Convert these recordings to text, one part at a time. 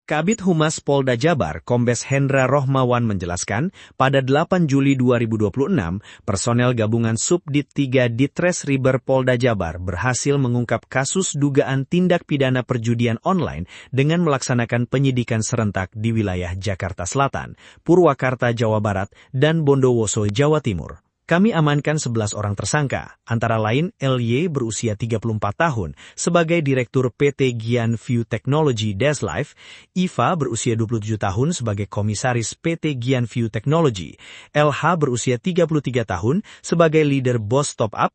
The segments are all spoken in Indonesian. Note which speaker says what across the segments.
Speaker 1: Kabid Humas Polda Jabar, Kombes Hendra Rohmawan menjelaskan, pada 8 Juli 2026, personel gabungan Subdit 3 Ditres Riber Polda Jabar berhasil mengungkap kasus dugaan tindak pidana perjudian online dengan melaksanakan penyidikan serentak di wilayah Jakarta Selatan, Purwakarta, Jawa Barat, dan Bondowoso, Jawa Timur. Kami amankan 11 orang tersangka, antara lain LY berusia 34 tahun sebagai Direktur PT Gian View Technology Deslife, Iva berusia 27 tahun sebagai Komisaris PT Gian View Technology, LH berusia 33 tahun sebagai Leader Boss Top Up,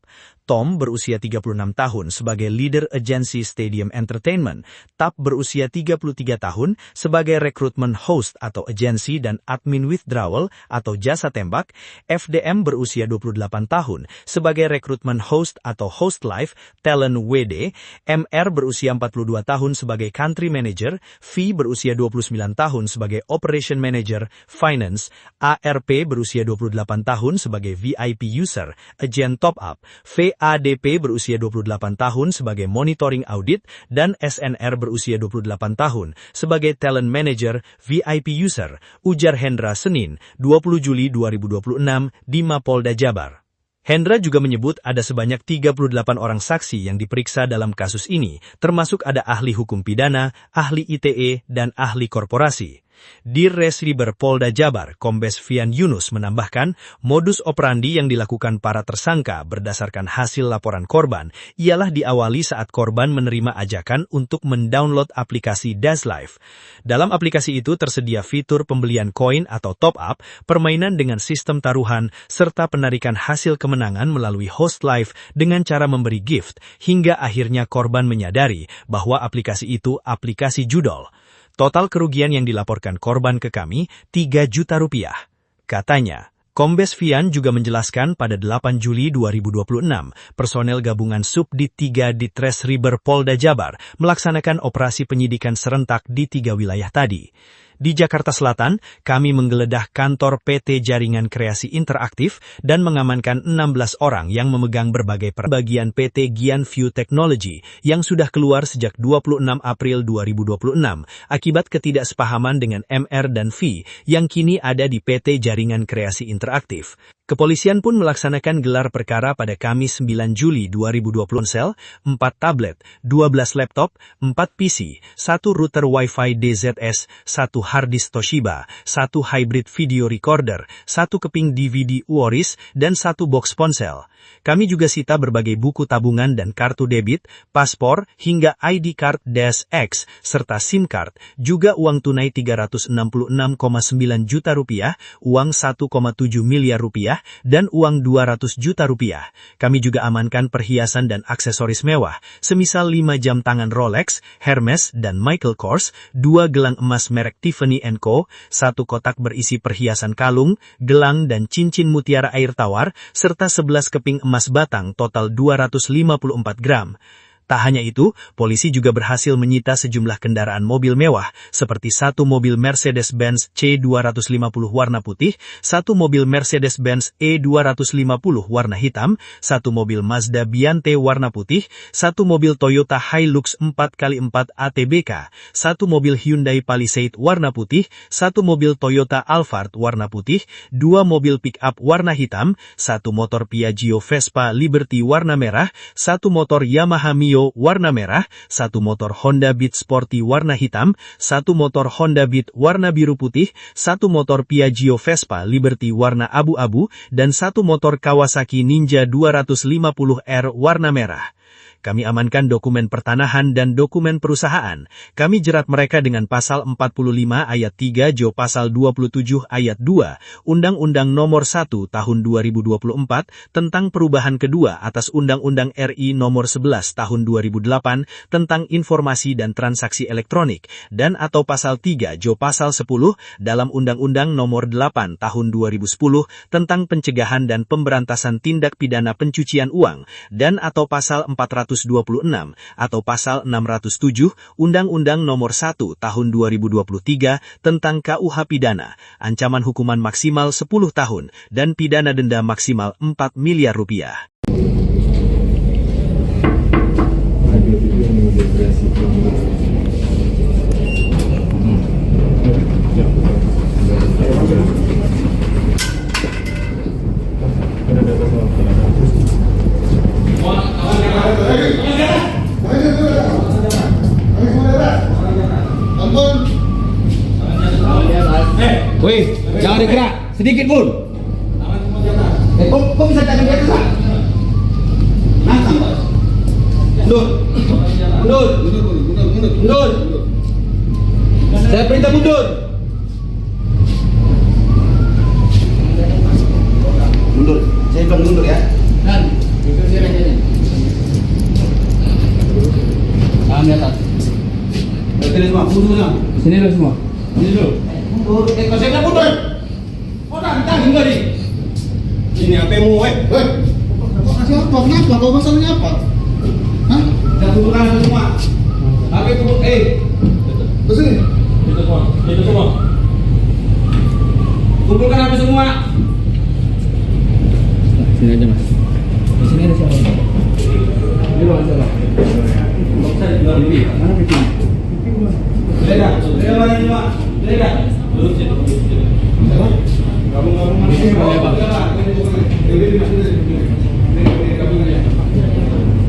Speaker 1: Tom berusia 36 tahun sebagai Leader Agency Stadium Entertainment, Tap berusia 33 tahun sebagai Recruitment Host atau Agency dan Admin Withdrawal atau Jasa Tembak, FDM berusia 28 tahun sebagai Recruitment Host atau Host Live, Talent WD, MR berusia 42 tahun sebagai Country Manager, V berusia 29 tahun sebagai Operation Manager, Finance, ARP berusia 28 tahun sebagai VIP User, Agent Top Up, ADP berusia 28 tahun sebagai Monitoring Audit, dan SNR berusia 28 tahun sebagai Talent Manager, VIP User, ujar Hendra Senin, 20 Juli 2026 di Mapolda Jabar. Hendra juga menyebut ada sebanyak 38 orang saksi yang diperiksa dalam kasus ini, termasuk ada ahli hukum pidana, ahli ITE, dan ahli korporasi. Dirres Riber Polda Jabar, Kombes Fian Yunus menambahkan, modus operandi yang dilakukan para tersangka berdasarkan hasil laporan korban ialah diawali saat korban menerima ajakan untuk mendownload aplikasi Deslife. Dalam aplikasi itu tersedia fitur pembelian koin atau top up, permainan dengan sistem taruhan, serta penarikan hasil kemenangan melalui host live dengan cara memberi gift, hingga akhirnya korban menyadari bahwa aplikasi itu aplikasi judol. Total kerugian yang dilaporkan korban ke kami, 3 juta rupiah. Katanya, Kombes Fian juga menjelaskan pada 8 Juli 2026, personel gabungan Subdit 3 Ditres Riber Polda Jabar melaksanakan operasi penyidikan serentak di 3 wilayah tadi. Di Jakarta Selatan, kami menggeledah kantor PT Jaringan Kreasi Interaktif dan mengamankan 16 orang yang memegang berbagai bagian PT Gian View Technology yang sudah keluar sejak 26 April 2026 akibat ketidaksepahaman dengan MR dan V yang kini ada di PT Jaringan Kreasi Interaktif. Kepolisian pun melaksanakan gelar perkara pada Kamis 9 Juli 2020 ponsel, 4 tablet, 12 laptop, 4 PC, 1 router Wi-Fi DZS, 1 harddisk Toshiba, 1 hybrid video recorder, 1 keping DVD Uoris, dan 1 box ponsel. Kami juga sita berbagai buku tabungan dan kartu debit, paspor, hingga ID card -X, serta SIM card, juga uang tunai 366,9 juta rupiah, uang 1,7 miliar rupiah, dan uang 200 juta rupiah. Kami juga amankan perhiasan dan aksesoris mewah, semisal 5 jam tangan Rolex, Hermes, dan Michael Kors, 2 gelang emas merek Tiffany & Co., 1 kotak berisi perhiasan kalung, gelang dan cincin mutiara air tawar, serta 11 keping emas batang total 254 gram. Tak hanya itu, polisi juga berhasil menyita sejumlah kendaraan mobil mewah, seperti 1 mobil Mercedes-Benz C250 warna putih, 1 mobil Mercedes-Benz E250 warna hitam, 1 mobil Mazda Biante warna putih, 1 mobil Toyota Hilux 4x4 ATBK, 1 mobil Hyundai Palisade warna putih, 1 mobil Toyota Alphard warna putih, 2 mobil pick-up warna hitam, 1 motor Piaggio Vespa Liberty warna merah, 1 motor Yamaha Mio warna merah, 1 motor Honda Beat Sporty warna hitam, 1 motor Honda Beat warna biru putih, 1 motor Piaggio Vespa Liberty warna abu-abu, dan 1 motor Kawasaki Ninja 250R warna merah. Kami amankan dokumen pertanahan dan dokumen perusahaan. Kami jerat mereka dengan pasal 45 ayat 3 Jo pasal 27 ayat 2 Undang-Undang Nomor 1 Tahun 2024 tentang perubahan kedua atas Undang-Undang RI Nomor 11 Tahun 2008 tentang informasi dan transaksi elektronik dan atau pasal 3 Jo pasal 10 dalam Undang-Undang Nomor 8 Tahun 2010 tentang pencegahan dan pemberantasan tindak pidana pencucian uang dan atau pasal 426 atau pasal 607 Undang-Undang Nomor 1 Tahun 2023 tentang KUH Pidana, ancaman hukuman maksimal 10 tahun dan pidana denda maksimal 4 miliar rupiah.
Speaker 2: Wih, jangan digerak sedikit pun. Kok bisa jaga di atas? Nanti. Mundur. Mundur. Mundur. Saya perintah mundur. Mundur. Saya bilang mundur ya. Dan itu dia ini. Tangan di atas. Sini semua, mundur semua. Sini dulu semua. Sini dulu. Mundur. Kalau saya bilang mundur. Orang tahu enggak nih? Ini HP-mu, weh.
Speaker 3: Kok kasih apa? Kenapa? Kau masalahnya apa? Hah?
Speaker 2: Kita kumpulkan semua. HP kumpul,
Speaker 3: Ke sini.
Speaker 2: Itu semua. Itu semua. Kumpulkan HP semua. Sini aja, Mas. Di sini ada siapa? Di ruang siapa? Saya di luar ini. Mana pipi? Leda. Leda mana ini, Pak? Leda. Duduk sini. Siapa? Gabung-gabung mana?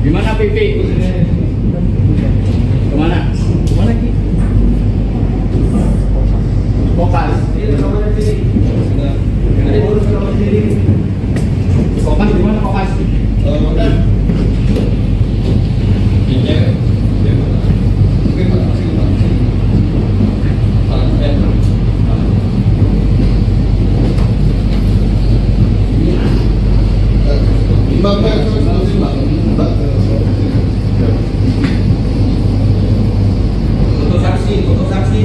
Speaker 2: Gimana pipi? Kemana? Kemana Ki? Kopas. Kopas di mana Kopas? Foto saksi, foto saksi.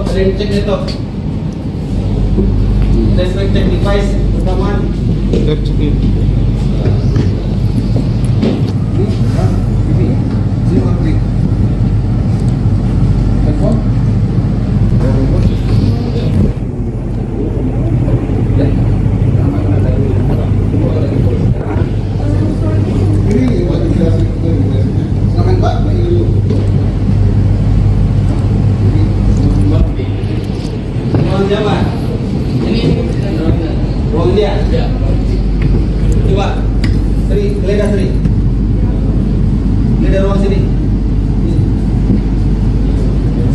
Speaker 2: Ada yang cek laptop. Cek device rekaman.
Speaker 3: Cek ini. Sini mati. Telepon. Ini wajib jelas. Silakan Pak, ini dulu.
Speaker 2: Siapa? Ini ruang dia. Ya. Coba, Sri, geledah Sri. Geledah ruang sini.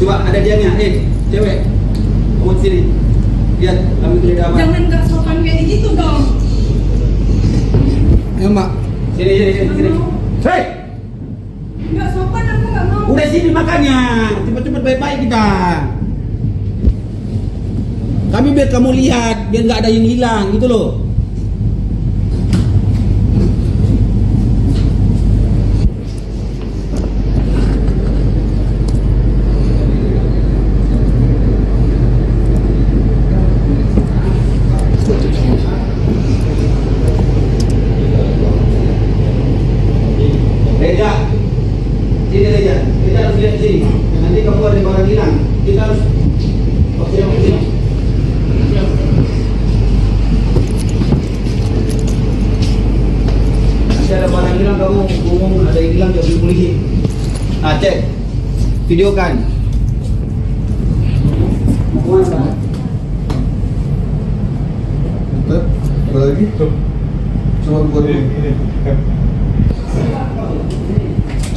Speaker 2: Coba ada dianya, cewek. Kamu sini. Lihat, kami geledah apa?
Speaker 4: Jangan gak sopan kayak gitu dong.
Speaker 3: Ya Mbak.
Speaker 2: Sini. Hei,
Speaker 4: Gak sopan, aku gak mau.
Speaker 2: udah sini makanya. Cepat-cepat baik-baik kita. Kami biar kamu lihat, biar nggak ada yang hilang, gitu loh. Reja, sini Reja, kita harus lihat sini. Nanti kamu ada barang hilang, kita harus. Oke. Ada barang hilang kamu ngomong ada yang hilang jadi polisi. Nah cek, videokan. Mau kemana?
Speaker 3: Bentar, ada lagi? Coba buat ini.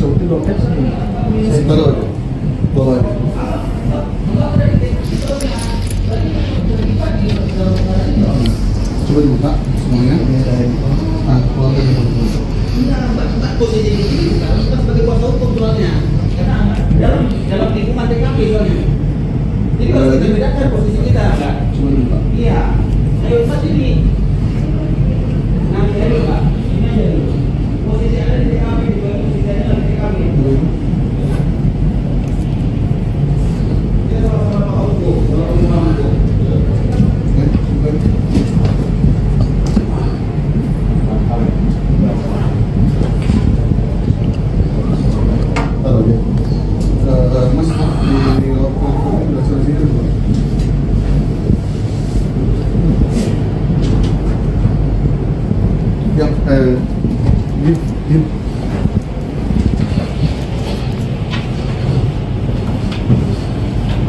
Speaker 3: Coba di loket sini. Taruh aja. Bawa aja. Coba dibuka semuanya. Nah, keluar dari
Speaker 2: Posisi di sini kita sebagai kuasa hukum soalnya. Karena dalam lingkungan TKP soalnya. Jadi harus kita bedakan posisi kita.
Speaker 3: Coba dibuka.
Speaker 2: Iya. Ayo Pak sini. Nah, ayo Pak. Ini aja dulu. Posisi ada di TKP, posisi ada di TKP. Kita sama-sama Pak hukum, sama-sama hukum.
Speaker 3: Yang di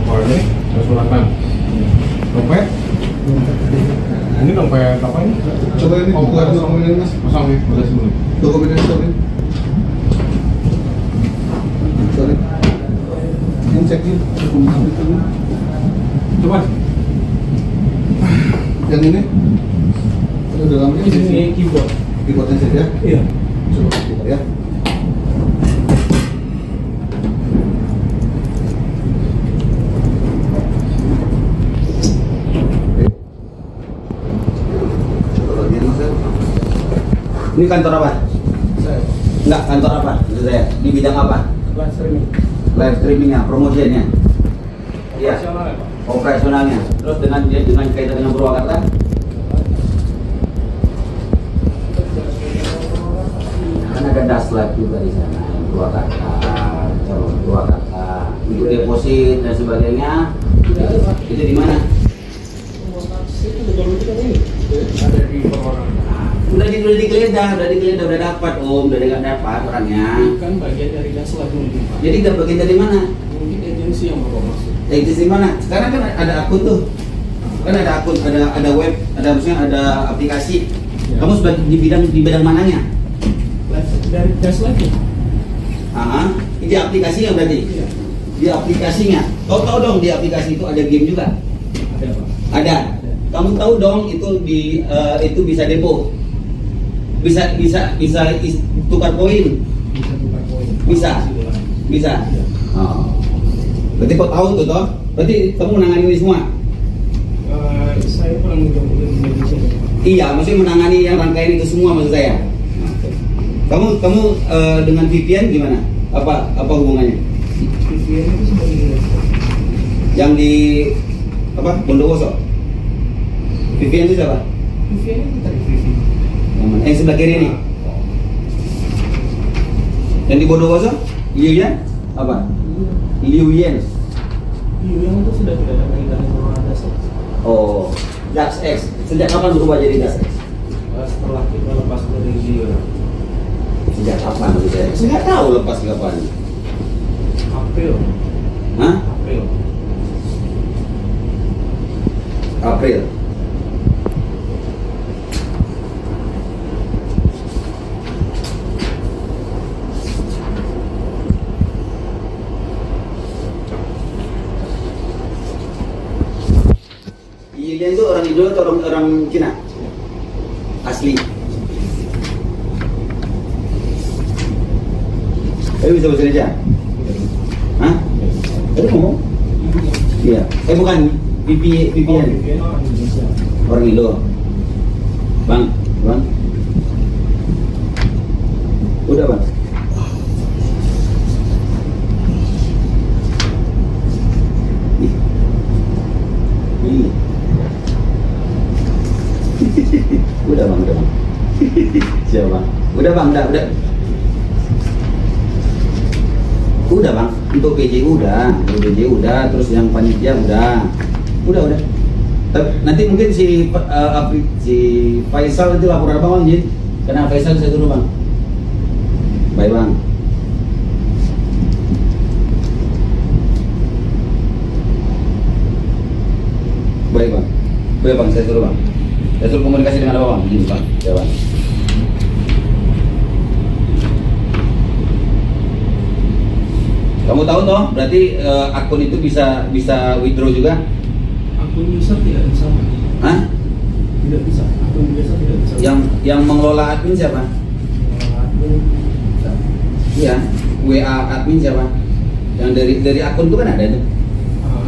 Speaker 2: Oh ini 108. Dompet? Ini dompet apa ini?
Speaker 3: coba ini
Speaker 2: Oh,
Speaker 3: buka
Speaker 2: bukan.
Speaker 3: dokumen ini mas.
Speaker 2: Kosong ya, boleh sebelum.
Speaker 3: Dokumen ini sorry. Sorry. Ini cek ini. Dokumen itu.
Speaker 2: Coba.
Speaker 3: Yang ini. Ada dalamnya
Speaker 2: Ini sini keyboard.
Speaker 3: keyboardnya saja.
Speaker 2: Iya.
Speaker 3: Coba buka ya.
Speaker 5: Ini kantor apa?
Speaker 2: Saya.
Speaker 5: Enggak, kantor apa? Maksud saya, di bidang apa?
Speaker 2: Live streaming.
Speaker 5: Live streamingnya, promosinya? Iya,
Speaker 2: Operasional ya Pak?
Speaker 5: operasionalnya. Terus dengan kaitan dengan Purwakarta? Kan ada Daslat juga di sana, Purwakarta, calon Purwakarta, untuk deposit dan sebagainya. Itu di mana?
Speaker 2: Itu betul kan ini. Ada di Purwakarta.
Speaker 5: Udah digeledah, udah dapat Om, udah dapat orangnya.
Speaker 2: Kan bagian dari Daslat mungkin Pak.
Speaker 5: Jadi nggak bagian dari mana?
Speaker 2: Mungkin agensi yang Bapak maksud.
Speaker 5: Di sini mana? Sekarang kan ada akun tuh. Kan ada akun, ada web, maksudnya ada aplikasi.
Speaker 2: Ya.
Speaker 5: Kamu sebagai di bidang mananya?
Speaker 2: Dari Daslat ya?
Speaker 5: Ah, di aplikasinya berarti.
Speaker 2: Iya.
Speaker 5: Di aplikasinya. Kau tahu dong di aplikasi itu ada game juga.
Speaker 2: Ada Pak.
Speaker 5: Ada. Kamu tahu dong itu bisa depo. Bisa tukar poin.
Speaker 2: Bisa tukar poin.
Speaker 5: Bisa.
Speaker 2: Situ lah.
Speaker 5: Bisa.
Speaker 2: Iya.
Speaker 5: Oh. Berarti kau tahu tuh toh? Berarti kamu menangani ini semua?
Speaker 2: Saya pernah mencoba di Indonesia Pak.
Speaker 5: Iya, maksudnya menangani yang rangkaian itu semua maksud saya. Kamu dengan VPN gimana? Apa hubungannya?
Speaker 2: VPN itu sebagai investor.
Speaker 5: Yang di apa? Bondowoso. VPN itu siapa?
Speaker 2: VPN itu tadi VPN.
Speaker 5: Yang mana? Yang sebelah kiri ini. Yang di Bondowoso? Liu Yan? Apa? Liu Yan.
Speaker 2: Yang itu sudah tidak ada kaitannya dengan Daslat.
Speaker 5: Oh, Dax X. Sejak kapan berubah jadi Dax X?
Speaker 2: Setelah kita lepas dari dia.
Speaker 5: Sejak kapan maksud saya? Saya nggak tahu lepas kapan.
Speaker 2: April.
Speaker 5: Hah?
Speaker 2: April.
Speaker 5: April. Lilian itu orang Indo atau orang Cina? Asli. Tapi bisa bahasa Indonesia? Hah? Tadi ngomong? Iya. Bukan. VPN.
Speaker 2: VPN orang Indonesia.
Speaker 5: Orang Indo. Bang. Udah bang. Ih. Ih. Udah bang. Siapa bang? Udah bang, udah. Udah bang, untuk PJ udah, terus yang panitia udah. Nanti mungkin si Faisal itu laporan apa bang, Jin? Karena Faisal saya dulu bang. Baik bang. Baik bang, saya suruh bang. Saya suruh komunikasi dengan apa bang? Jin bang, ya bang. Kamu tahu toh, berarti akun itu bisa withdraw juga?
Speaker 2: Akun user tidak bisa.
Speaker 5: Hah?
Speaker 2: Tidak bisa. Akun biasa tidak bisa.
Speaker 5: Yang mengelola admin siapa?
Speaker 2: Akun bisa.
Speaker 5: Iya, WA admin siapa? Yang dari akun itu kan ada itu.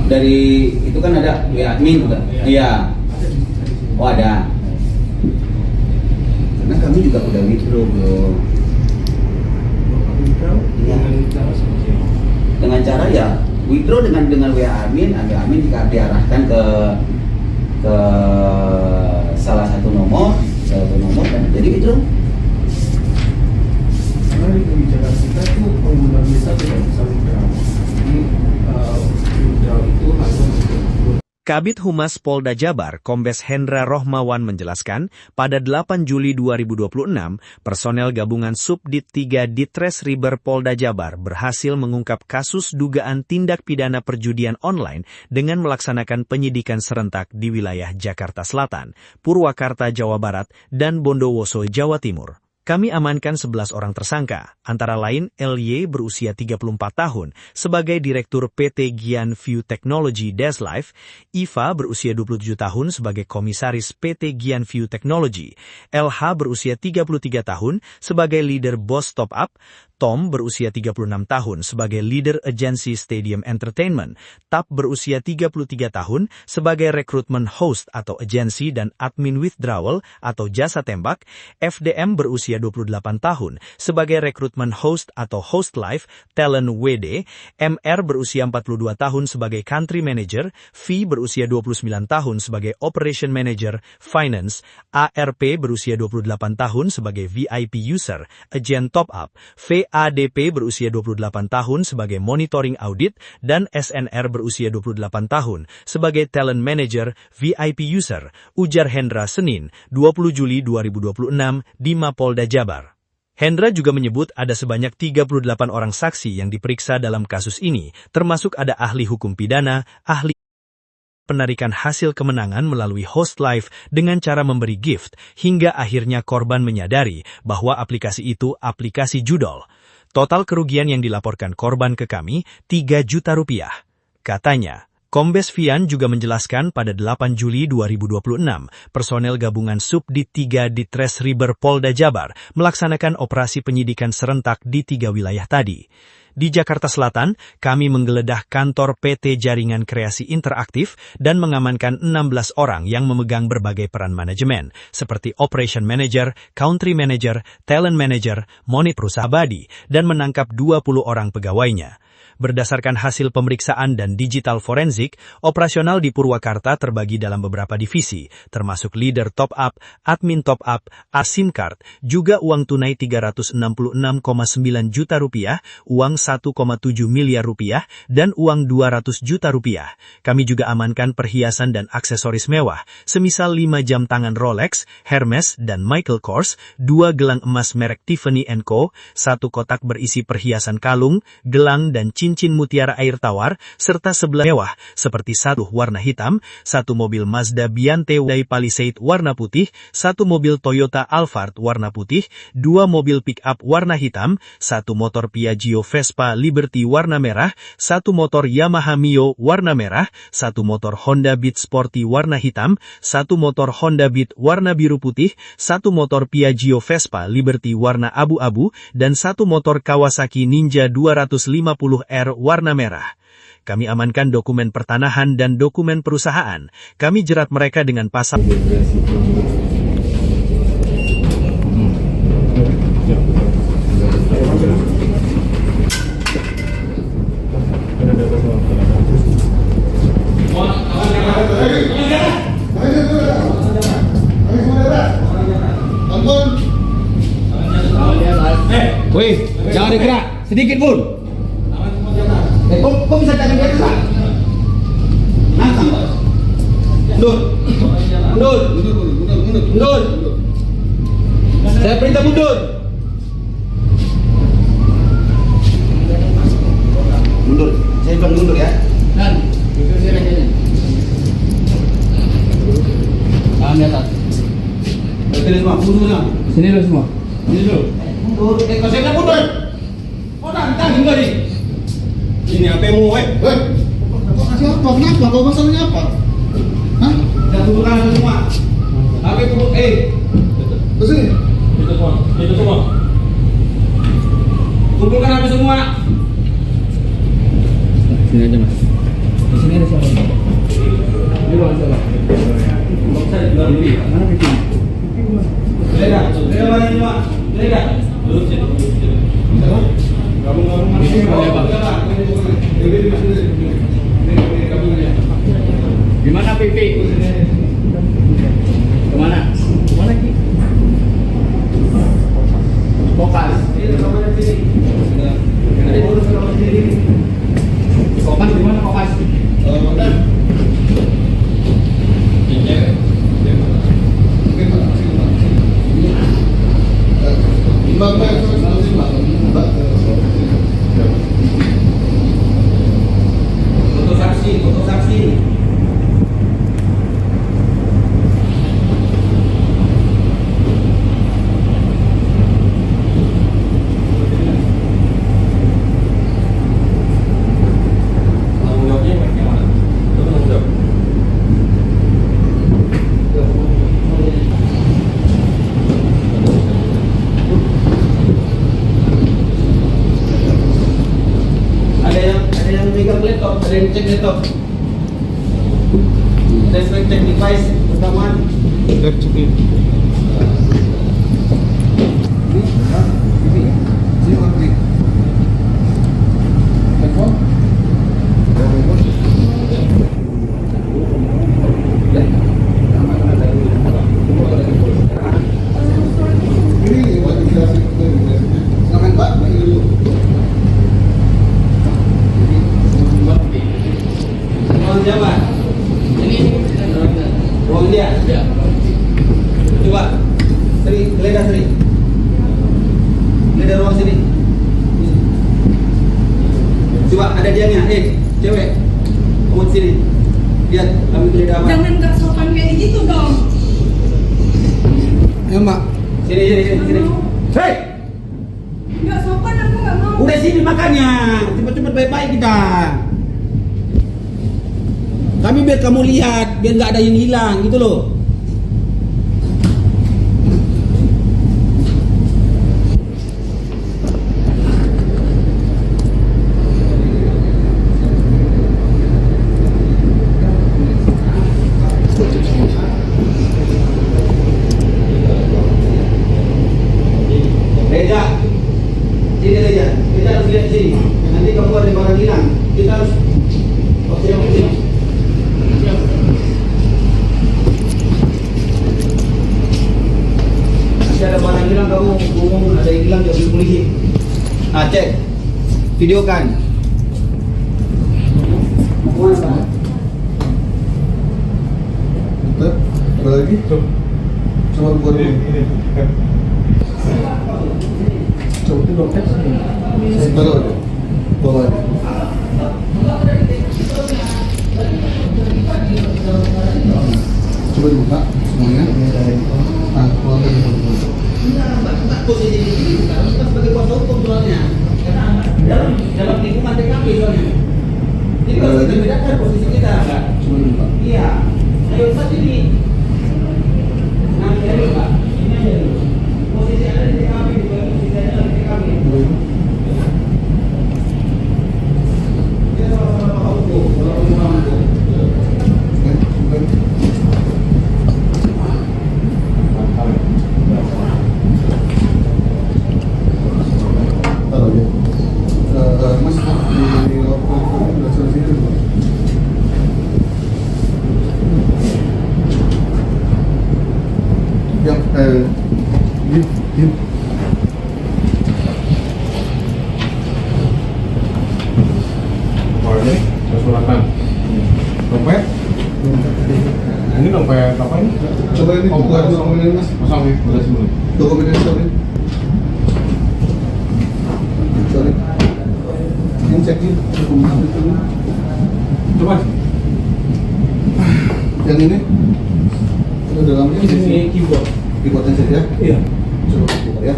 Speaker 5: Dari itu kan ada WA admin juga. Iya.
Speaker 2: Ada di sini.
Speaker 5: Oh ada. Karena kami juga udah withdraw bro. Iya.
Speaker 2: Dengan cara seperti apa?
Speaker 5: Dengan cara ya withdraw dengan WA admin diarahkan ke salah satu nomor dan jadi withdraw.
Speaker 2: Karena di kebijakan kita tuh pengguna bisa tidak bisa withdraw. Jadi withdraw itu hanya untuk
Speaker 1: Kabid Humas Polda Jabar, Kombes Hendra Rohmawan menjelaskan, pada 8 Juli 2026, personel gabungan Subdit 3 Ditres Riber Polda Jabar berhasil mengungkap kasus dugaan tindak pidana perjudian online dengan melaksanakan penyidikan serentak di wilayah Jakarta Selatan, Purwakarta, Jawa Barat, dan Bondowoso, Jawa Timur. Kami amankan 11 orang tersangka, antara lain LY berusia 34 tahun sebagai Direktur PT Gian View Technology Deslife, Iva berusia 27 tahun sebagai Komisaris PT Gian View Technology, LH berusia 33 tahun sebagai Leader Boss Top Up, Tom berusia 36 tahun sebagai Leader Agency Stadium Entertainment, Tap berusia 33 tahun sebagai Recruitment Host atau Agency dan Admin Withdrawal atau Jasa Tembak, FDM berusia 28 tahun sebagai Recruitment Host atau Host Live, Talent WD, MR berusia 42 tahun sebagai Country Manager, V berusia 29 tahun sebagai Operation Manager, Finance, ARP berusia 28 tahun sebagai VIP User, Agent Top Up, ADP berusia 28 tahun sebagai Monitoring Audit, dan SNR berusia 28 tahun sebagai Talent Manager VIP User, ujar Hendra Senin, 20 Juli 2026 di Mapolda Jabar. Hendra juga menyebut ada sebanyak 38 orang saksi yang diperiksa dalam kasus ini, termasuk ada ahli hukum pidana, ahli penarikan hasil kemenangan melalui Host Live dengan cara memberi gift, hingga akhirnya korban menyadari bahwa aplikasi itu aplikasi judol. Total kerugian yang dilaporkan korban ke kami, 3 juta rupiah. Katanya, Kombes Fian juga menjelaskan pada 8 Juli 2026, personel gabungan Subdit 3 Ditres Riber Polda Jabar melaksanakan operasi penyidikan serentak di 3 wilayah tadi. Di Jakarta Selatan, kami menggeledah kantor PT Jaringan Kreasi Interaktif dan mengamankan 16 orang yang memegang berbagai peran manajemen, seperti Operation Manager, Country Manager, Talent Manager, Monitor Abadi, dan menangkap 20 orang pegawainya. Berdasarkan hasil pemeriksaan dan digital forensik, operasional di Purwakarta terbagi dalam beberapa divisi, termasuk Leader Top Up, Admin Top Up, SIM Card, juga uang tunai 366,9 juta rupiah, uang 1,7 miliar rupiah, dan uang 200 juta rupiah. Kami juga amankan perhiasan dan aksesoris mewah, semisal 5 jam tangan Rolex, Hermes, dan Michael Kors, 2 gelang emas merek Tiffany & Co., 1 kotak berisi perhiasan kalung, gelang, dan cincin mutiara air tawar, serta 11 mewah, seperti 1 warna hitam, 1 mobil Mazda Biante Palisade warna putih, 1 mobil Toyota Alphard warna putih, 2 mobil pick-up warna hitam, 1 motor Piaggio Vespa Liberty warna merah, 1 motor Yamaha Mio warna merah, 1 motor Honda Beat Sporty warna hitam, 1 motor Honda Beat warna biru putih, 1 motor Piaggio Vespa Liberty warna abu-abu, dan 1 motor Kawasaki Ninja 250R warna merah. Kami amankan dokumen pertanahan dan dokumen perusahaan. Kami jerat mereka dengan pasal.
Speaker 2: Wih, jangan digerak sedikit pun.
Speaker 5: Kok bisa cari dia Pak? Nantang, Pak. Mundur. Mundur. Mundur. Saya perintah mundur. Mundur. Saya bilang mundur ya.
Speaker 2: Dan, tangan di atas.
Speaker 5: Sini semua, mundur semua.
Speaker 2: Sini dulu semua. Sini dulu.
Speaker 5: Mundur. Kalau saya bilang mundur.
Speaker 2: Oh, tantang juga nih.
Speaker 3: Ini HP-mu, weh.
Speaker 5: Kau kasih apa? Kenapa? Kau masalahnya apa? Hah?
Speaker 2: Dan kumpulkan semua. HP kumpul,
Speaker 5: Kesini.
Speaker 3: Itu semua. Itu semua.
Speaker 2: kumpulkan HP semua. Sini aja mas. Di sini ada siapa? Ini ruang siapa? Mana pipi?
Speaker 3: Lega. Lega mana ini, Pak? Lega. Duduk sini. Gabung-gabung.
Speaker 2: Gimana pipi? Kemana? Kemana Ki? Fokus. Fokus di mana fokus?
Speaker 5: Ada yang cek laptop. Tes cek device pertama.
Speaker 2: Cek ini.
Speaker 3: Sini orang klik. Telepon. Ini buat imigrasi. Silakan Pak, bagi dulu.
Speaker 5: Ruang Jawa. Ruang dia. Coba. Seri, geledah Seri. Geledah ruang sini. Coba ada dianya, cewek. Kamu sini. Lihat, kami geledah apa?
Speaker 4: Jangan gak sopan kayak gitu dong.
Speaker 3: Ya Mbak.
Speaker 5: Sini. Hei!
Speaker 4: Gak sopan aku gak mau.
Speaker 5: Udah sini makanya. Cepet-cepet baik-baik kita. Kami biar kamu lihat, biar nggak ada yang hilang gitu loh. Reja, sini Reja. Reja harus lihat sini. Nanti kamu ada barang hilang, kita harus. Oke, sini. Nanti ada barang hilang, kamu ngomong ada yang hilang jadi polisi. Ah, cek, videokan. Mau kemana Pak?
Speaker 3: Bentar, ada lagi? Coba buat dulu. Coba itu dompet sini. Taruh aja. Bawa aja. Coba dibuka semuanya. Nah, keluar dari dulu.
Speaker 5: Posisi ini karena kita sebagai kuasa hukum soalnya. Karena dalam lingkungan TKP soalnya. Jadi kalau kita bedakan posisi kita, Pak.
Speaker 3: Coba dibuka.
Speaker 5: Iya. Ayo saja di. Nah, ini Pak. Ini aja dulu. Posisi ada di TKP, bukan posisi ada di TKP. Kita sama-sama Pak hukum, sama-sama hukum.
Speaker 3: Oke, bukan. Taruh aja. Mas, di udah selesai dulu. Yang diam.
Speaker 2: Oh ini 108. Dompet? Ini dompet apa ini?
Speaker 3: Coba ini
Speaker 2: Oh,
Speaker 3: buka
Speaker 2: bukan.
Speaker 3: dokumen ini Mas.
Speaker 2: Kosong ya, udah sebelum.
Speaker 3: Dokumen ini sorry. Sorry. Ini cekin dokumen itu.
Speaker 2: Coba.
Speaker 3: Yang ini itu dalamnya
Speaker 2: Ini keyboard.
Speaker 3: keyboardnya saja ya.
Speaker 2: Iya.
Speaker 3: Coba buka ya.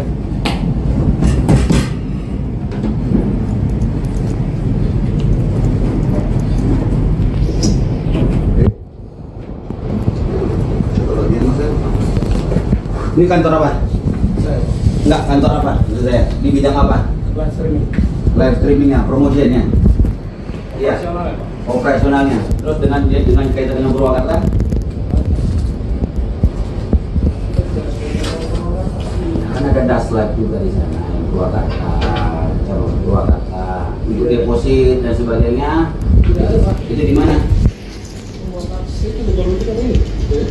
Speaker 3: Oke. Coba lagi Mas ya.
Speaker 5: Ini kantor apa? Enggak, kantor apa? Maksud saya, di bidang apa? Live streamingnya, promotionnya. Iya. Operasionalnya. Terus dengan kaitan dengan Purwakarta? Kan ada Daslat juga di sana, Purwakarta, calon Purwakarta, untuk deposit dan sebagainya. Itu di mana?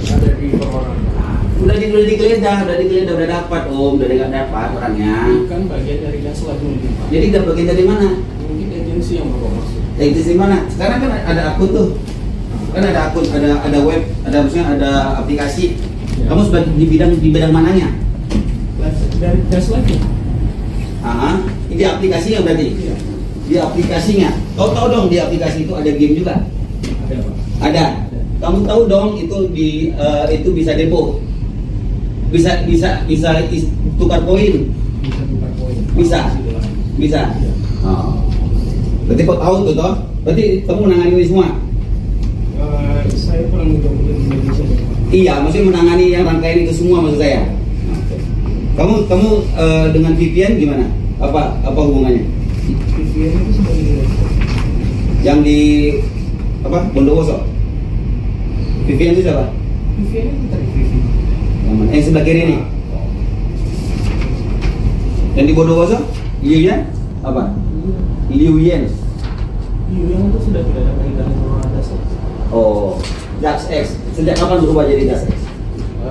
Speaker 2: Ada di Purwakarta.
Speaker 5: Udah digeledah, udah dapat Om, udah dapat orangnya.
Speaker 2: Kan bagian dari Daslat mungkin Pak.
Speaker 5: Jadi udah bagian dari mana?
Speaker 2: Mungkin agensi yang bawa masuk.
Speaker 5: Di mana? Sekarang kan ada akun tuh. Kan ada akun, ada web, maksudnya ada aplikasi.
Speaker 2: Ya.
Speaker 5: Kamu sebagai di bidang mananya?
Speaker 2: Dari Daslat ya?
Speaker 5: Ini aplikasinya berarti?
Speaker 2: Iya.
Speaker 5: Di aplikasinya. Kau tahu dong di aplikasi itu ada game juga?
Speaker 2: Ada Pak.
Speaker 5: Ada. Kamu tahu dong itu itu bisa depo. Bisa tukar koin.
Speaker 2: Bisa tukar koin.
Speaker 5: Bisa. Oh. Berarti kau tahu tuh toh? Berarti kamu menangani ini semua?
Speaker 2: Saya kurang mencoba di Indonesia Pak.
Speaker 5: Iya, maksudnya menangani yang rangkaian itu semua maksud saya. Kamu dengan VPN gimana? Apa hubungannya?
Speaker 2: VPN itu sebagai direktur.
Speaker 5: Yang di apa? Bondowoso. Vivian itu siapa?
Speaker 2: Vivian itu tadi Vivian.
Speaker 5: Yang mana? Sebelah kiri ini. Yang di Bondowoso? Lilian? Apa? Liu Yen.
Speaker 2: Yang itu sudah tidak ada kaitannya sama Dax X.
Speaker 5: Oh, Dax X. Sejak kapan berubah jadi Dax X?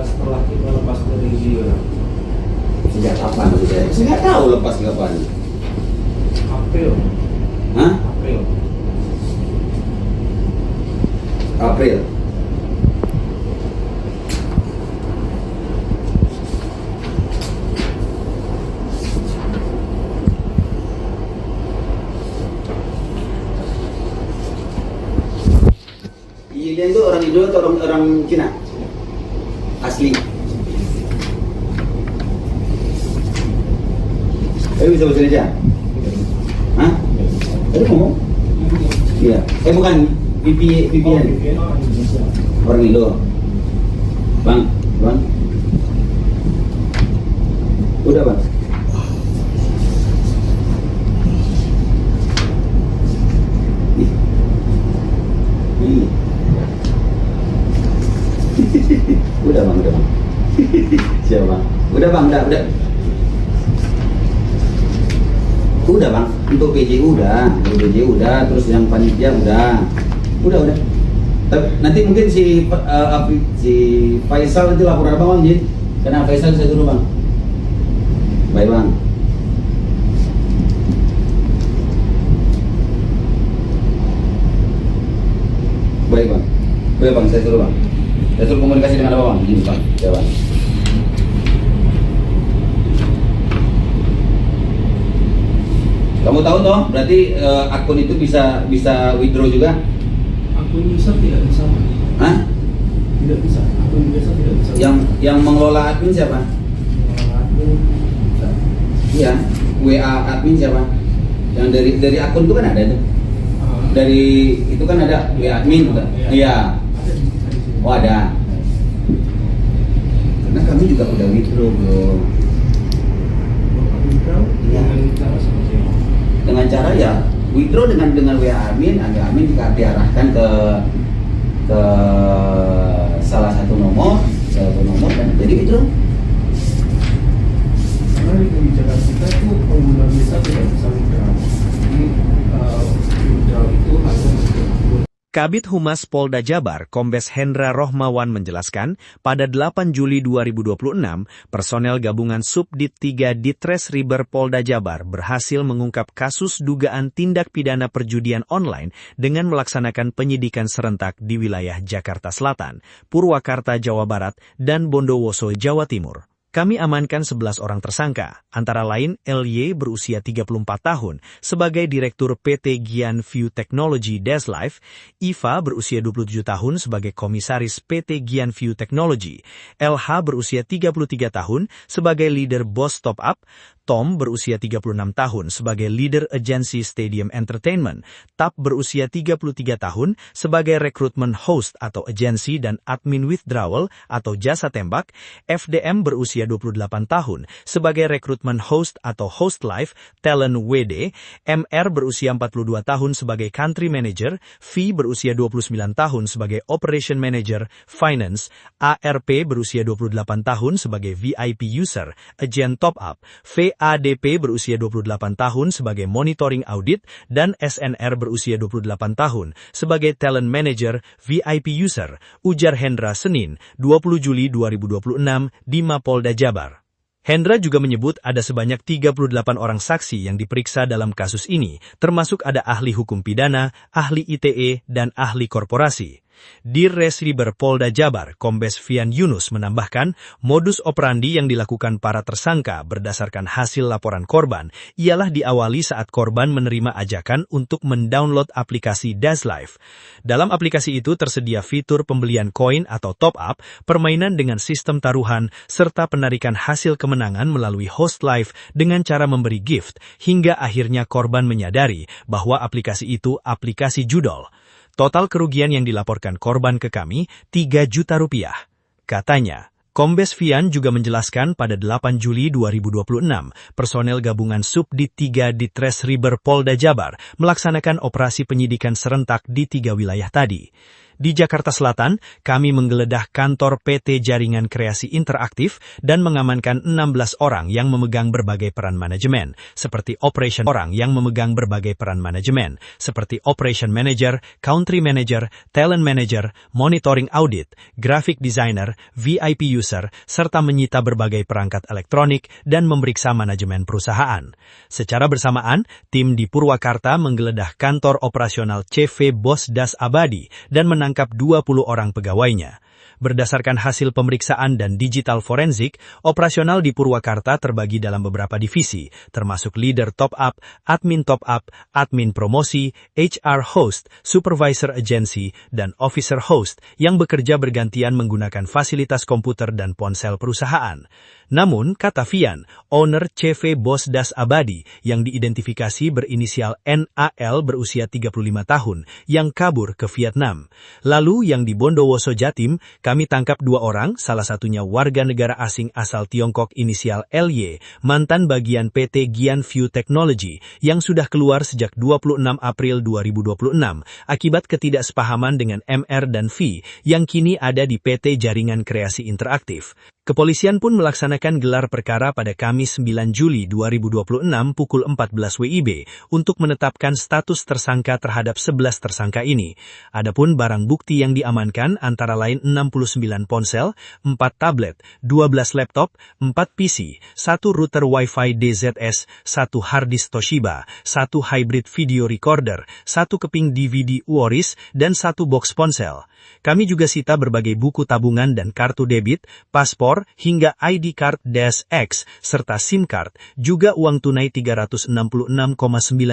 Speaker 2: Setelah kita lepas dari Liu.
Speaker 5: Sejak kapan? Saya nggak tahu lepas kapan.
Speaker 2: April.
Speaker 5: Hah?
Speaker 2: April.
Speaker 5: April. Lilian itu orang Indo atau orang Cina? Asli. Bisa bahasa Indonesia? Hah? Tadi ngomong? Iya. Bukan VPN.
Speaker 2: Vivian orang Indonesia.
Speaker 5: Orang Indo. Bang. Udah, Bang. Udah bang. Siapa bang? Udah bang. Udah bang. Untuk PJ udah, terus yang panitia udah. Tapi nanti mungkin si Faisal nanti laporan bang Jin. Karena Faisal saya dulu bang. Baik bang. Baik bang. Baik bang, saya suruh bang. Saya suruh komunikasi dengan apa bang? Gini bang, ya bang. Kamu tahu toh, berarti akun itu bisa withdraw juga?
Speaker 2: Akun user tidak bisa.
Speaker 5: Hah?
Speaker 2: Tidak bisa. Akun user tidak bisa.
Speaker 5: Yang mengelola admin siapa?
Speaker 2: Akun bisa.
Speaker 5: Iya, WA admin siapa? Yang dari akun itu kan ada tuh. Dari itu kan ada WA admin bukan? Iya.
Speaker 2: Ada di sini.
Speaker 5: Oh ada. Karena kami juga udah withdraw bro. Iya. Dengan cara ya withdraw dengan WA admin, admin diarahkan ke salah satu nomor dan jadi withdraw.
Speaker 2: Karena di kebijakan kita itu pengguna bisa tidak bisa withdraw. Jadi withdraw itu hanya untuk
Speaker 1: Kabid Humas Polda Jabar, Kombes Hendra Rohmawan menjelaskan, pada 8 Juli 2026, personel gabungan Subdit 3 Ditres Riber Polda Jabar berhasil mengungkap kasus dugaan tindak pidana perjudian online dengan melaksanakan penyidikan serentak di wilayah Jakarta Selatan, Purwakarta, Jawa Barat, dan Bondowoso, Jawa Timur. Kami amankan 11 orang tersangka, antara lain LY berusia 34 tahun sebagai Direktur PT Gian View Technology Deslife, Iva berusia 27 tahun sebagai Komisaris PT Gian View Technology, LH berusia 33 tahun sebagai Leader Boss Top Up, Tom berusia 36 tahun sebagai Leader Agency Stadium Entertainment, Tap berusia 33 tahun sebagai Recruitment Host atau Agency dan Admin Withdrawal atau Jasa Tembak, FDM berusia 28 tahun sebagai Recruitment Host atau Host Live, Talent WD, MR berusia 42 tahun sebagai Country Manager, V berusia 29 tahun sebagai Operation Manager, Finance, ARP berusia 28 tahun sebagai VIP User, Agent Top Up, VADP berusia 28 tahun sebagai Monitoring Audit, dan SNR berusia 28 tahun sebagai Talent Manager, VIP User, ujar Hendra Senin, 20 Juli 2026 di Mapolda Jabar. Hendra juga menyebut ada sebanyak 38 orang saksi yang diperiksa dalam kasus ini, termasuk ada ahli hukum pidana, ahli ITE, dan ahli korporasi. Dirres Riber Polda Jabar, Kombes Fian Yunus menambahkan, modus operandi yang dilakukan para tersangka berdasarkan hasil laporan korban ialah diawali saat korban menerima ajakan untuk mendownload aplikasi Deslife. Dalam aplikasi itu tersedia fitur pembelian koin atau top up, permainan dengan sistem taruhan, serta penarikan hasil kemenangan melalui host live dengan cara memberi gift, hingga akhirnya korban menyadari bahwa aplikasi itu aplikasi judol. Total kerugian yang dilaporkan korban ke kami, 3 juta rupiah. Katanya, Kombes Fian juga menjelaskan pada 8 Juli 2026, personel gabungan Subdit 3 Ditres Riber Polda Jabar melaksanakan operasi penyidikan serentak di 3 wilayah tadi. Di Jakarta Selatan, kami menggeledah kantor PT Jaringan Kreasi Interaktif dan mengamankan 16 orang yang memegang berbagai peran manajemen, seperti Operation Manager, Country Manager, Talent Manager, Monitoring Audit, Graphic Designer, VIP User, serta menyita berbagai perangkat elektronik dan memeriksa manajemen perusahaan. Secara bersamaan, tim di Purwakarta menggeledah kantor operasional CV Bos Das Abadi dan menangkap 20 orang pegawainya. Berdasarkan hasil pemeriksaan dan digital forensik, operasional di Purwakarta terbagi dalam beberapa divisi, termasuk leader top up, admin promosi, HR host, supervisor agency, dan officer host yang bekerja bergantian menggunakan fasilitas komputer dan ponsel perusahaan. Namun, kata Fian, owner CV Bos Das Abadi yang diidentifikasi berinisial NAL berusia 35 tahun yang kabur ke Vietnam. Lalu yang di Bondowoso Jatim, kami tangkap 2 orang, salah satunya warga negara asing asal Tiongkok inisial LY, mantan bagian PT Gian View Technology yang sudah keluar sejak 26 April 2026 akibat ketidaksepahaman dengan MR dan V yang kini ada di PT Jaringan Kreasi Interaktif. Kepolisian pun melaksanakan gelar perkara pada Kamis 9 Juli 2026 pukul 14 WIB untuk menetapkan status tersangka terhadap 11 tersangka ini. Adapun barang bukti yang diamankan antara lain 69 ponsel, 4 tablet, 12 laptop, 4 PC, 1 router Wi-Fi DZS, 1 harddisk Toshiba, 1 hybrid video recorder, 1 keping DVD Uoris, dan 1 box ponsel. Kami juga sita berbagai buku tabungan dan kartu debit, paspor, hingga ID card -X, serta SIM card, juga uang tunai 366,9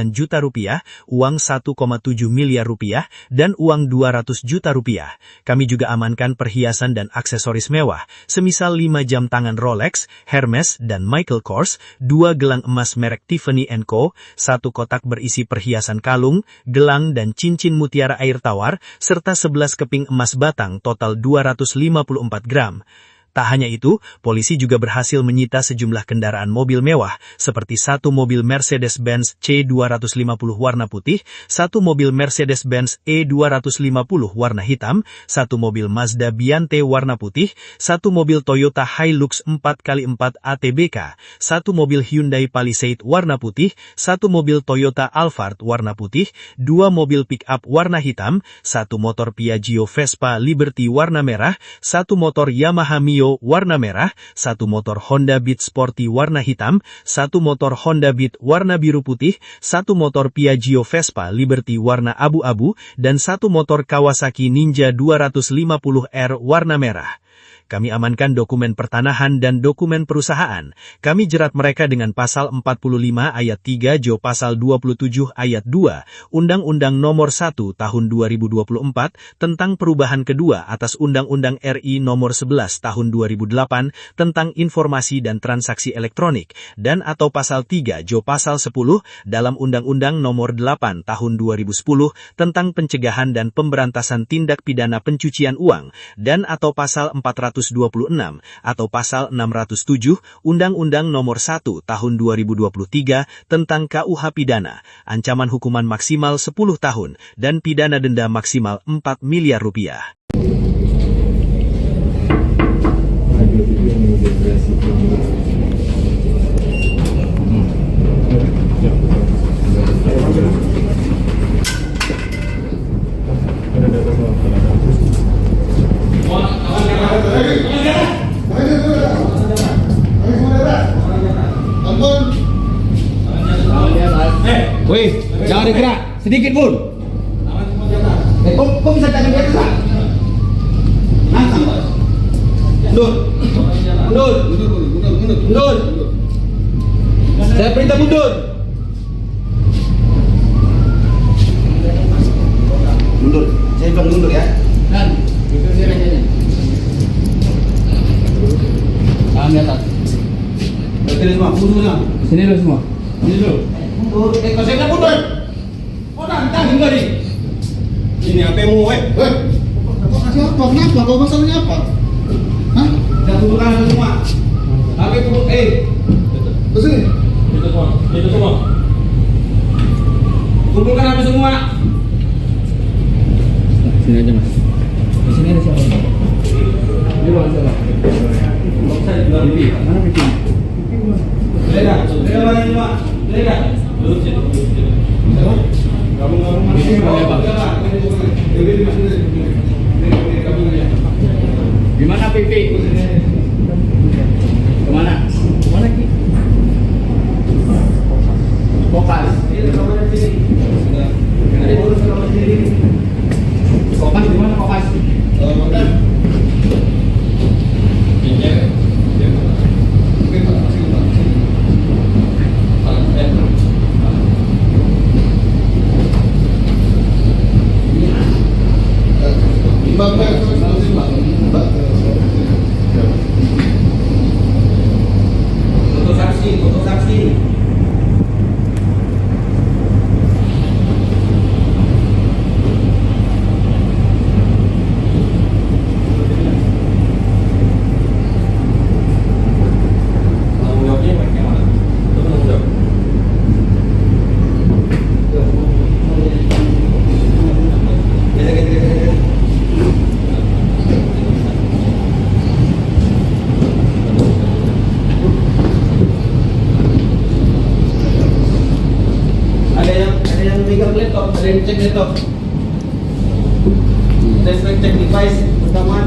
Speaker 1: juta rupiah, uang 1,7 miliar rupiah, dan uang 200 juta rupiah. Kami juga amankan perhiasan dan aksesoris mewah, semisal 5 jam tangan Rolex, Hermes, dan Michael Kors, 2 gelang emas merek Tiffany & Co., 1 kotak berisi perhiasan kalung, gelang dan cincin mutiara air tawar, serta 11 keping emas batang total 254 gram. Tak hanya itu, polisi juga berhasil menyita sejumlah kendaraan mobil mewah, seperti 1 mobil Mercedes-Benz C250 warna putih, 1 mobil Mercedes-Benz E250 warna hitam, 1 mobil Mazda Biante warna putih, 1 mobil Toyota Hilux 4x4 ATBK, 1 mobil Hyundai Palisade warna putih, 1 mobil Toyota Alphard warna putih, 2 mobil pick-up warna hitam, 1 motor Piaggio Vespa Liberty warna merah, 1 motor Yamaha Mio warna merah, 1 motor Honda Beat Sporty warna hitam, 1 motor Honda Beat warna biru putih, 1 motor Piaggio Vespa Liberty warna abu-abu, dan 1 motor Kawasaki Ninja 250R warna merah. Kami amankan dokumen pertanahan dan dokumen perusahaan. Kami jerat mereka dengan pasal 45 ayat 3 Jo pasal 27 ayat 2 Undang-Undang Nomor 1 Tahun 2024 tentang perubahan kedua atas Undang-Undang RI Nomor 11 Tahun 2008 tentang informasi dan transaksi elektronik dan atau pasal 3 Jo pasal 10 dalam Undang-Undang Nomor 8 Tahun 2010 tentang pencegahan dan pemberantasan tindak pidana pencucian uang dan atau pasal 426 atau pasal 607 Undang-Undang Nomor 1 Tahun 2023 tentang KUH Pidana, ancaman hukuman maksimal 10 tahun dan pidana denda maksimal 4 miliar rupiah.
Speaker 2: Wih, jangan digerak, sedikit pun.
Speaker 5: Kok bisa jangan dia gerak? Nantang, Pak. Mundur. Mundur. Mundur. Saya perintah mundur. Mundur. Saya bilang mundur ya.
Speaker 2: Dan, itu dia rajanya. Tangan di atas.
Speaker 5: Berarti semua, mundur semua.
Speaker 2: Sini dulu semua. Sini dulu.
Speaker 5: Mundur. Kalau saya bilang mundur.
Speaker 2: Oh, nantang kembali.
Speaker 3: Ini apa mu,
Speaker 5: Kok kasih apa? Kenapa? Kau masalahnya apa? Hah? kumpulkan semua. Tapi kumpul,
Speaker 3: Ke sini.
Speaker 2: Itu semua.
Speaker 5: kumpulkan apa semua?
Speaker 2: Sini aja mas. Di sini ada siapa? Di ruangan siapa? Mana pipi?
Speaker 5: Leda mana ini Pak? Leda.
Speaker 2: Duduk situ.
Speaker 3: Gabung-gabung
Speaker 2: Pipi mana bang? Di mana pipi? Kemana? Kemana ki? Kopas. Kopas di mana kopas?
Speaker 5: Foto saksi.
Speaker 2: Tanggung jawabnya yang mana? Itu tanggung jawab.
Speaker 5: Ada yang megang laptop, ada yang cek laptop. Ada yang cek device pertama.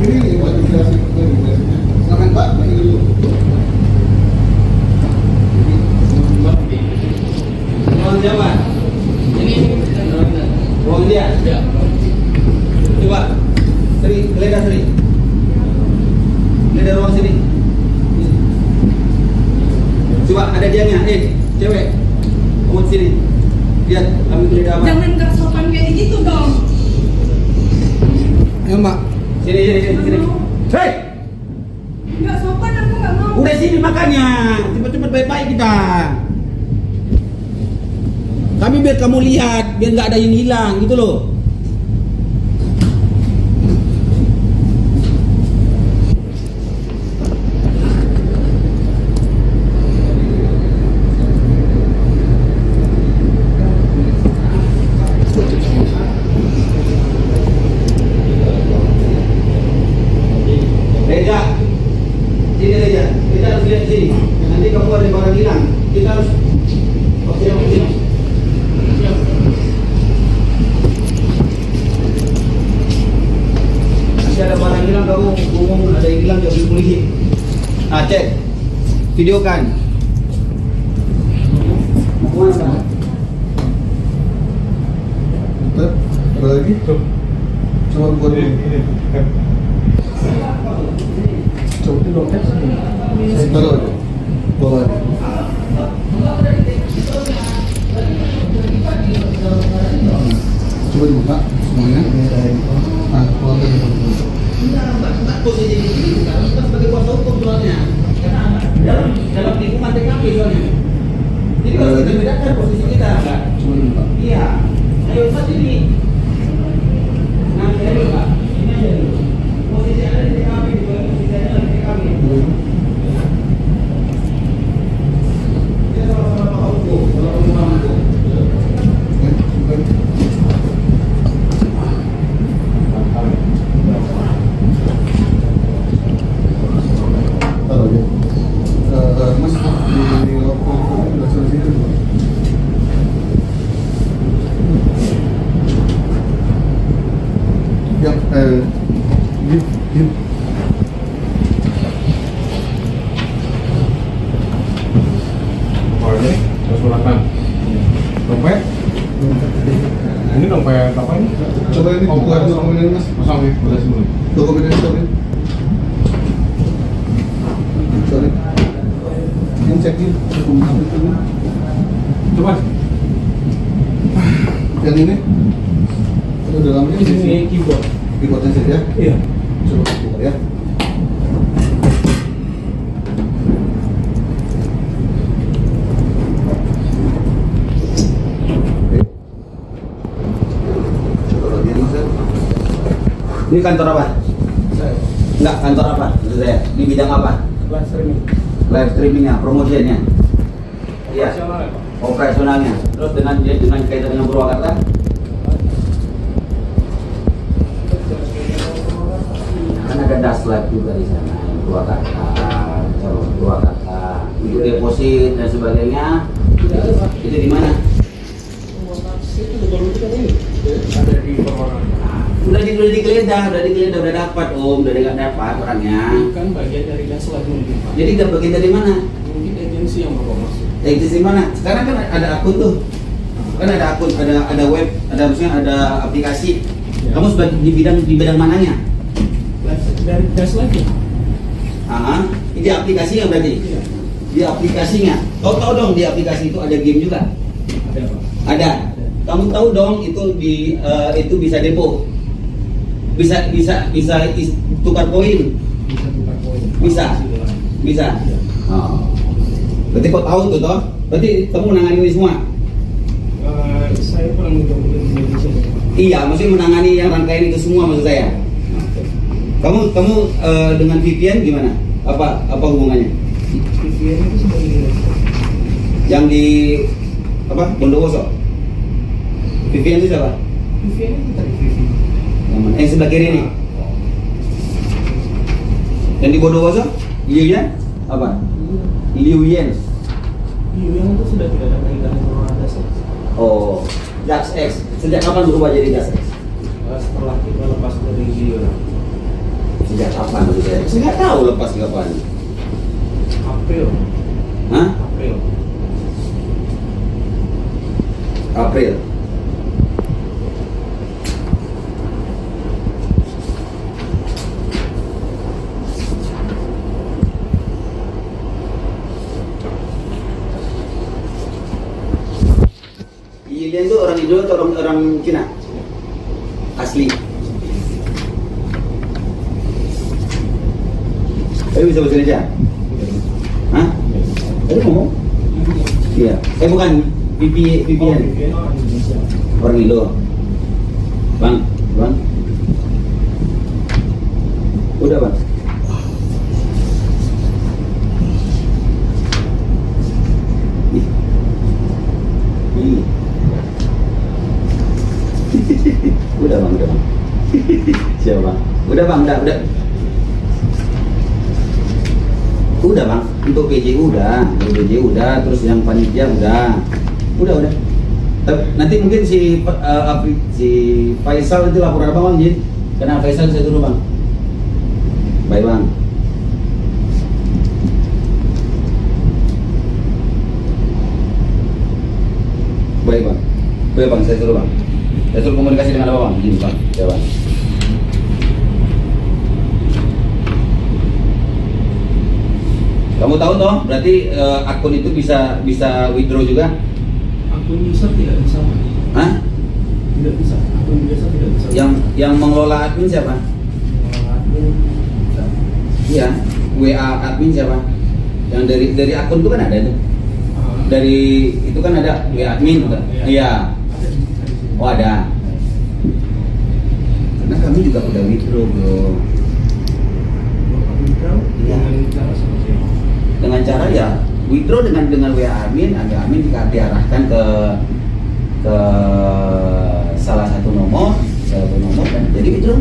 Speaker 3: Ini wajibasi silakan Pak, ini dulu.
Speaker 5: Ruang siapa? Ruang dia.
Speaker 2: Ya.
Speaker 5: Coba. Geledah Sri. Geledah ruang sini. Coba ada dianya, cewek. Kamu sini. Lihat, kami geledah apa?
Speaker 4: Jangan gak sopan kayak gitu dong.
Speaker 3: Ayo Mbak.
Speaker 5: Sini. Hei,
Speaker 4: Gak sopan aku gak mau.
Speaker 5: udah sini makanya. Cepet-cepet baik-baik kita. Kami biar kamu lihat, biar nggak ada yang hilang gitu loh. Reja, sini Reja, kita harus lihat sini. Nanti kamu ada barang hilang, kita harus. Oke, sini. Nanti ada barang hilang kamu ngomong ada yang hilang jadi polisi. Ah, cek, videokan. Mau kemana kamu?
Speaker 3: Bentar, ada lagi? Coba buat dulu. Coba dulu tes. Taruh aja. Bawa aja. Coba dibuka semuanya. Nah, bawa aja.
Speaker 5: Posisi di sini kita sebagai kuasa hukum soalnya. Karena dalam lingkungan TKP soalnya. Jadi kalau kita bedakan posisi kita, Mbak.
Speaker 3: Coba dibuka.
Speaker 5: Iya. Ayo Pak sini. Nah, ini Pak. Ini aja dulu. Posisi ada di TKP, bukan posisi ada di TKP. Kita sama-sama paham hukum, sama-sama paham hukum.
Speaker 3: Taruh aja. Mas, di waktu udah selesai dulu. Yang Dim.
Speaker 6: Ini 108. Dompet? Ini dompet apa ini?
Speaker 3: Coba ini buka dokumennya Mas.
Speaker 6: Kosong ya, udah sebelum.
Speaker 3: Dokumennya sorry. Sorry. Ini cekin dokumen itu.
Speaker 6: Coba.
Speaker 3: Yang ini? Itu dalamnya
Speaker 2: Ini keyboard.
Speaker 3: Keyboardnya saja.
Speaker 2: Iya.
Speaker 3: Coba keyboard ya. Oke. Coba lagi Mas ya.
Speaker 5: Ini kantor apa?
Speaker 2: Saya.
Speaker 5: Enggak, kantor apa? Maksud saya, di bidang apa?
Speaker 2: Live streaming.
Speaker 5: Live streamingnya, promosinya. Iya.
Speaker 2: Profesional ya, Pak?
Speaker 5: Operasionalnya. Terus dengan kaitan dengan Purwakarta? Kan ada Daslive juga di sana, Purwakarta, calon Purwakarta, untuk deposit dan sebagainya. Itu di mana?
Speaker 2: Itu baru kita ini. Ada di Purwakarta.
Speaker 5: Udah digeledah, udah dapat Om, udah dapat orangnya.
Speaker 2: Kan bagian dari Daslive mungkin, Pak.
Speaker 5: Jadi udah bagian dari mana?
Speaker 2: Mungkin agensi yang bawa masuk.
Speaker 5: Di mana? Sekarang kan ada akun tuh. Kan ada akun, ada web, ada maksudnya ada aplikasi.
Speaker 2: Ya.
Speaker 5: Kamu sebagai di bidang mananya?
Speaker 2: Dari Daslive ya?
Speaker 5: Ini aplikasinya berarti?
Speaker 2: Iya.
Speaker 5: Di aplikasinya. Kau tahu dong di aplikasi itu ada game juga?
Speaker 2: Ada, Pak.
Speaker 5: Ada. Kamu tahu dong itu itu bisa depo. Bisa tukar koin.
Speaker 2: Bisa tukar poin.
Speaker 5: Bisa. Bisa.
Speaker 2: Iya.
Speaker 5: Oh. Berarti kau tahu tuh toh? Berarti kamu menangani ini semua?
Speaker 2: Saya pernah mencoba di Indonesia.
Speaker 5: Iya, maksudnya menangani yang rangkaian itu semua maksud saya. Kamu dengan VPN gimana? Apa hubungannya?
Speaker 2: VPN itu sebagai direktur.
Speaker 5: Yang di apa? Bondowoso. VPN itu siapa?
Speaker 2: VPN itu tadi VPN.
Speaker 5: Yang mana? Yang sebelah kiri ini. Yang di Bondowoso? Liu Yan? Apa? Liu Yan.
Speaker 2: Yang itu sudah tidak ada kaitannya sama Daslive.
Speaker 5: Oh, Dax X. Sejak kapan berubah jadi Dax X?
Speaker 2: Setelah kita lepas dari Liu.
Speaker 5: Sejak kapan maksud saya? Saya nggak tahu lepas kapan.
Speaker 2: April.
Speaker 5: Hah?
Speaker 2: April.
Speaker 5: April. Ilian itu orang Indo atau orang Cina? Asli. Tapi bisa bahasa Indonesia? Hah? Tadi ngomong? Iya. Bukan VPN.
Speaker 2: VPN orang Indonesia.
Speaker 5: Orang Indo. Bang. Udah bang. Ih. Udah bang. Siapa bang? Udah bang, udah. Udah bang, untuk PJ udah, terus yang panitia udah. Nanti mungkin si Faisal itu lapor apa bang Jin? Karena Faisal saya dulu bang. Baik bang. Baik bang, saya suruh bang. Saya suruh komunikasi dengan apa bang? Jin bang, ya bang. Kamu tahu toh, berarti akun itu bisa withdraw juga?
Speaker 2: Akun user tidak bisa.
Speaker 5: Hah?
Speaker 2: Tidak bisa. Akun biasa tidak bisa.
Speaker 5: Yang mengelola admin siapa?
Speaker 2: Admin bisa.
Speaker 5: Iya, WA admin siapa? Yang dari akun itu kan ada tuh. Dari itu kan ada WA admin kan? Iya. Oh ada. Karena kami juga udah withdraw bro. Iya. Dengan cara ya withdraw dengan WA admin, agar admin diarahkan ke salah satu nomor dan jadi withdraw.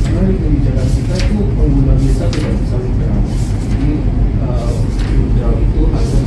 Speaker 2: Karena di kebijakan kita itu pengguna bisa tidak bisa withdraw. Jadi withdraw itu hanya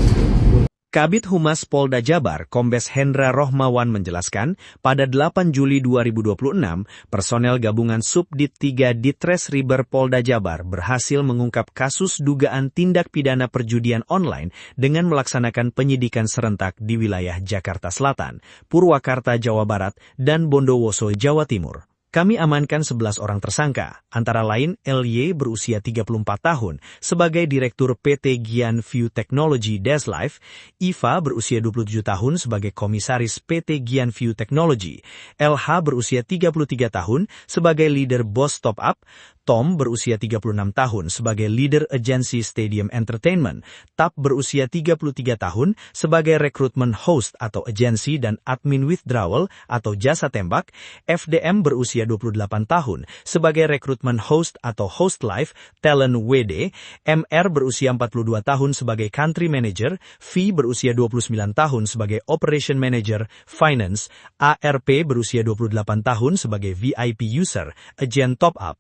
Speaker 1: Kabid Humas Polda Jabar, Kombes Hendra Rohmawan menjelaskan, pada 8 Juli 2026, personel gabungan Subdit 3 Ditres Riber Polda Jabar berhasil mengungkap kasus dugaan tindak pidana perjudian online dengan melaksanakan penyidikan serentak di wilayah Jakarta Selatan, Purwakarta, Jawa Barat, dan Bondowoso, Jawa Timur. Kami amankan 11 orang tersangka, antara lain LY berusia 34 tahun sebagai Direktur PT Gian View Technology Deslife, Iva berusia 27 tahun sebagai Komisaris PT Gian View Technology, LH berusia 33 tahun sebagai Leader Boss Top Up, Tom berusia 36 tahun sebagai Leader Agency Stadium Entertainment, Tap berusia 33 tahun sebagai Recruitment Host atau Agency dan Admin Withdrawal atau Jasa Tembak, FDM berusia 28 tahun sebagai Recruitment Host atau Host Live, Talent WD, MR berusia 42 tahun sebagai Country Manager, V berusia 29 tahun sebagai Operation Manager, Finance, ARP berusia 28 tahun sebagai VIP User, Agent Top Up,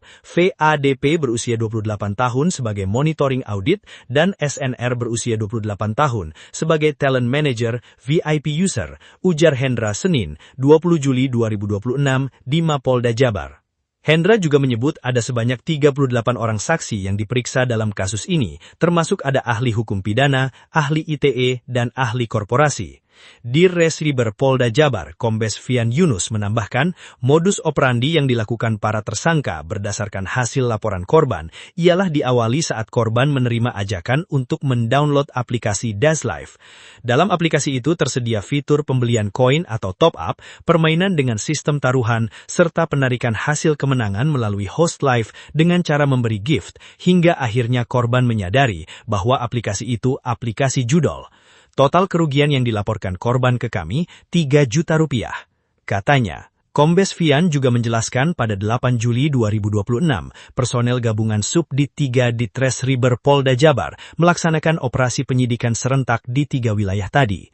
Speaker 1: ADP berusia 28 tahun sebagai Monitoring Audit, dan SNR berusia 28 tahun sebagai Talent Manager VIP User, ujar Hendra Senin, 20 Juli 2026 di Mapolda Jabar. Hendra juga menyebut ada sebanyak 38 orang saksi yang diperiksa dalam kasus ini, termasuk ada ahli hukum pidana, ahli ITE, dan ahli korporasi. Dirres Riber Polda Jabar, Kombes Fian Yunus menambahkan, modus operandi yang dilakukan para tersangka berdasarkan hasil laporan korban ialah diawali saat korban menerima ajakan untuk mendownload aplikasi Deslife. Dalam aplikasi itu tersedia fitur pembelian koin atau top up, permainan dengan sistem taruhan, serta penarikan hasil kemenangan melalui host live dengan cara memberi gift, hingga akhirnya korban menyadari bahwa aplikasi itu aplikasi judol. Total kerugian yang dilaporkan korban ke kami, 3 juta rupiah. Katanya, Kombes Fian juga menjelaskan pada 8 Juli 2026, personel gabungan Subdit 3 Ditres Riber Polda Jabar melaksanakan operasi penyidikan serentak di 3 wilayah tadi.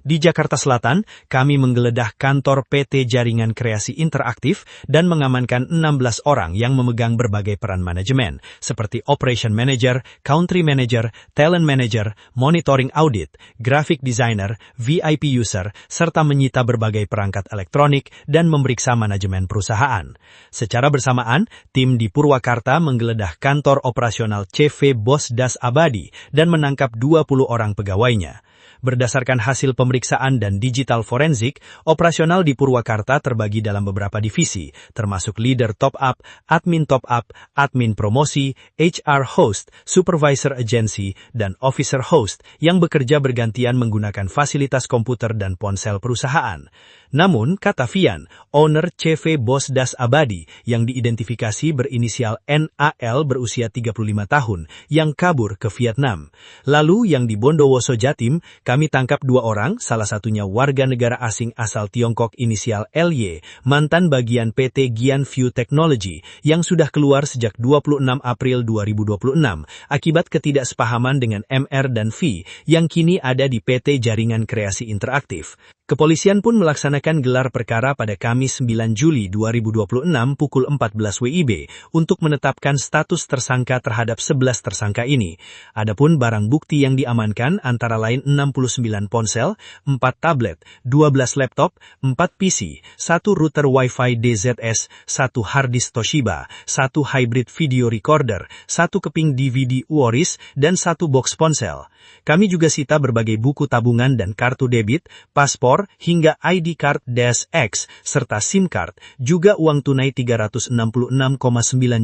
Speaker 1: Di Jakarta Selatan, kami menggeledah kantor PT Jaringan Kreasi Interaktif dan mengamankan 16 orang yang memegang berbagai peran manajemen, seperti Operation Manager, Country Manager, Talent Manager, Monitoring Audit, Graphic Designer, VIP User, serta menyita berbagai perangkat elektronik dan memeriksa manajemen perusahaan. Secara bersamaan, tim di Purwakarta menggeledah kantor operasional CV Bos Das Abadi dan menangkap 20 orang pegawainya. Berdasarkan hasil pemeriksaan dan digital forensik, operasional di Purwakarta terbagi dalam beberapa divisi, termasuk Leader Top Up, Admin Top Up, Admin Promosi, HR Host, Supervisor Agency, dan Officer Host yang bekerja bergantian menggunakan fasilitas komputer dan ponsel perusahaan. Namun, kata Fian, owner CV Bos Das Abadi yang diidentifikasi berinisial NAL berusia 35 tahun yang kabur ke Vietnam. Lalu yang di Bondowoso Jatim, kami tangkap 2 orang, salah satunya warga negara asing asal Tiongkok inisial LY, mantan bagian PT Gian View Technology yang sudah keluar sejak 26 April 2026 akibat ketidaksepahaman dengan MR dan V yang kini ada di PT Jaringan Kreasi Interaktif. Kepolisian pun melaksanakan gelar perkara pada Kamis 9 Juli 2026 pukul 14 WIB untuk menetapkan status tersangka terhadap 11 tersangka ini. Adapun barang bukti yang diamankan antara lain 69 ponsel, 4 tablet, 12 laptop, 4 PC, 1 router Wi-Fi DZS, 1 harddisk Toshiba, 1 hybrid video recorder, 1 keping DVD Uoris, dan 1 box ponsel. Kami juga sita berbagai buku tabungan dan kartu debit, paspor, hingga ID card -X, serta SIM card, juga uang tunai 366,9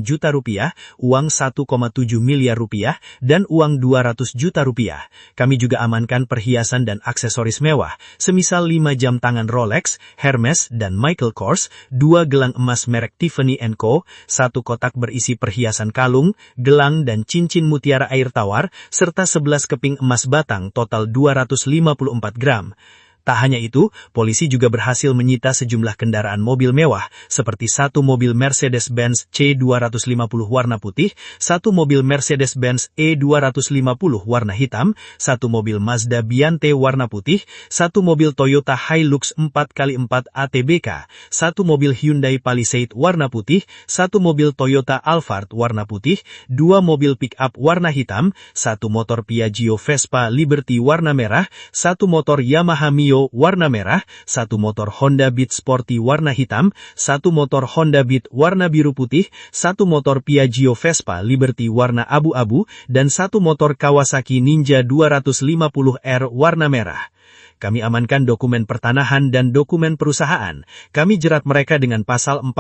Speaker 1: juta rupiah, uang 1,7 miliar rupiah, dan uang 200 juta rupiah. Kami juga amankan perhiasan dan aksesoris mewah, semisal 5 jam tangan Rolex, Hermes, dan Michael Kors, 2 gelang emas merek Tiffany & Co., 1 kotak berisi perhiasan kalung, gelang dan cincin mutiara air tawar, serta 11 keping emas batang total 254 gram. Tak hanya itu, polisi juga berhasil menyita sejumlah kendaraan mobil mewah, seperti 1 mobil Mercedes-Benz C250 warna putih, 1 mobil Mercedes-Benz E250 warna hitam, 1 mobil Mazda Biante warna putih, 1 mobil Toyota Hilux 4x4 ATBK, 1 mobil Hyundai Palisade warna putih, 1 mobil Toyota Alphard warna putih, 2 mobil pick-up warna hitam, 1 motor Piaggio Vespa Liberty warna merah, 1 motor Yamaha Mio warna merah, 1 motor Honda Beat Sporty warna hitam, 1 motor Honda Beat warna biru putih, 1 motor Piaggio Vespa Liberty warna abu-abu, dan 1 motor Kawasaki Ninja 250R warna merah. kami amankan dokumen pertanahan dan dokumen perusahaan. Kami jerat mereka dengan pasal 45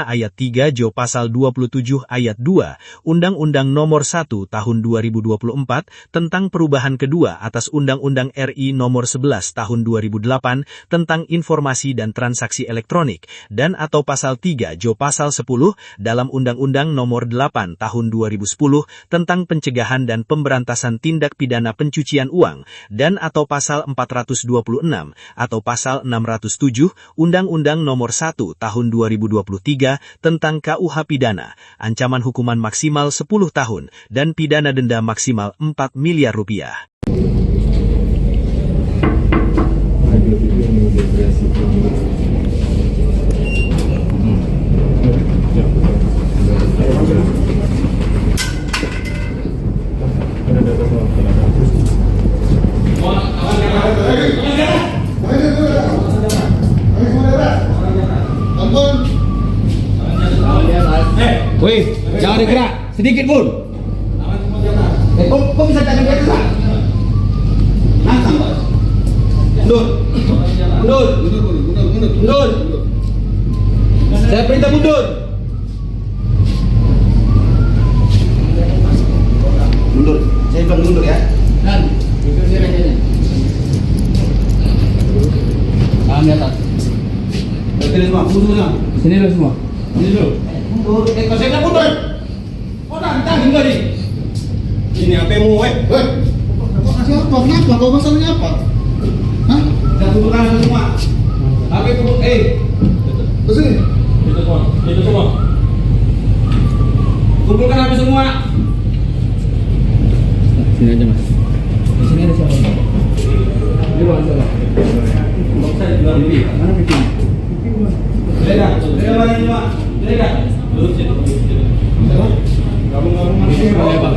Speaker 1: ayat 3 Jo pasal 27 ayat 2 Undang-Undang Nomor 1 Tahun 2024 tentang perubahan kedua atas Undang-Undang RI Nomor 11 Tahun 2008 tentang informasi dan transaksi elektronik dan atau pasal 3 Jo pasal 10 dalam Undang-Undang Nomor 8 Tahun 2010 tentang pencegahan dan pemberantasan tindak pidana pencucian uang dan atau pasal 426 atau pasal 607 Undang-Undang Nomor 1 Tahun 2023 tentang KUH pidana, ancaman hukuman maksimal 10 tahun dan pidana denda maksimal 4 miliar rupiah.
Speaker 2: Wih, jangan digerak sedikit pun.
Speaker 5: Kok bisa jangan dia gerak? Nantang, Pak. Mundur. Mundur. Mundur. Saya perintah mundur. Mundur. Saya bilang mundur ya.
Speaker 2: Dan itu sih rajanya. Tangan di atas.
Speaker 5: Berdiri semua, mundur semua.
Speaker 2: Sini dulu semua. Sini dulu.
Speaker 5: Mundur. Kalau saya bilang mundur. Oh, nantang enggak nih?
Speaker 6: Ini HP-mu, weh.
Speaker 3: Weh, kok kasih apa? Kenapa? Kau masalahnya apa? Hah?
Speaker 5: Kita kumpulkan semua. HP kumpul,
Speaker 3: Kesini.
Speaker 6: Itu semua.
Speaker 5: kumpulkan HP semua.
Speaker 2: Sini aja mas. Di sini ada siapa? Di ruangan sana.
Speaker 6: Saya jual lebih.
Speaker 2: Mana pipi?
Speaker 5: Mereka mana semua? Mereka.
Speaker 6: Duduk situ. Gabung-gabung.
Speaker 2: Pipi mana bang?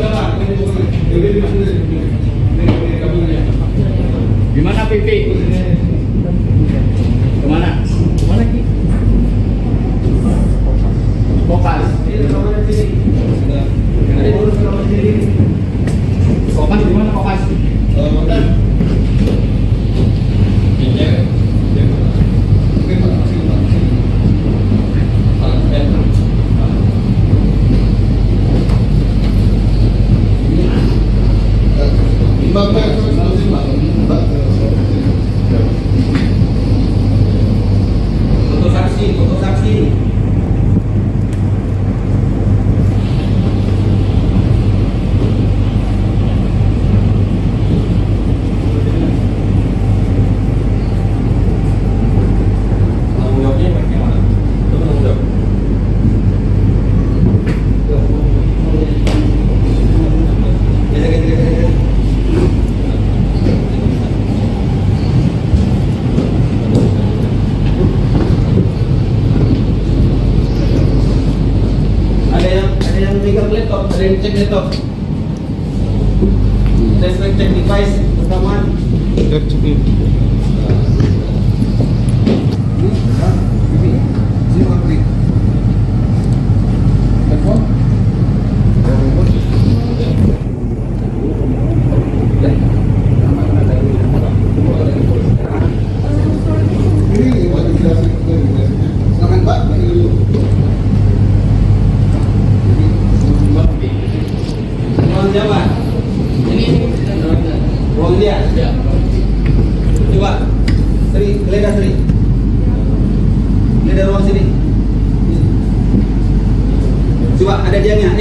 Speaker 2: Gimana pipi? Kemana? Kemana ki? Fokus. Fokus di mana fokus?
Speaker 5: Foto saksi, foto saksi.
Speaker 6: Tanggung jawabnya bagaimana? Itu tanggung jawab.
Speaker 5: Ada yang megang laptop, ada yang cek laptop. Saya cek device pertama.
Speaker 3: Sini orang klik. Telepon. Ini wajib silakan Pak, ini dulu.
Speaker 5: Ruang siapa? Ruang dia.
Speaker 2: Ya.
Speaker 5: Coba. Sri, geledah Sri. Geledah ruang sini. Coba ada dianya,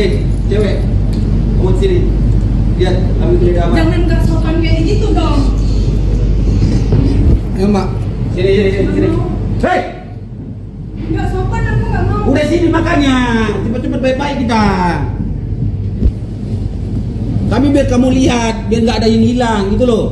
Speaker 5: cewek. Kamu sini. Lihat, ambil geledah apa?
Speaker 4: Jangan gak sopan kayak gitu dong.
Speaker 3: Ayo Mbak.
Speaker 5: Sini. Hei,
Speaker 4: Gak sopan aku gak mau.
Speaker 5: udah sini makanya. Cepat-cepat baik-baik kita. Kami biar kamu lihat, biar nggak ada yang hilang gitu loh.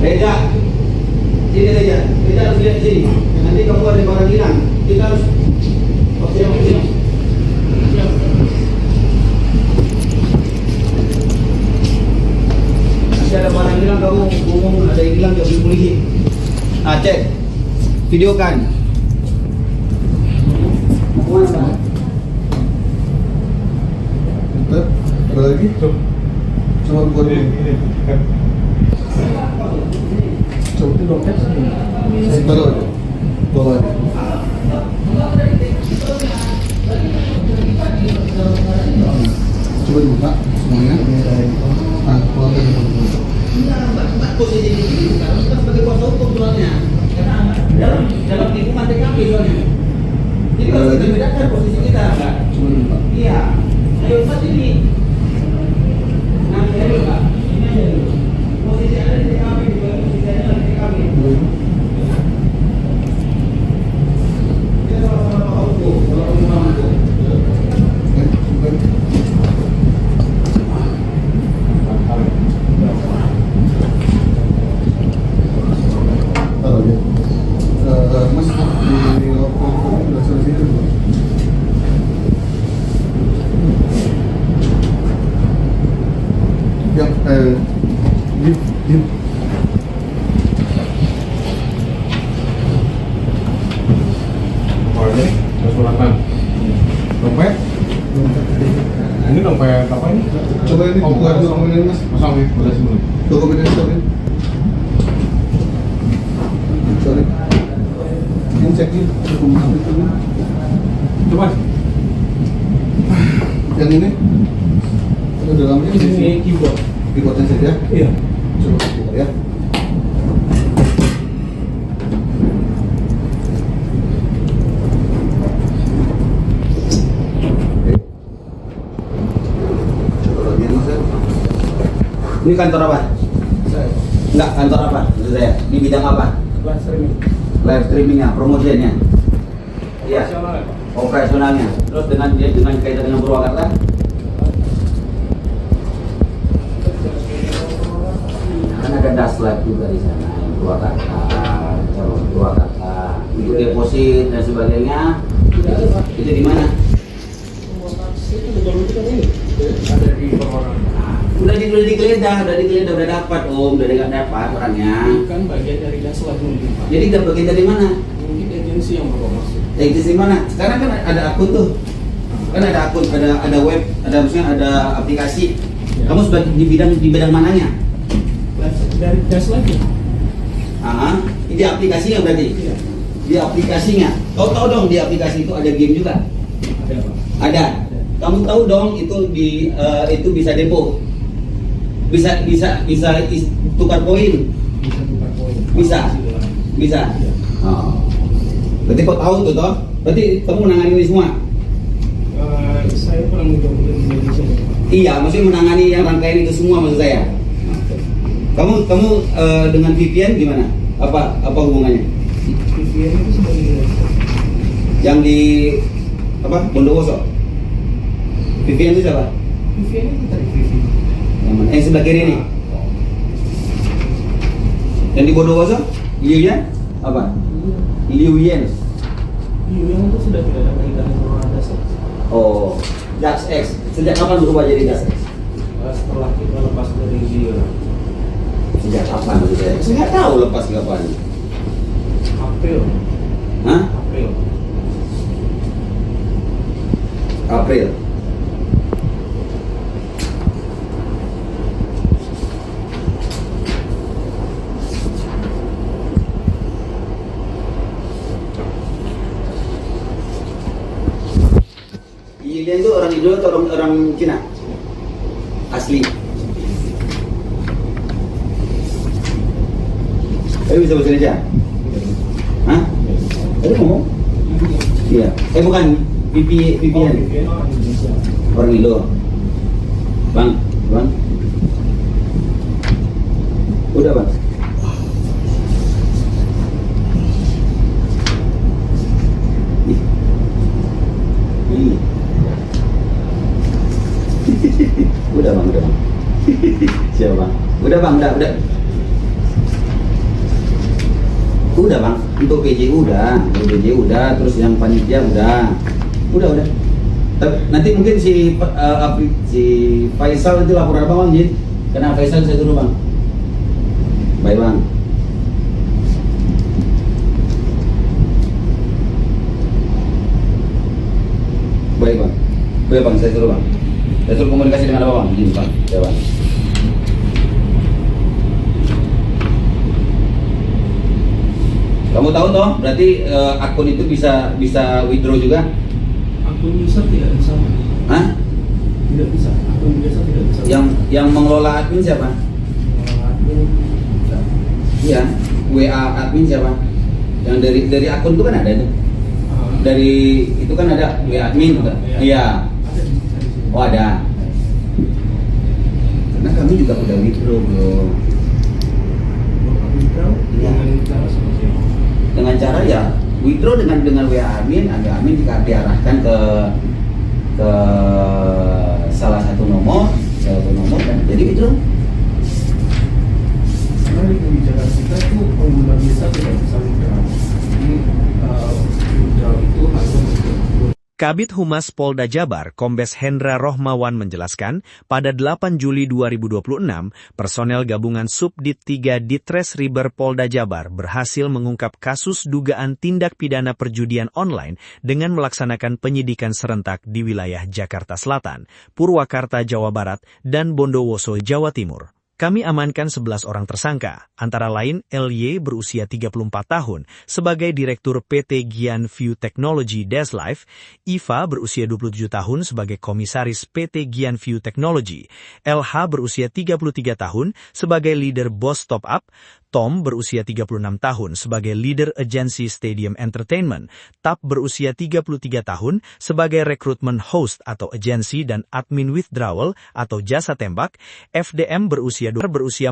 Speaker 5: Reza, sini Reza. Reza harus lihat sini. Nanti kamu ada barang hilang. Kita harus. Oke, oke. videokan. Mau kemana Bang?
Speaker 3: Bentar, ada lagi? Coba buat dulu.
Speaker 2: Coba itu dompet sih.
Speaker 3: Taruh aja. Bawa aja. Coba dibuka semuanya. Ah, keluar dari dulu.
Speaker 5: Posisi di sini kan sebagai kuasa hukum soalnya. Karena dalam lingkungan TKP soalnya. Jadi kalau kita bedakan posisi kita, Mbak.
Speaker 3: Coba dibuka.
Speaker 5: Iya. Ayo Mas ini. Nah, ayo Mbak. Ini aja dulu. Posisi ada di TKP, bukan posisi ada di TKP. Kita sama-sama Pak hukum, kalau memang hukum.
Speaker 3: Taruh aja. Mas, di lokal udah selesai dulu. Yang diam.
Speaker 6: Oh ini, suratan. Dompet? Ini dompet apa ini?
Speaker 3: Coba ini
Speaker 6: Oh,
Speaker 3: buka
Speaker 6: bukan.
Speaker 3: dokumen Mas.
Speaker 6: Kosong ya, udah sebelum.
Speaker 3: Dokumen ini sorry. Sorry. Ini cek ini dokumen apa itu?
Speaker 6: Coba.
Speaker 3: Yang ini ada dalamnya
Speaker 2: Ini keyboard.
Speaker 3: keyboardnya saja.
Speaker 2: Iya.
Speaker 3: Coba buka ya. Oke. Coba lagi Mas ya.
Speaker 5: Ini kantor apa?
Speaker 2: Saya.
Speaker 5: Enggak, kantor apa? Maksud saya, di bidang apa?
Speaker 2: Live streaming.
Speaker 5: Live streamingnya, promosinya. Iya.
Speaker 2: Operasional ya, Pak?
Speaker 5: Operasionalnya. Terus dengan kaitan dengan Purwakarta? Kan ada Daslab juga di sana, yang Purwakarta, calon Purwakarta, untuk deposit dan sebagainya.
Speaker 2: Tidak ada, Pak.
Speaker 5: Itu di mana?
Speaker 2: Itu betul kita ini. Ada di Purwakarta.
Speaker 5: Udah digeledah, udah dapat Om, udah dapat orangnya.
Speaker 2: Kan bagian dari Daslab mungkin, Pak.
Speaker 5: Jadi udah bagian dari mana?
Speaker 2: Mungkin agensi yang bawa masuk.
Speaker 5: Di mana? Sekarang kan ada akun tuh. Kan ada akun, ada web, ada misalnya ada aplikasi.
Speaker 2: Ya.
Speaker 5: Kamu sebagai di bidang mananya?
Speaker 2: Dari Daslab ya?
Speaker 5: Ah, di aplikasinya berarti.
Speaker 2: Iya.
Speaker 5: Di aplikasinya. Kau tahu dong di aplikasi itu ada game juga.
Speaker 2: Ada, Pak.
Speaker 5: Ada. Kamu tahu dong itu itu bisa depo. Bisa tukar poin.
Speaker 2: Bisa tukar poin.
Speaker 5: Bisa. Bisa.
Speaker 2: Iya.
Speaker 5: Oh. Berarti kau tahu tuh toh? Berarti kamu menangani ini semua?
Speaker 2: Saya kurang mencoba di sini.
Speaker 5: Iya, maksudnya menangani yang rangkaian itu semua maksud saya. Kamu dengan VPN gimana? Apa hubungannya?
Speaker 2: VPN itu sebagai direktur.
Speaker 5: Yang di apa? Bondowoso. VPN itu siapa?
Speaker 2: VPN itu dari VPN.
Speaker 5: Yang mana? Yang sebelah kiri ini. Yang di Bondowoso? Liuyan? Apa? Liuyan.
Speaker 2: Yang itu sudah tidak ada kaitannya sama Daslab.
Speaker 5: Oh, Dax X. Sejak kapan berubah jadi Dax X?
Speaker 2: Setelah kita lepas dari dia
Speaker 5: Sejak kapan maksud saya? Saya nggak tahu lepas kapan.
Speaker 2: April.
Speaker 5: Hah?
Speaker 2: April.
Speaker 5: April. Ilian itu orang Indo atau orang Cina? Asli. Tapi bisa bahasa Indonesia? Hah? Tadi ngomong? Iya. Bukan VPN.
Speaker 2: VPN orang Indonesia.
Speaker 5: Orang Indo. Bang. Udah bang. Ih. Udah bang. Siapa bang? Udah bang, udah. Udah bang, untuk PJ udah, terus yang panitia udah. Tapi nanti mungkin si Faisal itu lapor apa bang Jin? Karena Faisal saya turun bang. Baik bang. Baik bang. Baik bang, saya suruh bang. Saya suruh komunikasi dengan apa bang? Ini bang, ya bang. Kamu tahu toh, berarti akun itu bisa withdraw juga?
Speaker 2: Akun user tidak bisa.
Speaker 5: Hah?
Speaker 2: Tidak bisa. Akun biasa tidak bisa.
Speaker 5: Yang mengelola admin siapa?
Speaker 2: Admin bisa.
Speaker 5: Iya, WA admin siapa? Yang dari akun itu kan ada itu. Dari itu kan ada WA admin juga. Iya.
Speaker 2: Ada di sini.
Speaker 5: Oh ada. Karena kami juga udah withdraw bro.
Speaker 2: Withdraw
Speaker 5: Iya.
Speaker 2: dengan cara seperti apa?
Speaker 5: Dengan cara ya withdraw dengan WA admin, agar admin diarahkan ke salah satu nomor dan jadi withdraw.
Speaker 2: Karena di kebijakan kita itu pengguna biasa tidak bisa withdraw. Jadi withdraw itu hanya untuk
Speaker 1: Kabid Humas Polda Jabar, Kombes Hendra Rohmawan menjelaskan, pada 8 Juli 2026, personel gabungan Subdit 3 Ditres Riber Polda Jabar berhasil mengungkap kasus dugaan tindak pidana perjudian online dengan melaksanakan penyidikan serentak di wilayah Jakarta Selatan, Purwakarta, Jawa Barat, dan Bondowoso, Jawa Timur. Kami amankan 11 orang tersangka, antara lain LY berusia 34 tahun sebagai Direktur PT Gian View Technology Deslife, Iva berusia 27 tahun sebagai Komisaris PT Gian View Technology, LH berusia 33 tahun sebagai Leader Boss Top Up, Tom berusia 36 tahun sebagai Leader Agency Stadium Entertainment, Tap berusia 33 tahun sebagai Recruitment Host atau Agency dan Admin Withdrawal atau Jasa Tembak, FDM berusia 42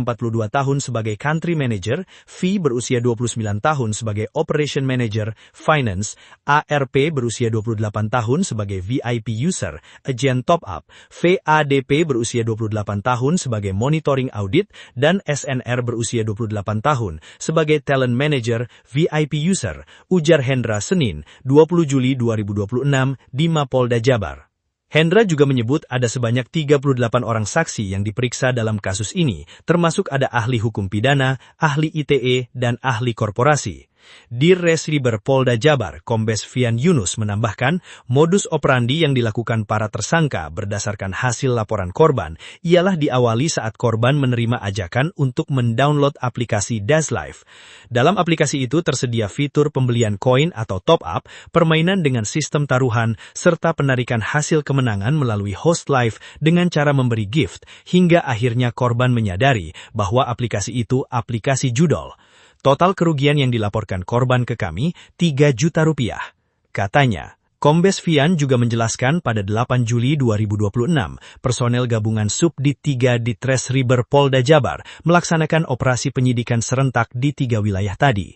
Speaker 1: tahun sebagai Country Manager, V berusia 29 tahun sebagai Operation Manager, Finance, ARP berusia 28 tahun sebagai VIP User, Agent Top Up, VADP berusia 28 tahun sebagai Monitoring Audit, dan SNR berusia 28 tahun sebagai Talent Manager, VIP User, ujar Hendra Senin, 20 Juli 2026 di Mapolda Jabar. Hendra juga menyebut ada sebanyak 38 orang saksi yang diperiksa dalam kasus ini, termasuk ada ahli hukum pidana, ahli ITE, dan ahli korporasi. Dirres Riber Polda Jabar, Kombes Fian Yunus menambahkan, modus operandi yang dilakukan para tersangka berdasarkan hasil laporan korban ialah diawali saat korban menerima ajakan untuk mendownload aplikasi Deslife. Dalam aplikasi itu tersedia fitur pembelian koin atau top up, permainan dengan sistem taruhan, serta penarikan hasil kemenangan melalui host live dengan cara memberi gift, hingga akhirnya korban menyadari bahwa aplikasi itu aplikasi judol. Total kerugian yang dilaporkan korban ke kami, 3 juta rupiah. Katanya, Kombes Fian juga menjelaskan pada 8 Juli 2026, personel gabungan Subdit 3 Ditres Riber Polda Jabar melaksanakan operasi penyidikan serentak di 3 wilayah tadi.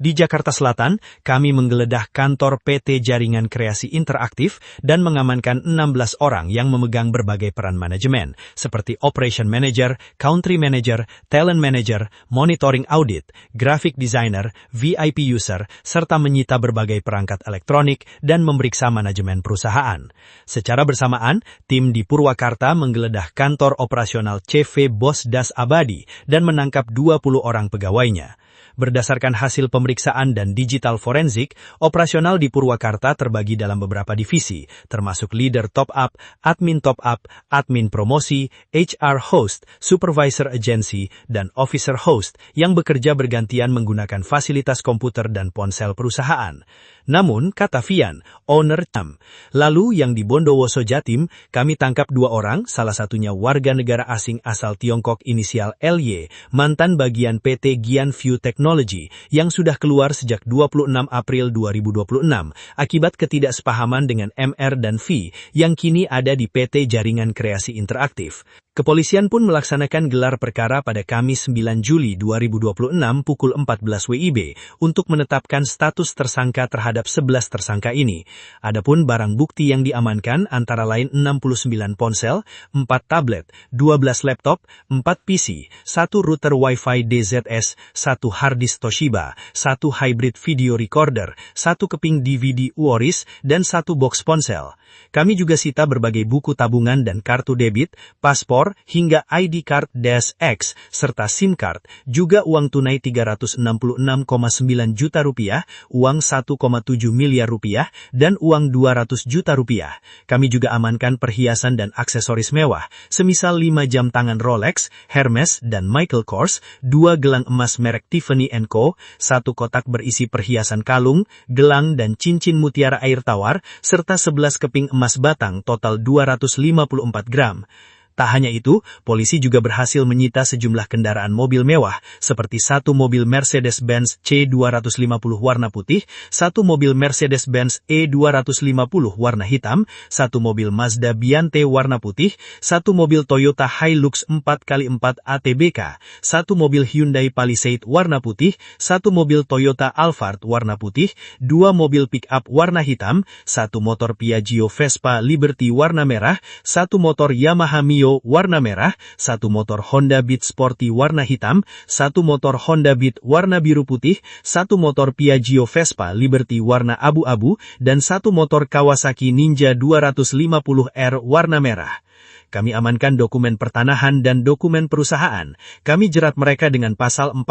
Speaker 1: Di Jakarta Selatan, kami menggeledah kantor PT Jaringan Kreasi Interaktif dan mengamankan 16 orang yang memegang berbagai peran manajemen, seperti Operation Manager, Country Manager, Talent Manager, Monitoring Audit, Graphic Designer, VIP User, serta menyita berbagai perangkat elektronik dan memeriksa manajemen perusahaan. Secara bersamaan, tim di Purwakarta menggeledah kantor operasional CV Bos Das Abadi dan menangkap 20 orang pegawainya. Berdasarkan hasil pemeriksaan dan digital forensik, operasional di Purwakarta terbagi dalam beberapa divisi, termasuk Leader Top Up, Admin Top Up, Admin Promosi, HR Host, Supervisor Agency, dan Officer Host yang bekerja bergantian menggunakan fasilitas komputer dan ponsel perusahaan. Namun, kata Fian, owner Tam, lalu yang di Bondowoso Jatim, kami tangkap 2 orang, salah satunya warga negara asing asal Tiongkok inisial LY, mantan bagian PT Gian View Technology, yang sudah keluar sejak 26 April 2026, akibat ketidaksepahaman dengan MR dan V, yang kini ada di PT Jaringan Kreasi Interaktif. Kepolisian pun melaksanakan gelar perkara pada Kamis 9 Juli 2026 pukul 14 WIB untuk menetapkan status tersangka terhadap 11 tersangka ini. Adapun barang bukti yang diamankan antara lain 69 ponsel, 4 tablet, 12 laptop, 4 PC, 1 router Wi-Fi DZS, 1 harddisk Toshiba, 1 hybrid video recorder, 1 keping DVD UORIS, dan 1 box ponsel. Kami juga sita berbagai buku tabungan dan kartu debit, paspor, motor, hingga ID card -X, serta SIM card, juga uang tunai 366,9 juta rupiah, uang 1,7 miliar rupiah, dan uang 200 juta rupiah. Kami juga amankan perhiasan dan aksesoris mewah, semisal 5 jam tangan Rolex, Hermes, dan Michael Kors, 2 gelang emas merek Tiffany & Co., 1 kotak berisi perhiasan kalung, gelang dan cincin mutiara air tawar, serta 11 keping emas batang total 254 gram. Tak hanya itu, polisi juga berhasil menyita sejumlah kendaraan mobil mewah, seperti 1 mobil Mercedes-Benz C250 warna putih, 1 mobil Mercedes-Benz E250 warna hitam, 1 mobil Mazda Biante warna putih, 1 mobil Toyota Hilux 4x4 ATBK, 1 mobil Hyundai Palisade warna putih, 1 mobil Toyota Alphard warna putih, 2 mobil pick-up warna hitam, 1 motor Piaggio Vespa Liberty warna merah, 1 motor Yamaha Mio warna merah, 1 motor Honda Beat Sporty warna hitam, 1 motor Honda Beat warna biru putih, 1 motor Piaggio Vespa Liberty warna abu-abu, dan 1 motor Kawasaki Ninja 250R warna merah. Kami amankan dokumen pertanahan dan dokumen perusahaan. Kami jerat mereka dengan pasal 45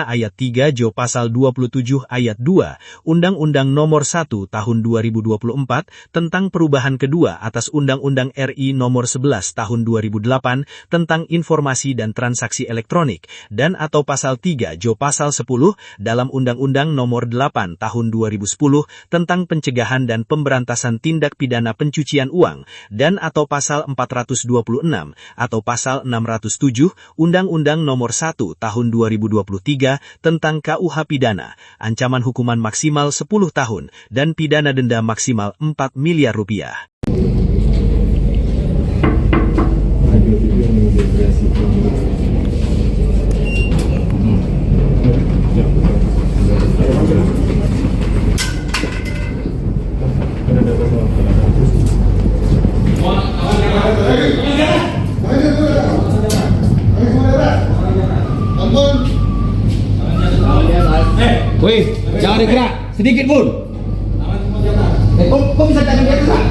Speaker 1: ayat 3 Jo pasal 27 ayat 2 Undang-Undang Nomor 1 Tahun 2024 tentang perubahan kedua atas Undang-Undang RI Nomor 11 Tahun 2008 tentang informasi dan transaksi elektronik, dan atau pasal 3 Jo pasal 10 dalam Undang-Undang Nomor 8 Tahun 2010 tentang pencegahan dan pemberantasan tindak pidana pencucian uang, dan atau pasal 426 atau pasal 607 Undang-Undang Nomor 1 Tahun 2023 tentang KUH Pidana, ancaman hukuman maksimal 10 tahun dan pidana denda maksimal 4 miliar rupiah.
Speaker 2: Wih, jangan digerak sedikit pun. Kok bisa jangan digerak?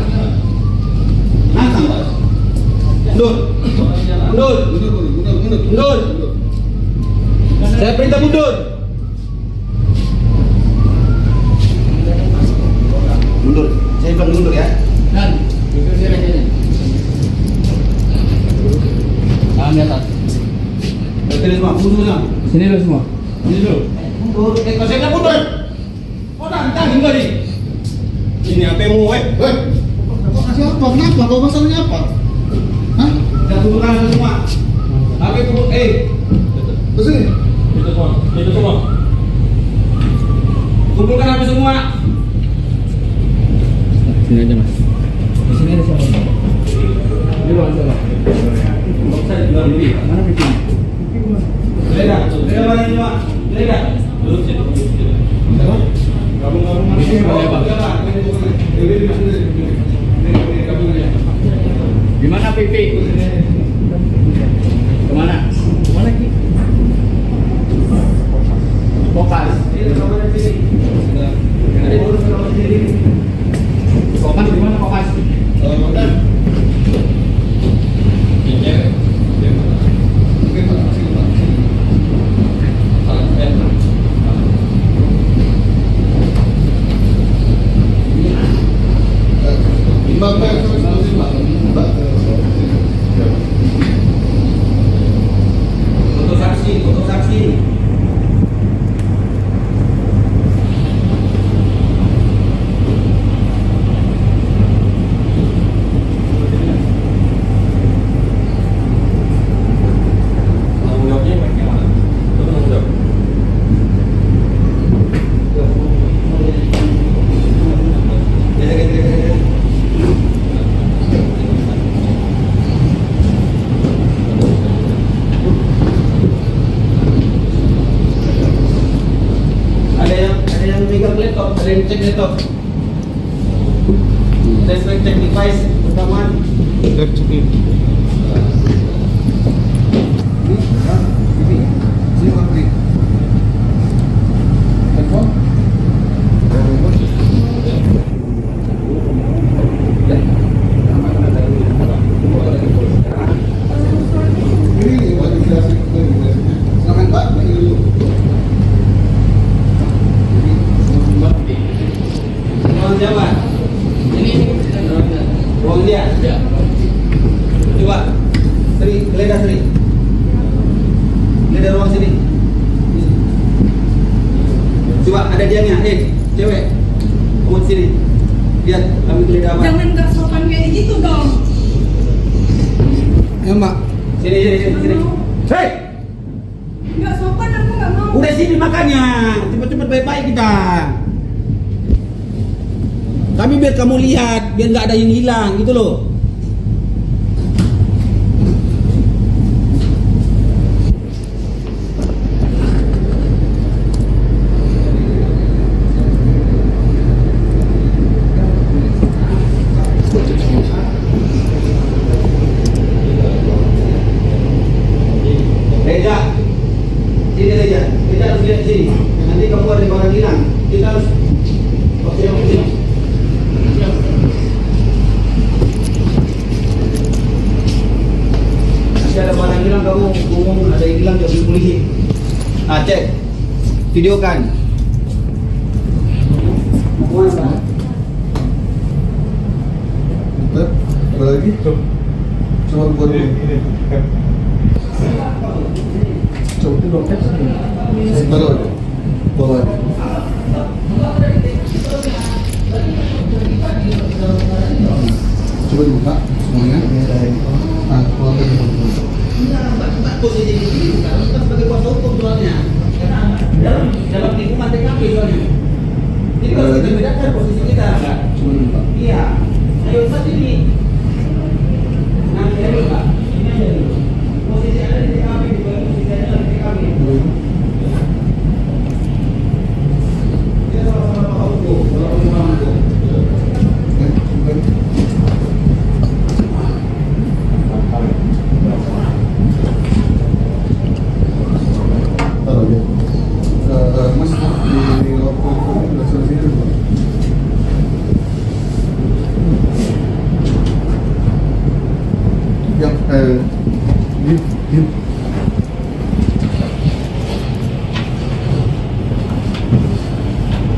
Speaker 2: Nantang, Pak. Mundur. Mundur. Mundur. Saya perintah mundur.
Speaker 5: Mundur. Saya bilang mundur ya.
Speaker 2: Dan tangan di atas.
Speaker 5: Berarti semua, mundur semua.
Speaker 2: Sini dulu semua. Sini dulu.
Speaker 5: Mundur.
Speaker 2: Kalau saya bilang mundur. Oh, nantang juga nih.
Speaker 6: Ini HP-mu, weh.
Speaker 3: Weh, kok kasih apa? Kenapa? Kok masalahnya apa? Hah?
Speaker 5: Kita kumpulkan semua.
Speaker 6: HP kumpul,
Speaker 3: Terus ini?
Speaker 6: Itu semua. Itu semua. Kumpulkan HP semua.
Speaker 2: Sini aja, Mas. Di sini ada siapa? Ini ruangan siapa?
Speaker 6: Saya tinggal di sini.
Speaker 2: Mana pipi?
Speaker 5: Leda, leda mana ini, Pak? Leda.
Speaker 6: Duduk situ.
Speaker 5: Gabung-gabung.
Speaker 2: Pipi mana, Pak? Di mana pipi? Kemana? Kemana Ki? Fokus. Fokus di mana fokus?
Speaker 5: Foto saksi, foto saksi.
Speaker 6: Tanggung jawabnya yang mana? Itu tanggung jawab.
Speaker 5: Ada yang megang laptop, ada yang cek laptop. Cek device pertama. Amalia.
Speaker 6: Ya.
Speaker 5: Coba. Sri, geledah Sri. Geledah ruang sini. Coba ada dianya, cewek. Kamu sini. Lihat, kami geledah apa?
Speaker 4: Jangan gak sopan kayak gitu dong.
Speaker 2: Ayo Mbak.
Speaker 5: Sini. Hei!
Speaker 4: Gak sopan aku gak mau.
Speaker 5: Udah sini makanya. Cepet-cepet baik-baik kita. Kami biar kamu lihat, biar nggak ada yang hilang gitu loh. Reja, sini Reja harus lihat sini. Nanti kamu ada barang hilang, kita harus sini. Nanti ada barang hilang kamu ngomong ada yang hilang jadi polisi. Ah cek, videokan. Mau kemana Pak?
Speaker 3: Bentar, apa lagi? Coba buat dulu. Coba itu dompet. Taruh aja. Bawa aja. Coba dibuka semuanya. Nah, keluar dari dulu.
Speaker 5: Posisi ini kan sebagai kuasa hukum soalnya. Dalam lingkungan TKP soalnya. Jadi kalau kita bedakan posisi kita, Pak.
Speaker 3: Coba dibuka.
Speaker 5: Iya. Ayo Pak sini. Nanti ayo Pak. Ini aja dulu. Posisi ada di TKP, bukan posisi ada di TKP. Kita sama-sama paham hukum, kalau paham hukum.
Speaker 3: Taruh aja. Mas, di lokal itu udah selesai belum? Yang Yuk.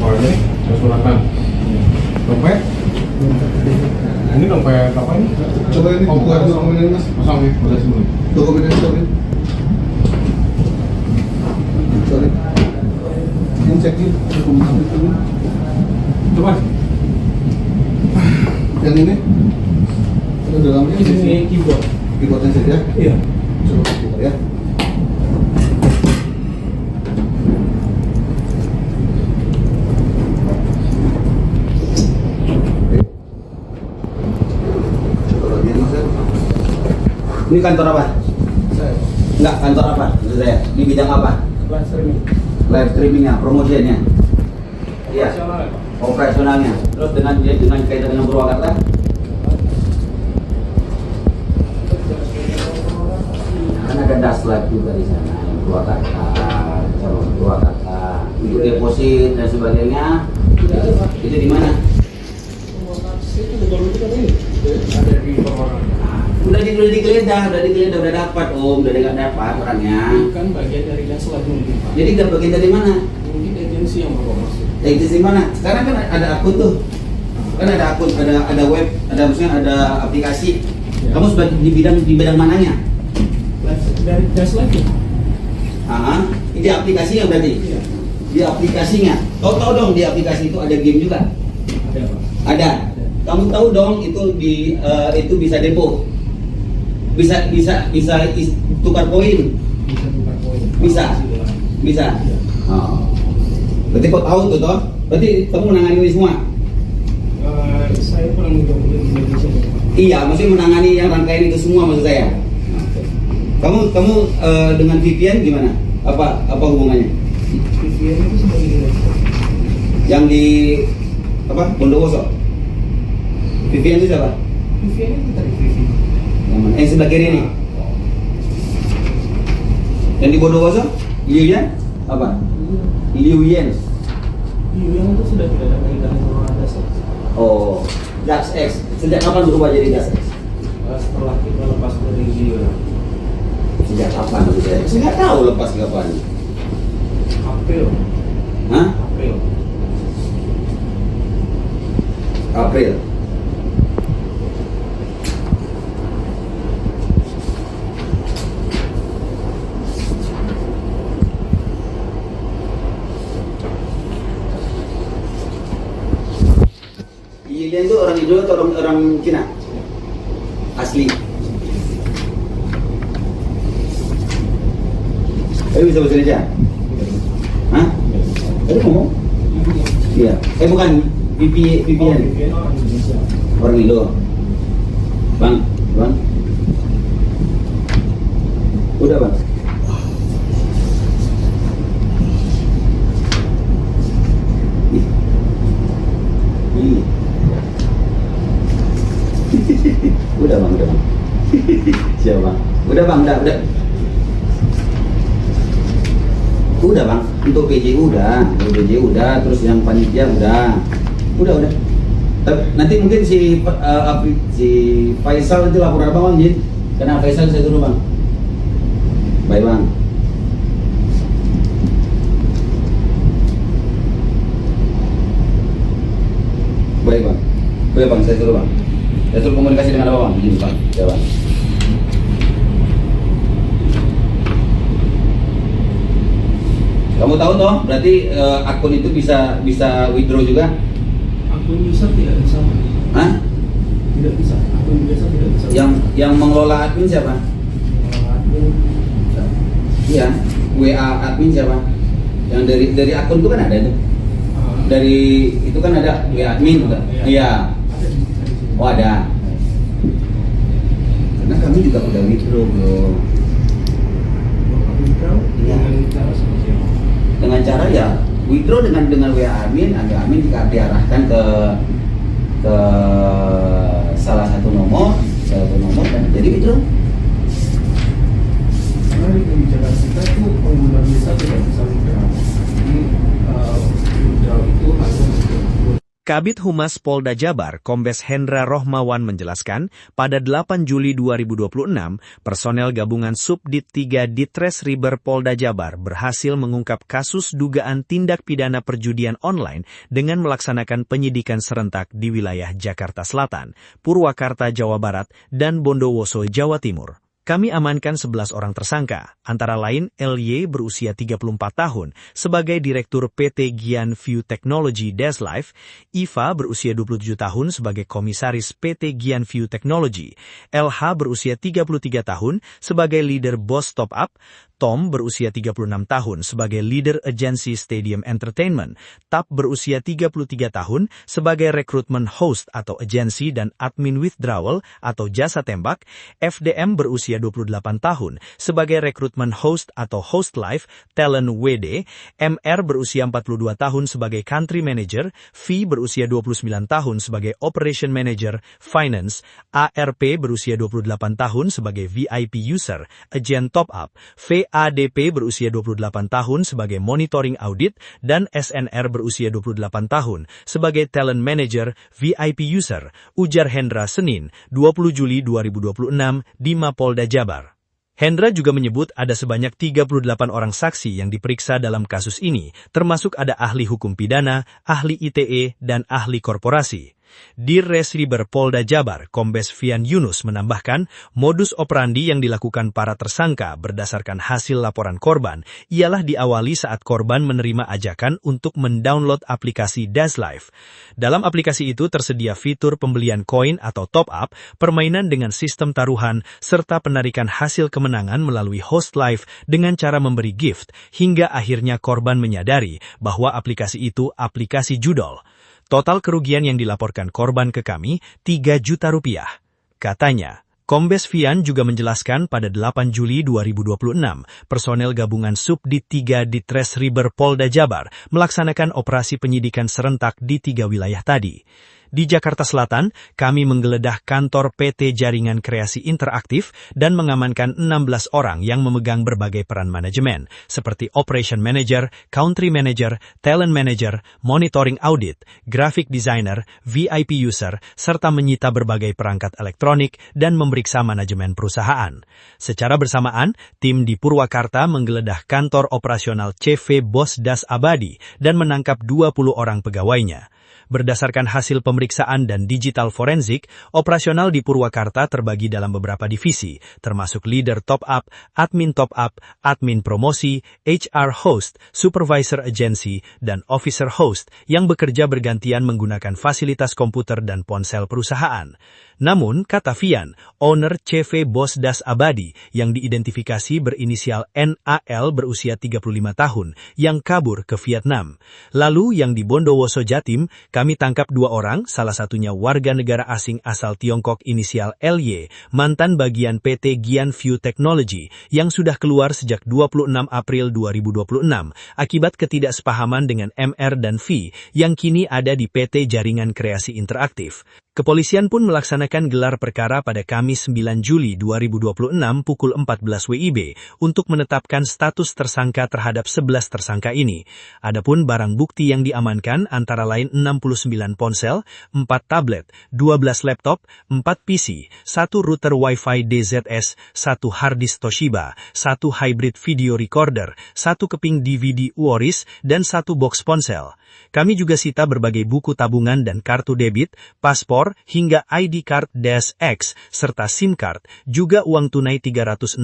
Speaker 6: Oh ini 108. Dompet? Ini dompet apa ini?
Speaker 3: Coba ini buka dokumennya Mas.
Speaker 6: Kosong nih, udah sebelum.
Speaker 3: Dokumennya sorry. Sorry. Ini cek yuk dokumen itu.
Speaker 6: Coba.
Speaker 3: Yang ini ada dalamnya
Speaker 6: Ini keyboard.
Speaker 3: keyboardnya saja.
Speaker 6: Iya.
Speaker 3: Coba buka ya. Coba lagi Mas ya.
Speaker 5: Ini kantor apa?
Speaker 6: Saya.
Speaker 5: Enggak, kantor apa? Maksud saya. Di bidang apa?
Speaker 6: Live streaming.
Speaker 5: Live streamingnya, promosinya. Iya.
Speaker 6: Operasional ya, Pak?
Speaker 5: Operasionalnya. Terus dengan kaitan dengan Purwakarta? Kan ada Daslat juga di sana, yang Purwakarta, calon Purwakarta, untuk deposit dan sebagainya. Itu di mana?
Speaker 6: Ada di Purwakarta.
Speaker 5: Udah digeledah, udah dapat Om, udah dapat orangnya.
Speaker 6: Kan bagian dari Daslat mungkin, Pak.
Speaker 5: Jadi udah bagian dari mana?
Speaker 6: Mungkin agensi yang bawa masuk.
Speaker 5: Di mana? Sekarang kan ada akun tuh. Kan ada akun, ada web, maksudnya ada aplikasi.
Speaker 6: Ya.
Speaker 5: Kamu sebagai di bidang mananya?
Speaker 6: Dari Daslat ya?
Speaker 5: Di aplikasinya berarti?
Speaker 6: Iya.
Speaker 5: Di aplikasinya. Kau tahu dong di aplikasi itu ada game juga?
Speaker 6: Ada, Pak.
Speaker 5: Ada. Kamu tahu dong itu itu bisa depo. Bisa tukar poin.
Speaker 6: Bisa tukar poin.
Speaker 5: Bisa. Bisa. Oh. Berarti kau tahu tuh toh? Berarti kamu menangani ini semua?
Speaker 6: Saya pernah mencoba di Indonesia.
Speaker 5: Iya, maksudnya menangani yang rangkaian itu semua maksud saya. Kamu dengan VPN gimana? Apa hubungannya?
Speaker 6: VPN itu sebagai direktur.
Speaker 5: Yang di apa? Bondowoso. VPN itu siapa?
Speaker 6: VPN itu tadi VPN.
Speaker 5: Yang mana? Yang sebelah kiri ini. Yang di Bondowoso? Liu Yan? Apa? Liu Yan.
Speaker 6: Yang itu sudah tidak ada kaitan dengan Daslat.
Speaker 5: Oh, DaxX. Sejak kapan berubah jadi DaxX?
Speaker 6: Setelah kita lepas dari Rio.
Speaker 5: Sejak kapan maksud saya? Saya nggak tahu lepas kapan.
Speaker 6: April.
Speaker 5: Hah?
Speaker 6: April.
Speaker 5: April. Beliau orang Cina. Asli. Tapi bisa bahasa Indonesia? Hah? Tadi ngomong? Iya. Bukan VPN. Orang Indo. Bang. Udah bang. Udah bang. Siap bang. Udah bang. Udah bang. Untuk PJ udah, terus yang panitia udah. Nanti mungkin si Faisal itu lapor apa bang Jin? Karena Faisal saya turun bang. Baik bang. Baik bang, saya suruh bang. Saya suruh komunikasi dengan apa bang? Jin bang. Ya bang. Kamu tahu toh? Berarti akun itu bisa withdraw juga?
Speaker 2: Akun user tidak bisa.
Speaker 5: Hah?
Speaker 2: Tidak bisa. Akun biasa tidak bisa.
Speaker 5: Yang mengelola admin siapa?
Speaker 2: Admin.
Speaker 5: Iya, WA admin siapa? Yang dari akun itu kan ada itu. Dari itu kan ada WA admin juga. Iya. Oh ada. Karena kami juga udah withdraw bro. Iya. Dengan cara ya withdraw dengan WA admin, admin diarahkan ke salah satu nomor dan jadi withdraw.
Speaker 2: Karena di kebijakan kita itu pengguna bisa tidak bisa withdraw. Withdraw itu hanya
Speaker 1: Kabid Humas Polda Jabar, Kombes Hendra Rohmawan menjelaskan, pada 8 Juli 2026, personel gabungan Subdit 3 Ditres Riber Polda Jabar berhasil mengungkap kasus dugaan tindak pidana perjudian online dengan melaksanakan penyidikan serentak di wilayah Jakarta Selatan, Purwakarta, Jawa Barat, dan Bondowoso, Jawa Timur. Kami amankan 11 orang tersangka, antara lain LY berusia 34 tahun sebagai Direktur PT Gian View Technology Deslife, Iva berusia 27 tahun sebagai Komisaris PT Gian View Technology, LH berusia 33 tahun sebagai Leader Boss Top Up, Tom berusia 36 tahun sebagai Leader Agency Stadium Entertainment, Tap berusia 33 tahun sebagai Recruitment Host atau Agency dan Admin Withdrawal atau Jasa Tembak, FDM berusia 28 tahun sebagai Recruitment Host atau Host Live, Talent WD, MR berusia 42 tahun sebagai Country Manager, V berusia 29 tahun sebagai Operation Manager, Finance, ARP berusia 28 tahun sebagai VIP User, Agent Top Up, VADP berusia 28 tahun sebagai Monitoring Audit, dan SNR berusia 28 tahun sebagai Talent Manager, VIP User, ujar Hendra Senin, 20 Juli 2026 di Mapolda Jabar. Hendra juga menyebut ada sebanyak 38 orang saksi yang diperiksa dalam kasus ini, termasuk ada ahli hukum pidana, ahli ITE, dan ahli korporasi. Dirres Riber Polda Jabar, Kombes Fian Yunus menambahkan, modus operandi yang dilakukan para tersangka berdasarkan hasil laporan korban ialah diawali saat korban menerima ajakan untuk mendownload aplikasi Deslife. Dalam aplikasi itu tersedia fitur pembelian koin atau top up, permainan dengan sistem taruhan, serta penarikan hasil kemenangan melalui host live dengan cara memberi gift, hingga akhirnya korban menyadari bahwa aplikasi itu aplikasi judol. Total kerugian yang dilaporkan korban ke kami, 3 juta rupiah. Katanya, Kombes Fian juga menjelaskan pada 8 Juli 2026, personel gabungan Subdit 3 Ditres Riber Polda Jabar melaksanakan operasi penyidikan serentak di 3 wilayah tadi. Di Jakarta Selatan, kami menggeledah kantor PT Jaringan Kreasi Interaktif dan mengamankan 16 orang yang memegang berbagai peran manajemen, seperti Operation Manager, Country Manager, Talent Manager, Monitoring Audit, Graphic Designer, VIP User, serta menyita berbagai perangkat elektronik dan memeriksa manajemen perusahaan. Secara bersamaan, tim di Purwakarta menggeledah kantor operasional CV Bos Das Abadi dan menangkap 20 orang pegawainya. Berdasarkan hasil pemeriksaan dan digital forensik, operasional di Purwakarta terbagi dalam beberapa divisi, termasuk leader top up, admin promosi, HR host, supervisor agency, dan officer host yang bekerja bergantian menggunakan fasilitas komputer dan ponsel perusahaan. Namun, kata Fian, owner CV Bosdas Abadi yang diidentifikasi berinisial NAL berusia 35 tahun yang kabur ke Vietnam. Lalu yang di Bondowoso Jatim, kami tangkap 2 orang, salah satunya warga negara asing asal Tiongkok inisial LY, mantan bagian PT Gian View Technology yang sudah keluar sejak 26 April 2026 akibat ketidaksepahaman dengan MR dan V yang kini ada di PT Jaringan Kreasi Interaktif. Kepolisian pun melaksanakan gelar perkara pada Kamis 9 Juli 2026 pukul 14 WIB untuk menetapkan status tersangka terhadap 11 tersangka ini. Adapun barang bukti yang diamankan antara lain 69 ponsel, 4 tablet, 12 laptop, 4 PC, 1 router Wi-Fi DZS, 1 harddisk Toshiba, 1 hybrid video recorder, 1 keping DVD Uoris, dan 1 box ponsel. Kami juga sita berbagai buku tabungan dan kartu debit, paspor, hingga ID card -X, serta SIM card, juga uang tunai 366,9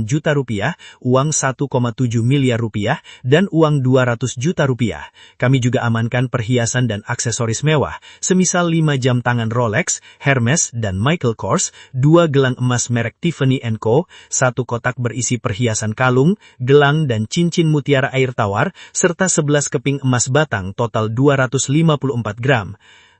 Speaker 1: juta rupiah, uang 1,7 miliar rupiah, dan uang 200 juta rupiah. Kami juga amankan perhiasan dan aksesoris mewah, semisal 5 jam tangan Rolex, Hermes, dan Michael Kors, 2 gelang emas merek Tiffany & Co., 1 kotak berisi perhiasan kalung, gelang dan cincin mutiara air tawar, serta 11 keping emas batang total 254 gram.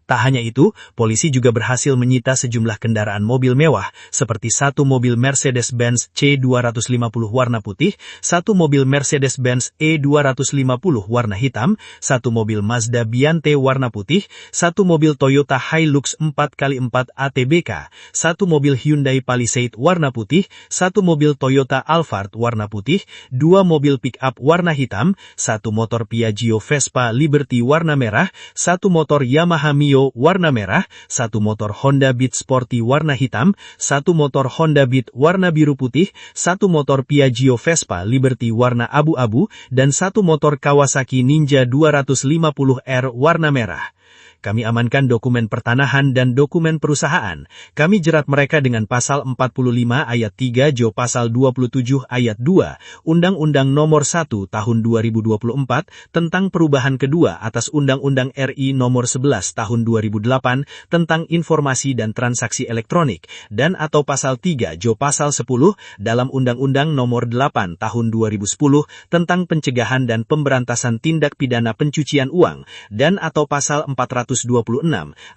Speaker 1: Tak hanya itu, polisi juga berhasil menyita sejumlah kendaraan mobil mewah, seperti 1 mobil Mercedes-Benz C250 warna putih, 1 mobil Mercedes-Benz E250 warna hitam, 1 mobil Mazda Biante warna putih, 1 mobil Toyota Hilux 4x4 ATBK, 1 mobil Hyundai Palisade warna putih, 1 mobil Toyota Alphard warna putih, 2 mobil pick-up warna hitam, 1 motor Piaggio Vespa Liberty warna merah, 1 motor Yamaha Mio warna merah, 1 motor Honda Beat Sporty warna hitam, 1 motor Honda Beat warna biru putih, 1 motor Piaggio Vespa Liberty warna abu-abu, dan 1 motor Kawasaki Ninja 250R warna merah. Kami amankan dokumen pertanahan dan dokumen perusahaan. Kami jerat mereka dengan pasal 45 ayat 3 Jo pasal 27 ayat 2 Undang-Undang Nomor 1 Tahun 2024 tentang perubahan kedua atas Undang-Undang RI Nomor 11 Tahun 2008 tentang informasi dan transaksi elektronik dan atau pasal 3 Jo pasal 10 dalam Undang-Undang Nomor 8 Tahun 2010 tentang pencegahan dan pemberantasan tindak pidana pencucian uang dan atau pasal 426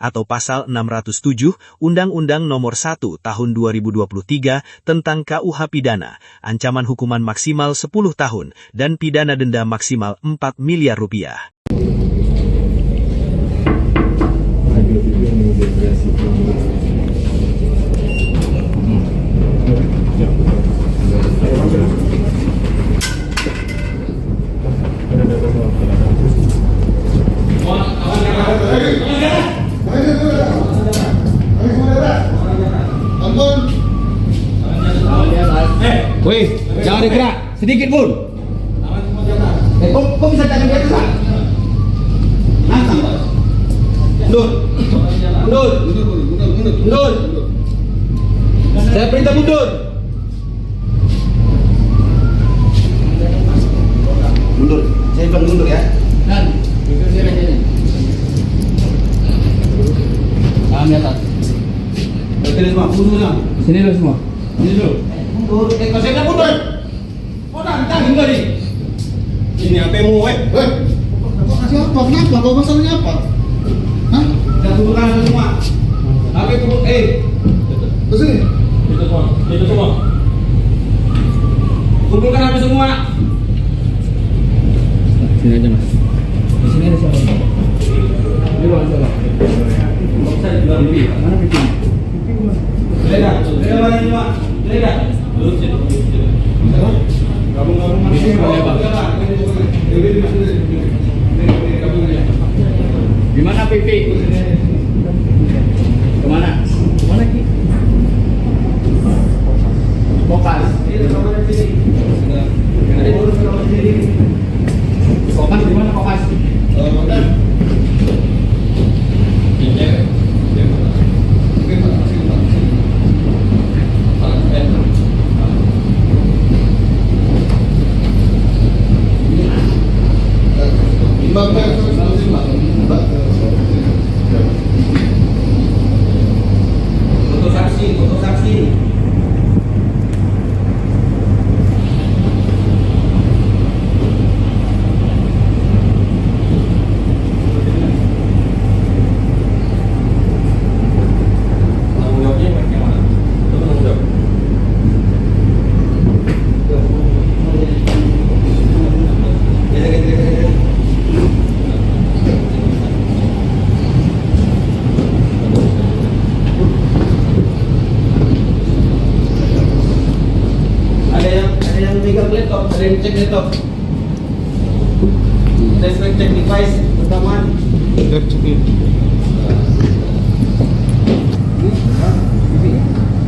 Speaker 1: atau pasal 607 Undang-Undang Nomor 1 Tahun 2023 tentang KUH Pidana, ancaman hukuman maksimal 10 tahun dan pidana denda maksimal 4 miliar rupiah.
Speaker 2: Wih, jangan digerak, sedikit pun.
Speaker 5: Kok bisa jangan dia gerak? Nantang, Pak. Mundur. Mundur. Mundur. Saya perintah mundur. Mundur. Saya bilang mundur ya.
Speaker 2: Dan, duduk sini sini. Tangan di atas.
Speaker 5: Sini semua, mundur semua.
Speaker 2: Sini dulu semua. Sini dulu.
Speaker 5: Mundur. Kalau saya bilang mundur. Oh, nantang enggak nih?
Speaker 6: Ini HP-mu,
Speaker 3: Kok kasih apa? Kenapa? Kok masalahnya apa? Hah?
Speaker 5: Kita kumpulkan semua. HP kumpul,
Speaker 3: Kesini.
Speaker 6: Itu semua.
Speaker 5: kumpulkan HP semua.
Speaker 2: Sini aja mas. Di sini ada siapa? Ini bukan siapa?
Speaker 6: Saya jual lebih.
Speaker 2: Mana pipi?
Speaker 5: Leda mana ini, Pak? Leda.
Speaker 6: Duduk situ.
Speaker 5: Gabung-gabung.
Speaker 2: Pipi boleh, Pak. Gimana pipi? Kemana? Kemana Ki? Fokus. Fokus di mana fokus?
Speaker 5: cek laptop. Cek device pertama.
Speaker 3: Cek ini.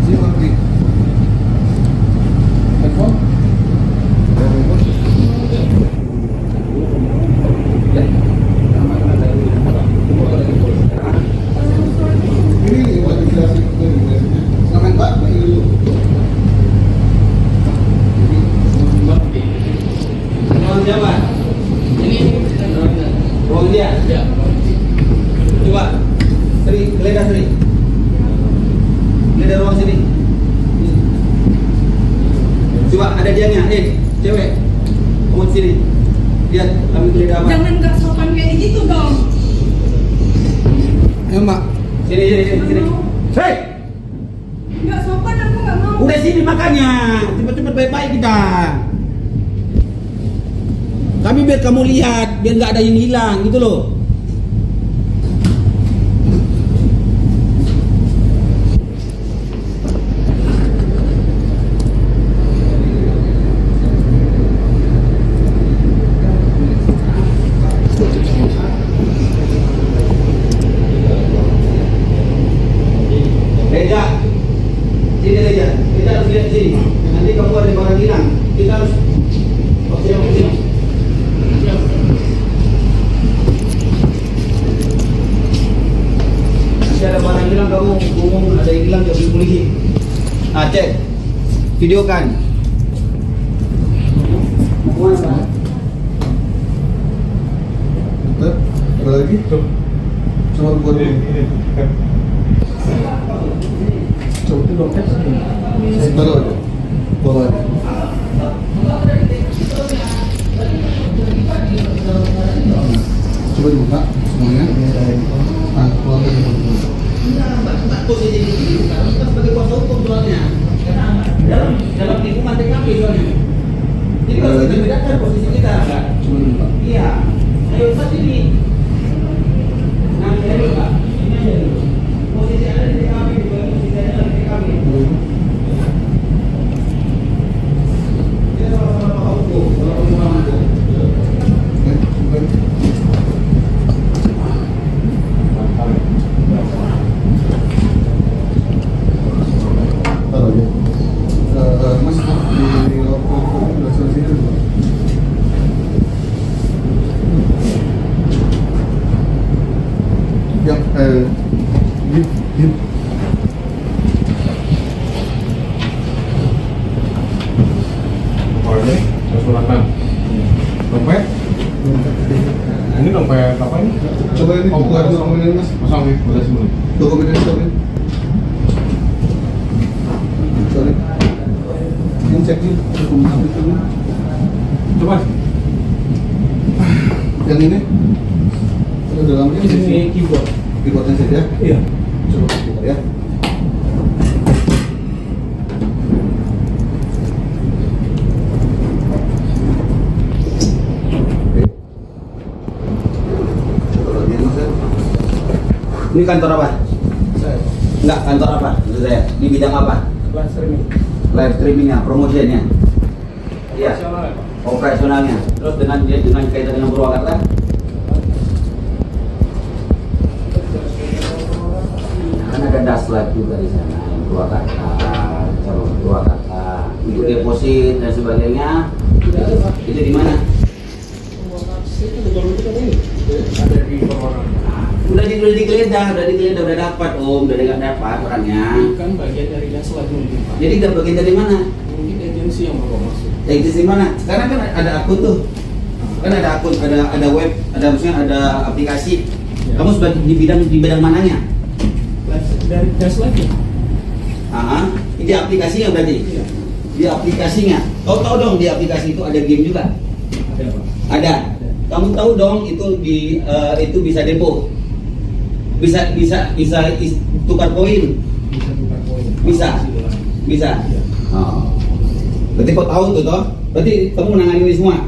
Speaker 3: Sini ngerti. Handphone? Ini lagi jelasin ngamen Pak, ini dulu.
Speaker 5: Ruang siapa? Ruang dia? Ya. Coba, Sri, geledah Sri. Geledah ruang sini. Coba, ada dianya, cewek. Kamu sini. Lihat, kami geledah apa?
Speaker 4: Jangan nggak sopan kayak gitu dong.
Speaker 3: Ayo Mak.
Speaker 5: Sini. Hei!
Speaker 4: Nggak sopan aku nggak mau.
Speaker 5: Udah sini makanya. Cepet-cepet baik-baik kita. Kami biar kamu lihat, biar nggak ada yang hilang gitu loh. Reja, sini Reja harus lihat sini. Nanti kamu ada barang hilang, kita harus. Sini. Nanti ada barang hilang kamu ngomong ada yang hilang jadi polisi. Ah cek, videokan. Mau kemana Pak?
Speaker 3: Bentar, ada lagi? Coba buat dulu. Coba itu dong, taruh aja. Bawa aja. Coba dibuka semuanya. Nah, keluar dari dulu.
Speaker 5: Posisi ini karena kita sebagai kuasa hukum soalnya. Dalam lingkungan TKP soalnya. Jadi kalau kita bedakan posisi kita, Pak.
Speaker 3: Coba dibuka.
Speaker 5: Iya. Ayo saat ini. Nah, ayo Pak. Ini aja dulu. Posisi ada di TKP, bukan posisi ada di TKP. Kita sama-sama Pak hukum, sama-sama hukum.
Speaker 3: Oke, oke. Taruh aja. Mas, di lokal udah selesai dulu. Yang Dim.
Speaker 6: Oh ini, 108. Dompet? Ini dompet apa ini?
Speaker 3: Coba ini
Speaker 6: Oh,
Speaker 3: buka
Speaker 6: bukan.
Speaker 3: dokumen ini Mas.
Speaker 6: Kosong nih, udah sebelum.
Speaker 3: Dokumen ini sorry. Sorry. Ini cek nih dokumen apa itu?
Speaker 6: Coba.
Speaker 3: Yang ini? Ini dalamnya
Speaker 6: Ini keyboard.
Speaker 3: keyboardnya saja.
Speaker 6: Iya.
Speaker 3: Coba buka ya. Oke. Coba lagi Mas ya.
Speaker 5: Ini kantor apa? Enggak, kantor apa? Maksud saya, di bidang apa? Live streamingnya, promosinya. Iya. Operasionalnya. Terus dengan kaitan dengan Purwakarta? Kan ada daslat juga di sana, yang Purwakarta, calon Purwakarta, untuk deposit dan sebagainya. Itu di mana?
Speaker 6: Ada di Purwakarta.
Speaker 5: Udah digeledah, udah dapat Om, udah dapat orangnya.
Speaker 6: Kan bagian dari daslat mungkin Pak.
Speaker 5: Jadi udah bagian dari mana?
Speaker 6: Mungkin agensi yang bawa masuk.
Speaker 5: Agensi mana? Sekarang kan ada akun tuh. Kan ada akun, ada web, ada maksudnya ada aplikasi.
Speaker 6: Ya.
Speaker 5: Kamu sebagai di bidang mananya?
Speaker 6: Dari daslat ya?
Speaker 5: Ini aplikasinya berarti?
Speaker 6: Iya.
Speaker 5: Di aplikasinya. Kau tahu dong di aplikasi itu ada game juga?
Speaker 6: Ada Pak.
Speaker 5: Ada. Kamu tahu dong itu itu bisa depo. Bisa tukar koin.
Speaker 6: Bisa tukar poin.
Speaker 5: Bisa. Oh. Berarti kau tahu tuh toh? Berarti kamu menangani ini semua?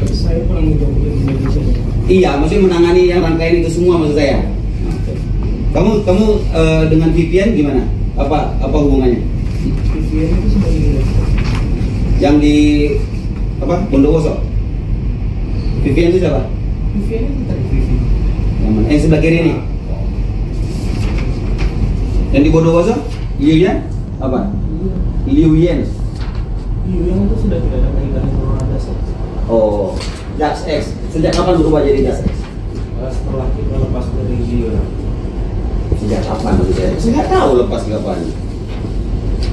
Speaker 6: Saya kurang mencoba di sini.
Speaker 5: Iya, maksudnya menangani yang rangkaian itu semua maksud saya. Kamu dengan VPN gimana? Apa hubungannya?
Speaker 6: VPN itu sebagai
Speaker 5: Yang di apa? Bondowoso. Vivian itu siapa?
Speaker 2: Vivian itu tadi Vivian.
Speaker 5: Yang mana? Sebelah kiri ini. Yang di Bondowoso? Lilian? Apa? Liu Yen.
Speaker 2: Yang itu sudah tidak ada kaitannya dengan dasar.
Speaker 5: Oh, Dax X. Sejak kapan berubah jadi Dax X?
Speaker 2: Setelah kita lepas dari Liu.
Speaker 5: Sejak kapan? Saya nggak tahu lepas kapan.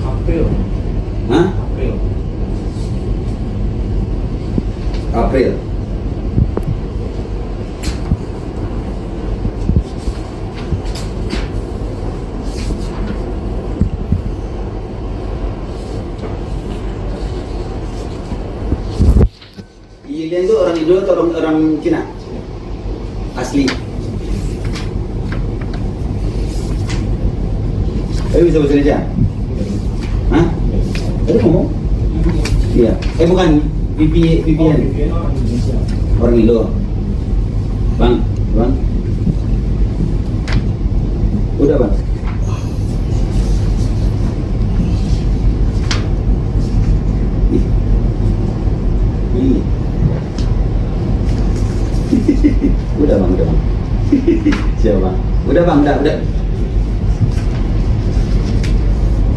Speaker 2: April.
Speaker 5: Hah?
Speaker 2: April.
Speaker 5: April. Lilian itu orang Indo atau orang Cina? Asli. Tapi bisa bahasa Indonesia? Hah? Tadi ngomong? Iya. Bukan. VPN.
Speaker 2: Vivian orang Indonesia.
Speaker 5: Orang Indo. Bang. Udah bang. Ih. Udah bang. Siapa bang? Udah bang.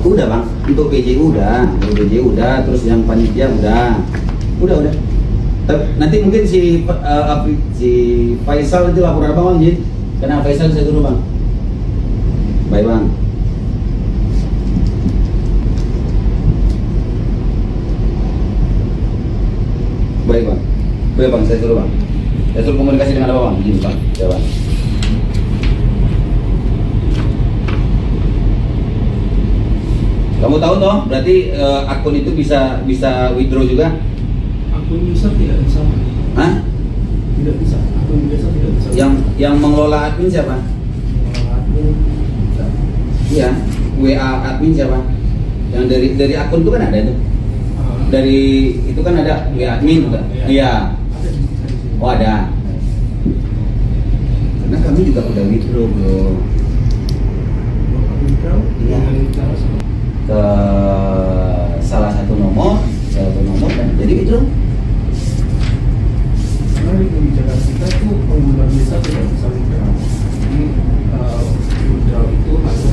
Speaker 5: Udah bang. Untuk PJ udah. Terus yang panitia udah. Nanti mungkin si Faisal itu lapor apa bang? Karena Faisal saya dulu bang. Baik bang. Baik bang, saya suruh bang. Saya suruh komunikasi dengan apa bang? Gini bang, ya bang. Kamu tahu toh, berarti akun itu bisa withdraw juga?
Speaker 2: Akun user tidak bisa.
Speaker 5: Hah?
Speaker 2: Tidak bisa. Akun user tidak bisa.
Speaker 5: Yang mengelola admin siapa?
Speaker 2: Akun bisa.
Speaker 5: Iya, WA admin siapa? Yang dari akun itu kan ada itu. Dari itu kan ada WA admin juga. Iya.
Speaker 2: Ada di sini.
Speaker 5: Oh ada. Karena kami juga udah withdraw bro. Iya. Ke salah satu nomor dan jadi withdraw.
Speaker 2: Karena di kebijakan kita tuh pengguna bisa tidak bisa withdraw. Jadi withdraw itu harus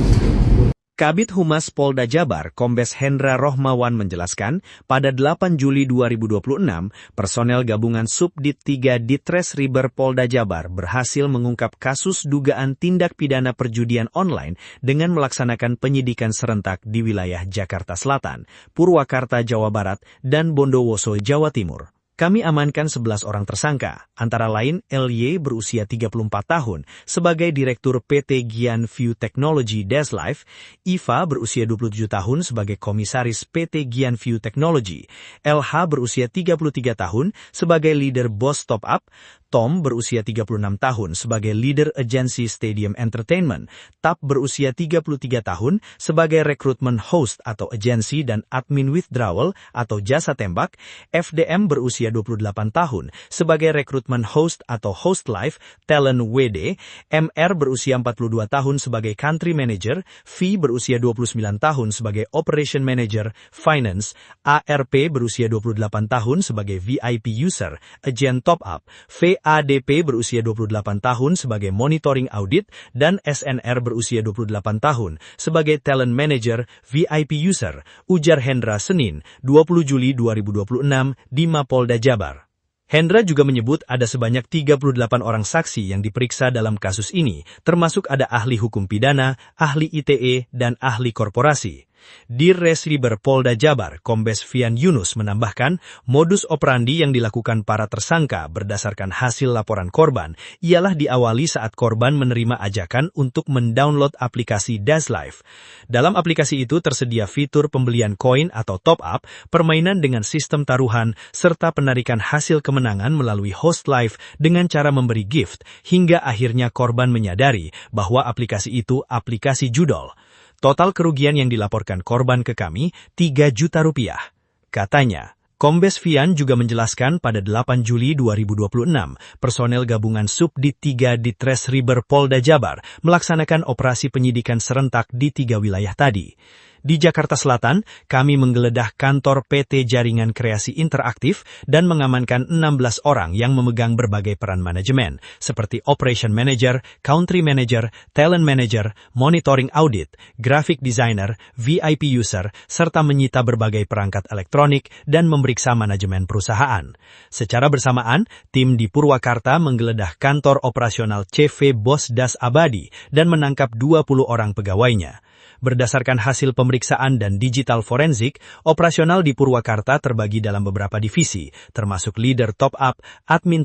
Speaker 1: Kabid Humas Polda Jabar, Kombes Hendra Rohmawan menjelaskan, pada 8 Juli 2026, personel gabungan Subdit 3 Ditres Riber Polda Jabar berhasil mengungkap kasus dugaan tindak pidana perjudian online dengan melaksanakan penyidikan serentak di wilayah Jakarta Selatan, Purwakarta, Jawa Barat, dan Bondowoso, Jawa Timur. Kami amankan 11 orang tersangka, antara lain LY berusia 34 tahun sebagai Direktur PT Gian View Technology Deslife, Iva berusia 27 tahun sebagai Komisaris PT Gian View Technology, LH berusia 33 tahun sebagai Leader Boss Top Up, Tom berusia 36 tahun sebagai Leader Agency Stadium Entertainment, Tap berusia 33 tahun sebagai Recruitment Host atau Agency dan Admin Withdrawal atau Jasa Tembak, FDM berusia 28 tahun sebagai Recruitment Host atau Host Live, Talent WD, MR berusia 42 tahun sebagai Country Manager, V berusia 29 tahun sebagai Operation Manager, Finance, ARP berusia 28 tahun sebagai VIP User, Agent Top Up, ADP berusia 28 tahun sebagai Monitoring Audit, dan SNR berusia 28 tahun sebagai Talent Manager VIP User, ujar Hendra Senin, 20 Juli 2026 di Mapolda Jabar. Hendra juga menyebut ada sebanyak 38 orang saksi yang diperiksa dalam kasus ini, termasuk ada ahli hukum pidana, ahli ITE, dan ahli korporasi. Dirres Riber Polda Jabar, Kombes Fian Yunus menambahkan, modus operandi yang dilakukan para tersangka berdasarkan hasil laporan korban ialah diawali saat korban menerima ajakan untuk mendownload aplikasi Deslife. Dalam aplikasi itu tersedia fitur pembelian koin atau top up, permainan dengan sistem taruhan, serta penarikan hasil kemenangan melalui host live dengan cara memberi gift, hingga akhirnya korban menyadari bahwa aplikasi itu aplikasi judol. Total kerugian yang dilaporkan korban ke kami, 3 juta rupiah. Katanya, Kombes Fian juga menjelaskan pada 8 Juli 2026, personel gabungan Subdit 3 Ditres Riber Polda Jabar melaksanakan operasi penyidikan serentak di 3 wilayah tadi. Di Jakarta Selatan, kami menggeledah kantor PT Jaringan Kreasi Interaktif dan mengamankan 16 orang yang memegang berbagai peran manajemen, seperti Operation Manager, Country Manager, Talent Manager, Monitoring Audit, Graphic Designer, VIP User, serta menyita berbagai perangkat elektronik dan memeriksa manajemen perusahaan. Secara bersamaan, tim di Purwakarta menggeledah kantor operasional CV Bos Das Abadi dan menangkap 20 orang pegawainya. Berdasarkan hasil pemeriksaan dan digital forensik, operasional di Purwakarta terbagi dalam beberapa divisi, termasuk leader top up, admin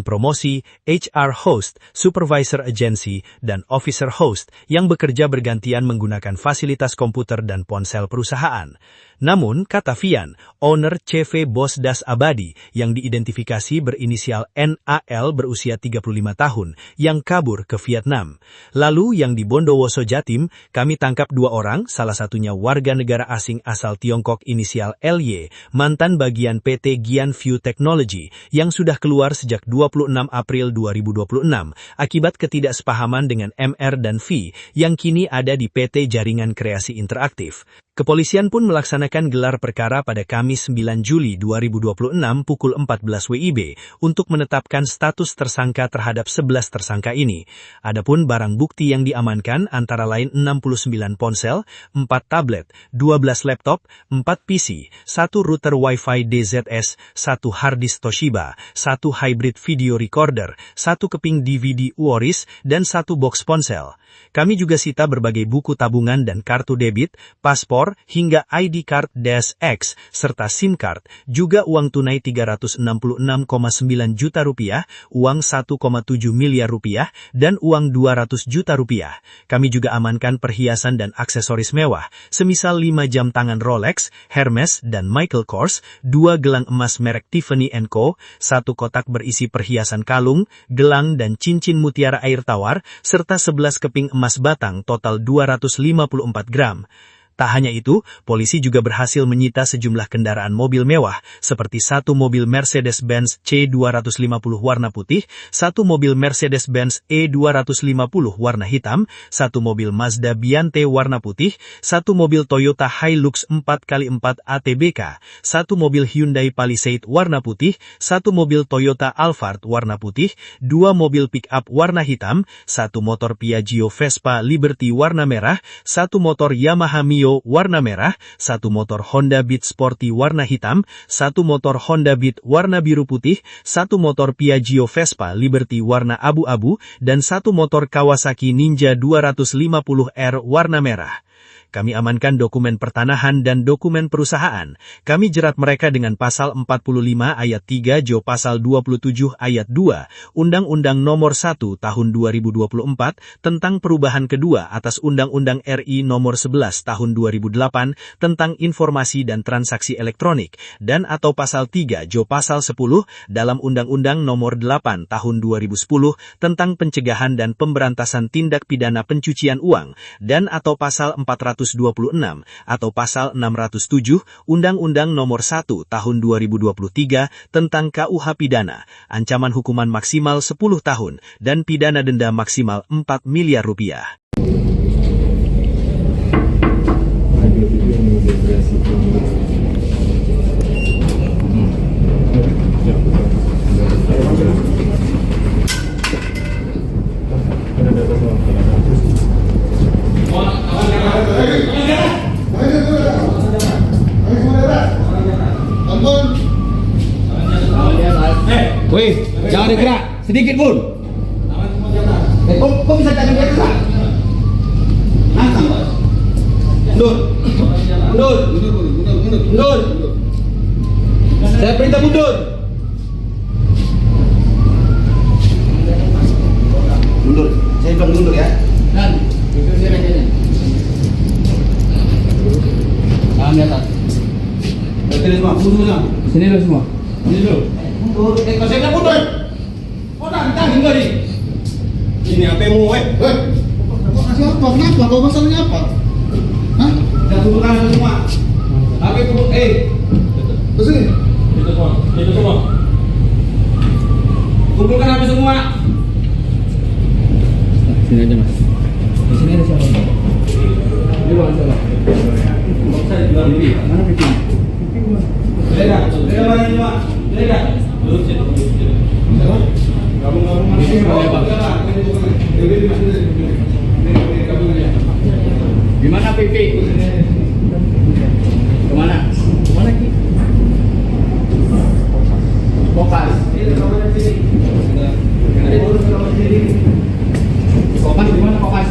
Speaker 1: promosi, HR host, supervisor agency, dan officer host yang bekerja bergantian menggunakan fasilitas komputer dan ponsel perusahaan. Namun, kata Fian, owner CV Bos Das Abadi yang diidentifikasi berinisial NAL berusia 35 tahun yang kabur ke Vietnam. Lalu yang di Bondowoso Jatim, kami tangkap 2 orang, salah satunya warga negara asing asal Tiongkok inisial LY, mantan bagian PT Gian View Technology yang sudah keluar sejak 26 April 2026 akibat ketidaksepahaman dengan MR dan V yang kini ada di PT Jaringan Kreasi Interaktif. Kepolisian pun melaksanakan gelar perkara pada Kamis 9 Juli 2026 pukul 14 WIB untuk menetapkan status tersangka terhadap 11 tersangka ini. Adapun barang bukti yang diamankan antara lain 69 ponsel, 4 tablet, 12 laptop, 4 PC, 1 router Wi-Fi DZS, 1 harddisk Toshiba, 1 hybrid video recorder, 1 keping DVD UORIS, dan 1 box ponsel. Kami juga sita berbagai buku tabungan dan kartu debit, paspor, hingga ID card -X, serta SIM card, juga uang tunai 366,9 juta rupiah, uang 1,7 miliar rupiah, dan uang 200 juta rupiah. Kami juga amankan perhiasan dan aksesoris mewah, semisal 5 jam tangan Rolex, Hermes, dan Michael Kors, 2 gelang emas merek Tiffany & Co., 1 kotak berisi perhiasan kalung, gelang dan cincin mutiara air tawar, serta 11 keping emas batang total 254 gram. Tak hanya itu, polisi juga berhasil menyita sejumlah kendaraan mobil mewah, seperti 1 mobil Mercedes-Benz C250 warna putih, 1 mobil Mercedes-Benz E250 warna hitam, 1 mobil Mazda Biante warna putih, 1 mobil Toyota Hilux 4x4 ATBK, 1 mobil Hyundai Palisade warna putih, 1 mobil Toyota Alphard warna putih, 2 mobil pick-up warna hitam, 1 motor Piaggio Vespa Liberty warna merah, 1 motor Yamaha Mio warna merah, 1 motor Honda Beat Sporty warna hitam, 1 motor Honda Beat warna biru putih, 1 motor Piaggio Vespa Liberty warna abu-abu, dan 1 motor Kawasaki Ninja 250R warna merah. Kami amankan dokumen pertanahan dan dokumen perusahaan. Kami jerat mereka dengan pasal 45 ayat 3 Jo pasal 27 ayat 2 Undang-Undang Nomor 1 Tahun 2024 tentang perubahan kedua atas Undang-Undang RI Nomor 11 Tahun 2008 tentang informasi dan transaksi elektronik dan atau pasal 3 Jo pasal 10 dalam Undang-Undang Nomor 8 Tahun 2010 tentang pencegahan dan pemberantasan tindak pidana pencucian uang dan atau pasal 426 atau pasal 607 Undang-Undang Nomor 1 Tahun 2023 tentang KUH Pidana, ancaman hukuman maksimal 10 tahun dan pidana denda maksimal 4 miliar rupiah.
Speaker 2: Wih, jangan digerak, sedikit pun.
Speaker 5: Kok bisa jangan dia gerak? Nantang, Pak. Mundur. Mundur. Mundur. Saya perintah mundur. Mundur. Saya bilang mundur ya.
Speaker 2: Dan, itu sini aja. Tangan di atas.
Speaker 5: Berarti semua, mundur semua.
Speaker 2: Sini dulu semua. Sini dulu.
Speaker 5: Mundur. Kalau saya bilang mundur. Oh, nantang enggak nih?
Speaker 6: Ini HP-mu,
Speaker 3: Kok kasih apa? Kenapa? Kok masalahnya apa? Hah?
Speaker 5: Kita kumpulkan semua. HP kumpul,
Speaker 3: Kesini.
Speaker 6: Itu semua.
Speaker 5: kumpulkan HP semua.
Speaker 2: Sini aja mas. Di sini ada siapa? Di bawah sana. Di mana Pipi? Kemana? Kemana Ki? Kokas. Kokas di mana Kokas?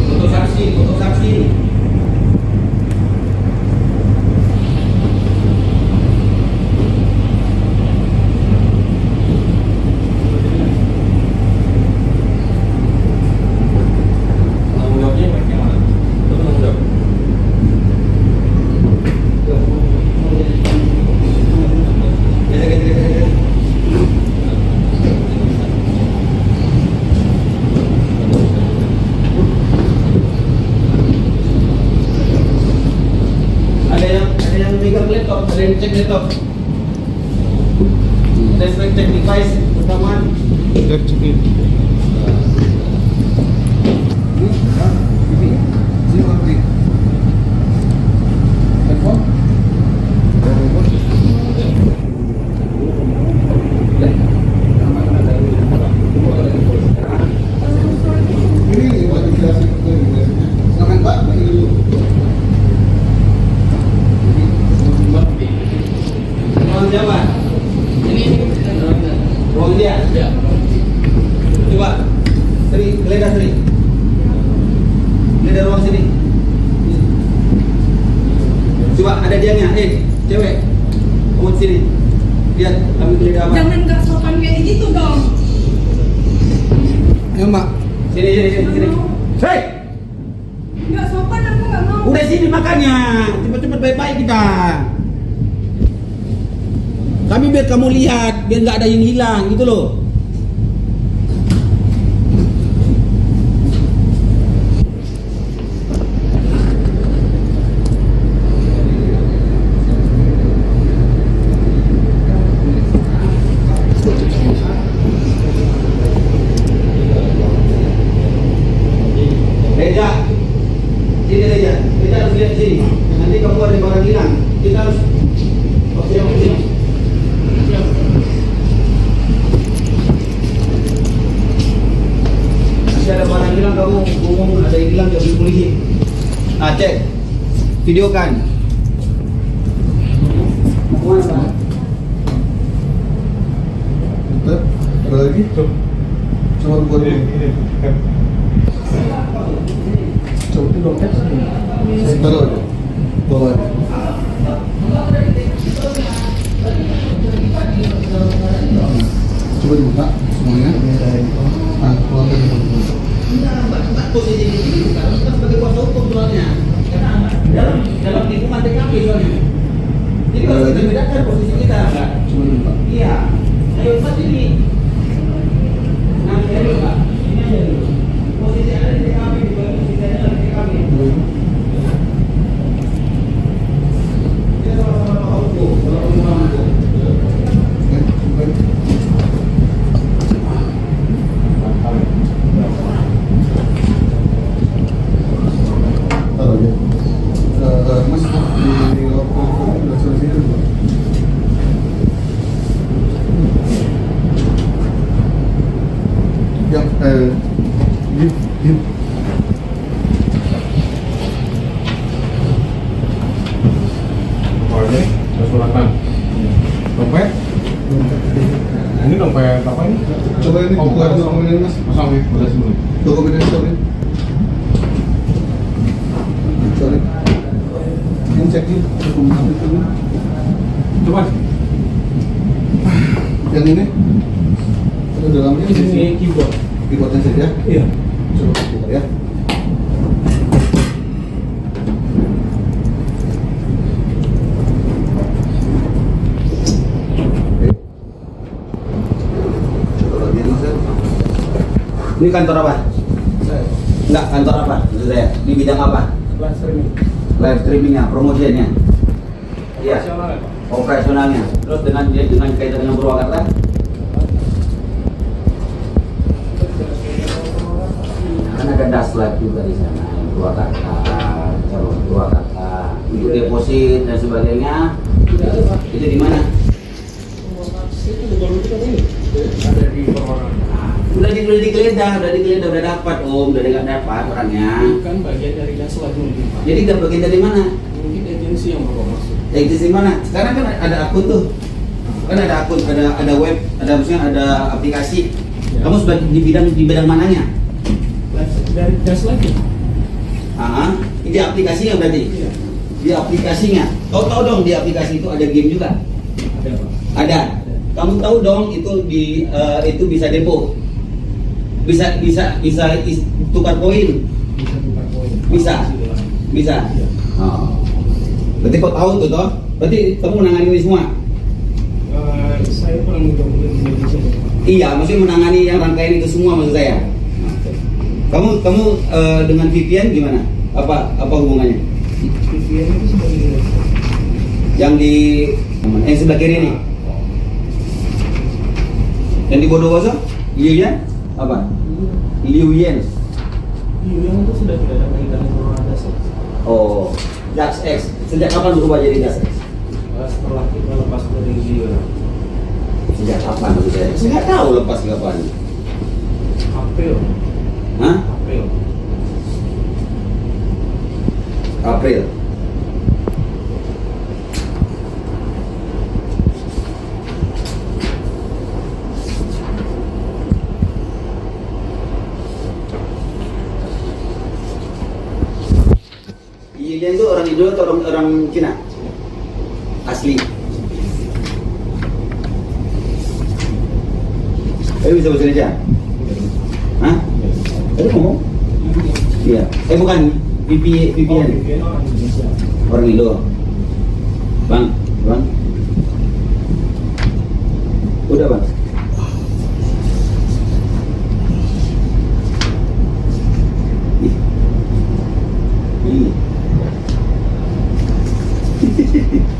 Speaker 5: Foto saksi, foto saksi.
Speaker 6: Tanggung jawabnya yang mana? Itu tanggung jawab.
Speaker 5: Ada yang megang laptop, ada yang cek laptop. Ada yang cek device pertama.
Speaker 3: Ini buat dikasih silakan Pak.
Speaker 5: Ruang siapa? Ini. Ruang dia.
Speaker 2: Ya.
Speaker 5: Coba. Sri, geledah Sri. Geledah ruang sini. Coba ada dianya, cewek. Kamu sini. Lihat, kami geledah apa?
Speaker 4: Jangan nggak sopan kayak gitu dong.
Speaker 3: Ya Mbak.
Speaker 5: Sini. Hei,
Speaker 4: Nggak sopan aku nggak mau.
Speaker 5: udah sini makanya. Cepet-cepet baik-baik kita. Kami biar kamu lihat, biar nggak ada yang hilang gitu loh. Reja, sini Reja harus lihat sini. Nanti kamu ada barang hilang, kita harus. Oke. Nanti ada barang hilang kamu ngomong ada yang hilang jadi polisi. Nah cek, videokan. Mau kemana Pak?
Speaker 3: Bentar, ada lagi? Coba buat ini. Coba itu dompet. Taruh aja. Bawa aja. Coba dibuka semuanya. Nah, keluar dari buku.
Speaker 5: Posisi di sini bukan kita sebagai kuasa hukum soalnya. Karena dalam lingkungan TKP soalnya. Jadi kalau kita bedakan posisi kita, Pak.
Speaker 3: Coba dibuka.
Speaker 5: Iya. Ayo Pak ini. Nah, ayo Pak. Ini aja dulu. Posisi ada di TKP bukan posisi ada di TKP. Kita sama-sama tahu hukum, sama-sama hukum.
Speaker 3: Oke, buka. Taruh aja. Mas, di lokal udah selesai dulu. Yang diam.
Speaker 6: Oke, suratan. Dompet? Ini dompet apa ini?
Speaker 3: Coba ini
Speaker 6: Oh,
Speaker 3: buka
Speaker 6: bukan.
Speaker 3: dokumen Mas.
Speaker 6: Pasang nih, udah sebelum.
Speaker 3: Dokumen ini sorry. Sorry. Ini cek ini dokumen itu.
Speaker 6: Coba.
Speaker 3: Yang ini ada dalamnya
Speaker 6: Ini sini keyboard.
Speaker 3: keyboardnya saja.
Speaker 6: Iya.
Speaker 3: Coba buka ya. Oke. Coba lagi Mas.
Speaker 5: Ini kantor apa? Enggak, kantor apa? Maksud saya, di bidang apa? Live streamingnya, promosinya. Iya. Operasionalnya. Terus dengan kaitan dengan Purwakarta? live juga di sana, yang calon dua kakak, untuk deposit dan sebagainya.
Speaker 2: Tidak ada Pak.
Speaker 5: Itu di mana?
Speaker 2: Itu baru kita ini. Ada di permohonan.
Speaker 5: Udah digeledah, udah dapat Om, udah dapat orangnya.
Speaker 2: Bukan bagian dari dasar mungkin Pak.
Speaker 5: Jadi nggak bagian dari mana?
Speaker 2: Mungkin agensi yang bawa masuk.
Speaker 5: Agensi mana? Sekarang kan ada akun tuh, kan ada akun, ada web, ada misalnya ada aplikasi.
Speaker 2: Ya.
Speaker 5: Kamu sebagai di bidang mananya?
Speaker 2: Dari das lagi.
Speaker 5: Di aplikasinya berarti?
Speaker 2: Iya.
Speaker 5: Di aplikasinya. Kau tahu dong di aplikasi itu ada game juga?
Speaker 2: Ada Pak.
Speaker 5: Ada. Kamu tahu dong itu itu bisa depo, bisa tukar poin,
Speaker 2: Bisa tukar poin.
Speaker 5: Bisa. bisa.
Speaker 2: Iya.
Speaker 5: Oh. Berarti kau tahu tuh toh? Berarti kamu menangani ini semua?
Speaker 2: Saya pernah mudah-mudahan di Indonesia Pak.
Speaker 5: Iya, maksudnya menangani yang rangkaian itu semua maksud saya. Kamu dengan VPN gimana? Apa hubungannya?
Speaker 2: VPN itu sebagai direktur.
Speaker 5: Yang di sebelah kiri ini? Yang di Bondowoso? Lilian? Apa? Liuyen.
Speaker 2: Yang itu sudah tidak ada kaitannya dengan dasar.
Speaker 5: Oh, DaxX. Sejak kapan berubah jadi DaxX?
Speaker 2: Setelah kita lepas dari dia.
Speaker 5: Sejak kapan maksud saya? Saya nggak tahu lepas kapan.
Speaker 2: April.
Speaker 5: Hah?
Speaker 2: April.
Speaker 5: April. Lilian itu orang Indo atau orang Cina? Asli. Bisa bahasa Indonesia? Hah? Tadi ngomong? Iya. Bukan. VPN.
Speaker 2: VPN orang Indonesia.
Speaker 5: Orang Indo. Bang. Udah Bang. Ih.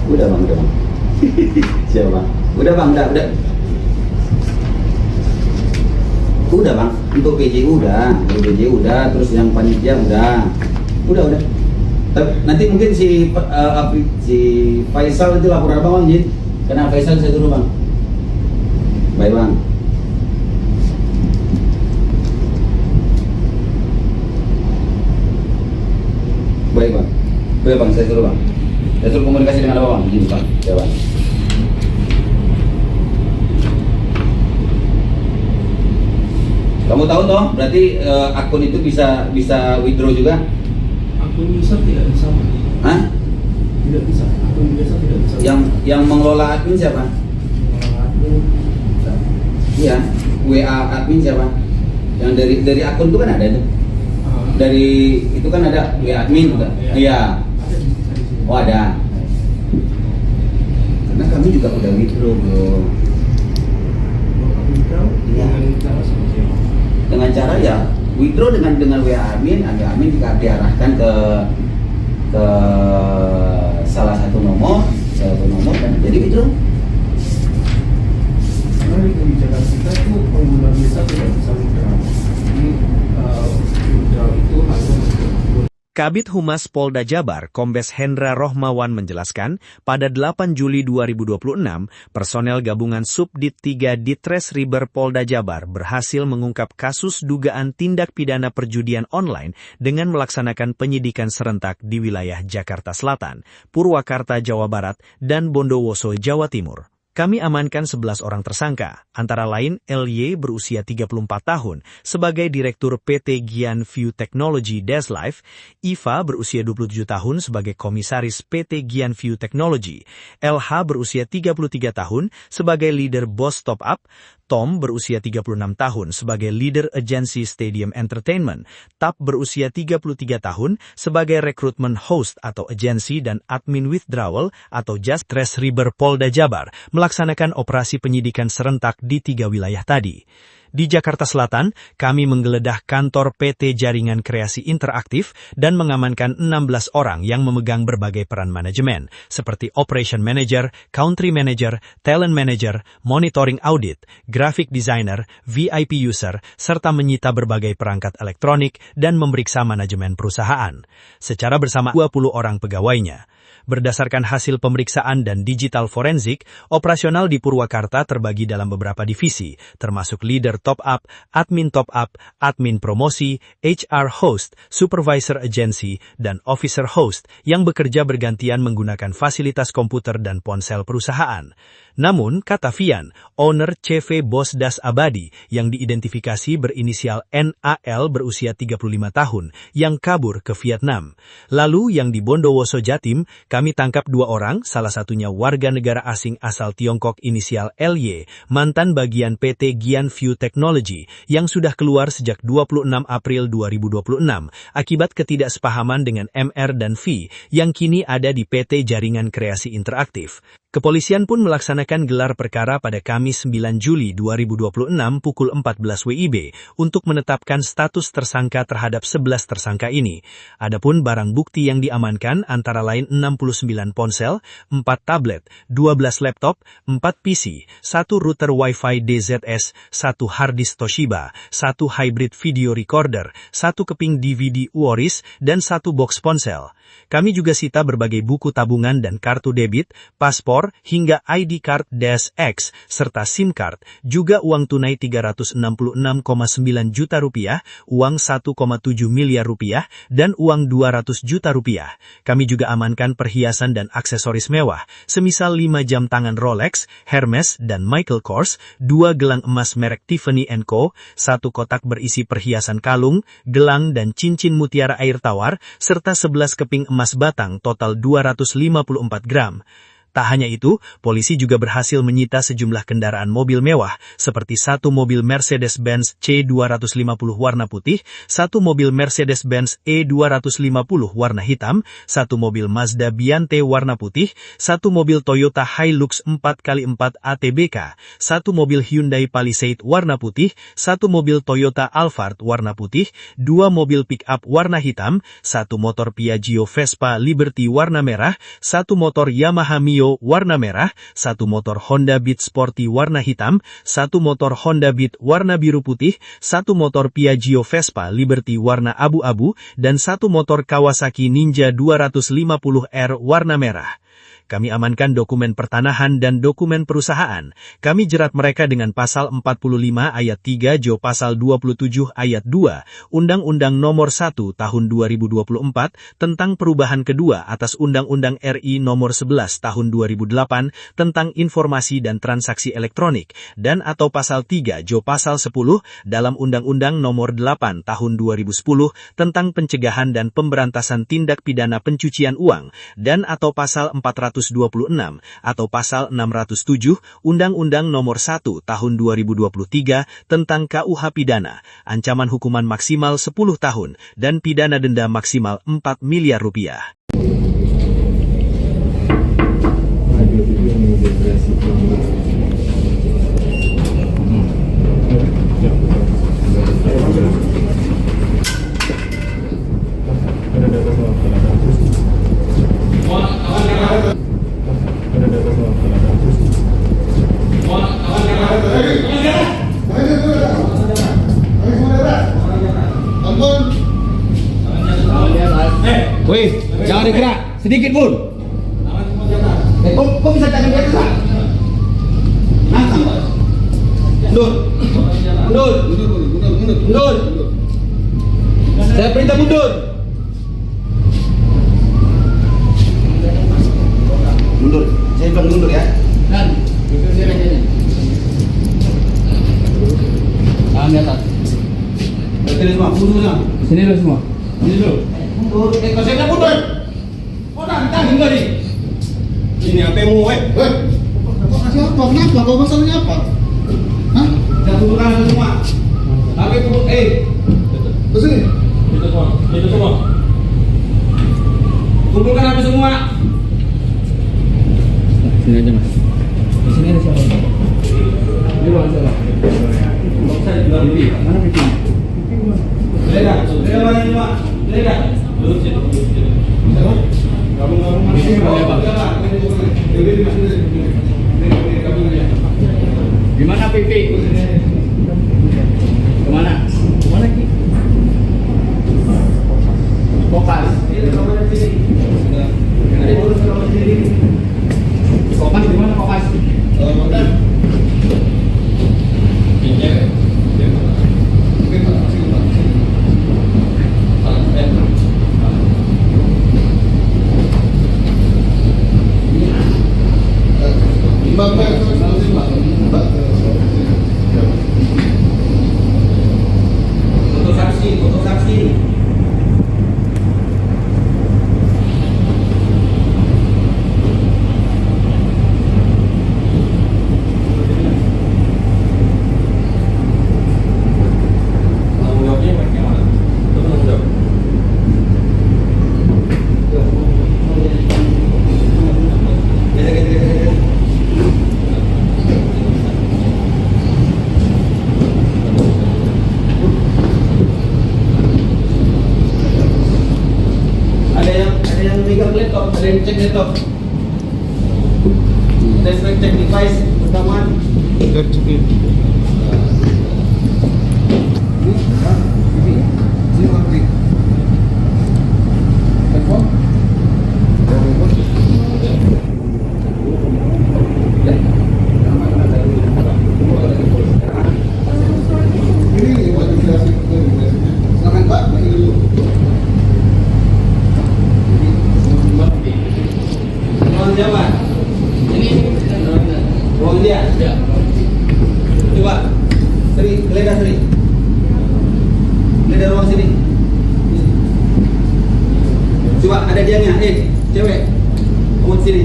Speaker 5: Udah Bang. Siapa Bang? Udah Bang, udah. Udah Bang, untuk PJ udah, terus yang panitia udah. Nanti mungkin si Faisal itu laporan Bang Jin. Karena Faisal saya turun Bang. Baik Bang. Baik Bang, saya turun Bang. Saya suruh komunikasi dengan Abang Jin Bang. Ya Bang. Kamu tahu toh, berarti akun itu bisa withdraw juga?
Speaker 2: Akun user tidak bisa.
Speaker 5: Hah?
Speaker 2: Tidak bisa. Akun biasa tidak bisa.
Speaker 5: Yang mengelola admin siapa?
Speaker 2: Akun bisa.
Speaker 5: Iya, WA admin siapa? Yang dari akun itu kan ada itu. Dari itu kan ada WA admin juga. Iya.
Speaker 2: Ada di sini.
Speaker 5: Oh ada. Karena kami juga udah withdraw bro. Iya.
Speaker 2: Dengan cara seperti apa?
Speaker 5: Dengan cara ya withdraw dengan WA admin, admin diarahkan ke salah satu nomor dan jadi withdraw.
Speaker 2: Karena di kebijakan kita itu pengguna bisa tidak bisa withdraw. Jadi withdraw itu hanya untuk
Speaker 1: Kabid Humas Polda Jabar, Kombes Hendra Rohmawan menjelaskan, pada 8 Juli 2026, personel gabungan Subdit 3 Ditres Riber Polda Jabar berhasil mengungkap kasus dugaan tindak pidana perjudian online dengan melaksanakan penyidikan serentak di wilayah Jakarta Selatan, Purwakarta, Jawa Barat, dan Bondowoso, Jawa Timur. Kami amankan 11 orang tersangka, antara lain LY berusia 34 tahun sebagai Direktur PT Gian View Technology Deslife, Iva berusia 27 tahun sebagai Komisaris PT Gian View Technology, LH berusia 33 tahun sebagai Leader Boss Top Up, Tom berusia 36 tahun sebagai Leader Agency Stadium Entertainment, Tap berusia 33 tahun sebagai Recruitment Host atau Agency dan Admin Withdrawal atau Just Tres Riber Polda Jabar melaksanakan operasi penyidikan serentak di 3 wilayah tadi. Di Jakarta Selatan, kami menggeledah kantor PT Jaringan Kreasi Interaktif dan mengamankan 16 orang yang memegang berbagai peran manajemen, seperti Operation Manager, Country Manager, Talent Manager, Monitoring Audit, Graphic Designer, VIP User, serta menyita berbagai perangkat elektronik dan memeriksa manajemen perusahaan. Secara bersama 20 orang pegawainya. Berdasarkan hasil pemeriksaan dan digital forensik, operasional di Purwakarta terbagi dalam beberapa divisi, termasuk leader top up, admin promosi, HR host, supervisor agency, dan officer host yang bekerja bergantian menggunakan fasilitas komputer dan ponsel perusahaan. Namun, kata Vian, owner CV Bosdas Abadi yang diidentifikasi berinisial NAL berusia 35 tahun yang kabur ke Vietnam. Lalu yang di Bondowoso Jatim, kami tangkap 2 orang, salah satunya warga negara asing asal Tiongkok inisial LY, mantan bagian PT Gian View Technology yang sudah keluar sejak 26 April 2026 akibat ketidaksepahaman dengan MR dan V yang kini ada di PT Jaringan Kreasi Interaktif. Kepolisian pun melaksanakan gelar perkara pada Kamis 9 Juli 2026 pukul 14 WIB untuk menetapkan status tersangka terhadap 11 tersangka ini. Adapun barang bukti yang diamankan antara lain 69 ponsel, 4 tablet, 12 laptop, 4 PC, 1 router Wi-Fi DZS, 1 harddisk Toshiba, 1 hybrid video recorder, 1 keping DVD Uoris, dan 1 box ponsel. Kami juga sita berbagai buku tabungan dan kartu debit, paspor, hingga ID card -X, serta SIM card, juga uang tunai 366,9 juta rupiah, uang 1,7 miliar rupiah, dan uang 200 juta rupiah. Kami juga amankan perhiasan dan aksesoris mewah, semisal 5 jam tangan Rolex, Hermes, dan Michael Kors, 2 gelang emas merek Tiffany & Co., 1 kotak berisi perhiasan kalung, gelang dan cincin mutiara air tawar, serta 11 keping emas batang total 254 gram. Tak hanya itu, polisi juga berhasil menyita sejumlah kendaraan mobil mewah, seperti 1 mobil Mercedes-Benz C250 warna putih, 1 mobil Mercedes-Benz E250 warna hitam, 1 mobil Mazda Biante warna putih, 1 mobil Toyota Hilux 4x4 ATBK, 1 mobil Hyundai Palisade warna putih, 1 mobil Toyota Alphard warna putih, 2 mobil pick-up warna hitam, 1 motor Piaggio Vespa Liberty warna merah, 1 motor Yamaha Mio warna merah, 1 motor Honda Beat Sporty warna hitam, 1 motor Honda Beat warna biru putih, 1 motor Piaggio Vespa Liberty warna abu-abu, dan 1 motor Kawasaki Ninja 250R warna merah. Kami amankan dokumen pertanahan dan dokumen perusahaan. Kami jerat mereka dengan pasal 45 ayat 3 Jo pasal 27 ayat 2 Undang-Undang Nomor 1 Tahun 2024 tentang perubahan kedua atas Undang-Undang RI Nomor 11 Tahun 2008 tentang informasi dan transaksi elektronik dan atau pasal 3 Jo pasal 10 dalam Undang-Undang Nomor 8 Tahun 2010 tentang pencegahan dan pemberantasan tindak pidana pencucian uang dan atau pasal 426 atau pasal 607 Undang-Undang Nomor 1 Tahun 2023 tentang KUH Pidana, ancaman hukuman maksimal 10 tahun dan pidana denda maksimal 4 miliar rupiah.
Speaker 2: Wih, jangan digerak, sedikit pun. Kok bisa jangan digerak? Mundur. Saya perintah mundur.
Speaker 5: Mundur, saya bilang mundur ya.
Speaker 2: Dan, tangan di atas.
Speaker 5: Sini semua, mundur semua.
Speaker 2: Sini dulu semua.
Speaker 5: Sini dulu. Mundur,
Speaker 2: Kalau saya bilang mundur. Oh, nantang enggak nih?
Speaker 6: Ini HP-mu,
Speaker 3: Kok kasih apa? Kenapa? Kau masalahnya apa? Hah?
Speaker 5: Jangan tundukkan semua. HP tunduk,
Speaker 3: Ke sini.
Speaker 6: Itu semua.
Speaker 5: Kumpulkan HP semua.
Speaker 2: Sini aja mas. Di sini ada siapa? Di luar siapa?
Speaker 5: Saya
Speaker 6: pipi.
Speaker 2: Mana pipi?
Speaker 6: Lega mana ini Pak? Lega. Duduk sini. Gabung-gabung mana?
Speaker 2: Ini mana, Pak? Di mana pipi? Kemana? Kemana Ki? Kopas. Kopas di mana Kopas?
Speaker 5: Foto saksi.
Speaker 6: Tanggung jawabnya yang mana? Itu tanggung jawab.
Speaker 5: Ada yang megang laptop, ada yang cek laptop. Cek device rekaman.
Speaker 3: Silakan Pak, ini dulu.
Speaker 5: Ruang siapa? Ruang dia.
Speaker 2: Ya.
Speaker 5: Coba, Sri, geledah Sri. Geledah ruang sini. Coba ada dianya, cewek. Kamu sini.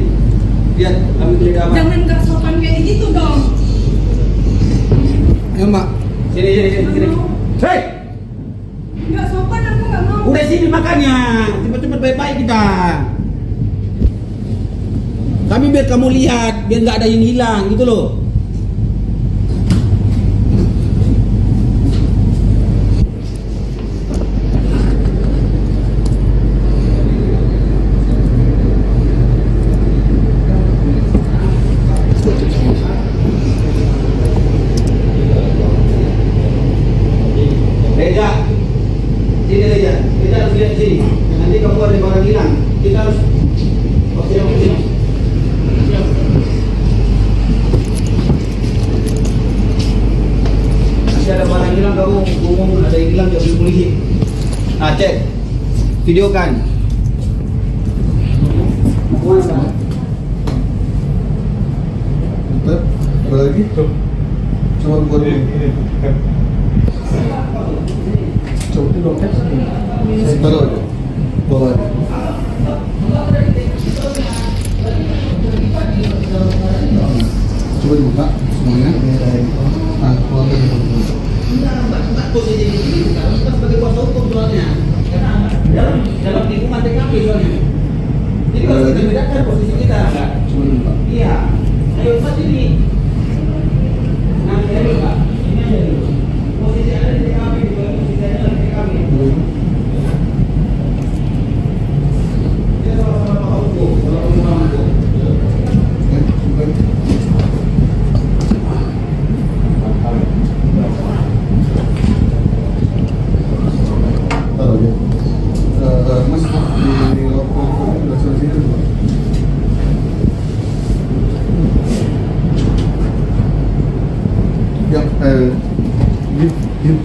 Speaker 5: Lihat, kami geledah apa?
Speaker 4: Jangan gak sopan kayak gitu dong.
Speaker 3: Ya Mbak.
Speaker 5: Sini. Hei,
Speaker 4: Gak sopan aku gak mau.
Speaker 5: udah sini makanya. Cepet-cepet baik-baik kita. Kami biar kamu lihat, biar nggak ada yang hilang gitu loh. Reja, sini Reja, kita harus lihat sini. Nanti kamu ada barang hilang, kita harus. Oke. Nanti ada barang hilang kamu ngomong ada yang hilang jadi polisi. Nah cek, videokan. Mau kemana Pak?
Speaker 3: Bentar, ada lagi? Coba buat dulu. Coba dulu. Taruh aja. Bawa aja. Coba dibuka semuanya. Nah, keluar dari dulu.
Speaker 5: Posisi di sini kita sebagai kuasa hukum soalnya. Karena dalam lingkungan TKP soalnya. Jadi kalau kita bedakan posisi kita.
Speaker 3: Coba dibuka.
Speaker 5: Iya. Ayo Pak sini. Nah, ini Pak. Ini aja dulu. Posisi ada di TKP, posisi ada di TKP. Kita sama-sama paham hukum, sama-sama paham hukum.
Speaker 3: Ya, buka. Taruh aja. Mas, di lokal ini udah selesai dulu. Ya, diam.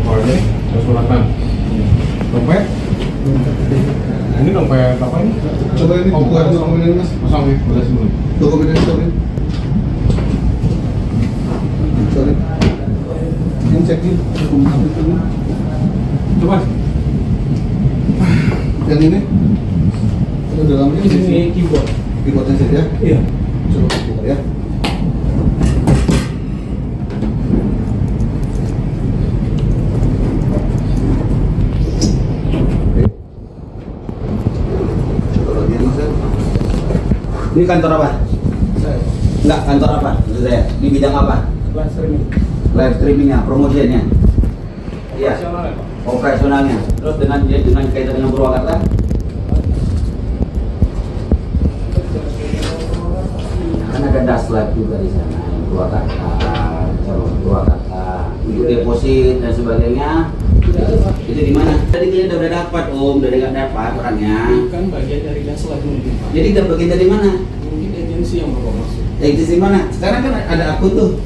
Speaker 6: Oh ini 108. Dompet? Ini dompet apa ini?
Speaker 3: Coba ini buka dokumen ini Mas.
Speaker 6: Pasang nih, beres dulu.
Speaker 3: Dokumen ini sorry. Sorry. Ini cek nih dokumen ini.
Speaker 6: Coba.
Speaker 3: Yang ini? Ini dalamnya
Speaker 6: Ini keyboard.
Speaker 3: keyboardnya saja.
Speaker 6: Iya.
Speaker 3: Coba buka ya. Oke. Coba lagi Mas ya.
Speaker 5: Ini kantor apa?
Speaker 3: Saya
Speaker 5: Enggak, kantor apa? Maksud saya, di bidang apa?
Speaker 6: Live streaming.
Speaker 5: Live streamingnya, promosinya. Iya.
Speaker 6: Operasional ya, Pak?
Speaker 5: Operasionalnya. Terus dengan kaitan dengan Purwakarta? Kan ada Daslive juga di sana, Purwakarta, calon Purwakarta, untuk deposit dan sebagainya. Itu di mana? Tadi kalian udah dapat, Om, udah dapat orangnya.
Speaker 6: Kan bagian dari Daslive mungkin, Pak.
Speaker 5: Jadi udah bagian dari mana?
Speaker 6: Mungkin agensi yang bawa masuk.
Speaker 5: Agensi mana? Sekarang kan ada akun tuh.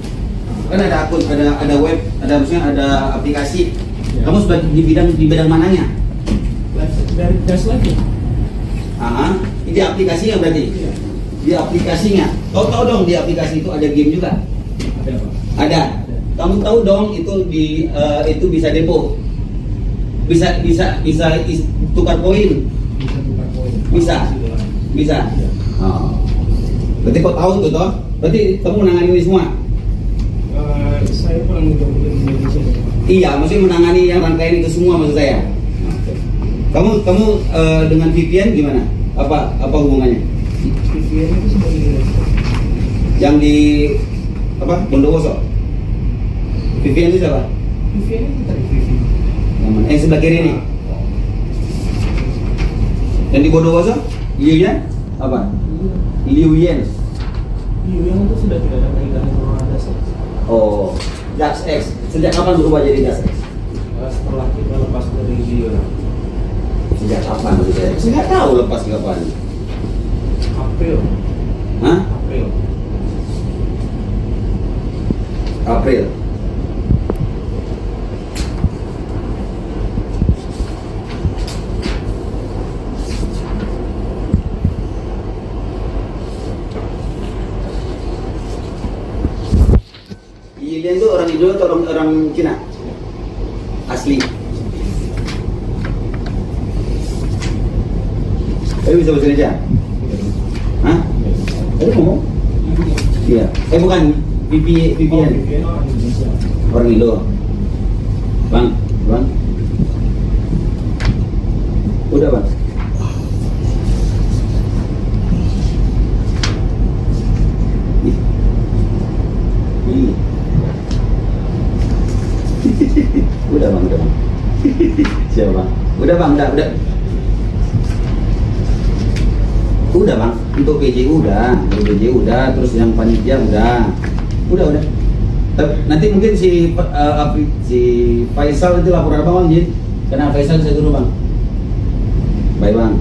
Speaker 5: Kan ada akun, ada web, maksudnya ada aplikasi.
Speaker 6: Ya.
Speaker 5: Kamu sebagai di bidang mananya?
Speaker 6: Dari Daslive ya?
Speaker 5: Ini aplikasinya berarti?
Speaker 6: Iya.
Speaker 5: Di aplikasinya. Kau tahu dong di aplikasi itu ada game juga?
Speaker 6: Ada, Pak.
Speaker 5: Ada. Kamu tahu dong itu itu bisa depo. Bisa tukar koin.
Speaker 6: Bisa tukar poin.
Speaker 5: Bisa. Bisa.
Speaker 6: Iya.
Speaker 5: Oh. Berarti kau tahu tuh toh? Berarti kamu menangani ini semua?
Speaker 6: Saya kurang mudah-mudahan di Indonesia, Pak.
Speaker 5: Iya, maksudnya menangani yang rangkaian itu semua maksud saya. Kamu dengan VPN gimana? Apa hubungannya?
Speaker 6: VPN itu sebagai direktur.
Speaker 5: Yang di Bondowoso? VPN itu siapa?
Speaker 6: VPN itu dari VPN.
Speaker 5: Yang mana? Sebelah kiri ini. Yang di Bondowoso? Liu Yan? Apa? Liu Yan.
Speaker 6: Yang itu sudah tidak ada kaitannya sama Daslive.
Speaker 5: Oh, DaxX. Sejak kapan berubah jadi DaxX?
Speaker 6: Setelah kita lepas dari Liu.
Speaker 5: Sejak kapan maksud saya? Saya nggak tahu lepas kapan.
Speaker 6: April.
Speaker 5: Hah?
Speaker 6: April.
Speaker 5: April. Lilian itu orang Indo atau orang Cina? Asli. Tapi bisa bahasa Indonesia? Hah? Tadi ngomong? Iya. Bukan VPN.
Speaker 6: VPN orang Indonesia.
Speaker 5: Orang Indo. Bang. Udah, Bang. Ih. Udah, Bang. Siapa, Bang? Udah, Bang. Udah, Bang. Untuk PJ udah, terus yang panitia udah. Nanti mungkin si Faisal itu laporan apa, Bang? Karena Faisal saya suruh, Bang. Baik, Bang.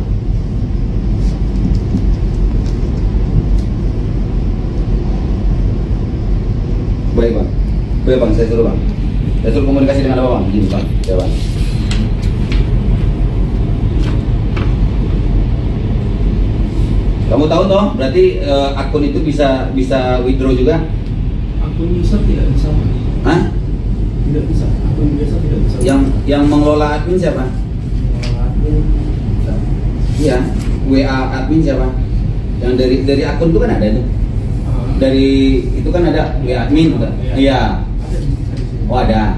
Speaker 5: Baik, Bang, saya suruh, Bang. Saya suruh komunikasi dengan apa, Bang? Gini, Bang. Ya, Bang. Kamu tahu toh, berarti akun itu bisa withdraw juga?
Speaker 6: Akun user tidak bisa.
Speaker 5: Hah?
Speaker 6: Tidak bisa. Akun biasa tidak bisa.
Speaker 5: Yang mengelola admin siapa?
Speaker 6: Admin bisa.
Speaker 5: Iya, WA admin siapa? Yang dari akun itu kan ada tuh. Dari itu kan ada WA admin bukan? Iya.
Speaker 6: Ada di sini.
Speaker 5: Oh, ada.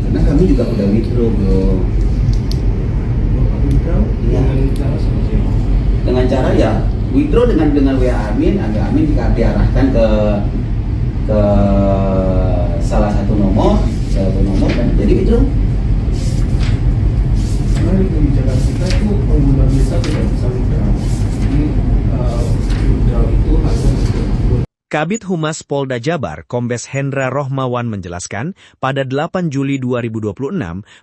Speaker 5: Karena kami juga udah withdraw, bro. Iya.
Speaker 6: Dengan cara seperti apa?
Speaker 5: Dengan cara ya withdraw dengan WA admin, agar admin diarahkan ke salah satu nomor dan jadi withdraw.
Speaker 6: Karena di kebijakan kita itu pengguna bisa tidak bisa withdraw. Jadi withdraw itu hanya untuk
Speaker 1: Kabid Humas Polda Jabar, Kombes Hendra Rohmawan menjelaskan, pada 8 Juli 2026,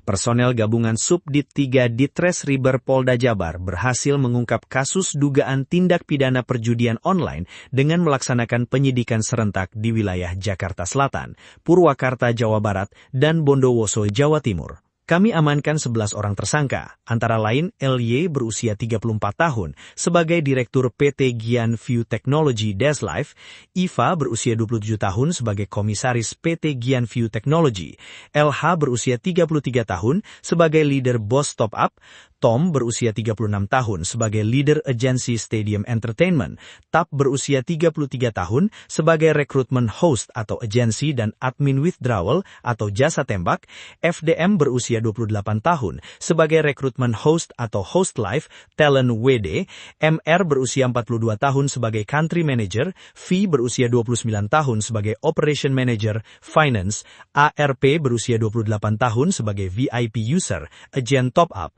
Speaker 1: personel gabungan Subdit 3 Ditres Riber Polda Jabar berhasil mengungkap kasus dugaan tindak pidana perjudian online dengan melaksanakan penyidikan serentak di wilayah Jakarta Selatan, Purwakarta, Jawa Barat, dan Bondowoso, Jawa Timur. Kami amankan 11 orang tersangka, antara lain LY berusia 34 tahun sebagai Direktur PT Gian View Technology Daslive, Iva berusia 27 tahun sebagai Komisaris PT Gian View Technology, LH berusia 33 tahun sebagai Leader Bos Top Up, Tom berusia 36 tahun sebagai Leader Agency Stadium Entertainment, Tap berusia 33 tahun sebagai Recruitment Host atau agensi dan Admin Withdrawal atau jasa tembak, FDM berusia 28 tahun sebagai Recruitment Host atau Host Live, Talent WD, MR berusia 42 tahun sebagai Country Manager, V berusia 29 tahun sebagai Operation Manager, Finance, ARP berusia 28 tahun sebagai VIP User, Agent Top Up,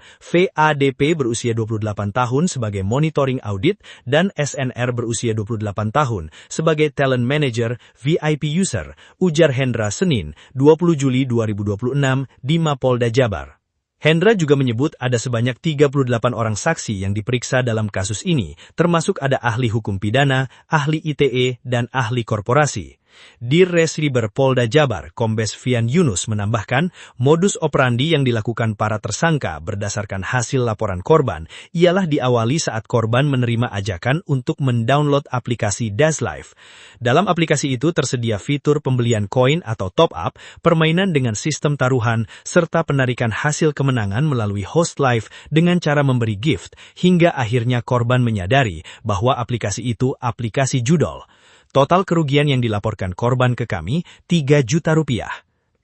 Speaker 1: ADP berusia 28 tahun sebagai Monitoring Audit, dan SNR berusia 28 tahun sebagai Talent Manager VIP User, ujar Hendra Senin, 20 Juli 2026 di Mapolda Jabar. Hendra juga menyebut ada sebanyak 38 orang saksi yang diperiksa dalam kasus ini, termasuk ada ahli hukum pidana, ahli ITE, dan ahli korporasi. Dirreskriber Polda Jabar, Kombes Fian Yunus menambahkan, modus operandi yang dilakukan para tersangka berdasarkan hasil laporan korban ialah diawali saat korban menerima ajakan untuk mendownload aplikasi DasLive. Dalam aplikasi itu tersedia fitur pembelian koin atau top up, permainan dengan sistem taruhan, serta penarikan hasil kemenangan melalui host live dengan cara memberi gift, hingga akhirnya korban menyadari bahwa aplikasi itu aplikasi judol. Total kerugian yang dilaporkan korban ke kami, 3 juta rupiah.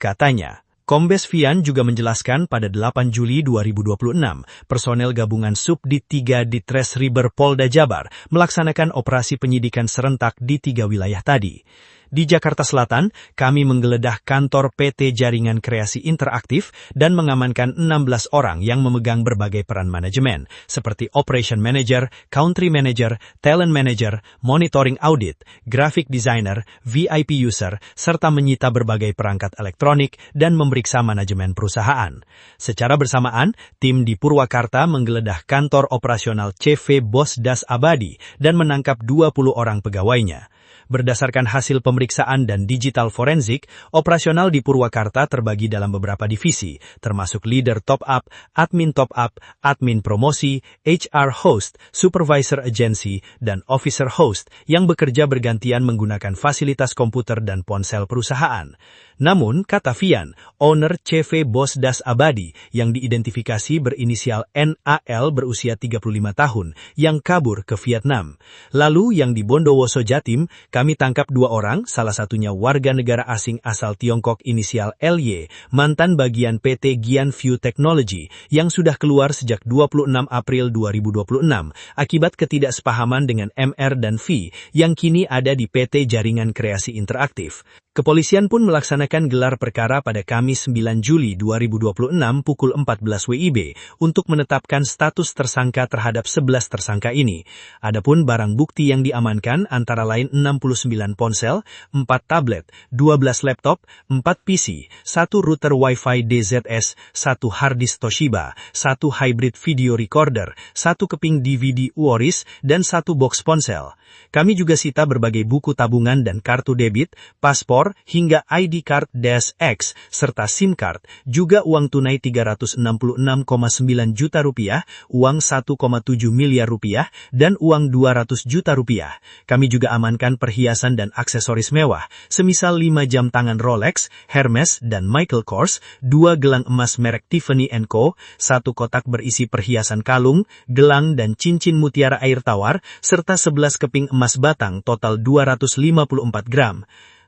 Speaker 1: Katanya, Kombes Fian juga menjelaskan pada 8 Juli 2026, personel gabungan Subdit 3 Ditreskriber Polda Jabar melaksanakan operasi penyidikan serentak di 3 wilayah tadi. Di Jakarta Selatan, kami menggeledah kantor PT Jaringan Kreasi Interaktif dan mengamankan 16 orang yang memegang berbagai peran manajemen, seperti Operation Manager, Country Manager, Talent Manager, Monitoring Audit, Graphic Designer, VIP User, serta menyita berbagai perangkat elektronik dan memeriksa manajemen perusahaan. Secara bersamaan, tim di Purwakarta menggeledah kantor operasional CV Bos Das Abadi dan menangkap 20 orang pegawainya. Berdasarkan hasil pemeriksaan dan digital forensik, operasional di Purwakarta terbagi dalam beberapa divisi, termasuk Leader Top Up, Admin Top Up, Admin Promosi, HR Host, Supervisor Agency, dan Officer Host yang bekerja bergantian menggunakan fasilitas komputer dan ponsel perusahaan. Namun, kata Fian, owner CV Bos Das Abadi yang diidentifikasi berinisial NAL berusia 35 tahun yang kabur ke Vietnam. Lalu yang di Bondowoso Jatim, kami tangkap 2 orang, salah satunya warga negara asing asal Tiongkok inisial LY, mantan bagian PT Gian View Technology yang sudah keluar sejak 26 April 2026 akibat ketidaksepahaman dengan MR dan V yang kini ada di PT Jaringan Kreasi Interaktif. Kepolisian pun melaksanakan gelar perkara pada Kamis 9 Juli 2026 pukul 14 WIB untuk menetapkan status tersangka terhadap 11 tersangka ini. Adapun barang bukti yang diamankan antara lain 69 ponsel, 4 tablet, 12 laptop, 4 PC, 1 router Wi-Fi DZS, 1 harddisk Toshiba, 1 hybrid video recorder, 1 keping DVD Uoris, dan 1 box ponsel. Kami juga sita berbagai buku tabungan dan kartu debit, paspor, hingga ID card -X, serta SIM card, juga uang tunai 366,9 juta rupiah, uang 1,7 miliar rupiah, dan uang 200 juta rupiah. Kami juga amankan perhiasan dan aksesoris mewah, semisal 5 jam tangan Rolex, Hermes, dan Michael Kors, 2 gelang emas merek Tiffany & Co., 1 kotak berisi perhiasan kalung, gelang dan cincin mutiara air tawar, serta 11 keping emas batang total 254 gram.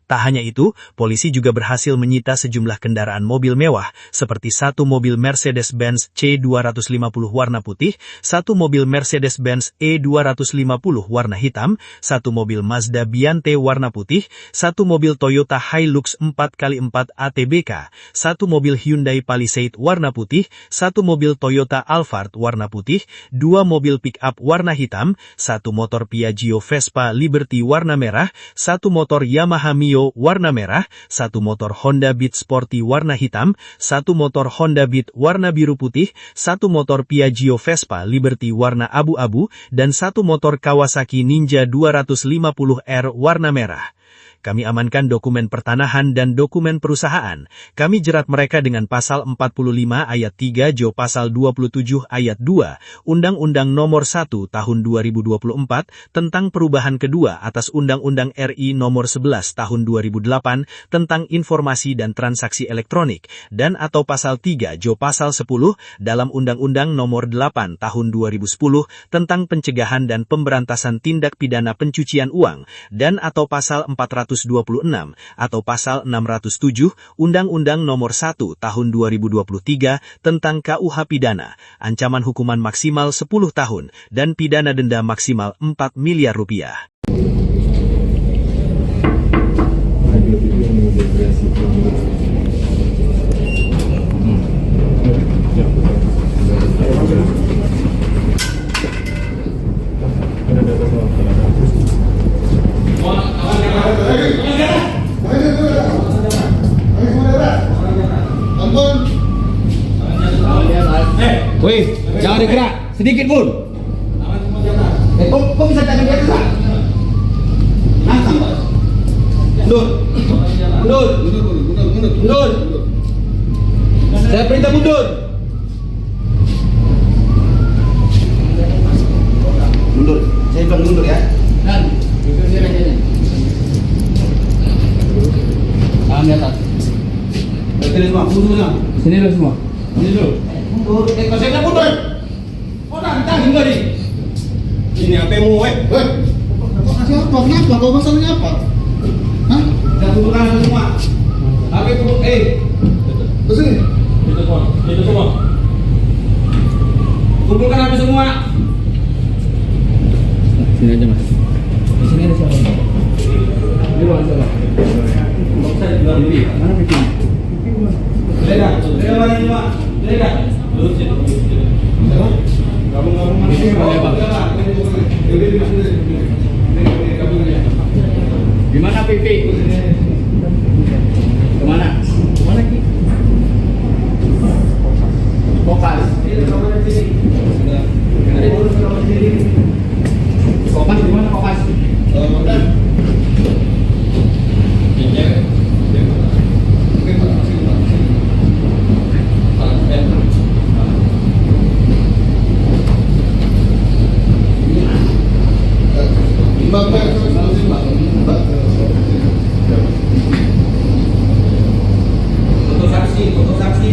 Speaker 1: Tak hanya itu, polisi juga berhasil menyita sejumlah kendaraan mobil mewah, seperti 1 mobil Mercedes-Benz C250 warna putih, 1 mobil Mercedes-Benz E250 warna hitam, 1 mobil Mazda Biante warna putih, 1 mobil Toyota Hilux 4x4 ATBK, 1 mobil Hyundai Palisade warna putih, 1 mobil Toyota Alphard warna putih, 2 mobil pick-up warna hitam, 1 motor Piaggio Vespa Liberty warna merah, 1 motor Yamaha Mio warna merah, 1 motor Honda Beat Sporty warna hitam, 1 motor Honda Beat warna biru putih, 1 motor Piaggio Vespa Liberty warna abu-abu, dan 1 motor Kawasaki Ninja 250R warna merah. kami amankan dokumen pertanahan dan dokumen perusahaan. Kami jerat mereka dengan pasal 45 ayat 3 Jo pasal 27 ayat 2 Undang-Undang Nomor 1 Tahun 2024 tentang perubahan kedua atas Undang-Undang RI Nomor 11 Tahun 2008 tentang informasi dan transaksi elektronik dan atau pasal 3 Jo pasal 10 dalam Undang-Undang Nomor 8 Tahun 2010 tentang pencegahan dan pemberantasan tindak pidana pencucian uang dan atau pasal 426 atau pasal 607 Undang-Undang Nomor 1 Tahun 2023 tentang KUH pidana, ancaman hukuman maksimal 10 tahun dan pidana denda maksimal 4 miliar rupiah.
Speaker 2: Woi, jangan digerak sedikit pun.
Speaker 5: Kok bisa jangan dia gerak? Nantang, Pak. Mundur. Mundur. Mundur. Saya perintah mundur. Mundur. Saya bilang mundur ya.
Speaker 2: Dan itu dia rajanya. Tangan di atas.
Speaker 5: Sini semua, mundur semua.
Speaker 2: Sini dulu semua.
Speaker 5: Sini dulu. Mundur. Kalau saya bilang mundur. Oh, nantang juga nih.
Speaker 6: Ini HP-mu, weh.
Speaker 3: Kau kasih apa? Kenapa? Kau masalahnya apa? Hah?
Speaker 5: Kita tundukkan semua. HP tunduk.
Speaker 3: Kesini.
Speaker 6: Itu semua. Itu semua.
Speaker 5: Kumpulkan HP semua.
Speaker 2: Sini aja mas. Di sini ada siapa? Di ruang siapa?
Speaker 5: Saya bilang lebih.
Speaker 2: Mana pipi?
Speaker 5: Lega. Lega mana ini, Pak? Lega.
Speaker 6: Duduk sini. Gabung-gabung.
Speaker 2: Ini mana bang? Di mana pipi? Kemana? Kemana ki? Kopas. Kopas di mana kopas?
Speaker 5: Foto saksi, foto saksi.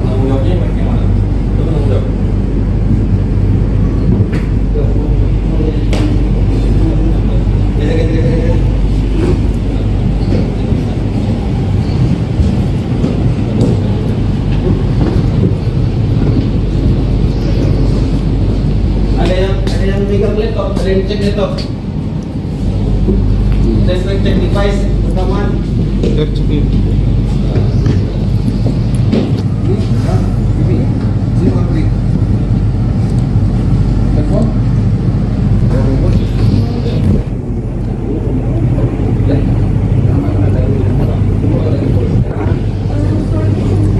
Speaker 6: Tanggung jawabnya bagaimana? Itu tanggung jawab.
Speaker 5: Ada yang megang laptop, ada yang cek laptop. Saya cek device rekaman.
Speaker 3: Sini kau klik. Telepon.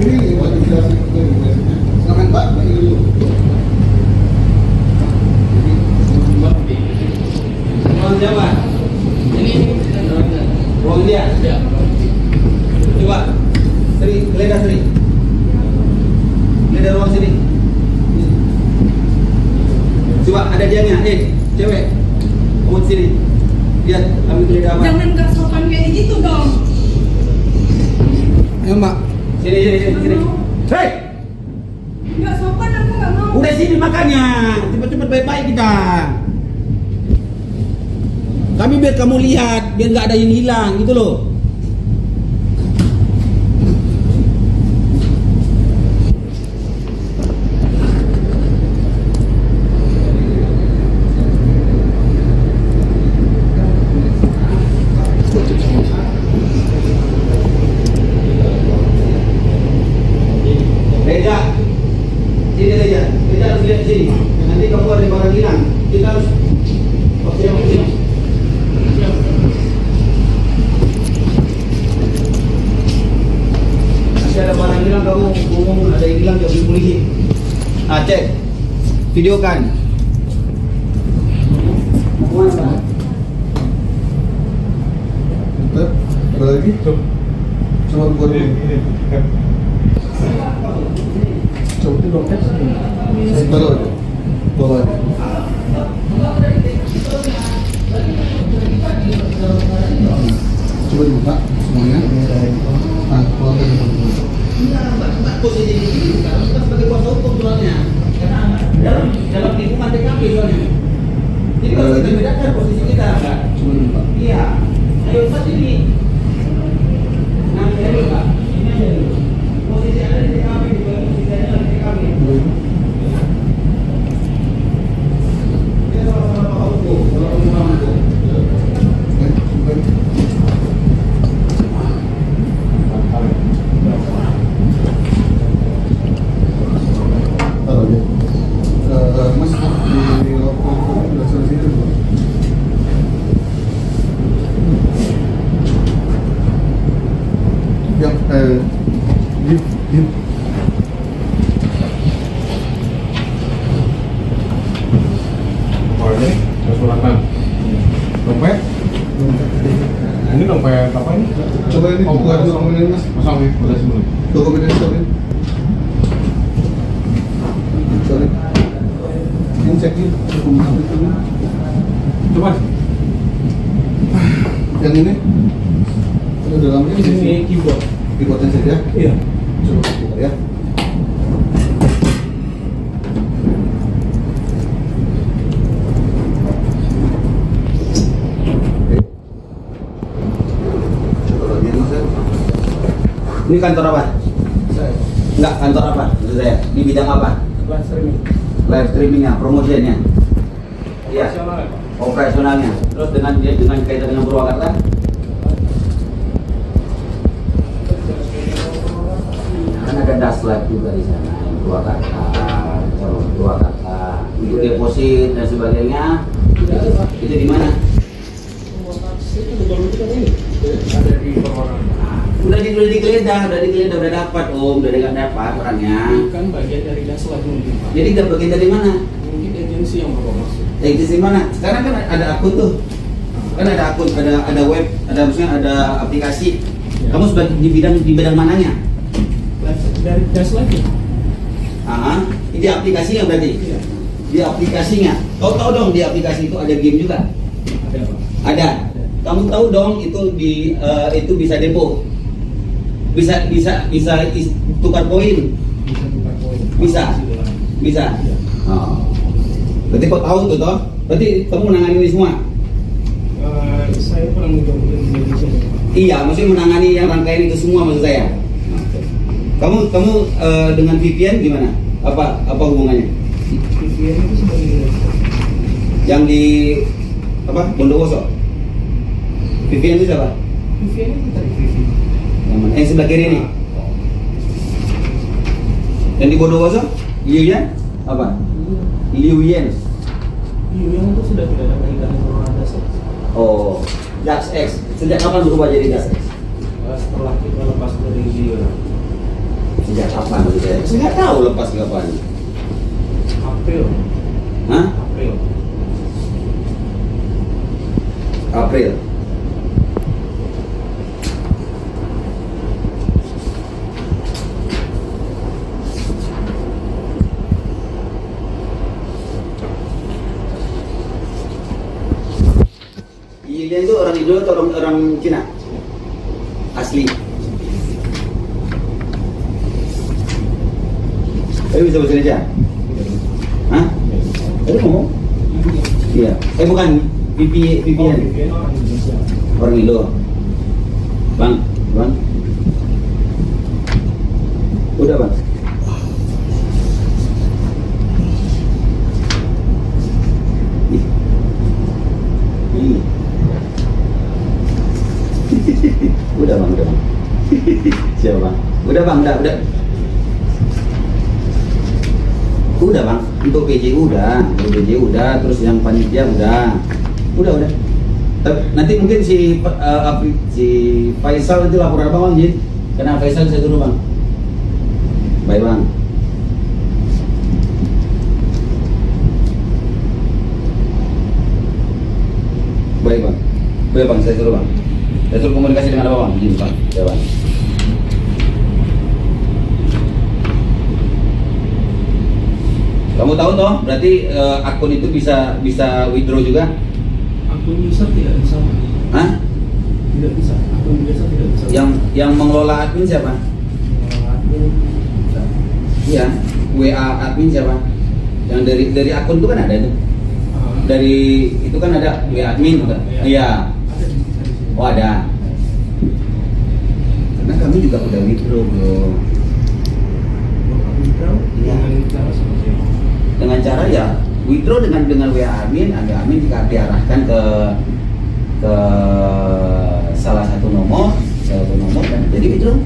Speaker 3: Ini wajib jelasin imigrasinya. Silakan Pak, ini dulu.
Speaker 5: Ruang siapa? Ruang dia.
Speaker 2: Ya.
Speaker 5: Coba. Sri, geledah Sri. Geledah ruang sini. Coba ada dianya, cewek. Kamu sini. Lihat, kami geledah apa?
Speaker 4: Jangan gak sopan kayak gitu dong.
Speaker 3: Ayo Mbak.
Speaker 5: Sini. Hei!
Speaker 4: Gak sopan aku gak mau.
Speaker 5: Udah sini makanya. Cepet-cepet baik-baik kita. Kami biar kamu lihat, biar nggak ada yang hilang gitu loh. Reja, sini Reja harus lihat sini. Nanti kamu ada barang hilang, kita harus. Oke. Cek. Videokan. Mau kemana, Pak?
Speaker 3: Bentar, ada lagi? Coba buat dulu.
Speaker 6: Coba itu dompet sini.
Speaker 3: Taruh aja. Bawa aja. Coba dibuka semuanya. Nah, keluarkan dulu.
Speaker 5: Posisi di sini bukan sebagai kuasa hukum soalnya. Karena dalam lingkungan TKP soalnya. Jadi kalau kita bedakan posisi kita, Pak.
Speaker 3: Coba dibuka.
Speaker 5: Iya. Ayo Pak ini. Nah, ini dulu, Pak. Ini aja dulu. Posisi ada di TKP, posisi ada di TKP. Kita sama-sama tahu hukum, kalau pengumuman hukum.
Speaker 3: Taruh aja. Mas, di rokok udah selesai itu belum? Yang diam.
Speaker 6: Oh ini, kesulatan. Dompet? Ini dompet apa ini?
Speaker 3: Coba ini buka dokumen ini, Mas.
Speaker 6: Pasang ya, udah sebelum.
Speaker 3: Dokumen ini sorry. Sorry. Ini cek ini dokumen ini.
Speaker 6: Coba.
Speaker 3: Yang ini? Ini dalamnya di sini.
Speaker 6: Ini keyboard.
Speaker 3: Keyboardnya saja.
Speaker 6: Iya.
Speaker 3: Coba buka ya. Oke. Coba lagi Mas ya.
Speaker 5: Ini kantor apa?
Speaker 6: Saya.
Speaker 5: Enggak, kantor apa? Maksud saya, di bidang apa?
Speaker 6: Live streaming.
Speaker 5: Live streamingnya, promosinya. Iya.
Speaker 6: Operasional ya, Pak?
Speaker 5: Operasionalnya. Terus dengan kaitan dengan Purwakarta? Kan ada Daslab juga di sana, yang Purwakarta, calon Purwakarta, untuk deposit dan sebagainya. Itu di mana?
Speaker 6: Ada di Purwakarta.
Speaker 5: Udah digeledah, udah dapat Om, udah dapat orangnya.
Speaker 6: Kan bagian dari Daslab mungkin, Pak.
Speaker 5: Jadi nggak bagian dari mana?
Speaker 6: Mungkin agensi yang bapak maksud.
Speaker 5: Agensi mana? Sekarang kan ada akun tuh. Kan ada akun, ada web, maksudnya ada aplikasi. Kamu sebagai di bidang mananya?
Speaker 6: Dari Daslab ya?
Speaker 5: Ini aplikasinya berarti?
Speaker 6: Iya.
Speaker 5: Di aplikasinya. Kau tahu dong di aplikasi itu ada game juga?
Speaker 6: Ada, Pak.
Speaker 5: Ada. Kamu tahu dong itu bisa depo. Bisa tukar poin.
Speaker 6: Bisa tukar poin.
Speaker 5: Bisa. Bisa. Oh. Berarti kau tahu tuh toh? Berarti kamu menangani ini semua?
Speaker 6: Saya pernah mencoba di Indonesia.
Speaker 5: Iya, maksudnya menangani yang rangkaian itu semua maksud saya. Kamu dengan VPN gimana? Apa hubungannya?
Speaker 6: VPN itu sebagai
Speaker 5: Yang di Bondowoso? VPN itu siapa?
Speaker 6: VPN itu dari VPN.
Speaker 5: Yang mana? Yang sebelah kiri ini. Yang di Bondowoso? Liu Yan? Apa? Liu Yan.
Speaker 6: Yang itu sudah tidak ada kaitannya sama Daslab.
Speaker 5: Oh, Dax X. Sejak kapan berubah jadi Dax X?
Speaker 6: Setelah kita lepas dari dia.
Speaker 5: Sejak kapan maksud saya? Saya nggak tahu lepas kapan.
Speaker 6: April.
Speaker 5: Hah?
Speaker 6: April.
Speaker 5: April. Ilian itu orang Indo atau orang Cina? Asli. Tapi bisa bahasa Indonesia? Hah? Tadi ngomong? Iya. Bukan VPN.
Speaker 6: VPN orang Indonesia.
Speaker 5: Orang Indo. Bang. Udah bang. Ih. Ih. Udah bang. Siapa bang? Udah bang, udah. Udah bang, untuk PJ udah, terus yang panitia udah. Nanti mungkin si Faisal itu laporan apa bang, Jin? Karena Faisal saya suruh bang. Baik bang. Baik bang. Baik bang, saya suruh bang. Saya suruh komunikasi dengan apa bang? Izin bang. Ya bang. Kamu tahu toh, berarti akun itu bisa withdraw juga?
Speaker 6: Akun user tidak bisa.
Speaker 5: Hah?
Speaker 6: Tidak bisa. Akun biasa tidak bisa.
Speaker 5: Yang mengelola admin siapa?
Speaker 6: Admin bisa.
Speaker 5: Iya, WA admin siapa? Yang dari akun itu kan ada itu. Dari itu kan ada WA admin kan? Iya.
Speaker 6: Ada di sini.
Speaker 5: Oh ada. Karena kami juga udah withdraw bro. Iya.
Speaker 6: Dengan cara seperti apa?
Speaker 5: Dengan cara ya withdraw dengan WA admin diarahkan ke salah satu nomor dan jadi withdraw.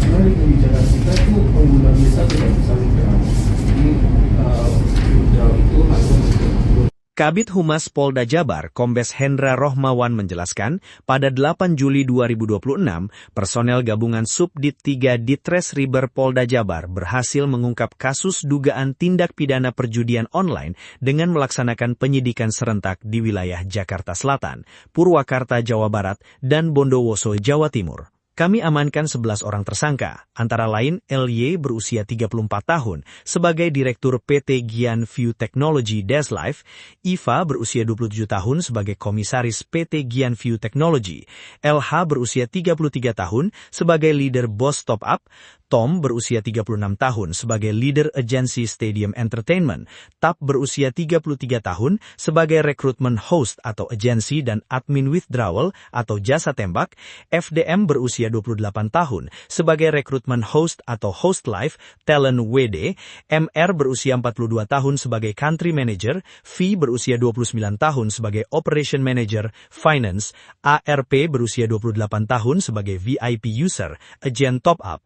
Speaker 6: Karena di kebijakan kita itu pengguna biasa tidak bisa withdraw. Jadi withdraw itu hanya untuk
Speaker 1: Kabid Humas Polda Jabar, Kombes Hendra Rohmawan menjelaskan, pada 8 Juli 2026, personel gabungan Subdit 3 Ditres Riber Polda Jabar berhasil mengungkap kasus dugaan tindak pidana perjudian online dengan melaksanakan penyidikan serentak di wilayah Jakarta Selatan, Purwakarta, Jawa Barat, dan Bondowoso, Jawa Timur. Kami amankan 11 orang tersangka, antara lain LY berusia 34 tahun sebagai Direktur PT Gian View Technology Deslife, Iva berusia 27 tahun sebagai Komisaris PT Gian View Technology, LH berusia 33 tahun sebagai Leader Boss Top Up, Tom berusia 36 tahun sebagai Leader Agency Stadium Entertainment, Tap berusia 33 tahun sebagai Recruitment Host atau Agency dan Admin Withdrawal atau Jasa Tembak, FDM berusia 28 tahun sebagai Recruitment Host atau Host Live, Talent WD, MR berusia 42 tahun sebagai Country Manager, V berusia 29 tahun sebagai Operation Manager, Finance, ARP berusia 28 tahun sebagai VIP User, Agent Top Up,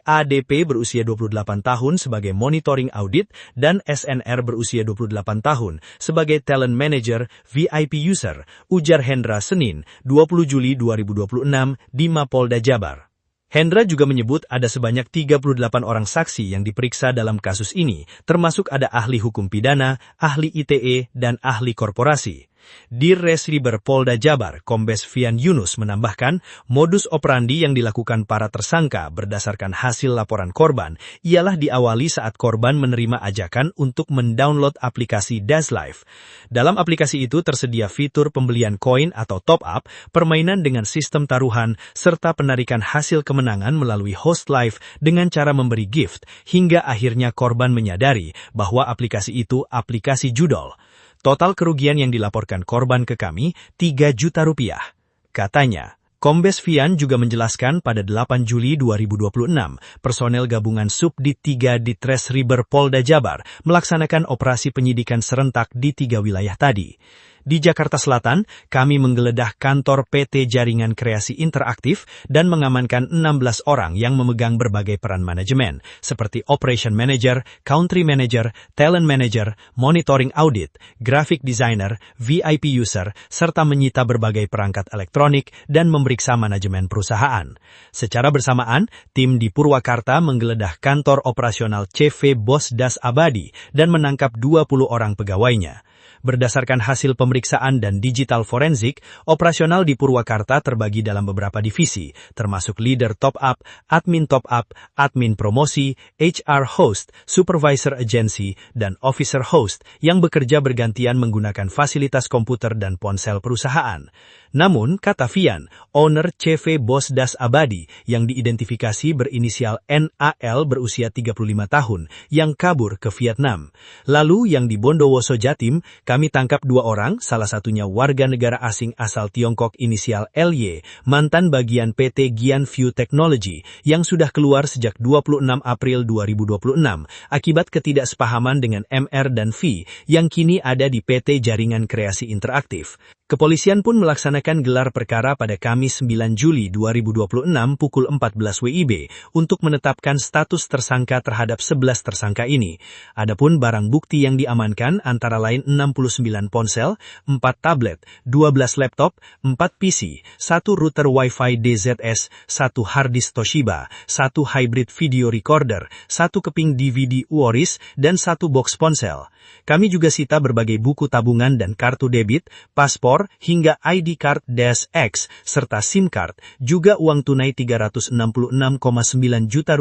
Speaker 1: ADP berusia 28 tahun sebagai Monitoring Audit, dan SNR berusia 28 tahun sebagai Talent Manager VIP User, ujar Hendra Senin, 20 Juli 2026 di Mapolda Jabar. Hendra juga menyebut ada sebanyak 38 orang saksi yang diperiksa dalam kasus ini, termasuk ada ahli hukum pidana, ahli ITE, dan ahli korporasi. Dirres Riber Polda Jabar, Kombes Fian Yunus menambahkan, modus operandi yang dilakukan para tersangka berdasarkan hasil laporan korban ialah diawali saat korban menerima ajakan untuk mendownload aplikasi Deslife. Dalam aplikasi itu tersedia fitur pembelian koin atau top up, permainan dengan sistem taruhan, serta penarikan hasil kemenangan melalui host live dengan cara memberi gift, hingga akhirnya korban menyadari bahwa aplikasi itu aplikasi judol. Total kerugian yang dilaporkan korban ke kami, 3 juta rupiah. Katanya, Kombes Fian juga menjelaskan pada 8 Juli 2026, personel gabungan Subdit 3 Ditres Riber Polda Jabar melaksanakan operasi penyidikan serentak di 3 wilayah tadi. Di Jakarta Selatan, kami menggeledah kantor PT Jaringan Kreasi Interaktif dan mengamankan 16 orang yang memegang berbagai peran manajemen, seperti Operation Manager, Country Manager, Talent Manager, Monitoring Audit, Graphic Designer, VIP User, serta menyita berbagai perangkat elektronik dan memeriksa manajemen perusahaan. Secara bersamaan, tim di Purwakarta menggeledah kantor operasional CV Bos Das Abadi dan menangkap 20 orang pegawainya. Berdasarkan hasil pemeriksaan dan digital forensik, operasional di Purwakarta terbagi dalam beberapa divisi, termasuk Leader Top Up, Admin Top Up, Admin Promosi, HR Host, Supervisor Agency, dan Officer Host yang bekerja bergantian menggunakan fasilitas komputer dan ponsel perusahaan. Namun, kata Fian, owner CV Bos Das Abadi yang diidentifikasi berinisial NAL berusia 35 tahun yang kabur ke Vietnam. Lalu yang di Bondowoso Jatim, kami tangkap 2 orang, salah satunya warga negara asing asal Tiongkok inisial LY, mantan bagian PT Gian View Technology yang sudah keluar sejak 26 April 2026 akibat ketidaksepahaman dengan MR dan V yang kini ada di PT Jaringan Kreasi Interaktif. Kepolisian pun melaksanakan gelar perkara pada Kamis 9 Juli 2026 pukul 14 WIB untuk menetapkan status tersangka terhadap 11 tersangka ini. Adapun barang bukti yang diamankan antara lain 69 ponsel, 4 tablet, 12 laptop, 4 PC, 1 router Wi-Fi DZS, 1 harddisk Toshiba, 1 hybrid video recorder, 1 keping DVD Uoris, dan 1 box ponsel. Kami juga sita berbagai buku tabungan dan kartu debit, paspor, hingga ID card -X, serta SIM card, juga uang tunai Rp366,9 juta,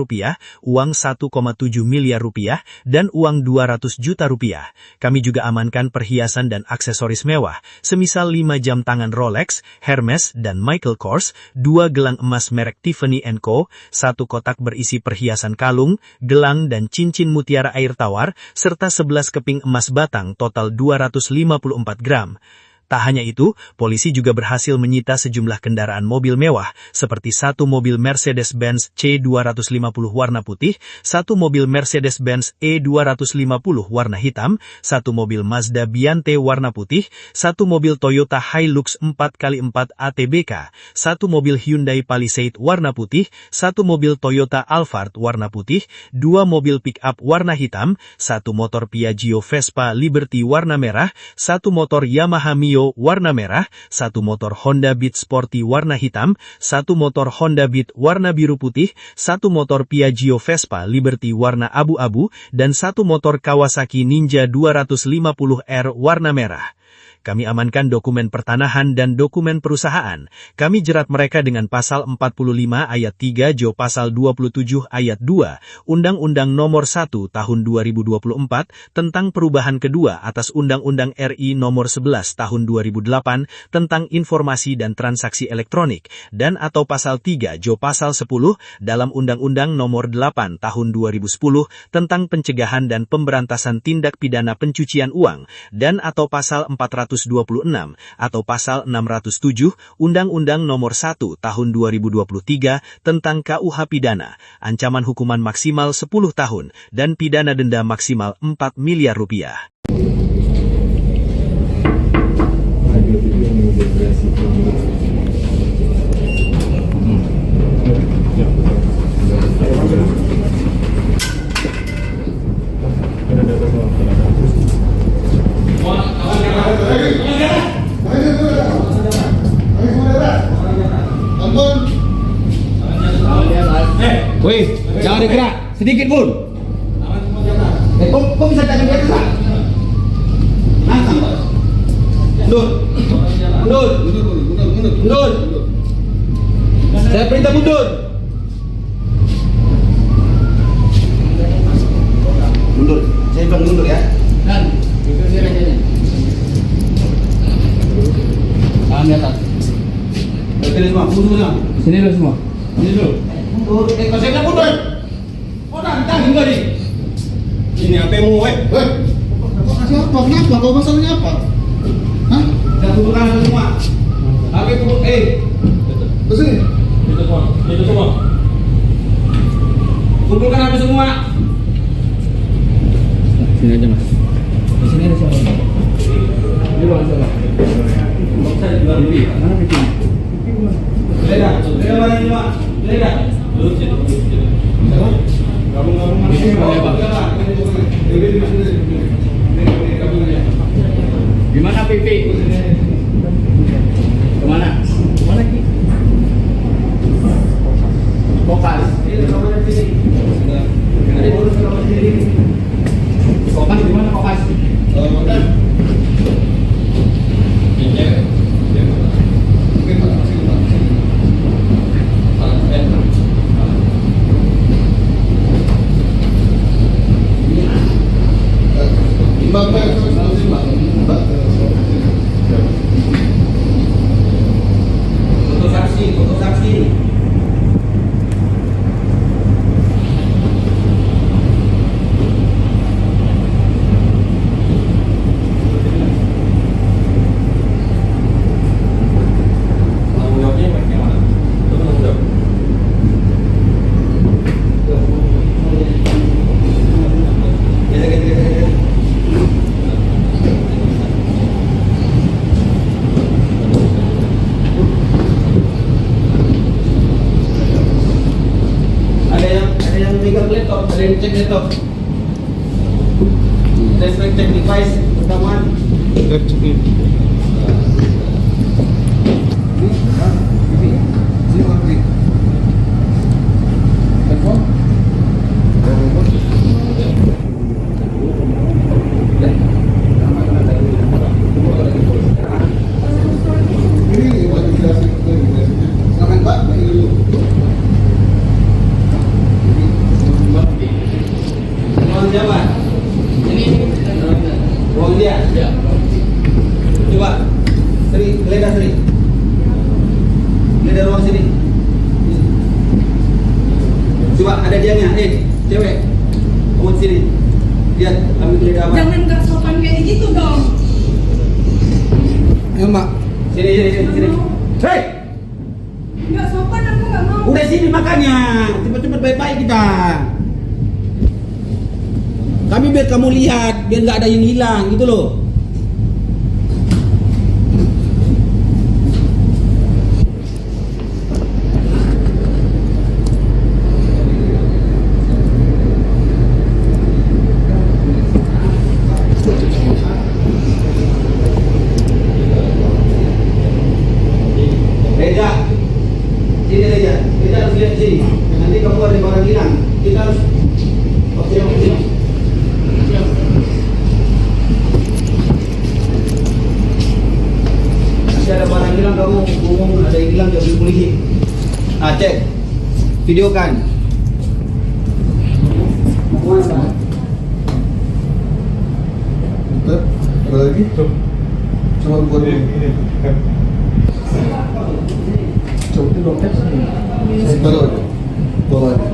Speaker 1: uang Rp1,7 miliar, dan uang Rp200 juta. Kami juga amankan perhiasan dan aksesoris mewah, semisal 5 jam tangan Rolex, Hermes, dan Michael Kors, 2 gelang emas merek Tiffany & Co., 1 kotak berisi perhiasan kalung, gelang dan cincin mutiara air tawar, serta 11 keping emas batang total 254 gram. Tak hanya itu, polisi juga berhasil menyita sejumlah kendaraan mobil mewah, seperti 1 mobil Mercedes-Benz C250 warna putih, 1 mobil Mercedes-Benz E250 warna hitam, 1 mobil Mazda Biante warna putih, 1 mobil Toyota Hilux 4x4 ATBK, 1 mobil Hyundai Palisade warna putih, 1 mobil Toyota Alphard warna putih, 2 mobil pick-up warna hitam, 1 motor Piaggio Vespa Liberty warna merah, 1 motor Yamaha Mio warna merah, 1 motor Honda Beat Sporty warna hitam, 1 motor Honda Beat warna biru putih, 1 motor Piaggio Vespa Liberty warna abu-abu, dan 1 motor Kawasaki Ninja 250R warna merah. Kami amankan dokumen pertanahan dan dokumen perusahaan. Kami jerat mereka dengan pasal 45 ayat 3 Jo pasal 27 ayat 2 Undang-Undang Nomor 1 Tahun 2024 tentang perubahan kedua atas Undang-Undang RI Nomor 11 Tahun 2008 tentang informasi dan transaksi elektronik, dan atau pasal 3 Jo pasal 10 dalam Undang-Undang Nomor 8 Tahun 2010 tentang pencegahan dan pemberantasan tindak pidana pencucian uang, dan atau pasal 426 atau pasal 607 Undang-Undang Nomor 1 Tahun 2023 tentang KUH Pidana, ancaman hukuman maksimal 10 tahun dan pidana denda maksimal 4 miliar rupiah.
Speaker 2: Woi, jangan digerak sedikit pun. Kok bisa jangan digerak? Mundur. Saya perintah mundur.
Speaker 5: Mundur. Saya bilang mundur ya.
Speaker 2: Dan itu dia rajanya. Tangan di atas.
Speaker 5: Sini semua, mundur semua.
Speaker 2: Sini dulu semua. Sini dulu.
Speaker 5: Mundur.
Speaker 2: Kalau saya bilang mundur. Oh, tantang enggak nih.
Speaker 5: Ini HP-mu, weh.
Speaker 3: Kok kasih apa? Kenapa? Kau masalahnya apa? Hah?
Speaker 5: Kita kumpulkan semua. HP kumpul,
Speaker 3: Ke sini.
Speaker 5: itu semua. Kumpulkan HP semua.
Speaker 2: Sini aja, Mas. Di sini ada siapa? Ini ruangan siapa?
Speaker 5: Saya juga lebih.
Speaker 2: Mana pipinya?
Speaker 5: Lega mana ini, Pak? Lega. Duduk sini. Gabung-gabung mana?
Speaker 2: Ini mana, Pak? Gimana pipi? Kemana? Kemana Ki? Kopas. Kopas di mana Kopas?
Speaker 5: Foto saksi. Laptop, ada yang cek laptop. Cek device pertama. ada ruang sini. Coba ada dianya, cewek. Kamu sini. Lihat, kami geledah apa?
Speaker 4: Jangan gak sopan kayak gitu dong.
Speaker 3: Ayo mbak.
Speaker 5: Sini. Hei!
Speaker 4: Gak sopan aku gak mau.
Speaker 5: Udah sini makannya. Cepet-cepet baik-baik kita. Kami biar kamu lihat, biar nggak ada yang hilang gitu loh. Reza, sini Reza, kita harus lihat sini. Nanti kamu ada barang hilang, kita harus. Oke. Nanti ada barang hilang kamu ngomong ada yang hilang jadi polisi. Nah cek, videokan. Mau kemana?
Speaker 3: Bentar, ada lagi? Coba buat ini. Coba itu dompet. Taruh aja. Bawa aja.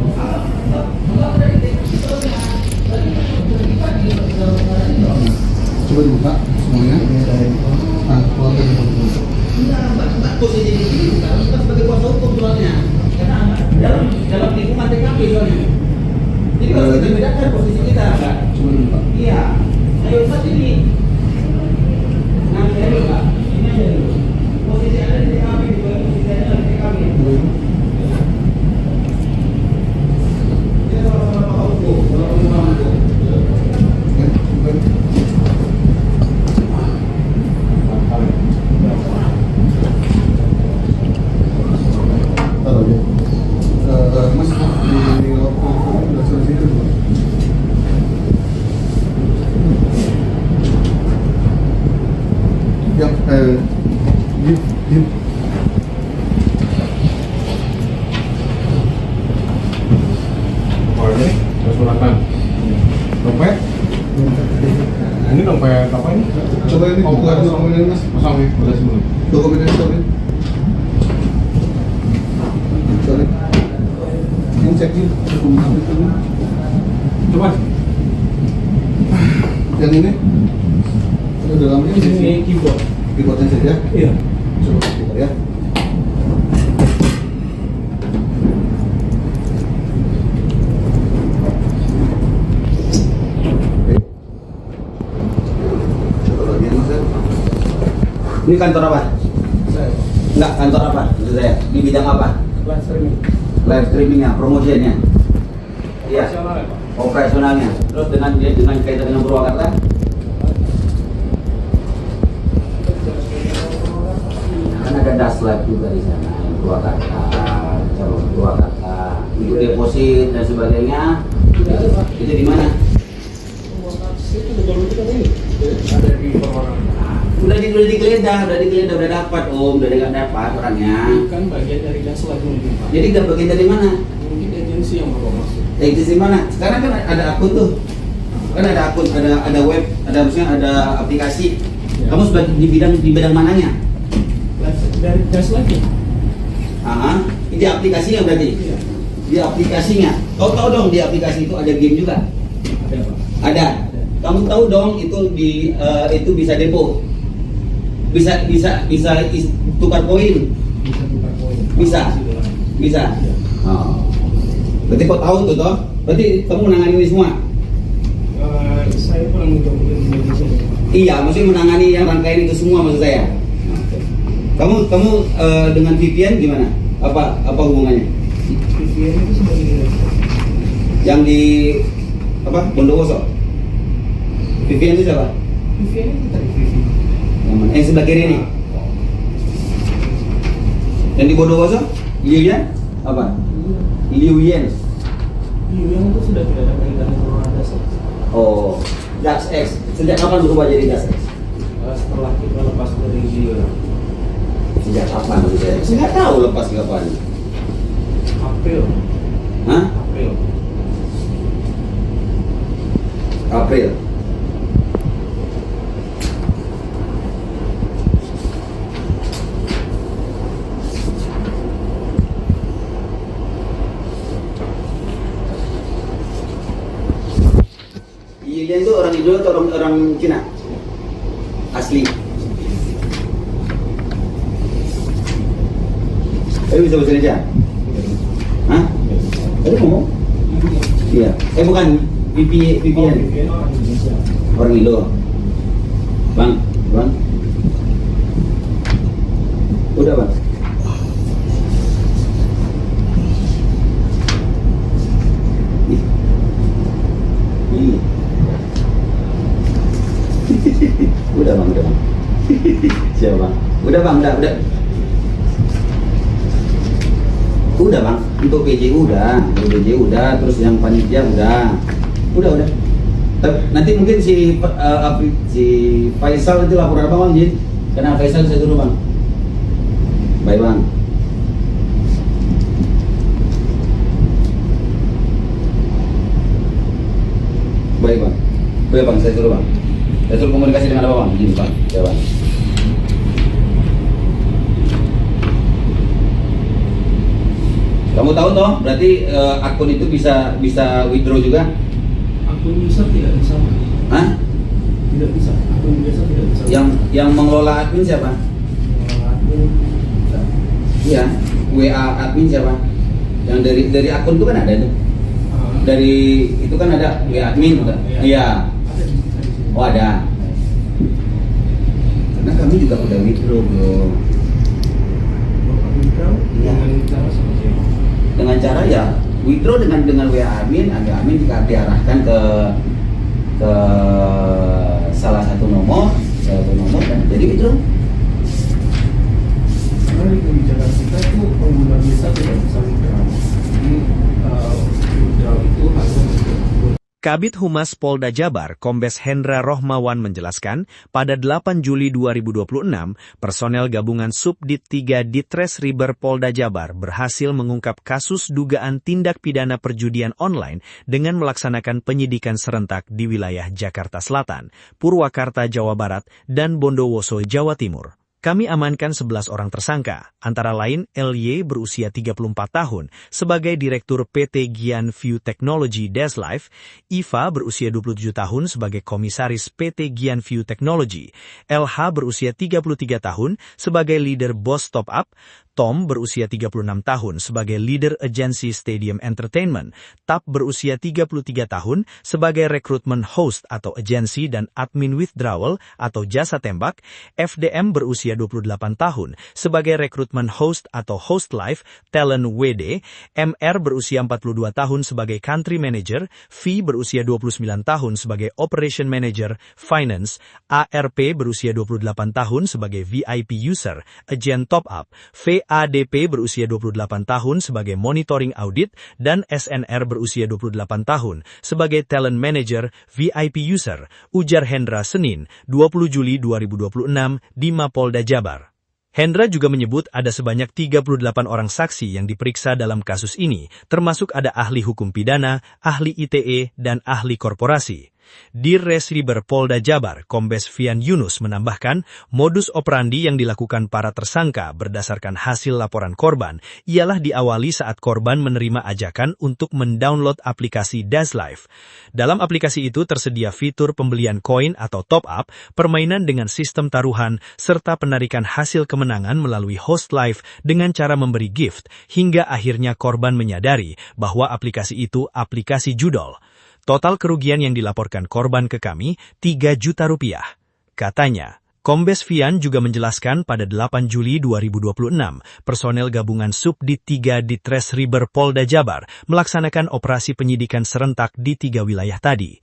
Speaker 3: Coba dibuka semuanya. Nah, keluar dari dompet.
Speaker 5: Posisi di sini kita sebagai kuasa hukum soalnya. Karena dalam lingkungan TKP soalnya. Jadi harus kita bedakan posisi kita.
Speaker 3: Coba dibuka.
Speaker 5: Iya. Ayo Pak sini. Nah, saya dulu Pak. Ini aja dulu. Posisi ada di TKP, posisi ada di TKP. Kita sama-sama Pak hukum, sama-sama hukum.
Speaker 3: Taruh aja. Mas, di laptop udah selesai itu belum? Yang, Dim.
Speaker 6: Oh ini, suratan. Dompet? Ini dompet apa ini?
Speaker 3: Coba ini
Speaker 6: Oh,
Speaker 3: buka
Speaker 6: bukan.
Speaker 3: dokumen ini mas.
Speaker 6: Pasang ya, udah sebelum.
Speaker 3: Dokumen ini sorry. Sorry. Ini cek ini dokumen apa itu?
Speaker 6: Coba.
Speaker 3: Yang ini? Ini dalamnya
Speaker 6: Ini keyboard.
Speaker 3: keyboardnya saja.
Speaker 6: Iya.
Speaker 3: Coba buka ya. Coba lagi mas ya.
Speaker 5: Ini kantor apa?
Speaker 6: Saya.
Speaker 5: Enggak, kantor apa? Maksud saya, di bidang apa?
Speaker 6: Live streaming.
Speaker 5: Live streamingnya, promotionnya. Iya.
Speaker 6: Operasional ya Pak?
Speaker 5: Operasionalnya. Terus dengan kaitan dengan Purwakarta? Kan ada Daslab juga di sana, Purwakarta, calon Purwakarta, untuk deposit dan sebagainya. Itu di mana?
Speaker 6: Itu betul itu kan ini. Ada di Purwakarta.
Speaker 5: Udah digeledah, udah dapat Om, udah nggak dapat orangnya.
Speaker 6: Kan bagian dari Daslab mungkin Pak.
Speaker 5: Jadi nggak bagian dari mana?
Speaker 6: Mungkin agensi yang bawa masuk.
Speaker 5: Itu di mana? Sekarang kan ada akun tuh. Kan ada akun, ada web, maksudnya ada aplikasi.
Speaker 6: Ya.
Speaker 5: Kamu sebagai di bidang mananya?
Speaker 6: Dari Daslab ya?
Speaker 5: Di aplikasinya berarti?
Speaker 6: Iya.
Speaker 5: Di aplikasinya. Kau tahu dong di aplikasi itu ada game juga?
Speaker 6: Ada Pak.
Speaker 5: Ada. Kamu tahu dong itu bisa depo. Bisa tukar poin.
Speaker 6: Bisa tukar poin.
Speaker 5: Bisa. Bisa.
Speaker 6: Iya.
Speaker 5: Oh. Berarti kau tahu tuh toh? Berarti kamu menangani ini semua?
Speaker 6: Saya kurang mencoba di Indonesia.
Speaker 5: Iya, maksudnya menangani yang rangkaian itu semua maksud saya. Kamu dengan VPN gimana? Apa hubungannya?
Speaker 6: VPN itu sebagai
Speaker 5: Yang di Bondowoso? VPN itu siapa?
Speaker 6: VPN itu tadi VPN.
Speaker 5: Yang mana? Yang sebelah kiri ini? Yang di Bondowoso? Liu Yan? Apa? Liu Yan.
Speaker 6: Yang itu sudah tidak ada kaitannya sama Daslab.
Speaker 5: Oh, Dax X. Sejak kapan berubah jadi Dax X?
Speaker 6: Setelah kita lepas dari dia
Speaker 5: Sejak kapan maksud saya? Saya nggak tahu lepas kapan.
Speaker 6: April.
Speaker 5: Hah?
Speaker 6: April.
Speaker 5: April. PJ itu orang Indo atau orang Cina? Asli. Tapi bisa bahasa Indonesia? Hah? Tadi ngomong? Iya. Bukan VPN. Orang Indo. Bang. Udah bang. Iya. Udah bang. Siapa bang? Udah bang, udah. Udah bang, untuk PJ udah, terus yang panitia udah. Nanti mungkin si Faisal itu laporan apa bang Jin? Karena Faisal saya dulu bang. Baik bang. Baik bang, saya suruh bang. Saya suruh komunikasi dengan apa bang? Jin bang, ya bang. Kamu tahu toh, berarti akun itu bisa withdraw juga?
Speaker 6: Akun user tidak bisa.
Speaker 5: Hah?
Speaker 6: Tidak bisa. Akun biasa tidak bisa.
Speaker 5: Yang mengelola admin siapa?
Speaker 6: Admin bisa.
Speaker 5: Iya, WA admin siapa? Yang dari akun itu kan ada tuh. Dari itu kan ada WA admin kan? Iya. Oh ada. Karena kami juga udah withdraw bro. Iya. Dengan cara ya withdraw dengan WA admin diarahkan ke salah satu nomor dan jadi withdraw.
Speaker 6: Karena di kebijakan kita itu pengguna bisa tidak bisa withdraw. Jadi withdraw itu hanya
Speaker 1: Kabid Humas Polda Jabar, Kombes Hendra Rohmawan menjelaskan, pada 8 Juli 2026, personel gabungan Subdit 3 Ditres Riber Polda Jabar berhasil mengungkap kasus dugaan tindak pidana perjudian online dengan melaksanakan penyidikan serentak di wilayah Jakarta Selatan, Purwakarta, Jawa Barat, dan Bondowoso, Jawa Timur. Kami amankan 11 orang tersangka, antara lain LY berusia 34 tahun sebagai Direktur PT Gian View Technology Deslife, Iva berusia 27 tahun sebagai Komisaris PT Gian View Technology, LH berusia 33 tahun sebagai Leader Boss Top Up, Tom berusia 36 tahun sebagai Leader Agency Stadium Entertainment, Tap berusia 33 tahun sebagai Recruitment Host atau Agency dan Admin Withdrawal atau Jasa Tembak, FDM berusia 28 tahun sebagai Recruitment Host atau Host Live, Talent WD, MR berusia 42 tahun sebagai Country Manager, V berusia 29 tahun sebagai Operation Manager, Finance, ARP berusia 28 tahun sebagai VIP User, Agent Top Up, ADP berusia 28 tahun sebagai Monitoring Audit, dan SNR berusia 28 tahun sebagai Talent Manager VIP User, ujar Hendra Senin, 20 Juli 2026 di Mapolda Jabar. Hendra juga menyebut ada sebanyak 38 orang saksi yang diperiksa dalam kasus ini, termasuk ada ahli hukum pidana, ahli ITE, dan ahli korporasi. Dirres Riber Polda Jabar, Kombes Fian Yunus menambahkan, modus operandi yang dilakukan para tersangka berdasarkan hasil laporan korban ialah diawali saat korban menerima ajakan untuk mendownload aplikasi Deslife. Dalam aplikasi itu tersedia fitur pembelian koin atau top up, permainan dengan sistem taruhan, serta penarikan hasil kemenangan melalui host live dengan cara memberi gift, hingga akhirnya korban menyadari bahwa aplikasi itu aplikasi judol. Total kerugian yang dilaporkan korban ke kami, 3 juta rupiah. Katanya, Kombes Fian juga menjelaskan pada 8 Juli 2026, personel gabungan Subdit 3 Ditres Riber Polda Jabar melaksanakan operasi penyidikan serentak di 3 wilayah tadi.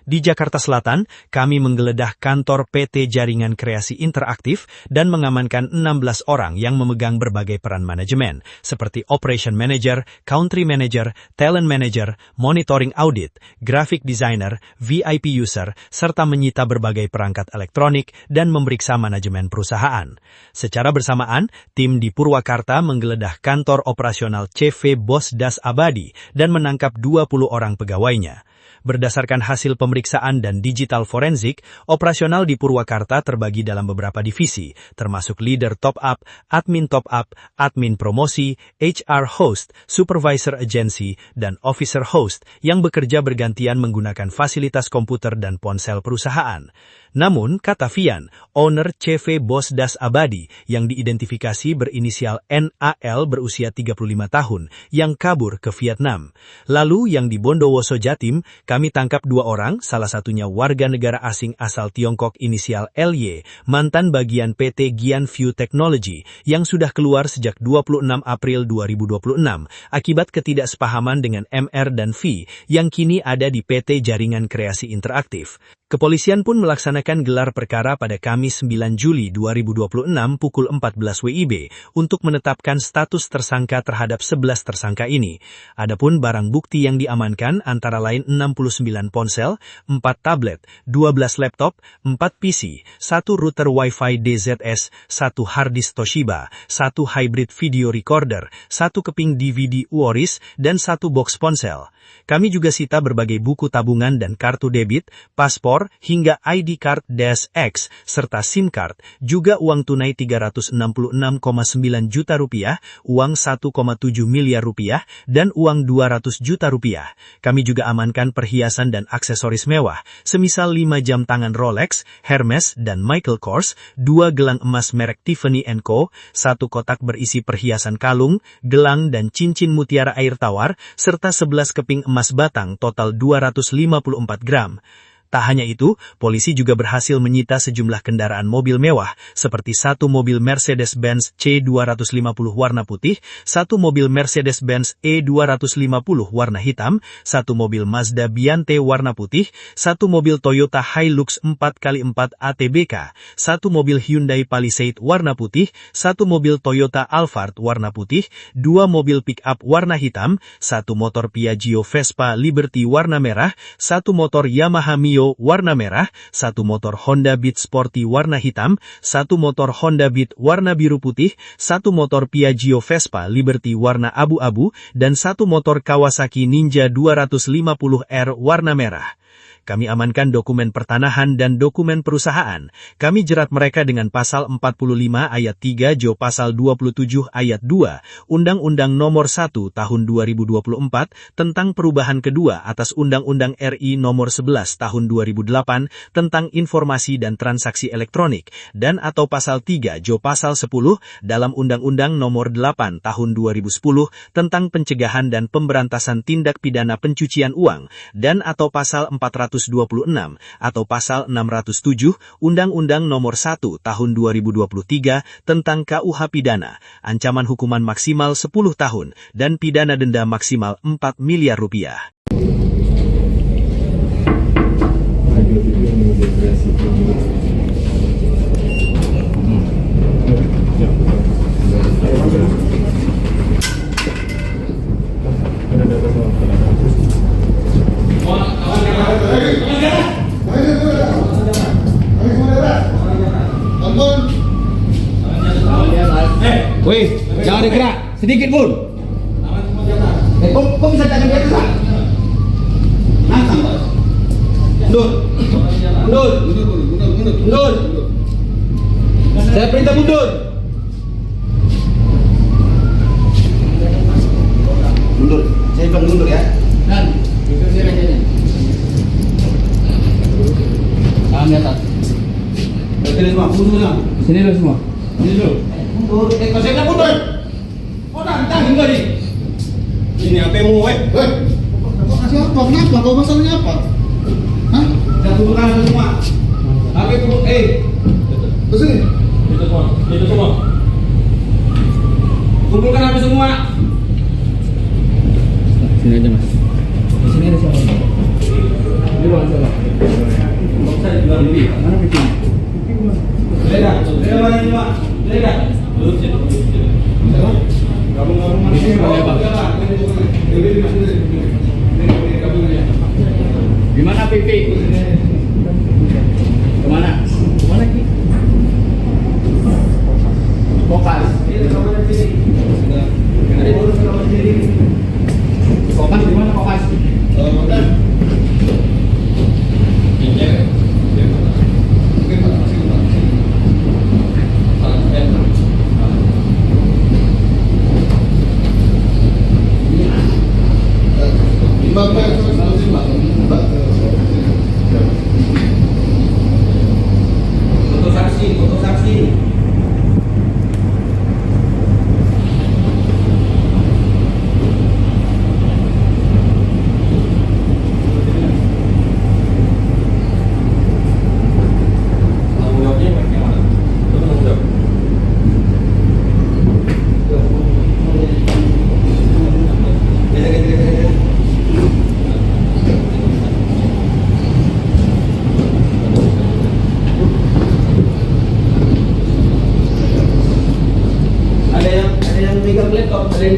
Speaker 1: Di Jakarta Selatan, kami menggeledah kantor PT Jaringan Kreasi Interaktif dan mengamankan 16 orang yang memegang berbagai peran manajemen, seperti Operation Manager, Country Manager, Talent Manager, Monitoring Audit, Graphic Designer, VIP User, serta menyita berbagai perangkat elektronik dan memeriksa manajemen perusahaan. Secara bersamaan, tim di Purwakarta menggeledah kantor operasional CV Bos Das Abadi dan menangkap 20 orang pegawainya. Berdasarkan hasil pemeriksaan dan digital forensik, operasional di Purwakarta terbagi dalam beberapa divisi, termasuk leader top up, admin promosi, HR host, supervisor agency, dan officer host yang bekerja bergantian menggunakan fasilitas komputer dan ponsel perusahaan. Namun, kata Fian, owner CV Bosdas Abadi yang diidentifikasi berinisial NAL berusia 35 tahun yang kabur ke Vietnam. Lalu yang di Bondowoso Jatim, kami tangkap 2 orang, salah satunya warga negara asing asal Tiongkok inisial LY, mantan bagian PT Gianview Technology yang sudah keluar sejak 26 April 2026 akibat ketidaksepahaman dengan MR dan V yang kini ada di PT Jaringan Kreasi Interaktif. Kepolisian pun melaksanakan gelar perkara pada Kamis 9 Juli 2026 pukul 14 WIB untuk menetapkan status tersangka terhadap 11 tersangka ini. Adapun barang bukti yang diamankan antara lain 69 ponsel, 4 tablet, 12 laptop, 4 PC, 1 router Wi-Fi DZS, 1 harddisk Toshiba, 1 hybrid video recorder, 1 keping DVD Uoris, dan 1 box ponsel. Kami juga sita berbagai buku tabungan dan kartu debit, paspor, hingga ID card -X, serta SIM card, juga uang tunai 366,9 juta rupiah, uang 1,7 miliar rupiah, dan uang 200 juta rupiah. Kami juga amankan perhiasan dan aksesoris mewah, semisal 5 jam tangan Rolex, Hermes, dan Michael Kors, 2 gelang emas merek Tiffany & Co., 1 kotak berisi perhiasan kalung, gelang dan cincin mutiara air tawar, serta 11 keping emas batang total 254 gram. Tak hanya itu, polisi juga berhasil menyita sejumlah kendaraan mobil mewah, seperti 1 mobil Mercedes-Benz C250 warna putih, 1 mobil Mercedes-Benz E250 warna hitam, 1 mobil Mazda Biante warna putih, 1 mobil Toyota Hilux 4x4 ATBK, 1 mobil Hyundai Palisade warna putih, 1 mobil Toyota Alphard warna putih, 2 mobil pick-up warna hitam, 1 motor Piaggio Vespa Liberty warna merah, 1 motor Yamaha Mio warna merah, 1 motor Honda Beat Sporty warna hitam, 1 motor Honda Beat warna biru putih, 1 motor Piaggio Vespa Liberty warna abu-abu, dan 1 motor Kawasaki Ninja 250R warna merah. Kami amankan dokumen pertanahan dan dokumen perusahaan. Kami jerat mereka dengan pasal 45 ayat 3 Jo pasal 27 ayat 2 Undang-Undang Nomor 1 Tahun 2024 tentang perubahan kedua atas Undang-Undang RI Nomor 11 Tahun 2008 tentang informasi dan transaksi elektronik dan atau pasal 3 Jo pasal 10 dalam Undang-Undang Nomor 8 Tahun 2010 tentang pencegahan dan pemberantasan tindak pidana pencucian uang dan atau pasal 426 atau pasal 607 Undang-Undang Nomor 1 Tahun 2023 tentang KUH Pidana, ancaman hukuman maksimal 10 tahun dan pidana denda maksimal 4 miliar rupiah.
Speaker 2: Wih, jangan digerak, sedikit pun.
Speaker 5: Kok bisa jangan dia gerak? Nantang, Pak. Mundur. Mundur. Mundur. Saya perintah mundur. Mundur. Saya bilang mundur ya.
Speaker 2: Dan, itu dia rajanya. Tangan di atas.
Speaker 5: Sini semua, mundur semua.
Speaker 2: Sini dulu semua. Sini dulu.
Speaker 5: Mundur. Kalau saya bilang mundur. Oh, nantang juga nih.
Speaker 6: Ini HP-mu, weh.
Speaker 3: Kok kasih apa? Kenapa? Kau masalahnya apa? Hah?
Speaker 5: Kita kumpulkan semua. HP kumpul,
Speaker 3: Ke sini.
Speaker 6: Itu semua.
Speaker 5: kumpulkan HP semua.
Speaker 2: Sini aja, Mas. Di sini ada siapa? Di ruangan siapa?
Speaker 5: Saya juga lebih.
Speaker 2: Mana pipi?
Speaker 5: Leda mana ini, Pak? Leda.
Speaker 6: Duduk situ.
Speaker 5: Gabung-gabung
Speaker 2: Di sini mana, Pak? Di mana pipi? Kemana? Kemana Ki? Kopas. Kopas di mana Kopas?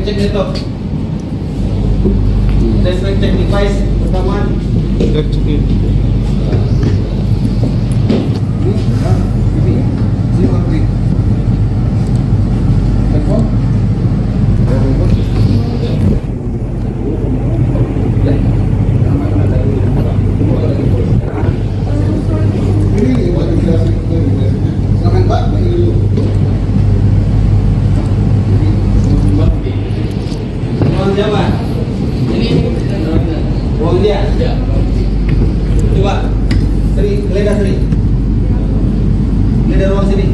Speaker 5: cek laptop. Cek device pertama.
Speaker 6: Cek ini.
Speaker 3: Ini kopi. Telepon. Ini buat dikasih sama Mbak ini dulu.
Speaker 5: Ruang siapa? Ruang dia?
Speaker 6: Ya.
Speaker 5: Coba. Seri, geledah Seri. Geledah ruang sini.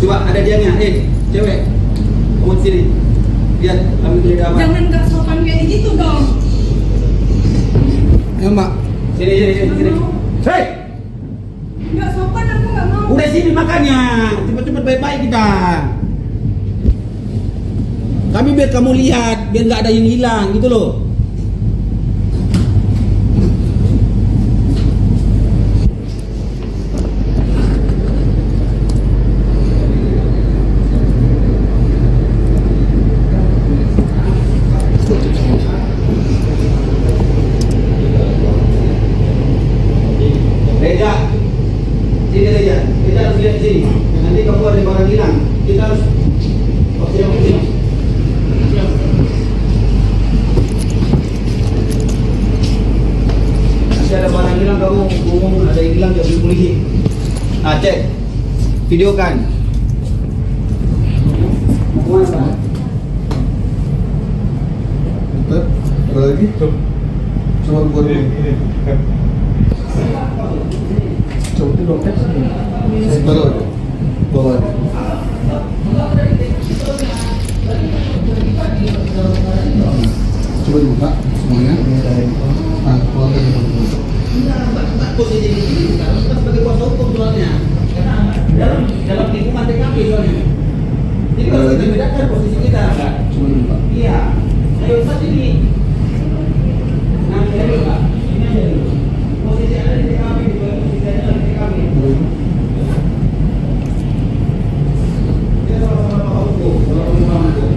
Speaker 5: Coba ada dianya, cewek. Kamu sini. Lihat, kami geledah apa?
Speaker 4: Jangan gak sopan kayak gitu dong.
Speaker 3: Ayo Mbak.
Speaker 5: Sini. Hei!
Speaker 4: Gak sopan aku gak mau.
Speaker 5: Udah sini makannya. Cepet-cepet baik-baik kita. Kami biar kamu lihat, biar nggak ada yang hilang gitu loh. Reja, sini Reja. Kita harus lihat sini. Nanti kamu ada barang hilang. Kita harus. Oke. Nanti ada barang hilang kamu ngomong ada yang hilang jadi polisi. Ah cek, videokan. Mau kemana Pak?
Speaker 3: Bentar. Ada lagi? Coba buat dulu.
Speaker 6: Coba itu dompet sini.
Speaker 3: Taruh aja. Bawa aja. Coba dibuka semuanya. Nah, keluarkan dulu.
Speaker 5: Posisi di sini kita sebagai kuasa hukum soalnya. Dalam lingkungan TKP soalnya. Jadi kalau kita bedakan posisi kita, Pak.
Speaker 3: Coba dibuka.
Speaker 5: Iya. Ayo Pak sini. Nah, ini aja Pak. Ini aja dulu. Posisi ada di TKP, posisi ada di TKP. Kita sama-sama Pak hukum, sama-sama hukum.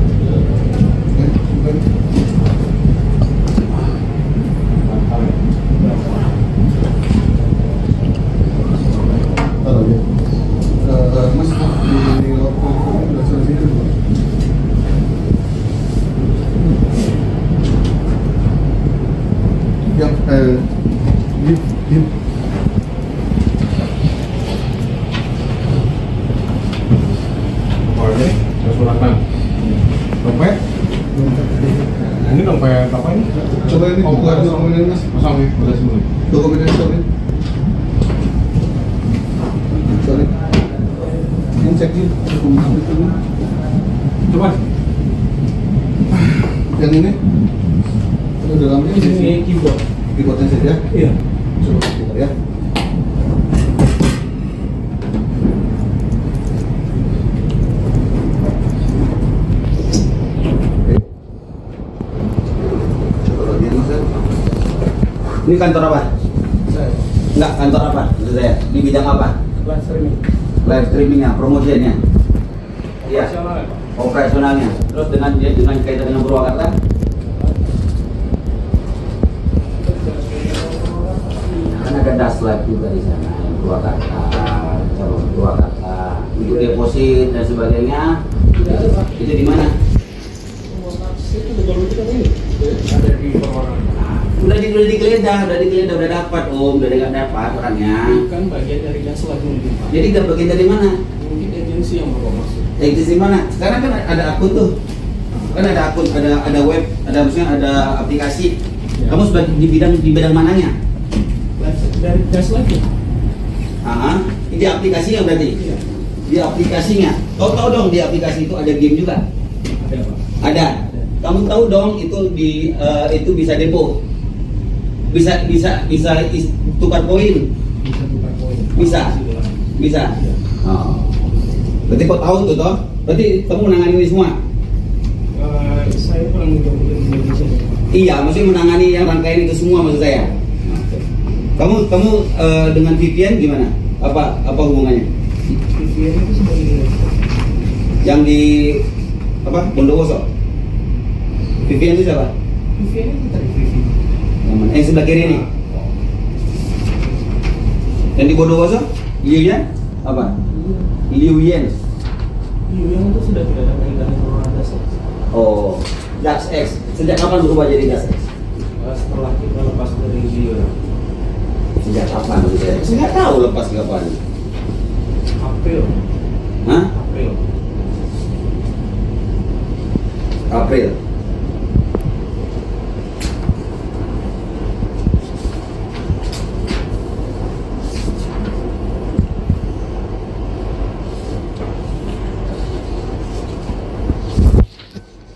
Speaker 3: Taruh aja. Mas, di waktu udah selesai dulu. Yang diam.
Speaker 6: Oke, 108. Dompet? Ini dompet apa ini?
Speaker 3: Coba ini
Speaker 6: Oh,
Speaker 3: buka
Speaker 6: bukan.
Speaker 3: dokumen Mas.
Speaker 6: Kosong ya, udah semua.
Speaker 3: Dokumen ini sorry. Sorry. Ini cek ini dokumen apa itu?
Speaker 6: Coba.
Speaker 3: Yang ini? Ini dalamnya
Speaker 6: Ini keyboard.
Speaker 3: keyboardnya saja.
Speaker 6: Iya.
Speaker 3: Coba kita ya. Oke. Coba lagi Mas ya.
Speaker 5: Ini kantor apa?
Speaker 6: Saya.
Speaker 5: Enggak, kantor apa? Maksud saya, di bidang apa?
Speaker 6: Live streaming.
Speaker 5: Live streamingnya, promosinya. Iya.
Speaker 6: Operasional ya, Pak?
Speaker 5: Operasionalnya. Terus dengan kaitan dengan Purwakarta? Kan ada Daslive juga di sana, yang Purwakarta, cabang Purwakarta, untuk deposit dan sebagainya. Itu di mana?
Speaker 6: Itu betul itu kan ini. Ada di Purwakarta.
Speaker 5: Udah digeledah, udah dapat Om, udah dapat orangnya.
Speaker 6: Kan bagian dari Daslive mungkin, Pak.
Speaker 5: Jadi nggak bagian dari mana?
Speaker 6: Mungkin agensi yang bawa masuk.
Speaker 5: Di mana? Sekarang kan ada akun tuh. Kan ada akun, ada web, maksudnya ada aplikasi.
Speaker 6: Ya.
Speaker 5: Kamu sebagai di bidang mananya?
Speaker 6: Dari Daslive ya?
Speaker 5: Ini aplikasinya berarti?
Speaker 6: Iya.
Speaker 5: Di aplikasinya. Kau tahu dong di aplikasi itu ada game juga?
Speaker 6: Ada, Pak.
Speaker 5: Ada. Kamu tahu dong itu itu bisa depo. Bisa tukar poin.
Speaker 6: Bisa tukar poin.
Speaker 5: Bisa. Bisa.
Speaker 6: Iya.
Speaker 5: Oh. Berarti kau tahu tuh toh? Berarti kamu menangani ini semua?
Speaker 6: Saya kurang mencoba di Indonesia.
Speaker 5: Iya, maksudnya menangani yang rangkaian itu semua maksud saya. Kamu dengan VPN gimana? Apa hubungannya?
Speaker 6: VPN itu sebagai
Speaker 5: Yang di apa? Bondowoso. Vivian itu siapa?
Speaker 6: Vivian itu tadi Vivi.
Speaker 5: Yang mana? Yang sebelah kiri ini. Yang di Bondowoso? Liu Yan? Apa? Liu Yan.
Speaker 6: Liu yang itu sudah tidak ada kaitannya sama Das X.
Speaker 5: Oh, Das X. Sejak kapan berubah jadi Das X?
Speaker 6: Setelah kita lepas dari Liu.
Speaker 5: Sejak kapan? Saya nggak tahu lepas kapan.
Speaker 6: April.
Speaker 5: Hah?
Speaker 6: April.
Speaker 5: April.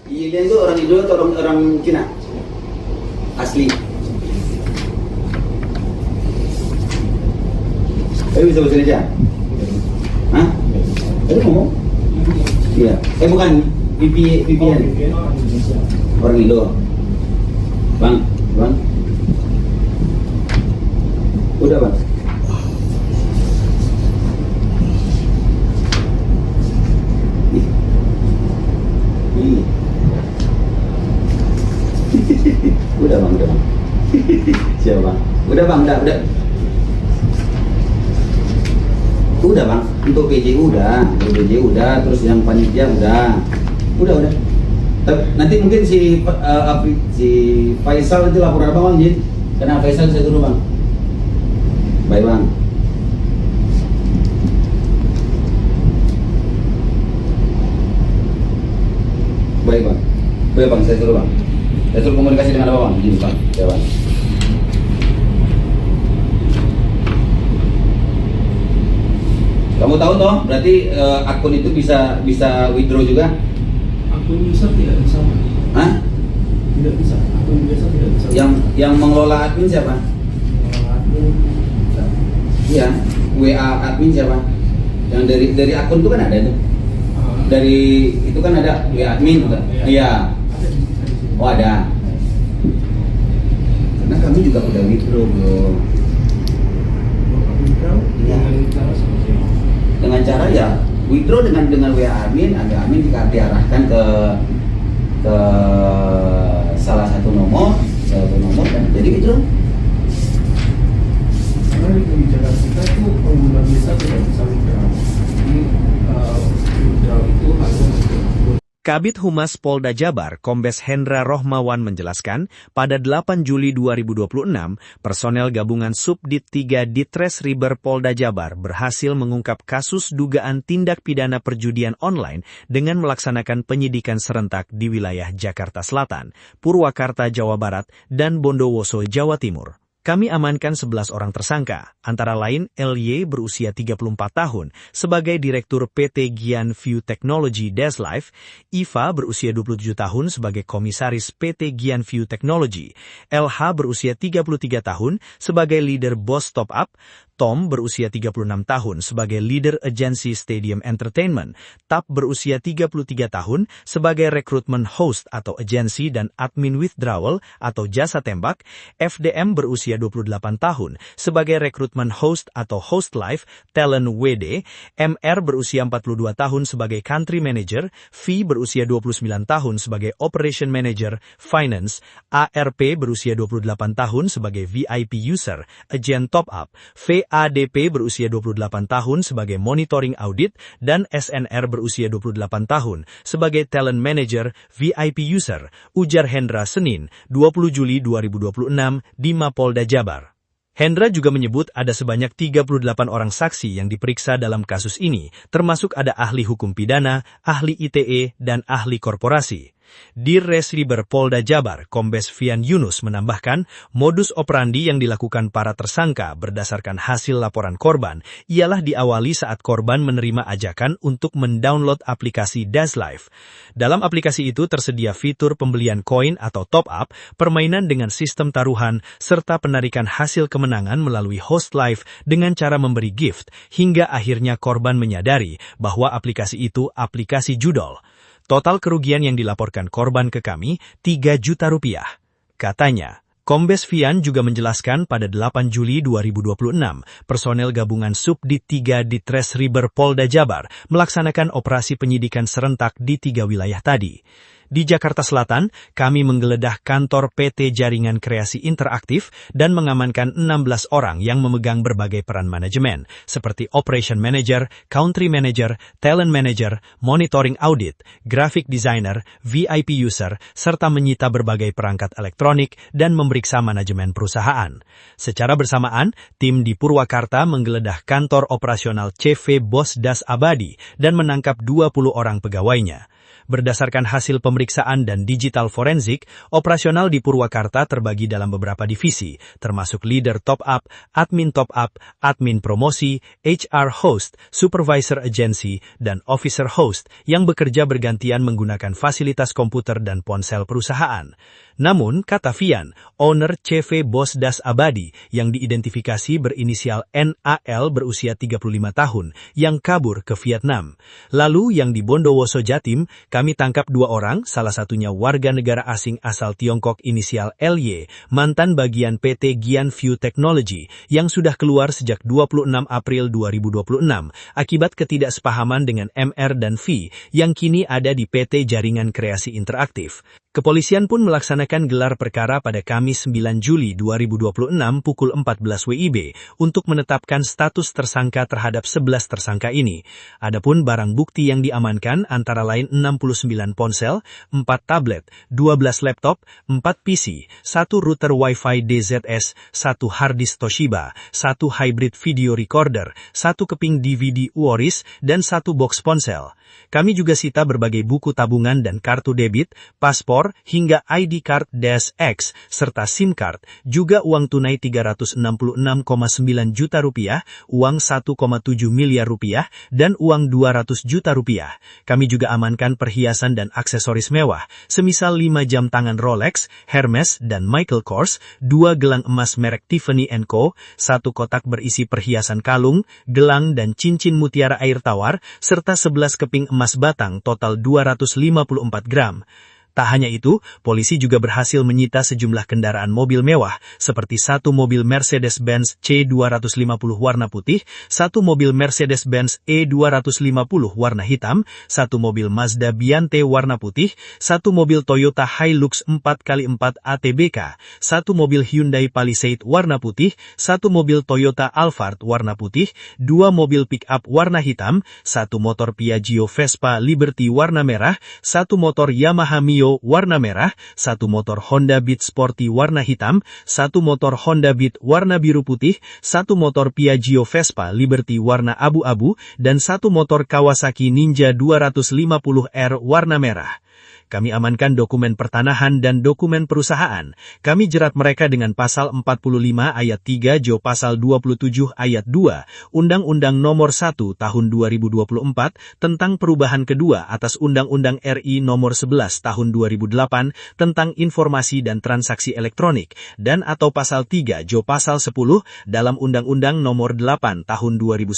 Speaker 5: Lilian itu orang Indo atau orang Cina? Asli. Tapi bisa bahasa Indonesia? Hah? Tadi ngomong? Iya. Bukan VPN. Orang Indo. Bang. Udah bang. Udah bang. Siapa bang? Udah bang. Udah bang, untuk PJ udah, terus yang panitia udah. Nanti mungkin si Faisal itu laporan apa bang Jin? Karena Faisal saya turun bang. Baik bang. Baik bang, saya suruh bang. Saya suruh komunikasi dengan apa bang? Jin bang, ya bang. Kamu tahu toh, berarti akun itu bisa withdraw juga?
Speaker 6: Akun user tidak bisa.
Speaker 5: Hah?
Speaker 6: Tidak bisa. Akun biasa tidak bisa.
Speaker 5: Yang mengelola admin siapa?
Speaker 6: Admin.
Speaker 5: Iya, WA admin siapa? Yang dari akun itu kan ada itu. Dari itu kan ada WA admin kan? Iya. Oh ada. Karena kami juga udah withdraw bro. Iya. Dengan cara ya withdraw dengan WA admin, admin diarahkan ke salah satu nomor dan jadi withdraw.
Speaker 6: Karena di kebijakan kita itu pengguna bisa tidak bisa withdraw. Jadi withdraw itu hanya untuk
Speaker 1: Kabid Humas Polda Jabar, Kombes Hendra Rohmawan menjelaskan, pada 8 Juli 2026, personel gabungan Subdit 3 Ditres Riber Polda Jabar berhasil mengungkap kasus dugaan tindak pidana perjudian online dengan melaksanakan penyidikan serentak di wilayah Jakarta Selatan, Purwakarta, Jawa Barat, dan Bondowoso, Jawa Timur. Kami amankan 11 orang tersangka, antara lain LY berusia 34 tahun sebagai Direktur PT Gian View Technology Deslife, Iva berusia 27 tahun sebagai Komisaris PT Gian View Technology, LH berusia 33 tahun sebagai Leader Boss Top Up, Tom berusia 36 tahun sebagai Leader Agency Stadium Entertainment, Tap berusia 33 tahun sebagai Recruitment Host atau Agency dan Admin Withdrawal atau Jasa Tembak, FDM berusia 28 tahun sebagai Recruitment Host atau Host Live, Talent WD, MR berusia 42 tahun sebagai Country Manager, V berusia 29 tahun sebagai Operation Manager, Finance, ARP berusia 28 tahun sebagai VIP User, Agent Top Up, VADP berusia 28 tahun sebagai Monitoring Audit, dan SNR berusia 28 tahun sebagai Talent Manager, VIP User, ujar Hendra Senin, 20 Juli 2026 di Mapolda Jabar. Hendra juga menyebut ada sebanyak 38 orang saksi yang diperiksa dalam kasus ini, termasuk ada ahli hukum pidana, ahli ITE, dan ahli korporasi. Dirres Riber Polda Jabar, Kombes Fian Yunus menambahkan, modus operandi yang dilakukan para tersangka berdasarkan hasil laporan korban ialah diawali saat korban menerima ajakan untuk mendownload aplikasi Deslife. Dalam aplikasi itu tersedia fitur pembelian koin atau top up, permainan dengan sistem taruhan, serta penarikan hasil kemenangan melalui host live dengan cara memberi gift, hingga akhirnya korban menyadari bahwa aplikasi itu aplikasi judol. Total kerugian yang dilaporkan korban ke kami, 3 juta rupiah. Katanya, Kombes Fian juga menjelaskan pada 8 Juli 2026, personel gabungan Subdit 3 Ditres Riber Polda Jabar melaksanakan operasi penyidikan serentak di 3 wilayah tadi. Di Jakarta Selatan, kami menggeledah kantor PT Jaringan Kreasi Interaktif dan mengamankan 16 orang yang memegang berbagai peran manajemen, seperti Operation Manager, Country Manager, Talent Manager, Monitoring Audit, Graphic Designer, VIP User, serta menyita berbagai perangkat elektronik dan memeriksa manajemen perusahaan. Secara bersamaan, tim di Purwakarta menggeledah kantor operasional CV Bos Das Abadi dan menangkap 20 orang pegawainya. Berdasarkan hasil pemeriksaan dan digital forensik, operasional di Purwakarta terbagi dalam beberapa divisi, termasuk leader top up, admin promosi, HR host, supervisor agency, dan officer host yang bekerja bergantian menggunakan fasilitas komputer dan ponsel perusahaan. Namun, kata Fian, owner CV Bos Das Abadi yang diidentifikasi berinisial NAL berusia 35 tahun yang kabur ke Vietnam. Lalu yang di Bondowoso Jatim, kami tangkap 2 orang, salah satunya warga negara asing asal Tiongkok inisial LY, mantan bagian PT Gian View Technology yang sudah keluar sejak 26 April 2026 akibat ketidaksepahaman dengan MR dan V yang kini ada di PT Jaringan Kreasi Interaktif. Kepolisian pun melaksanakan gelar perkara pada Kamis 9 Juli 2026 pukul 14 WIB untuk menetapkan status tersangka terhadap 11 tersangka ini. Adapun barang bukti yang diamankan antara lain 69 ponsel, 4 tablet, 12 laptop, 4 PC, 1 router Wi-Fi DZS, 1 harddisk Toshiba, 1 hybrid video recorder, 1 keping DVD Uoris, dan 1 box ponsel. Kami juga sita berbagai buku tabungan dan kartu debit, paspor, hingga ID card -X, serta SIM card, juga uang tunai 366,9 juta rupiah, uang 1,7 miliar rupiah, dan uang 200 juta rupiah. Kami juga amankan perhiasan dan aksesoris mewah, semisal 5 jam tangan Rolex, Hermes, dan Michael Kors, 2 gelang emas merek Tiffany & Co., 1 kotak berisi perhiasan kalung, gelang dan cincin mutiara air tawar, serta 11 keping emas batang total 254 gram. Tak hanya itu, polisi juga berhasil menyita sejumlah kendaraan mobil mewah, seperti 1 mobil Mercedes-Benz C250 warna putih, 1 mobil Mercedes-Benz E250 warna hitam, 1 mobil Mazda Biante warna putih, 1 mobil Toyota Hilux 4x4 ATBK, 1 mobil Hyundai Palisade warna putih, 1 mobil Toyota Alphard warna putih, 2 mobil pick-up warna hitam, 1 motor Piaggio Vespa Liberty warna merah, 1 motor Yamaha Mio warna merah, 1 motor Honda Beat Sporty warna hitam, 1 motor Honda Beat warna biru putih, 1 motor Piaggio Vespa Liberty warna abu-abu, dan 1 motor Kawasaki Ninja 250R warna merah. Kami amankan dokumen pertanahan dan dokumen perusahaan. Kami jerat mereka dengan pasal 45 ayat 3 Jo pasal 27 ayat 2 Undang-Undang Nomor 1 Tahun 2024 tentang perubahan kedua atas Undang-Undang RI Nomor 11 Tahun 2008 tentang informasi dan transaksi elektronik dan atau pasal 3 Jo pasal 10 dalam Undang-Undang Nomor 8 Tahun 2010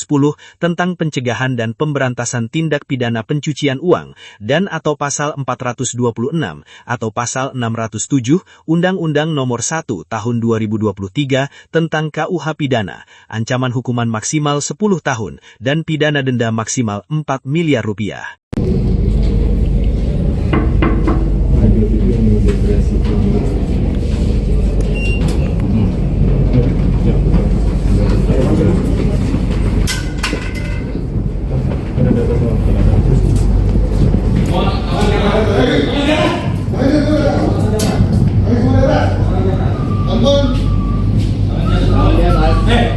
Speaker 1: tentang pencegahan dan pemberantasan tindak pidana pencucian uang dan atau pasal 426 atau pasal 607 Undang-Undang Nomor 1 Tahun 2023 tentang KUH Pidana, ancaman hukuman maksimal 10 tahun dan pidana denda maksimal 4 miliar rupiah.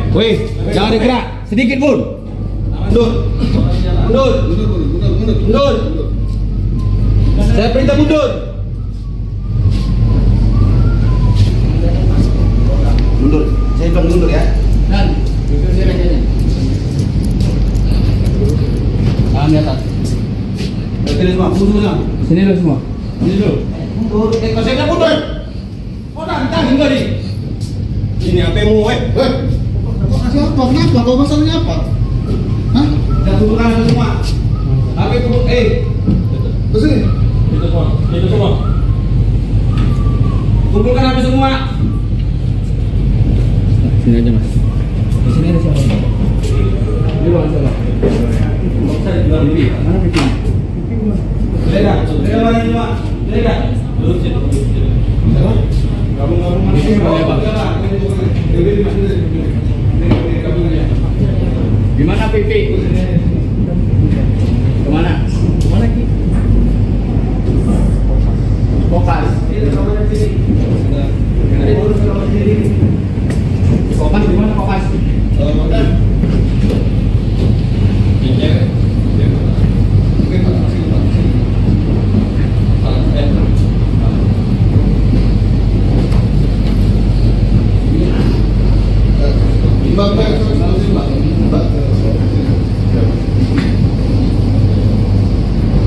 Speaker 2: Woi, jangan digerak sedikit pun. Mundur. Mundur. Mundur. Saya perintah mundur.
Speaker 5: Mundur. Saya bilang mundur ya.
Speaker 2: Dan mundur saya rajanya. Tangan di atas.
Speaker 5: Sini semua, mundur semua.
Speaker 2: Sini dulu semua. Sini dulu.
Speaker 5: Mundur.
Speaker 2: Kalau saya bilang mundur. Oh, tantang enggak nih.
Speaker 6: Ini HP-mu,
Speaker 3: Kok kasih apa? Kenapa? Kau masalahnya apa? Hah?
Speaker 5: Dan kumpulkan semua.
Speaker 6: HP kumpul,
Speaker 3: Kesini.
Speaker 6: Itu semua. Kumpulkan HP semua.
Speaker 5: mana ini Pak? Ini kan? Lurus itu.
Speaker 2: Gabung-gabung mana?
Speaker 6: Ini mana, Pak? Di mana Pipi? Kemana? Kemana Ki? Fokus. Fokus di mana Fokus?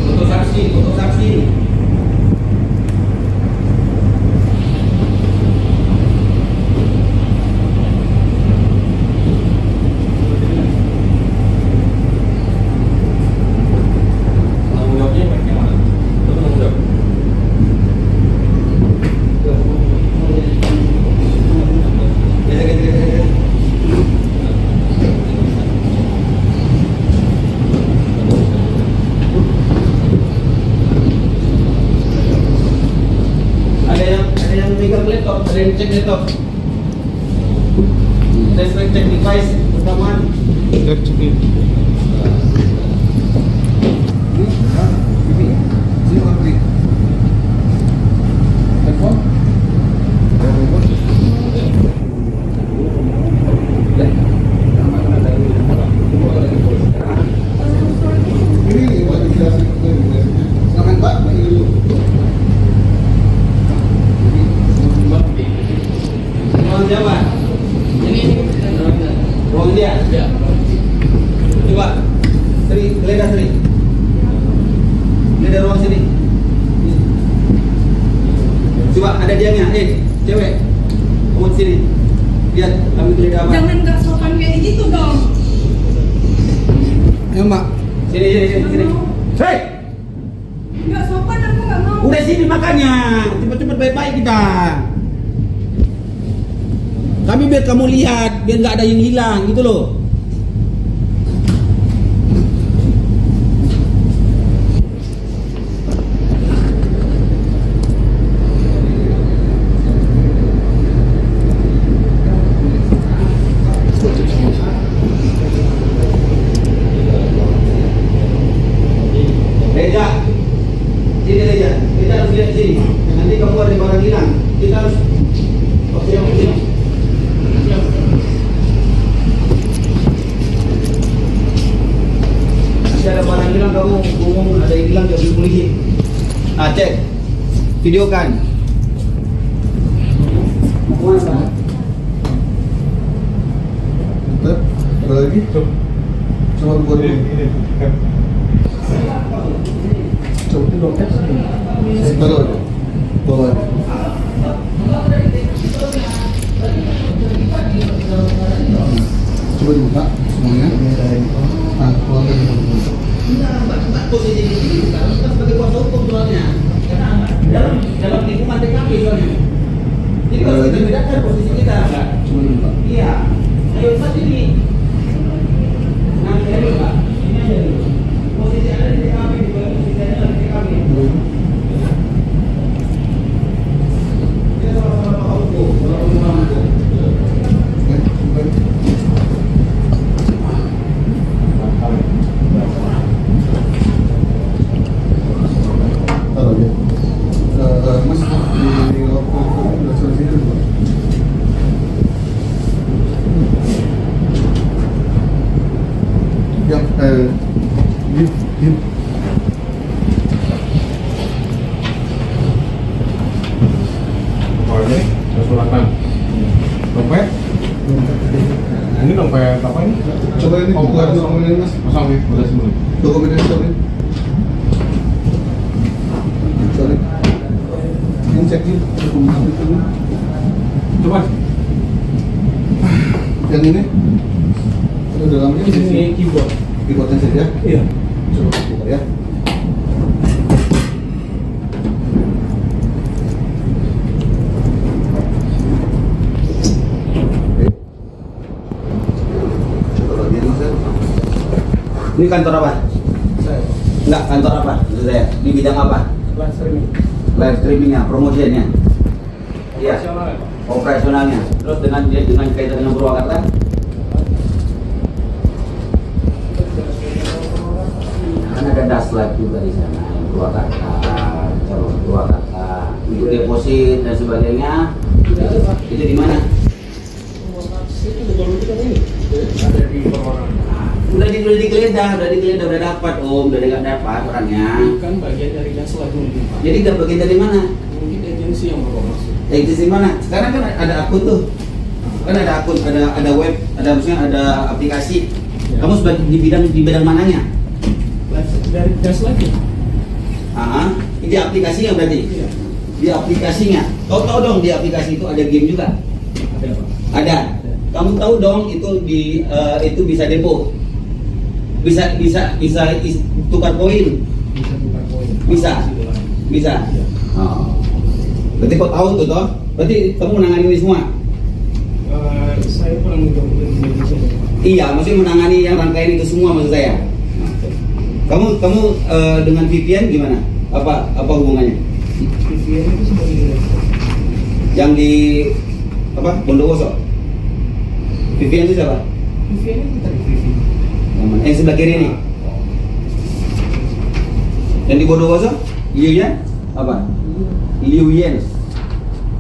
Speaker 5: Foto saksi, foto saksi. Tanggung jawabnya bagaimana? Itu tanggung jawab. Ada yang megang laptop, ada yang cek laptop. Cek device pertama. Ruang Jawa. Ini ruang dia.
Speaker 6: Ya.
Speaker 5: Coba. Sri, geledah Sri. Geledah ruang sini. Coba ada dianya, cewek. Kamu sini. Lihat, kami geledah apa?
Speaker 4: Jangan nggak sopan kayak gitu dong.
Speaker 3: Ya Mbak.
Speaker 5: Sini. Hei,
Speaker 4: Nggak sopan aku nggak mau.
Speaker 5: udah sini makanya. Cepet-cepet baik-baik kita. Kami biar kamu lihat, biar nggak ada yang hilang gitu loh. Reja, sini Reja, kita harus lihat sini. Nanti kamu ada barang hilang, kita harus oke sini. Nanti ada barang hilang kamu ngomong ada yang hilang jadi polisi. Ah cek, videokan. Mau kemana?
Speaker 3: Bentar, ada lagi? Coba buat ini. Coba di dompet sini. Taruh aja. Bawa aja. Coba dibuka semuanya. Nah, keluar dari dompet.
Speaker 5: Posisi ini kita sebagai kuasa hukum soalnya. Karena dalam lingkungan TKP soalnya. Jadi kalau kita bedakan posisi kita.
Speaker 3: Coba dibuka.
Speaker 5: Iya. Ayo Pak ini. Nah, ini Pak. Ini aja dulu. Posisi ada di TKP, bukan posisi ada di TKP. Kita sama-sama tahu hukum, sama-sama hukum.
Speaker 3: Oke, oke. Taruh aja. Mas, di lokal udah selesai dulu. Yang Yuk.
Speaker 6: Oh ini, 108. Dompet? Ini dompet apa ini?
Speaker 3: Coba ini
Speaker 6: Oh,
Speaker 3: buka
Speaker 6: bukan.
Speaker 3: dokumen Mas.
Speaker 6: Kosong nih, udah sebelum.
Speaker 3: Dokumen ini sorry. Sorry. Ini cek ini dokumen apa itu?
Speaker 6: Coba.
Speaker 3: Yang ini ada dalamnya
Speaker 6: Ini keyboard.
Speaker 3: keyboardnya saja.
Speaker 6: Iya.
Speaker 3: Coba buka ya. Oke. Coba lagi Mas ya.
Speaker 5: Ini kantor apa?
Speaker 3: Saya.
Speaker 5: Enggak, kantor apa? Maksud saya, di bidang apa?
Speaker 6: live streaming.
Speaker 5: Live streamingnya, promosinya. Iya.
Speaker 6: Operasional ya, Pak?
Speaker 5: Operasionalnya. Terus dengan kaitan dengan Purwakarta? Kan ada daslat juga di sana, Purwakarta, calon Purwakarta, untuk deposit dan sebagainya.
Speaker 6: Tidak ada, Pak.
Speaker 5: Itu di mana?
Speaker 6: Itu baru kita ini. Ada di Purwakarta.
Speaker 5: Udah digeledah, udah dapat Om, udah dapat orangnya.
Speaker 6: Kan bagian dari daslat mungkin, Pak.
Speaker 5: Jadi nggak bagian dari mana?
Speaker 6: Mungkin agensi yang bawa masuk.
Speaker 5: Agensi mana? Sekarang kan ada akun tuh, kan ada akun, ada web, maksudnya ada aplikasi.
Speaker 6: Ya.
Speaker 5: Kamu sebagai di bidang mananya?
Speaker 6: Dari daslatnya.
Speaker 5: Di aplikasinya berarti?
Speaker 6: Iya.
Speaker 5: Di aplikasinya. Kau tahu dong di aplikasi itu ada game juga?
Speaker 6: Ada, Pak.
Speaker 5: Ada. Kamu tahu dong itu bisa depo, bisa tukar poin,
Speaker 6: Bisa tukar poin.
Speaker 5: Bisa. bisa.
Speaker 6: Iya.
Speaker 5: Oh. Berarti kau tahu tuh toh? Berarti kamu menangani ini semua?
Speaker 6: Saya pernah mencoba di sini, Pak.
Speaker 5: Iya, maksudnya menangani yang rangkaian itu semua maksud saya. Kamu dengan VPN gimana? Apa hubungannya?
Speaker 6: VPN itu sebagai direktur.
Speaker 5: Yang di Bondowoso? VPN itu siapa?
Speaker 6: VPN itu tadi VPN.
Speaker 5: Yang sebelah kiri ini. Yang di Bondowoso? Liu Yan? Apa? Liu Yan.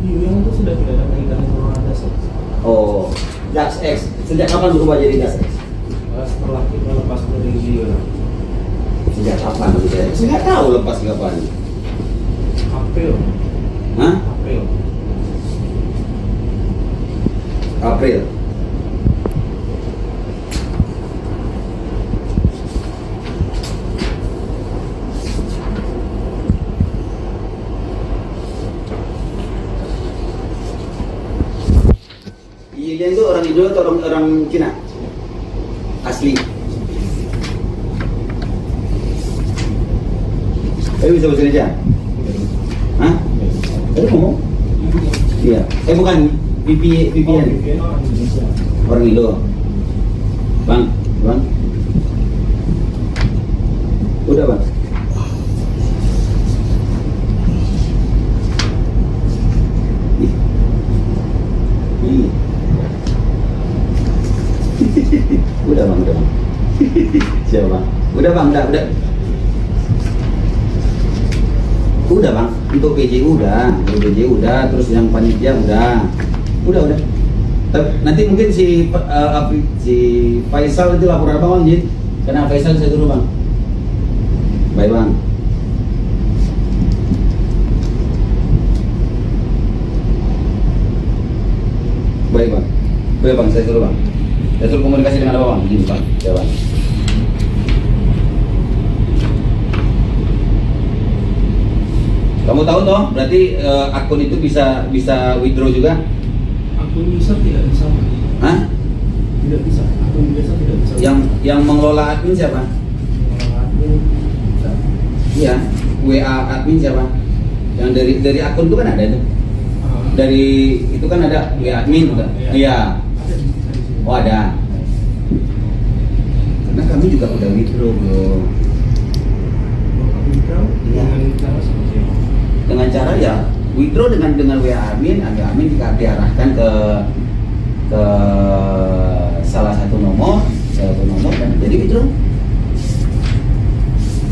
Speaker 6: Yang itu sudah tidak ada kaitannya sama dasar.
Speaker 5: Oh, DaxX. Sejak kapan berubah jadi DaxX?
Speaker 6: Setelah kita lepas dari dia,
Speaker 5: Sejak kapan maksud saya? Saya nggak tahu lepas kapan.
Speaker 6: April.
Speaker 5: Hah?
Speaker 6: April.
Speaker 5: April. Iya, itu orang Indo atau orang Cina? Asli. Tapi bisa bahasa Indonesia? Hah? Tadi ngomong? Iya. Bukan VPN.
Speaker 6: VPN orang Indonesia.
Speaker 5: Orang Indo. Bang. Udah, Bang. Ih. Udah, Bang. Siapa, Bang? Udah, Bang. Udah, Bang. Untuk PJ udah, terus yang panitia udah. Tapi nanti mungkin si Faisal itu laporan apa, Bang? Karena Faisal saya turun, Bang. Baik, Bang. Baik, Bang. Saya suruh, Bang. Saya suruh komunikasi dengan apa, Bang? Ini, Bang. Ya, Bang. Kamu tahu toh, berarti akun itu bisa withdraw juga?
Speaker 6: Akun user tidak bisa, Pak.
Speaker 5: Hah?
Speaker 6: Tidak bisa. Akun biasa tidak bisa.
Speaker 5: Yang mengelola admin siapa?
Speaker 6: Akun bisa.
Speaker 5: Iya, WA admin siapa? Yang dari akun itu kan ada itu. Dari itu kan ada WA admin juga. Iya.
Speaker 6: Ada di sini.
Speaker 5: Oh, ada. Karena kami juga udah withdraw, bro. Iya.
Speaker 6: Dengan cara seperti apa?
Speaker 5: Dengan cara ya withdraw dengan WA admin, admin diarahkan ke salah satu nomor dan jadi withdraw.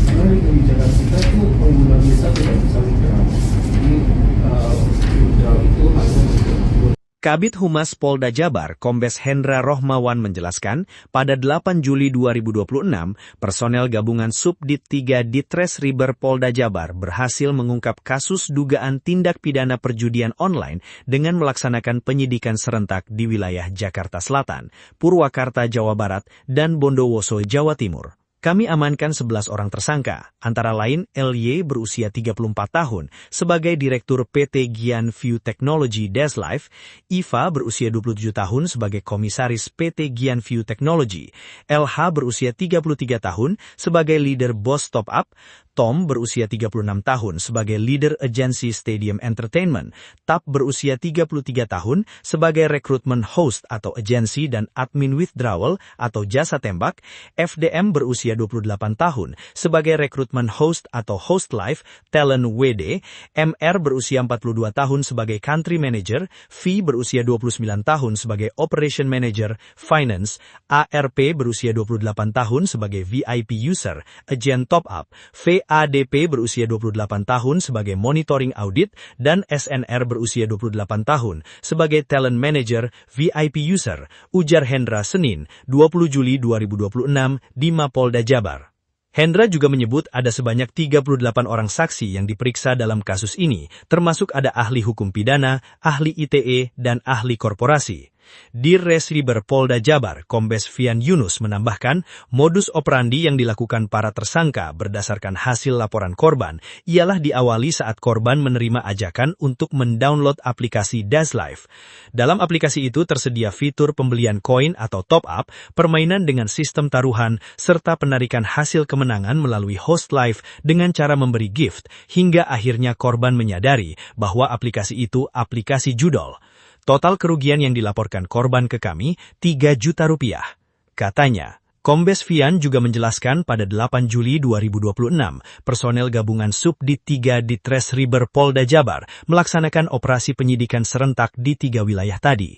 Speaker 6: Karena di kebijakan kita itu pengguna bisa tidak bisa withdraw. Jadi withdraw itu hanya untuk
Speaker 1: Kabid Humas Polda Jabar, Kombes Hendra Rohmawan menjelaskan, pada 8 Juli 2026, personel gabungan Subdit 3 Ditres Riber Polda Jabar berhasil mengungkap kasus dugaan tindak pidana perjudian online dengan melaksanakan penyidikan serentak di wilayah Jakarta Selatan, Purwakarta, Jawa Barat, dan Bondowoso, Jawa Timur. Kami amankan 11 orang tersangka, antara lain LY berusia 34 tahun sebagai Direktur PT Gian View Technology Deslife, Iva berusia 27 tahun sebagai Komisaris PT Gian View Technology, LH berusia 33 tahun sebagai Leader Bos Top Up, Tom berusia 36 tahun sebagai Leader Agency Stadium Entertainment, Tap berusia 33 tahun sebagai Recruitment Host atau Agency dan Admin Withdrawal atau Jasa Tembak, FDM berusia 28 tahun sebagai Recruitment Host atau Host Live, Talent WD, MR berusia 42 tahun sebagai Country Manager, V berusia 29 tahun sebagai Operation Manager, Finance, ARP berusia 28 tahun sebagai VIP User, Agent Top Up, VADP berusia 28 tahun sebagai Monitoring Audit, dan SNR berusia 28 tahun sebagai Talent Manager, VIP User, ujar Hendra Senin, 20 Juli 2026 di Mapolda Jabar. Hendra juga menyebut ada sebanyak 38 orang saksi yang diperiksa dalam kasus ini, termasuk ada ahli hukum pidana, ahli ITE, dan ahli korporasi. Dirreskriber Polda Jabar, Kombes Fian Yunus menambahkan, modus operandi yang dilakukan para tersangka berdasarkan hasil laporan korban ialah diawali saat korban menerima ajakan untuk mendownload aplikasi DasLive. Dalam aplikasi itu tersedia fitur pembelian koin atau top up, permainan dengan sistem taruhan, serta penarikan hasil kemenangan melalui host live dengan cara memberi gift, hingga akhirnya korban menyadari bahwa aplikasi itu aplikasi judol. Total kerugian yang dilaporkan korban ke kami, 3 juta rupiah. Katanya, Kombes Fian juga menjelaskan pada 8 Juli 2026, personel gabungan Subdit 3 Ditreskriber Polda Jabar melaksanakan operasi penyidikan serentak di 3 wilayah tadi.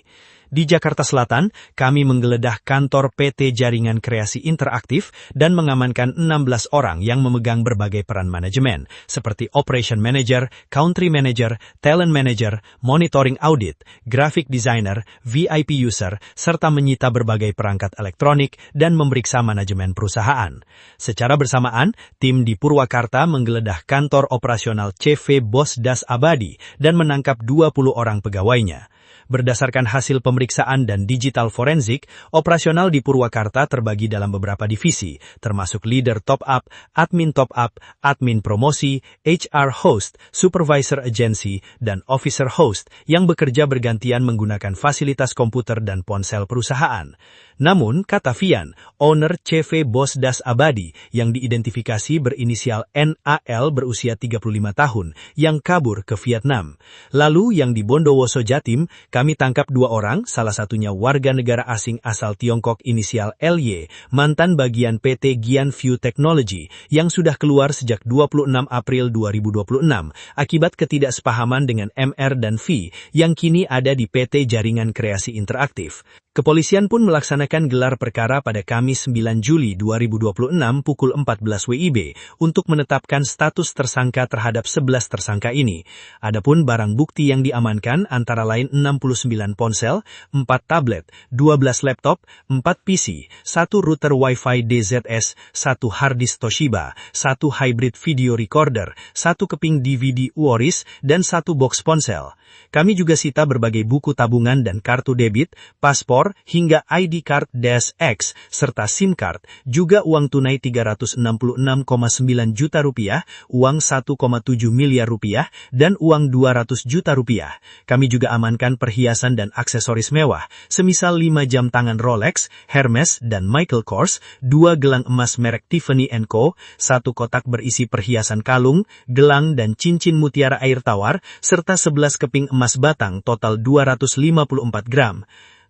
Speaker 1: Di Jakarta Selatan, kami menggeledah kantor PT Jaringan Kreasi Interaktif dan mengamankan 16 orang yang memegang berbagai peran manajemen, seperti Operation Manager, Country Manager, Talent Manager, Monitoring Audit, Graphic Designer, VIP User, serta menyita berbagai perangkat elektronik dan memeriksa manajemen perusahaan. Secara bersamaan, tim di Purwakarta menggeledah kantor operasional CV Bos Das Abadi dan menangkap 20 orang pegawainya. Berdasarkan hasil pemeriksaan dan digital forensik, operasional di Purwakarta terbagi dalam beberapa divisi, termasuk Leader Top Up, Admin Top Up, Admin Promosi, HR Host, Supervisor Agency, dan Officer Host yang bekerja bergantian menggunakan fasilitas komputer dan ponsel perusahaan. Namun, kata Fian, owner CV Bos Das Abadi yang diidentifikasi berinisial NAL berusia 35 tahun yang kabur ke Vietnam. Lalu yang di Bondowoso Jatim, kami tangkap 2 orang, salah satunya warga negara asing asal Tiongkok inisial LY, mantan bagian PT Gian View Technology yang sudah keluar sejak 26 April 2026 akibat ketidaksepahaman dengan MR dan V yang kini ada di PT Jaringan Kreasi Interaktif. Kepolisian pun melaksanakan gelar perkara pada Kamis 9 Juli 2026 pukul 14 WIB untuk menetapkan status tersangka terhadap 11 tersangka ini. Adapun barang bukti yang diamankan antara lain 69 ponsel, 4 tablet, 12 laptop, 4 PC, 1 router Wi-Fi DZS, 1 harddisk Toshiba, 1 hybrid video recorder, 1 keping DVD Uoris, dan 1 box ponsel. Kami juga sita berbagai buku tabungan dan kartu debit, paspor, hingga ID card -X, serta SIM card, juga uang tunai 366,9 juta rupiah, uang 1,7 miliar rupiah, dan uang 200 juta rupiah. Kami juga amankan perhiasan dan aksesoris mewah, semisal 5 jam tangan Rolex, Hermes, dan Michael Kors, 2 gelang emas merek Tiffany & Co., 1 kotak berisi perhiasan kalung, gelang dan cincin mutiara air tawar, serta 11 keping emas batang total 254 gram.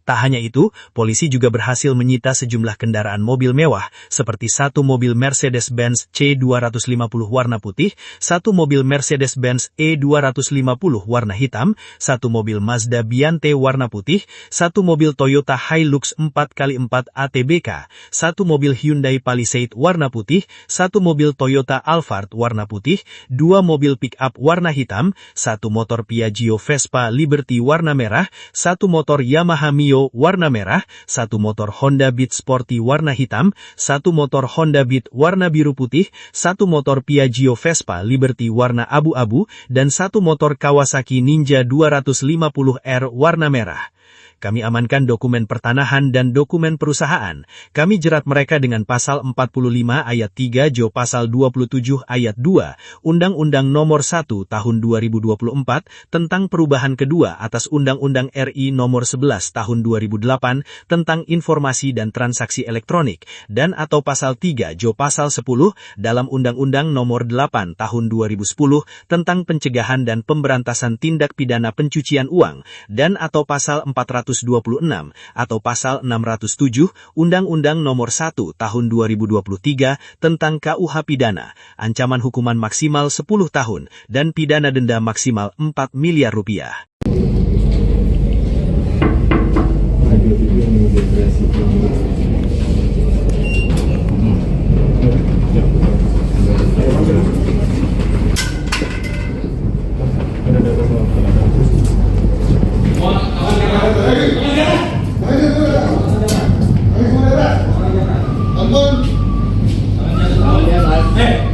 Speaker 1: Tak hanya itu, polisi juga berhasil menyita sejumlah kendaraan mobil mewah, seperti 1 mobil Mercedes-Benz C250 warna putih, 1 mobil Mercedes-Benz E250 warna hitam, 1 mobil Mazda Biante warna putih, 1 mobil Toyota Hilux 4x4 ATBK, 1 mobil Hyundai Palisade warna putih, 1 mobil Toyota Alphard warna putih, 2 mobil pick-up warna hitam, 1 motor Piaggio Vespa Liberty warna merah, 1 motor Yamaha Mio warna merah, 1 motor Honda Beat Sporty warna hitam, 1 motor Honda Beat warna biru putih, 1 motor Piaggio Vespa Liberty warna abu-abu, dan 1 motor Kawasaki Ninja 250R warna merah. kami amankan dokumen pertanahan dan dokumen perusahaan. Kami jerat mereka dengan pasal 45 ayat 3 Jo pasal 27 ayat 2 Undang-Undang Nomor 1 Tahun 2024 tentang perubahan kedua atas Undang-Undang RI Nomor 11 Tahun 2008 tentang informasi dan transaksi elektronik dan atau pasal 3 Jo pasal 10 dalam Undang-Undang Nomor 8 Tahun 2010 tentang pencegahan dan pemberantasan tindak pidana pencucian uang dan atau pasal 426 atau pasal 607 Undang-Undang Nomor 1 Tahun 2023 tentang KUH pidana, ancaman hukuman maksimal 10 tahun dan pidana denda maksimal 4 miliar rupiah.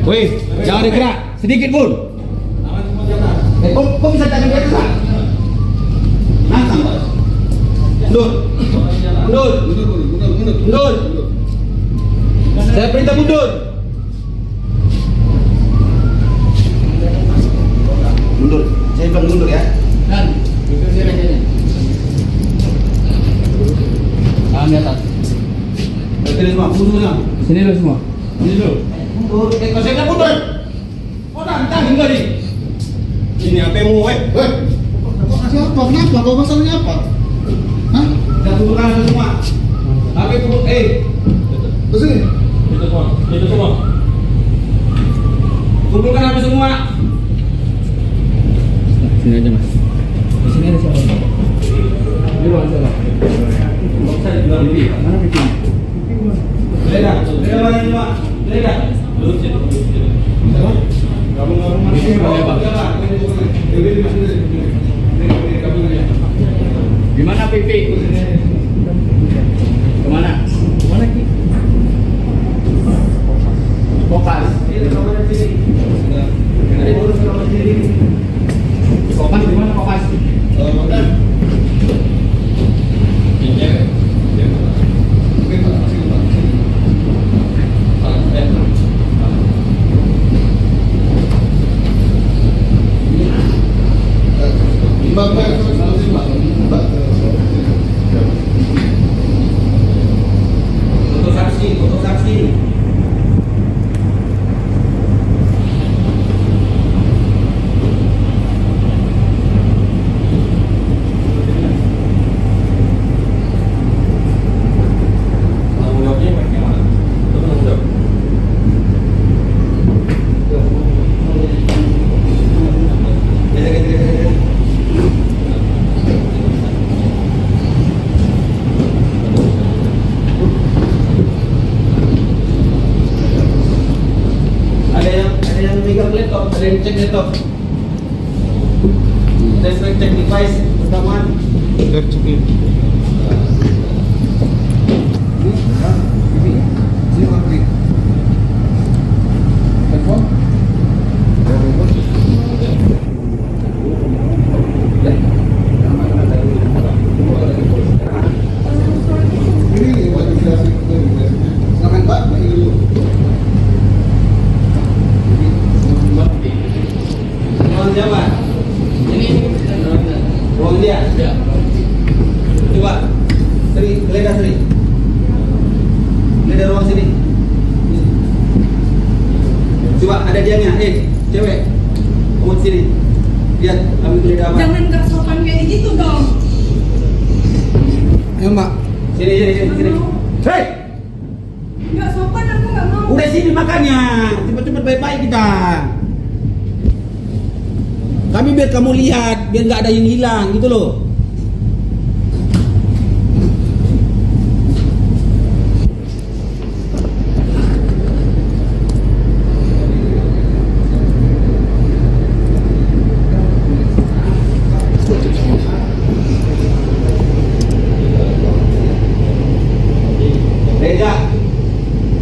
Speaker 2: Woi, jangan digerak sedikit pun.
Speaker 5: Kok bisa jangan dia gerak? Nantang, Pak. Mundur. Mundur. Mundur. Saya perintah mundur. Mundur. Saya bilang mundur ya.
Speaker 2: Dan mundur sini. Tangan di atas.
Speaker 5: Berdiri semua, mundur semua.
Speaker 2: Sini dulu semua. Sini dulu.
Speaker 5: Mundur. Kalau saya bilang mundur. Oh, nantang enggak nih?
Speaker 6: Ini apa yang mau,
Speaker 3: Kok kasih apa? Kenapa? Kok masalahnya apa? Hah?
Speaker 5: Kita tundukkan semua. Tapi tunduk,
Speaker 3: Kesini.
Speaker 6: Itu semua.
Speaker 5: tundukkan apa semua.
Speaker 2: Sini aja mas. Di sini ada siapa? Di ruang siapa?
Speaker 6: Saya bilang lebih.
Speaker 2: Mana pipi?
Speaker 5: Geledah, geledah mana semua? Geledah.
Speaker 6: Duduk situ.
Speaker 5: Kamu
Speaker 2: Pipi ruang apa? Gimana pipi? Kemana? Kemana Ki? Fokus. Fokus di mana fokus?
Speaker 5: Untuk saksi, untuk saksi.
Speaker 6: Tanggung jawabnya bagaimana? Itu tanggung jawab.
Speaker 5: Ada yang megang laptop, ada yang cek laptop. Ada yang cek device pertama.
Speaker 3: Ini buat imigrasi. Silakan Pak, ini dulu.
Speaker 5: Ruang siapa? Ruang dia.
Speaker 2: Ya.
Speaker 5: Coba, Sri, geledah Sri. Geledah ruang sini. Coba ada dianya, cewek. Kamu sini. Lihat, kami geledah apa?
Speaker 4: Jangan gak sopan kayak gitu dong.
Speaker 3: Ayo Mbak.
Speaker 5: Sini. Hei,
Speaker 4: Gak sopan aku gak mau.
Speaker 5: udah sini makannya. Cepet-cepet baik-baik kita. Kami biar kamu lihat, biar nggak ada yang hilang gitu loh. Reza,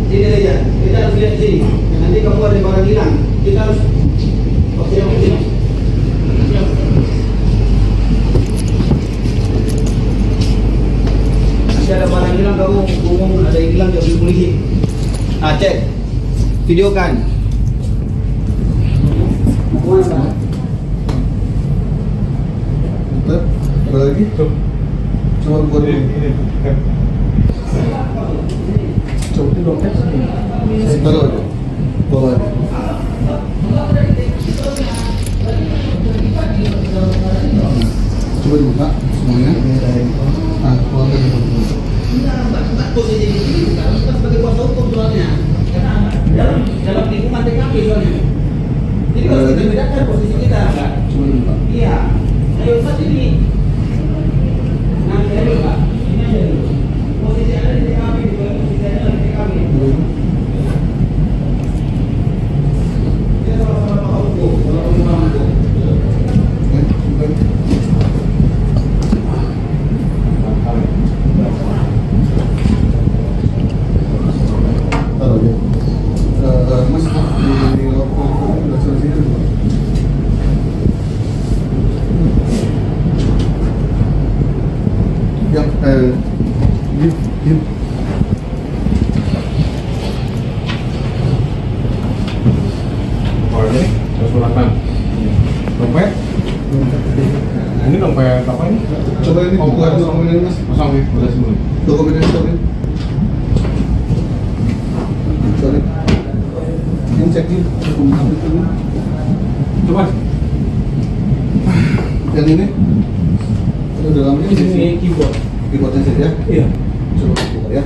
Speaker 5: sini Reza, kita harus lihat sini. Nanti kamu ada barang hilang, kita harus. Oke, sini. Cek. Videokan. Mau kemana, Bang?
Speaker 3: Bentar, ada lagi? Coba buat dulu.
Speaker 6: Coba itu dompet sini.
Speaker 3: Taruh aja. Bawa aja. Coba dibuka semuanya. Nah, keluar dari dulu.
Speaker 5: Posisi ini bukan sebagai kuasa hukum soalnya. Karena dalam lingkungan TKP soalnya. Jadi harus kita bedakan posisi kita, Pak.
Speaker 3: Coba dibuka.
Speaker 5: Iya. Ayo Pak ini. Nah, ini Pak. Ini aja dulu. Posisi ada di TKP, bukan posisi ada di TKP. Kita sama-sama tahu hukum, sama-sama hukum.
Speaker 3: Oke, buka. Taruh aja. Mas, di lokal udah selesai belum? Yang diam.
Speaker 6: Oh ini, suratan. Dompet? Ini dompet apa ini?
Speaker 3: Coba ini buka
Speaker 6: bukan.
Speaker 3: dokumen ini, Mas.
Speaker 6: Kosong ya, udah semua.
Speaker 3: Dokumen ini, sorry. Sorry. Ini cek ini. Dokumen ini.
Speaker 6: Coba.
Speaker 3: Yang ini? Itu dalamnya
Speaker 6: Ini sini keyboard.
Speaker 3: keyboardnya saja ya?
Speaker 6: Iya.
Speaker 3: Coba buka ya.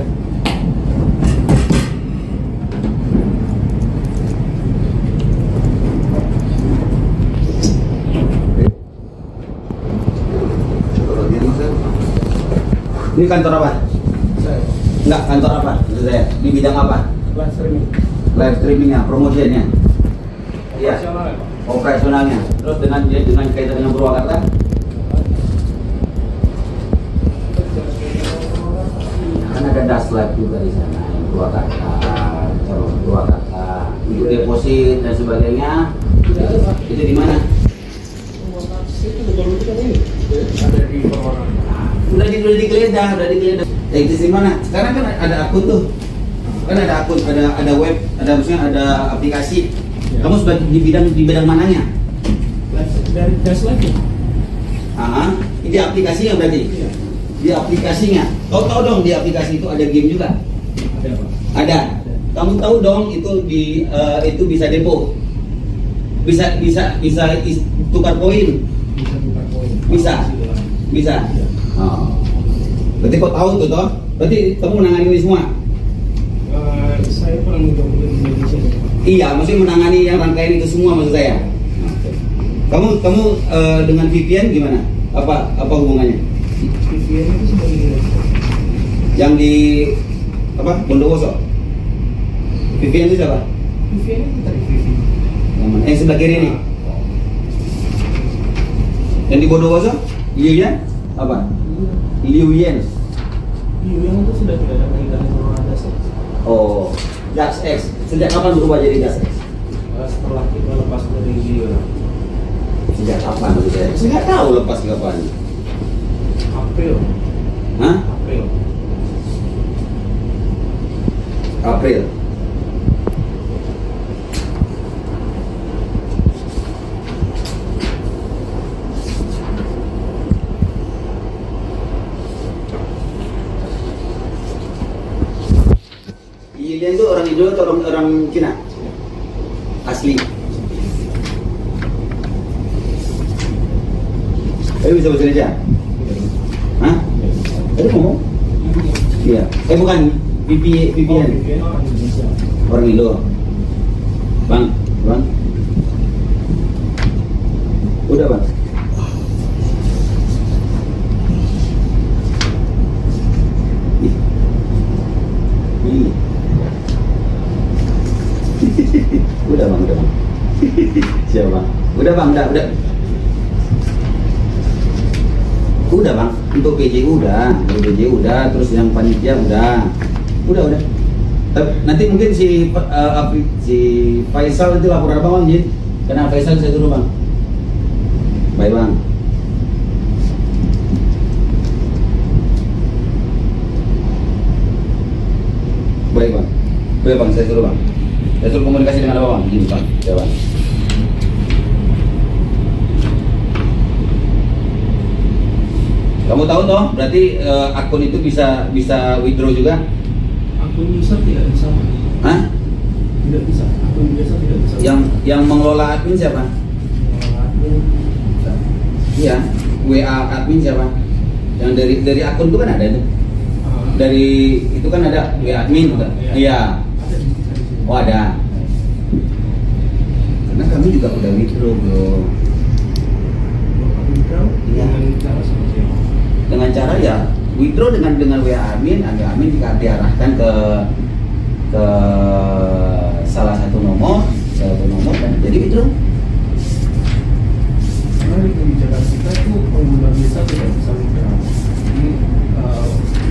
Speaker 3: Oke. Coba lagi Mas ya.
Speaker 5: Ini kantor apa?
Speaker 6: Saya.
Speaker 5: Enggak, kantor apa? Maksud saya, di bidang apa?
Speaker 6: Live streaming.
Speaker 5: Live streamingnya, promotionnya, iya,
Speaker 6: Operasional ya, Pak?
Speaker 5: operasionalnya. Terus dengan kaitan dengan Purwakarta, kan ada Daslab juga di sana, yang Purwakarta, calon Purwakarta, untuk deposit dan sebagainya. Itu di mana?
Speaker 6: Itu betul-betul ini. Ada di Purwakarta.
Speaker 5: Udah digeledah. Itu di mana? Sekarang kan ada akun tuh. Kan ada akun, ada web, ada maksudnya ada aplikasi.
Speaker 6: Ya.
Speaker 5: Kamu sebagai di bidang mananya?
Speaker 6: Dari tes lagi.
Speaker 5: Ini aplikasinya berarti?
Speaker 6: Iya.
Speaker 5: Di aplikasinya. Kau tahu dong di aplikasi itu ada game juga?
Speaker 6: Ada apa?
Speaker 5: Ada. Kamu tahu dong itu bisa depo. Bisa tukar poin.
Speaker 6: Bisa buka poin.
Speaker 5: Bisa. Bisa. Oh. Berarti kau tahu tuh toh? Berarti kamu menangani ini semua?
Speaker 6: Saya pernah mencoba di Indonesia.
Speaker 5: Iya, maksudnya menangani yang rangkaian itu semua maksud saya. Kamu dengan VPN gimana? Apa hubungannya?
Speaker 6: VPN itu sebagai direktur.
Speaker 5: Yang di apa? Bondowoso. VPN itu siapa?
Speaker 6: VPN itu tadi VPN.
Speaker 5: Yang mana? Yang sebelah kiri ini. Yang di Bondowoso? Liuyan? Apa? Liuyan.
Speaker 6: Yang itu sudah tidak ada kaitannya sama ada seks.
Speaker 5: Oh, Dax X. Sejak kapan berubah jadi Dax X?
Speaker 6: Setelah kita lepas dari Leo,
Speaker 5: Sejak kapan maksud saya? Saya nggak tahu lepas kapan.
Speaker 6: April.
Speaker 5: Hah?
Speaker 6: April.
Speaker 5: April. Lilian itu orang Indo atau orang Cina? Asli. Tapi bisa bahasa Indonesia? Hah? Tadi ngomong? Iya. Bukan VPN.
Speaker 6: orang Indonesia.
Speaker 5: Orang Indo. Bang. Udah bang. Ih. Udah bang. Siapa bang? Udah bang, udah. Udah bang, untuk PJ udah, terus yang panitia udah. Nanti mungkin si Faisal itu lapor apa bang, Jin? Karena Faisal saya turun bang. Baik bang. Baik bang. Boleh bang, saya suruh bang. Saya suruh komunikasi dengan apa bang? Gini bang, ya bang. Kamu tahu toh, berarti akun itu bisa withdraw juga?
Speaker 6: Akun user tidak bisa.
Speaker 5: Hah?
Speaker 6: Tidak bisa. Akun biasa tidak bisa.
Speaker 5: Yang mengelola admin siapa?
Speaker 6: Admin bisa.
Speaker 5: Iya, WA admin siapa? Yang dari akun itu kan ada itu. Dari itu kan ada WA admin bukan? Iya.
Speaker 6: Ada di sini.
Speaker 5: Oh ada. Karena kami juga udah withdraw bro.
Speaker 6: Withdraw
Speaker 5: Iya.
Speaker 6: dengan cara seperti apa?
Speaker 5: Dengan cara ya withdraw dengan WA admin diarahkan ke salah satu nomor dan jadi withdraw.
Speaker 6: Karena di kebijakan kita itu pengguna bisa tidak bisa withdraw. Jadi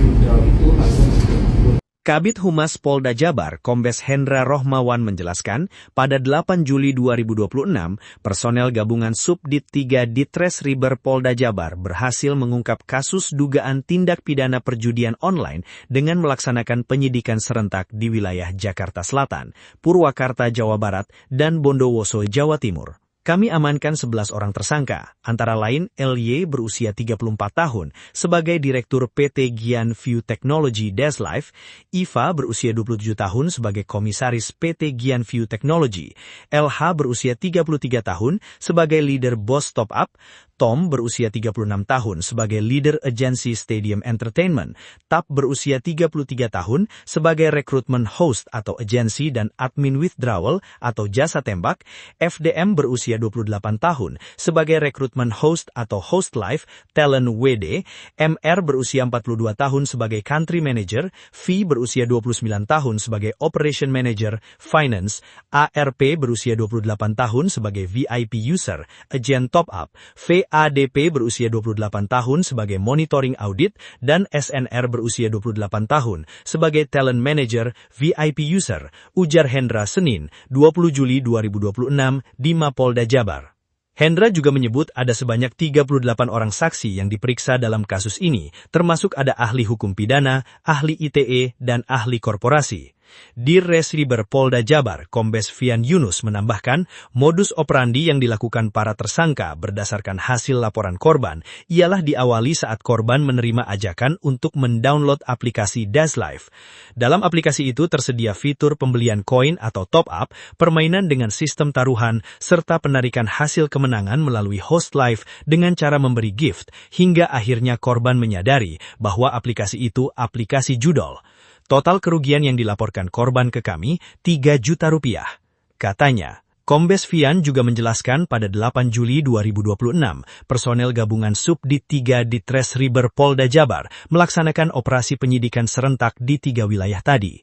Speaker 6: withdraw itu hanya untuk
Speaker 1: Kabid Humas Polda Jabar, Kombes Hendra Rohmawan menjelaskan, pada 8 Juli 2026, personel gabungan Subdit 3 Ditres Riber Polda Jabar berhasil mengungkap kasus dugaan tindak pidana perjudian online dengan melaksanakan penyidikan serentak di wilayah Jakarta Selatan, Purwakarta, Jawa Barat, dan Bondowoso, Jawa Timur. Kami amankan 11 orang tersangka, antara lain LY berusia 34 tahun sebagai Direktur PT Gian View Technology Deslife, Iva berusia 27 tahun sebagai Komisaris PT Gian View Technology, LH berusia 33 tahun sebagai Leader Boss Top Up, Tom berusia 36 tahun sebagai Leader Agency Stadium Entertainment, Tap berusia 33 tahun sebagai Recruitment Host atau Agency dan Admin Withdrawal atau Jasa Tembak, FDM berusia 28 tahun sebagai Recruitment Host atau Host Live, Talent WD, MR berusia 42 tahun sebagai Country Manager, V berusia 29 tahun sebagai Operation Manager, Finance, ARP berusia 28 tahun sebagai VIP User, Agent Top Up, ADP berusia 28 tahun sebagai Monitoring Audit, dan SNR berusia 28 tahun sebagai Talent Manager VIP User, ujar Hendra Senin, 20 Juli 2026 di Mapolda Jabar. Hendra juga menyebut ada sebanyak 38 orang saksi yang diperiksa dalam kasus ini, termasuk ada ahli hukum pidana, ahli ITE, dan ahli korporasi. Dirres Riber Polda Jabar, Kombes Fian Yunus menambahkan, modus operandi yang dilakukan para tersangka berdasarkan hasil laporan korban ialah diawali saat korban menerima ajakan untuk mendownload aplikasi Deslife. Dalam aplikasi itu tersedia fitur pembelian koin atau top up, permainan dengan sistem taruhan, serta penarikan hasil kemenangan melalui host live dengan cara memberi gift, hingga akhirnya korban menyadari bahwa aplikasi itu aplikasi judol. Total kerugian yang dilaporkan korban ke kami, 3 juta rupiah. Katanya, Kombes Fian juga menjelaskan pada 8 Juli 2026, personel gabungan Subdit 3 Ditres Riber Polda Jabar melaksanakan operasi penyidikan serentak di 3 wilayah tadi.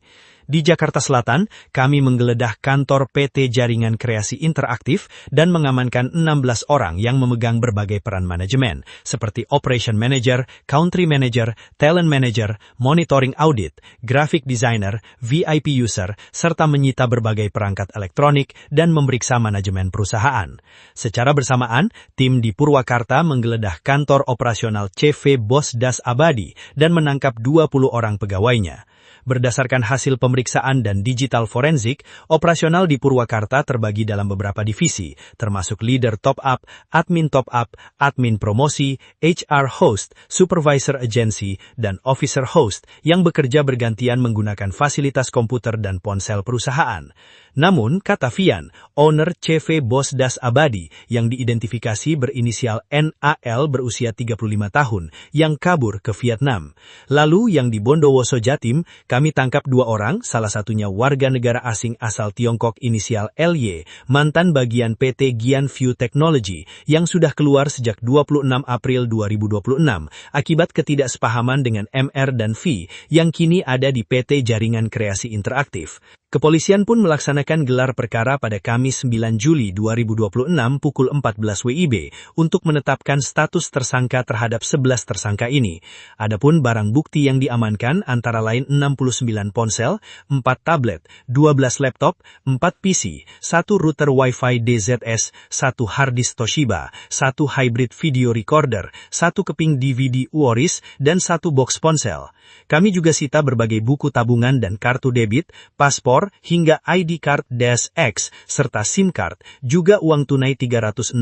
Speaker 1: Di Jakarta Selatan, kami menggeledah kantor PT Jaringan Kreasi Interaktif dan mengamankan 16 orang yang memegang berbagai peran manajemen, seperti Operation Manager, Country Manager, Talent Manager, Monitoring Audit, Graphic Designer, VIP User, serta menyita berbagai perangkat elektronik dan memeriksa manajemen perusahaan. Secara bersamaan, tim di Purwakarta menggeledah kantor operasional CV Bos Das Abadi dan menangkap 20 orang pegawainya. Berdasarkan hasil pemeriksaan dan digital forensik, operasional di Purwakarta terbagi dalam beberapa divisi, termasuk Leader Top Up, Admin Top Up, Admin Promosi, HR Host, Supervisor Agency, dan Officer Host yang bekerja bergantian menggunakan fasilitas komputer dan ponsel perusahaan. Namun, kata Fian, owner CV Bos Das Abadi yang diidentifikasi berinisial NAL berusia 35 tahun yang kabur ke Vietnam. Lalu yang di Bondowoso Jatim, kami tangkap 2 orang, salah satunya warga negara asing asal Tiongkok inisial LY, mantan bagian PT Gian View Technology yang sudah keluar sejak 26 April 2026 akibat ketidaksepahaman dengan MR dan V yang kini ada di PT Jaringan Kreasi Interaktif. Kepolisian pun melaksanakan gelar perkara pada Kamis 9 Juli 2026 pukul 14 WIB untuk menetapkan status tersangka terhadap 11 tersangka ini. Adapun barang bukti yang diamankan antara lain 69 ponsel, 4 tablet, 12 laptop, 4 PC, 1 router Wi-Fi DZS, 1 harddisk Toshiba, 1 hybrid video recorder, 1 keping DVD UORIS, dan 1 box ponsel. Kami juga sita berbagai buku tabungan dan kartu debit, paspor, paspor hingga ID card -X serta SIM card, juga uang tunai 366,9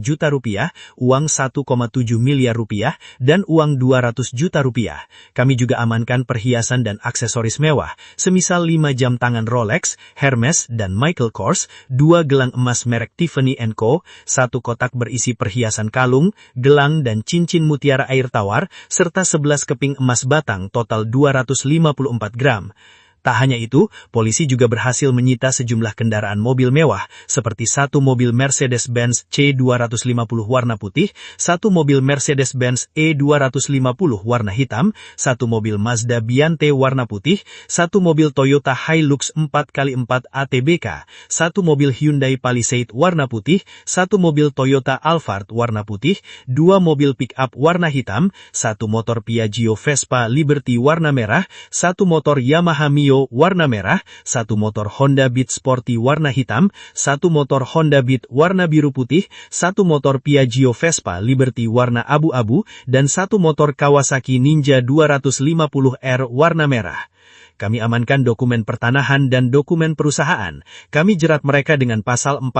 Speaker 1: juta rupiah, uang 1,7 miliar rupiah, dan uang 200 juta rupiah. Kami juga amankan perhiasan dan aksesoris mewah, semisal 5 jam tangan Rolex, Hermes, dan Michael Kors, 2 gelang emas merek Tiffany & Co., 1 kotak berisi perhiasan kalung, gelang dan cincin mutiara air tawar, serta 11 keping emas batang total 254 gram. Tak hanya itu, polisi juga berhasil menyita sejumlah kendaraan mobil mewah, seperti 1 mobil Mercedes-Benz C250 warna putih, 1 mobil Mercedes-Benz E250 warna hitam, 1 mobil Mazda Biante warna putih, 1 mobil Toyota Hilux 4x4 ATBK, 1 mobil Hyundai Palisade warna putih, 1 mobil Toyota Alphard warna putih, 2 mobil pick-up warna hitam, 1 motor Piaggio Vespa Liberty warna merah, 1 motor Yamaha Mio warna merah, 1 motor Honda Beat Sporty warna hitam, 1 motor Honda Beat warna biru putih, 1 motor Piaggio Vespa Liberty warna abu-abu, dan 1 motor Kawasaki Ninja 250R warna merah. Kami amankan dokumen pertanahan dan dokumen perusahaan. Kami jerat mereka dengan pasal 45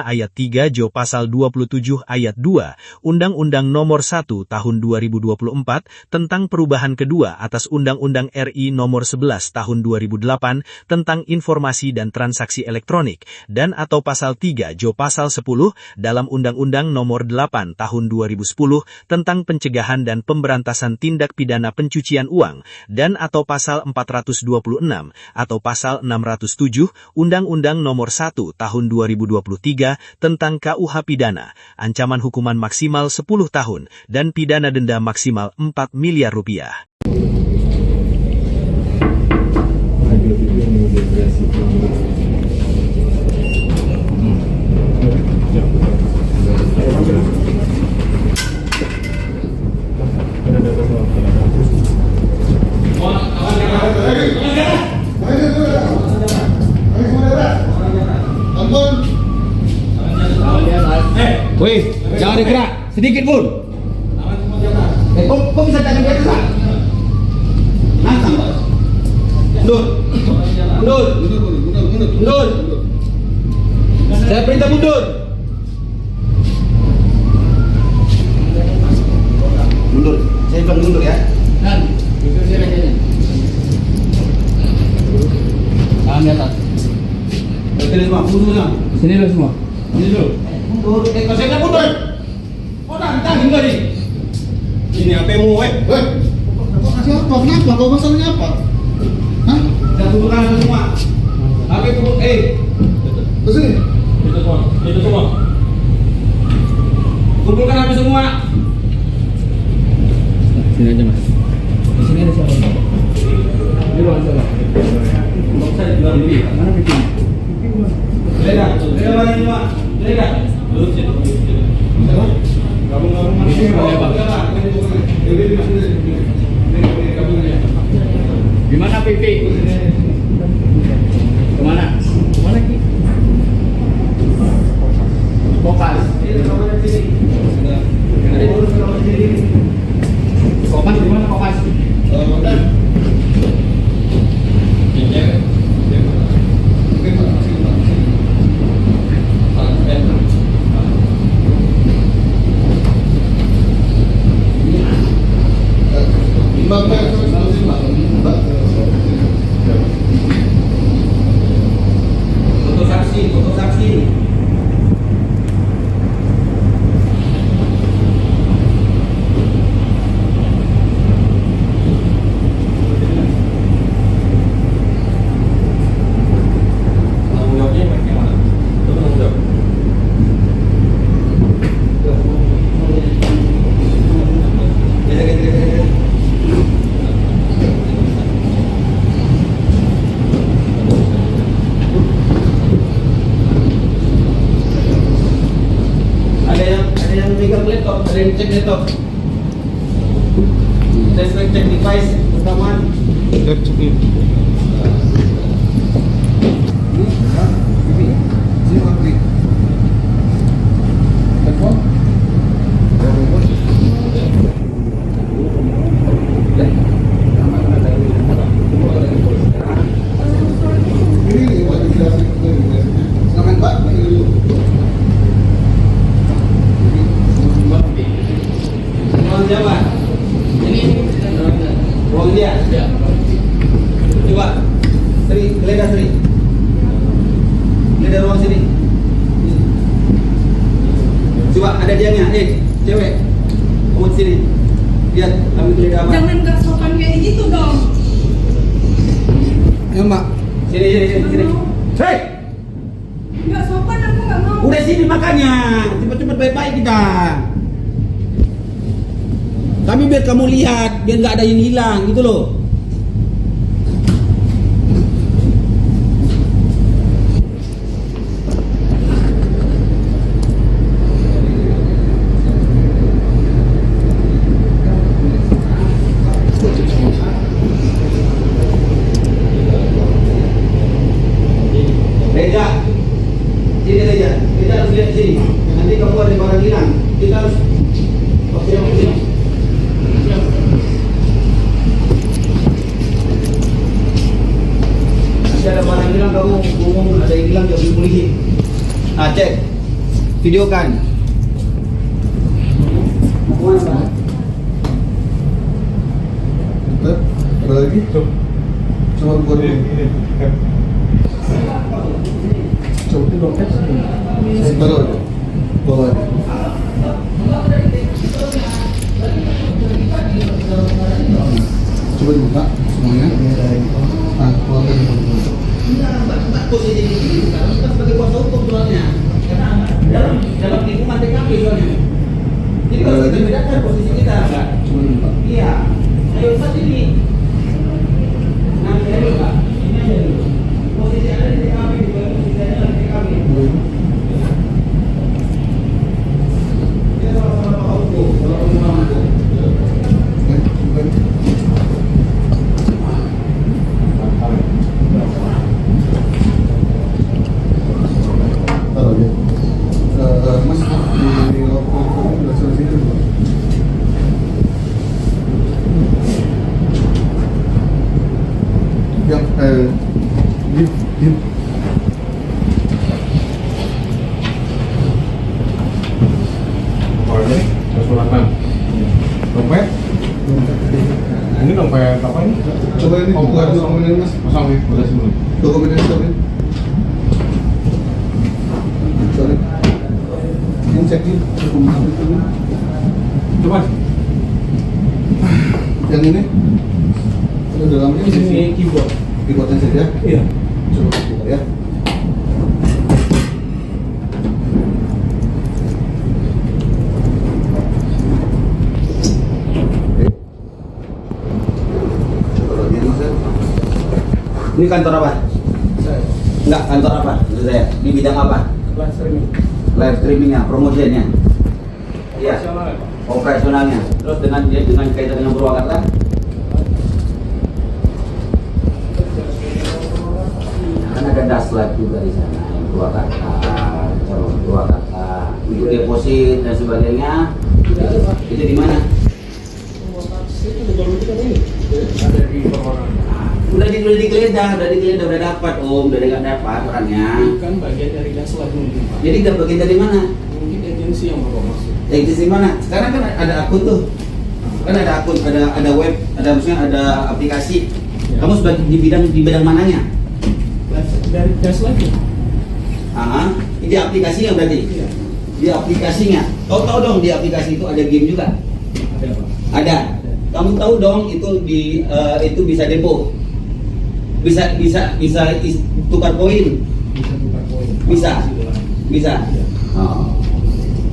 Speaker 1: ayat 3 Jo pasal 27 ayat 2 Undang-Undang Nomor 1 Tahun 2024 tentang perubahan kedua atas Undang-Undang RI Nomor 11 Tahun 2008 tentang informasi dan transaksi elektronik, dan atau pasal 3 Jo pasal 10 dalam Undang-Undang Nomor 8 Tahun 2010 tentang pencegahan dan pemberantasan tindak pidana pencucian uang, dan atau pasal 426 atau pasal 607 Undang-Undang Nomor 1 Tahun 2023 tentang KUH Pidana, ancaman hukuman maksimal 10 tahun dan pidana denda maksimal 4 miliar rupiah.
Speaker 2: Wih, jangan digerak sedikit pun.
Speaker 5: Kok bisa jangan dia gerak? Nantang, Pak. Mundur. Mundur. Mundur. Saya perintah mundur. Mundur. Saya bilang mundur ya.
Speaker 2: Dan duduk sini aja. Tangan di atas.
Speaker 5: Sini semua, mundur semua.
Speaker 2: Sini dulu semua. Sini dulu.
Speaker 5: Mundur. Kalau saya bilang mundur. Oh, nantang enggak nih?
Speaker 3: Ini HP-mu, weh.
Speaker 5: Weh, kok kasih apa? Kenapa? Kau masalahnya apa? Hah?
Speaker 3: Kita kumpulkan semua. HP kumpul,
Speaker 5: Kesini.
Speaker 3: itu semua. Kumpulkan HP semua.
Speaker 2: Sini aja mas. Di sini ada siapa? Ini ruangan siapa?
Speaker 3: Nggak usah dijual lebih.
Speaker 2: Mana pipi?
Speaker 3: Mereka mana ini, Pak? Mereka. Duduk situ. Gabung-gabung.
Speaker 2: Pipi boleh, Pak. Gimana pipi? Kemana? Kemana Ki? Fokus. Fokus gimana fokus?
Speaker 5: Foto saksi.
Speaker 3: Tanggung jawabnya bagaimana? Itu tanggung jawab.
Speaker 5: Ada yang pegang laptop, ada yang cek laptop. Saya cek device pertama. Coba ada dianya, cewek. Kamu sini. Lihat, kami geledah apa?
Speaker 4: Jangan nggak sopan kayak gitu dong.
Speaker 2: Ayo Mbak.
Speaker 5: Sini. Hei!
Speaker 4: Nggak sopan aku nggak mau.
Speaker 5: Udah sini makanya. Cepat-cepat baik-baik kita. Kami biar kamu lihat, biar nggak ada yang hilang gitu loh. Reja, sini Reja harus lihat sini. Nanti kamu ada barang hilang, kita harus. Oke. Nanti ada barang hilang kamu ngomong ada yang hilang jadi polisi. Ah cek, videokan. Mau kemana Pak?
Speaker 3: Bentar, ada lagi? Coba buat ini.
Speaker 6: Coba itu dompet sih.
Speaker 3: Taruh aja. Bawa aja. Coba dibuka semuanya. Nah, keluarkan dulu.
Speaker 5: Posisi ini karena kita sebagai kuasa hukum soalnya. Karena dalam lingkungan TKP soalnya. Jadi kalau kita bedakan posisi kita, Pak.
Speaker 3: Coba dibuka.
Speaker 5: Iya. Ayo saat ini. Nanti ayo Pak. Ini aja dulu. Posisi ada di TKP, bukan posisi ada di TKP. Kita sama-sama Pak hukum, sama-sama hukum.
Speaker 3: Oke, bukan. Taruh aja. Mas, di rokok udah selesai belum? Yang diam.
Speaker 7: Oh ini suratan. Dompet? Ini dompet apa ini?
Speaker 3: Coba ini
Speaker 7: Oh,
Speaker 3: buka
Speaker 7: bukan.
Speaker 3: dokumen ini Mas.
Speaker 7: Kosong ya, udah sebelum.
Speaker 3: Dokumen ini sorry. Sorry. Ini cek ini dokumen itu.
Speaker 7: Coba.
Speaker 3: Yang ini ada dalamnya
Speaker 6: Ini keyboard.
Speaker 3: keyboardnya saja.
Speaker 6: Iya.
Speaker 3: Coba buka ya. Oke. Coba lagi Mas ya.
Speaker 5: Ini kantor apa?
Speaker 6: Saya.
Speaker 5: Enggak, kantor apa? Maksud saya, di bidang apa?
Speaker 6: Live streaming.
Speaker 5: Live streamingnya, promosinya. Iya.
Speaker 6: Operasional ya, Pak?
Speaker 5: Operasionalnya. Terus dengan kaitan dengan Purwakarta? Kan ada daslat juga di sana, yang Purwakarta, calon Purwakarta, untuk deposit dan sebagainya.
Speaker 6: Tidak ada, Pak.
Speaker 5: Itu di mana?
Speaker 6: Itu betul kita ini. Ada di Purwakarta.
Speaker 5: Udah digeledah, udah dapat Om, udah nggak dapat orangnya.
Speaker 6: Kan bagian dari daslat mungkin, Pak.
Speaker 5: Jadi udah bagian dari mana?
Speaker 6: Mungkin agensi yang bawa masuk.
Speaker 5: Di mana? Sekarang kan ada akun tuh. Kan ada akun, ada web, ada maksudnya ada aplikasi.
Speaker 6: Ya.
Speaker 5: Kamu sebagai di bidang mananya?
Speaker 6: Dari daslat ya?
Speaker 5: Di aplikasinya berarti?
Speaker 6: Iya.
Speaker 5: Di aplikasinya. Kau tahu dong di aplikasi itu ada game juga?
Speaker 6: Ada, Pak.
Speaker 5: Ada. Kamu tahu dong itu itu bisa depo. Bisa tukar poin.
Speaker 6: Bisa tukar poin.
Speaker 5: Bisa. Bisa. Oh.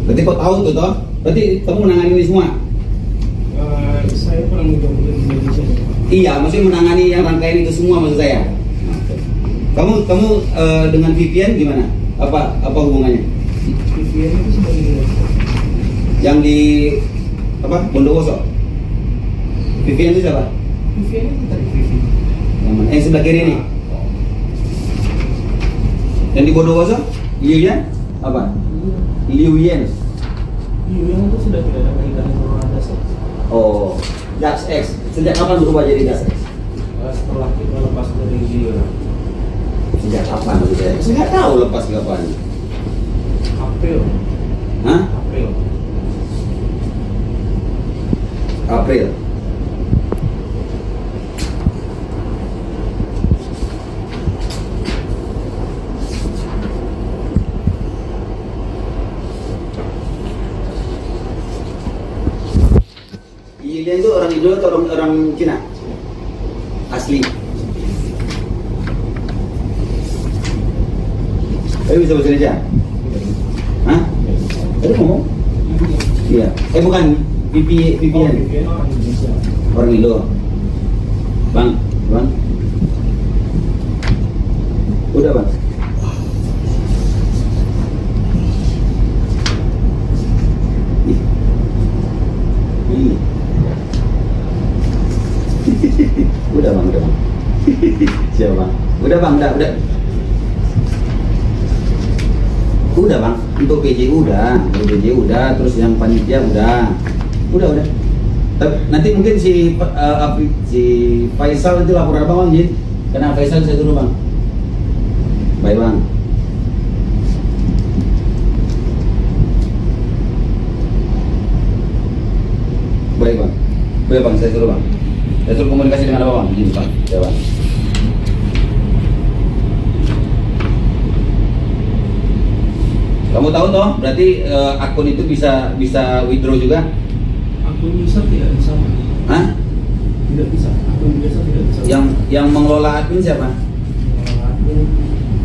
Speaker 5: Berarti kau tahu tuh toh? Berarti kamu menangani ini semua?
Speaker 6: Saya kurang mencoba di Indonesia, Pak.
Speaker 5: Iya, maksudnya menangani yang rangkaian itu semua maksud saya. Kamu dengan VPN gimana? Apa hubungannya?
Speaker 6: VPN itu sebagai direktur.
Speaker 5: Yang di apa? Bondowoso. VPN itu siapa?
Speaker 6: VPN itu tadi VPN.
Speaker 5: Yang mana? Yang sebelah kiri ini. Yang di Bondowoso? Liuyan? Apa? Liuyan.
Speaker 6: Yang itu sudah tidak ada kaitannya sama daslat.
Speaker 5: Oh, Dax X. Sejak kapan berubah jadi Dax X?
Speaker 6: Setelah kita lepas dari Zero.
Speaker 5: Sejak kapan? Saya nggak tahu lepas kapan.
Speaker 6: April.
Speaker 5: Hah?
Speaker 6: April.
Speaker 5: April. Lilian itu orang Indo atau orang Cina? Asli. Tapi bisa bahasa Indonesia? Hah? Tadi ngomong? Iya. Bukan. VPN. Orang Indo. Bang. Udah bang. Udah bang. Siapa bang? Udah bang, udah. Udah bang, untuk PJ udah, terus yang panitia udah. Tapi nanti mungkin si Faisal itu lapor apa bang, Jin? Karena Faisal saya turun bang. Baik bang. Baik bang, saya suruh bang. Saya suruh komunikasi dengan apa bang? Jin bang, ya bang. Kamu tahu toh, berarti akun itu bisa withdraw juga?
Speaker 6: Akun user tidak bisa.
Speaker 5: Hah?
Speaker 6: Tidak bisa. Akun biasa tidak bisa.
Speaker 5: Yang mengelola admin siapa?
Speaker 6: Admin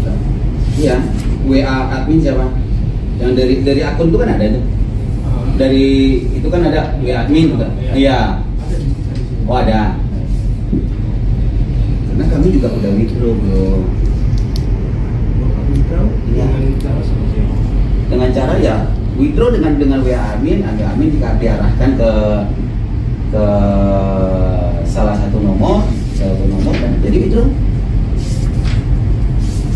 Speaker 6: bisa.
Speaker 5: Iya, WA admin siapa? Yang dari akun itu kan ada itu. Dari itu kan ada WA admin juga. Iya.
Speaker 6: Ada di sini.
Speaker 5: Oh ada. Karena kami juga udah withdraw bro.
Speaker 6: Withdraw
Speaker 5: Iya.
Speaker 6: dengan cara seperti apa?
Speaker 5: Dengan cara ya withdraw dengan WA admin, admin diarahkan ke salah satu nomor dan jadi withdraw.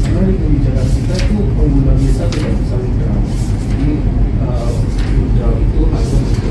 Speaker 6: Karena di kebijakan kita itu pengguna biasa tidak bisa withdraw. Jadi withdraw itu hanya untuk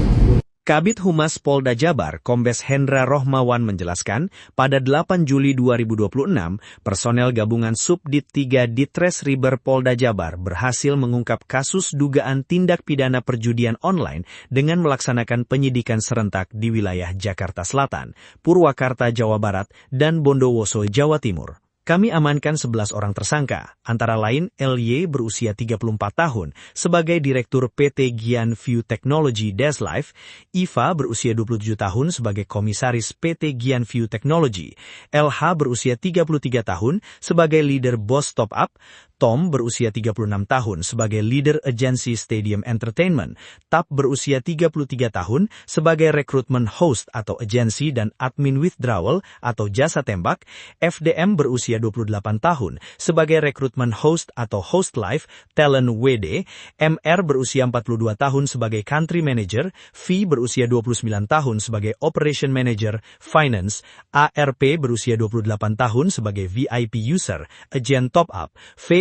Speaker 1: Kabid Humas Polda Jabar, Kombes Hendra Rohmawan menjelaskan, pada 8 Juli 2026, personel gabungan Subdit 3 Ditres Riber Polda Jabar berhasil mengungkap kasus dugaan tindak pidana perjudian online dengan melaksanakan penyidikan serentak di wilayah Jakarta Selatan, Purwakarta, Jawa Barat, dan Bondowoso, Jawa Timur. Kami amankan 11 orang tersangka, antara lain LY berusia 34 tahun sebagai Direktur PT Gian View Technology Deslife, Iva berusia 27 tahun sebagai Komisaris PT Gian View Technology, LH berusia 33 tahun sebagai Leader Boss Top Up, Tom berusia 36 tahun sebagai Leader Agency Stadium Entertainment, Tap berusia 33 tahun sebagai Recruitment Host atau Agency dan Admin Withdrawal atau Jasa Tembak, FDM berusia 28 tahun sebagai Recruitment Host atau Host Live, Talent WD, MR berusia 42 tahun sebagai Country Manager, V berusia 29 tahun sebagai Operation Manager, Finance, ARP berusia 28 tahun sebagai VIP User, Agent Top Up,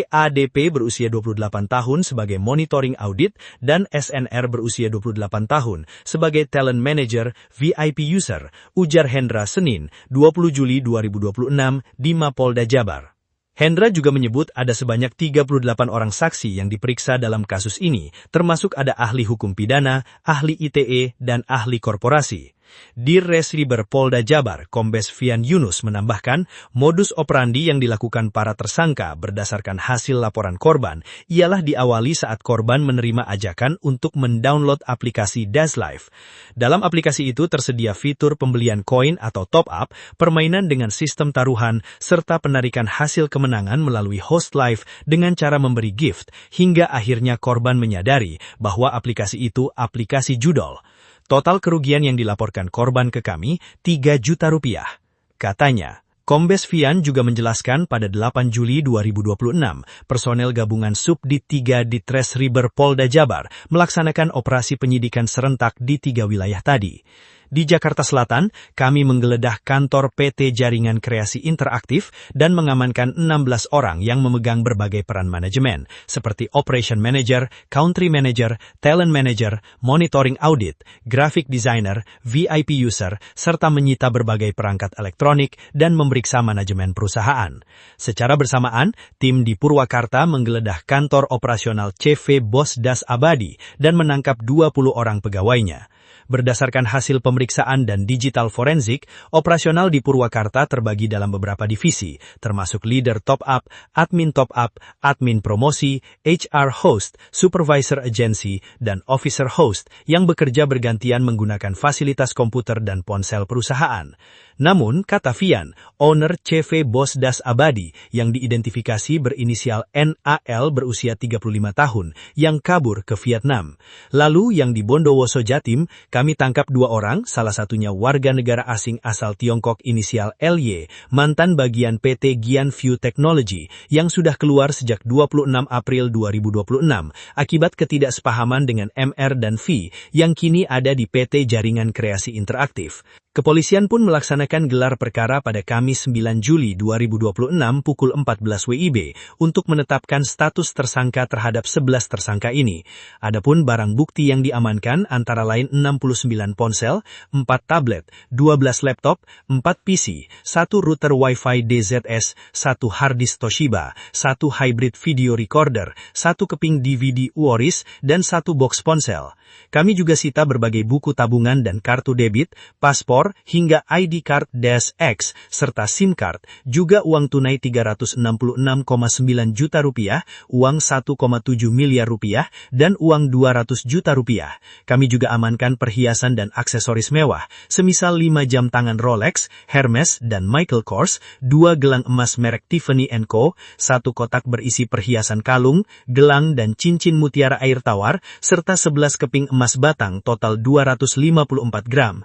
Speaker 1: ADP berusia 28 tahun sebagai Monitoring Audit, dan SNR berusia 28 tahun sebagai Talent Manager VIP User, ujar Hendra Senin, 20 Juli 2026 di Mapolda Jabar. Hendra juga menyebut ada sebanyak 38 orang saksi yang diperiksa dalam kasus ini, termasuk ada ahli hukum pidana, ahli ITE, dan ahli korporasi. Dirres Riber Polda Jabar, Kombes Fian Yunus menambahkan, modus operandi yang dilakukan para tersangka berdasarkan hasil laporan korban ialah diawali saat korban menerima ajakan untuk mendownload aplikasi Deslife. Dalam aplikasi itu tersedia fitur pembelian koin atau top up, permainan dengan sistem taruhan, serta penarikan hasil kemenangan melalui host live dengan cara memberi gift, hingga akhirnya korban menyadari bahwa aplikasi itu aplikasi judol. Total kerugian yang dilaporkan korban ke kami, 3 juta rupiah. Katanya, Kombes Fian juga menjelaskan pada 8 Juli 2026, personel gabungan Subdit 3 Ditres Riber Polda Jabar melaksanakan operasi penyidikan serentak di 3 wilayah tadi. Di Jakarta Selatan, kami menggeledah kantor PT Jaringan Kreasi Interaktif dan mengamankan 16 orang yang memegang berbagai peran manajemen, seperti Operation Manager, Country Manager, Talent Manager, Monitoring Audit, Graphic Designer, VIP User, serta menyita berbagai perangkat elektronik dan memeriksa manajemen perusahaan. Secara bersamaan, tim di Purwakarta menggeledah kantor operasional CV Bos Das Abadi dan menangkap 20 orang pegawainya. Berdasarkan hasil pemeriksaan dan digital forensik, operasional di Purwakarta terbagi dalam beberapa divisi, termasuk leader top up, admin promosi, HR host, supervisor agency, dan officer host yang bekerja bergantian menggunakan fasilitas komputer dan ponsel perusahaan. Namun, kata Fian, owner CV Bosdas Abadi yang diidentifikasi berinisial NAL berusia 35 tahun yang kabur ke Vietnam. Lalu yang di Bondowoso Jatim, kami tangkap 2 orang, salah satunya warga negara asing asal Tiongkok inisial LY, mantan bagian PT Gian View Technology yang sudah keluar sejak 26 April 2026 akibat ketidaksepahaman dengan MR dan V yang kini ada di PT Jaringan Kreasi Interaktif. Kepolisian pun melaksanakan gelar perkara pada Kamis 9 Juli 2026 pukul 14 WIB untuk menetapkan status tersangka terhadap 11 tersangka ini. Adapun barang bukti yang diamankan antara lain 69 ponsel, 4 tablet, 12 laptop, 4 PC, 1 router Wi-Fi DZS, 1 harddisk Toshiba, 1 hybrid video recorder, 1 keping DVD Uoris, dan 1 box ponsel. Kami juga sita berbagai buku tabungan dan kartu debit, paspor, hingga ID card -X, serta SIM card, juga uang tunai 366,9 juta rupiah, uang 1,7 miliar rupiah, dan uang 200 juta rupiah. Kami juga amankan perhiasan dan aksesoris mewah, semisal 5 jam tangan Rolex, Hermes, dan Michael Kors, 2 gelang emas merek Tiffany & Co., 1 kotak berisi perhiasan kalung, gelang dan cincin mutiara air tawar, serta 11 keping emas batang total 254 gram.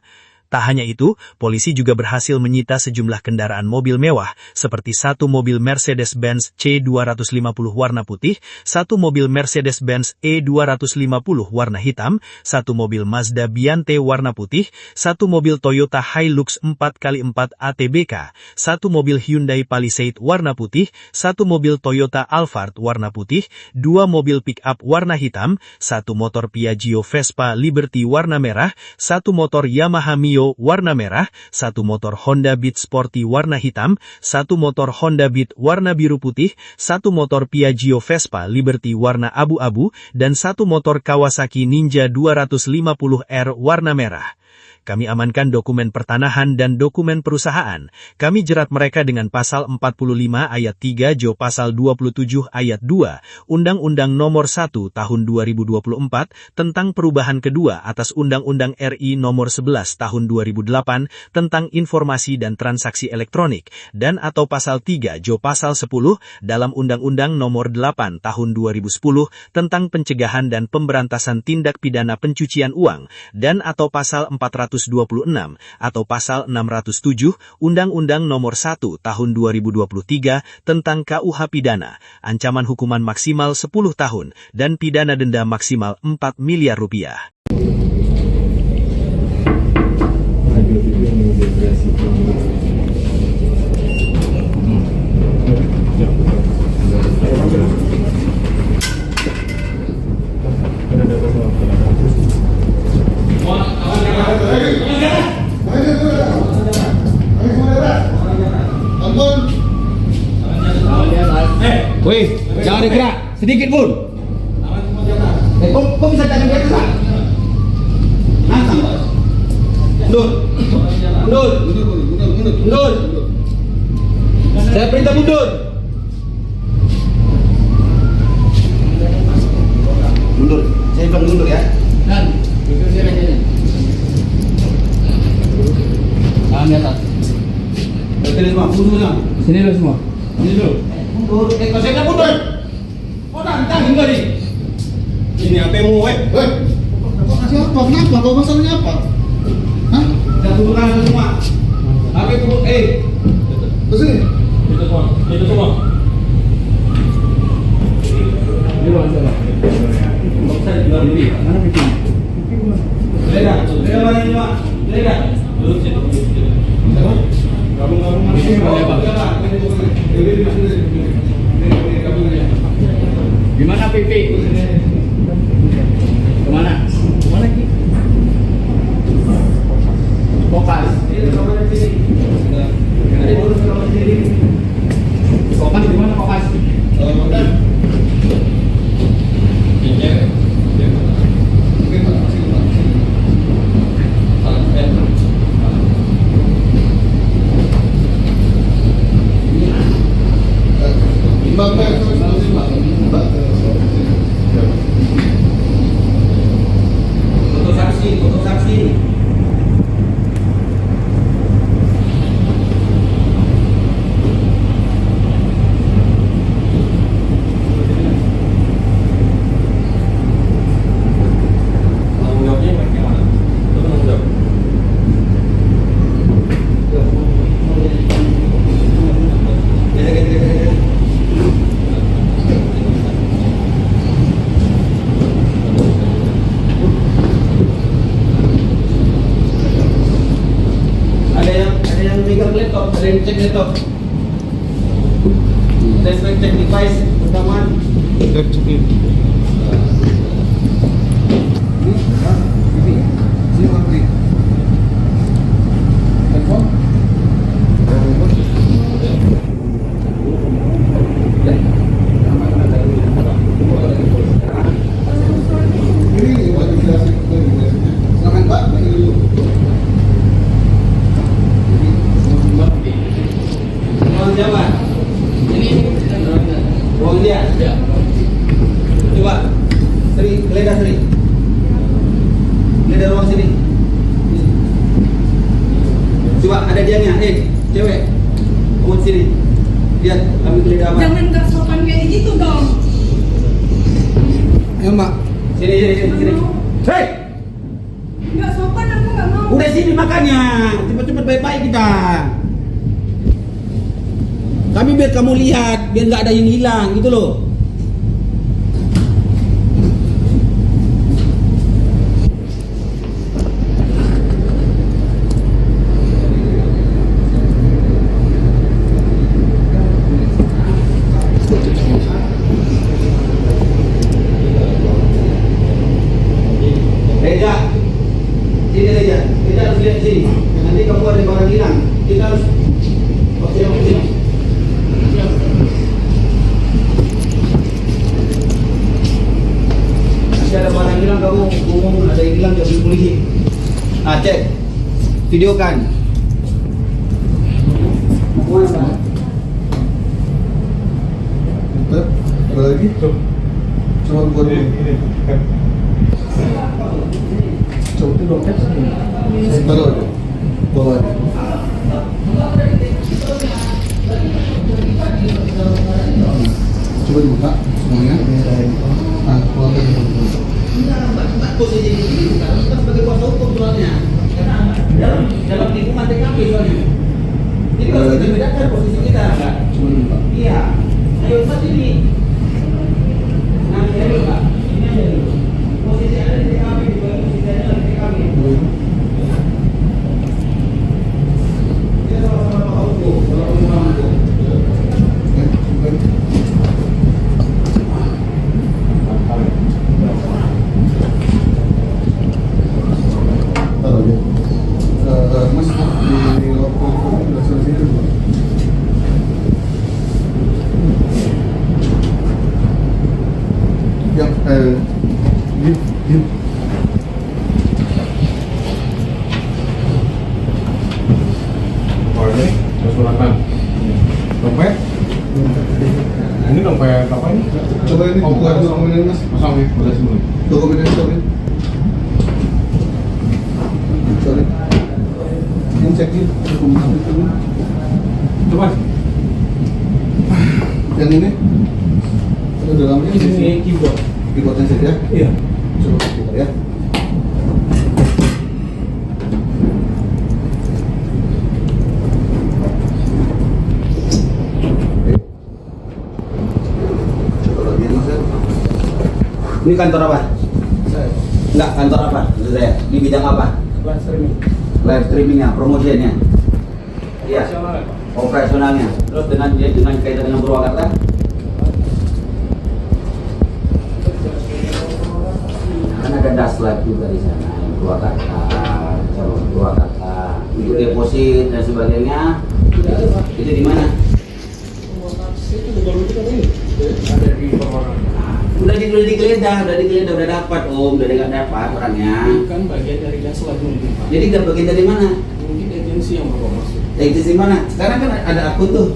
Speaker 1: Tak hanya itu, polisi juga berhasil menyita sejumlah kendaraan mobil mewah, seperti 1 mobil Mercedes-Benz C250 warna putih, 1 mobil Mercedes-Benz E250 warna hitam, 1 mobil Mazda Biante warna putih, 1 mobil Toyota Hilux 4x4 ATBK, 1 mobil Hyundai Palisade warna putih, 1 mobil Toyota Alphard warna putih, 2 mobil pick-up warna hitam, 1 motor Piaggio Vespa Liberty warna merah, 1 motor Yamaha Mio warna merah, 1 motor Honda Beat Sporty warna hitam, 1 motor Honda Beat warna biru putih, 1 motor Piaggio Vespa Liberty warna abu-abu, dan 1 motor Kawasaki Ninja 250R warna merah. Kami amankan dokumen pertanahan dan dokumen perusahaan. Kami jerat mereka dengan pasal 45 ayat 3 Jo pasal 27 ayat 2 Undang-Undang Nomor 1 Tahun 2024 tentang perubahan kedua atas Undang-Undang RI Nomor 11 Tahun 2008 tentang informasi dan transaksi elektronik dan atau pasal 3 Jo pasal 10 dalam Undang-Undang Nomor 8 Tahun 2010 tentang pencegahan dan pemberantasan tindak pidana pencucian uang dan atau pasal 426 atau pasal 607 Undang-Undang Nomor 1 Tahun 2023 tentang KUH Pidana, ancaman hukuman maksimal 10 tahun dan pidana denda maksimal 4 miliar rupiah.
Speaker 2: Wih, jangan digerak sedikit pun.
Speaker 5: Kok bisa jangan dia gerak? Nantang, Pak. Mundur. Mundur. Saya perintah mundur. Mundur. Saya bilang mundur ya.
Speaker 2: Dan tangan di atas.
Speaker 5: Sini semua, mundur.
Speaker 2: Sini dulu semua.
Speaker 5: Sini dulu. Mundur. Kalau saya bilang mundur. Oh, nantang enggak nih? Ini HP-mu, weh.
Speaker 3: Kok kasih apa? Kenapa? Kau masalahnya apa? Hah?
Speaker 5: Jangan tundukkan semua. HP tunduk,
Speaker 3: Kesini.
Speaker 7: Itu semua.
Speaker 2: Ini ruang salah.
Speaker 5: Saya jual diri.
Speaker 2: Mana pipi?
Speaker 5: Lega mana ini, Pak? Lega. Duduk situ. Gabung.
Speaker 2: Pipi mana, Pak? Gimana pipi? Kemana? Kemana Ki? Fokus. Fokus di mana fokus?
Speaker 5: untuk saksi.
Speaker 7: Tanggung jawabnya bagaimana? Itu tanggung jawab.
Speaker 5: Ada yang megang laptop, ada yang cek laptop. Cek device pertama.
Speaker 3: Ini buat dijelasin. Silakan Pak, ini dulu.
Speaker 5: Uang Jawa. Uang dia. Coba. Sri, geledah Sri. Geledah ruang sini. Coba ada dianya, cewek. Kamu sini. Lihat, kami geledah apa?
Speaker 4: Jangan gak sopan kayak gitu dong.
Speaker 3: Ya Mbak.
Speaker 5: Sini. Hei!
Speaker 4: Gak sopan aku gak mau.
Speaker 5: Udah sini makanya. Cepet-cepet baik-baik kita. Kami biar kamu lihat, biar nggak ada yang hilang gitu loh. Reja, sini Reja, kita harus lihat sini. Nanti kamu ada barang hilang, kita harus. Oke. Nanti ada barang hilang kamu ngomong ada yang hilang jadi polisi. Ah cek, videokan. Mau kemana Pak?
Speaker 3: Bentar, ada lagi? Coba buat dulu. Coba itu dompet. Taruh aja. Bawa aja. Coba dibuka semuanya. Nah, keluarkan dulu.
Speaker 5: Posisi ini bukan kita sebagai kuasa hukum soalnya. Karena dalam lingkungan TKP soalnya. Jadi kalau kita bedakan posisi kita, Pak.
Speaker 3: Coba dibuka.
Speaker 5: Iya. Ayo saat ini. Nah, ayo Pak. Ini aja dulu. Posisi ada di TKP, bukan posisi ada di TKP. Kita sama-sama Pak hukum, sama-sama hukum.
Speaker 3: Ya, coba. Taruh aja. Mas, di lokal udah selesai dulu. Yang diam.
Speaker 6: Oh ini suratan. Dompet? Ini dompet apa ini?
Speaker 3: Coba ini buka dokumennya Mas.
Speaker 6: Kosong ya, udah semua.
Speaker 3: Dokumennya sorry. Sorry. Ini cek ini dokumen itu.
Speaker 6: Coba.
Speaker 3: Yang ini ada dalamnya
Speaker 6: Ini sini keyboard.
Speaker 3: keyboardnya saja.
Speaker 6: Iya.
Speaker 3: Coba buka ya. Coba lagi Mas ya.
Speaker 5: Ini kantor apa? Enggak, kantor apa? Maksud saya, di bidang apa? Live streamingnya, promosinya. Iya. Operasionalnya. Terus dengan kaitan dengan Purwakarta? Kan ada Daslive juga di sana, yang Purwakarta, calon Purwakarta, untuk deposit dan sebagainya. Itu di mana?
Speaker 6: Ada di Purwakarta.
Speaker 5: Udah digeledah, udah dapat Om, udah nggak dapat orangnya.
Speaker 6: Kan bagian dari Daslive mungkin Pak.
Speaker 5: Jadi nggak bagian dari mana?
Speaker 6: Mungkin agensi yang bawa masuk.
Speaker 5: Agensi mana? Sekarang kan ada akun tuh,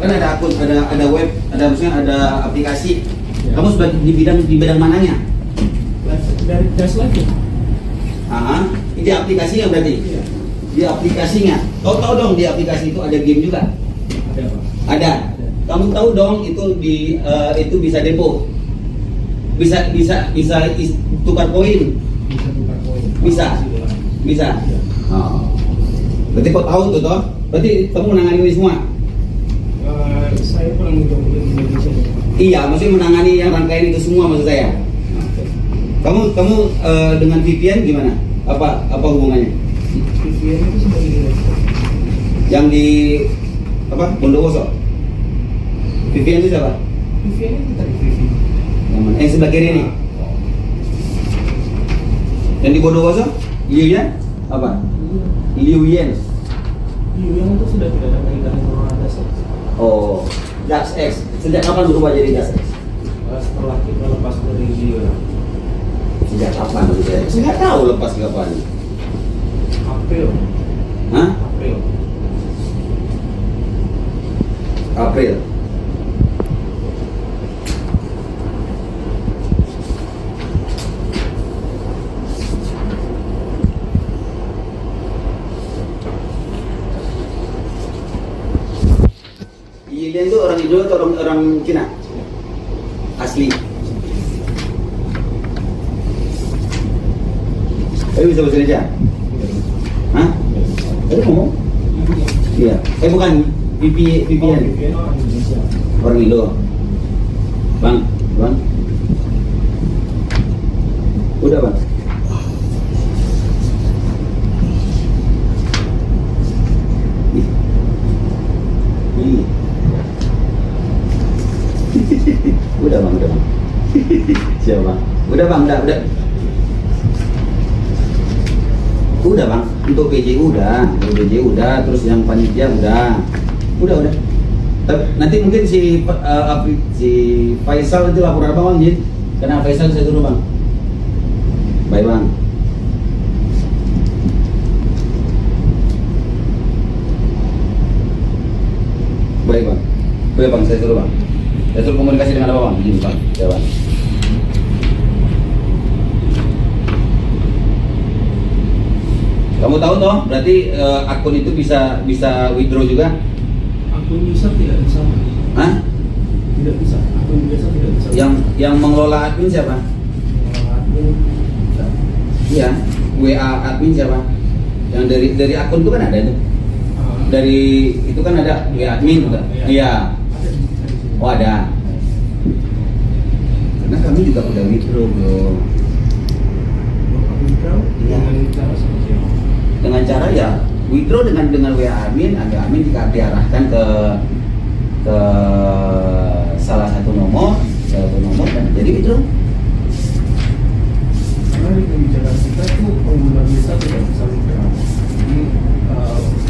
Speaker 5: kan ada akun, ada web, ada maksudnya ada aplikasi.
Speaker 6: Ya.
Speaker 5: Kamu sebagai di bidang mananya?
Speaker 6: Dari Daslive ya?
Speaker 5: Di aplikasinya berarti?
Speaker 6: Iya.
Speaker 5: Di aplikasinya. Tahu dong di aplikasi itu ada game juga?
Speaker 6: Ada Pak.
Speaker 5: Ada. Kamu tahu dong itu itu bisa depo. Bisa tukar koin.
Speaker 6: Bisa tukar koin.
Speaker 5: Bisa. Bisa. Oh. Berarti kau tahu tuh toh? Berarti kamu menangani ini semua?
Speaker 6: Saya kurang mencoba di Indonesia.
Speaker 5: Iya, maksudnya menangani yang rangkaian itu semua maksud saya. Kamu dengan VPN gimana? Apa hubungannya?
Speaker 6: VPN itu sebagai direktur.
Speaker 5: Yang di Bondowoso? VPN itu siapa?
Speaker 6: VPN itu tadi VPN.
Speaker 5: Yang mana? Yang sebelah kiri ini. Yang di Bondowoso? Liu Yan? Apa? Liu Yan.
Speaker 6: Liu Yan itu sudah tidak ada kaitannya dengan dasar.
Speaker 5: Oh, Dax X. Sejak kapan berubah jadi Dax X?
Speaker 6: Setelah kita lepas dari Liu.
Speaker 5: Sejak kapan? Saya nggak tahu lepas kapan.
Speaker 6: April.
Speaker 5: Hah?
Speaker 6: April.
Speaker 5: April. Lilian itu orang Indo atau orang Cina? Asli. Tapi bisa bahasa Indonesia? Hah? Tadi ngomong? Iya. Bukan VPN.
Speaker 6: VPN orang Indonesia.
Speaker 5: Orang Indo. Bang. Udah bang. Ih. Udah bang. Siapa bang? Udah bang. Udah bang. Untuk PJ udah. Terus yang panitia udah. Nanti mungkin si Faisal itu laporan bang Jin. Karena Faisal saya suruh bang. Baik bang. Baik bang, saya suruh bang. Saya suruh komunikasi dengan apa bang? Jin bang. Ya bang. Kamu tahu toh? Berarti akun itu bisa withdraw juga?
Speaker 6: Akun user tidak bisa.
Speaker 5: Hah?
Speaker 6: Tidak bisa. Akun biasa tidak bisa.
Speaker 5: Yang mengelola admin siapa?
Speaker 6: Akun bisa.
Speaker 5: Iya, WA admin siapa? Yang dari akun itu kan ada itu. Dari itu kan ada WA admin juga. Iya.
Speaker 6: Ada di sini.
Speaker 5: Oh ada. Karena kami juga udah withdraw bro. Iya. Dengan cara ya withdraw dengan WA admin, ada admin diarahkan ke salah satu nomor dan jadi withdraw.
Speaker 6: Karena di kebijakan kita itu pengguna bisa tidak bisa withdraw. Jadi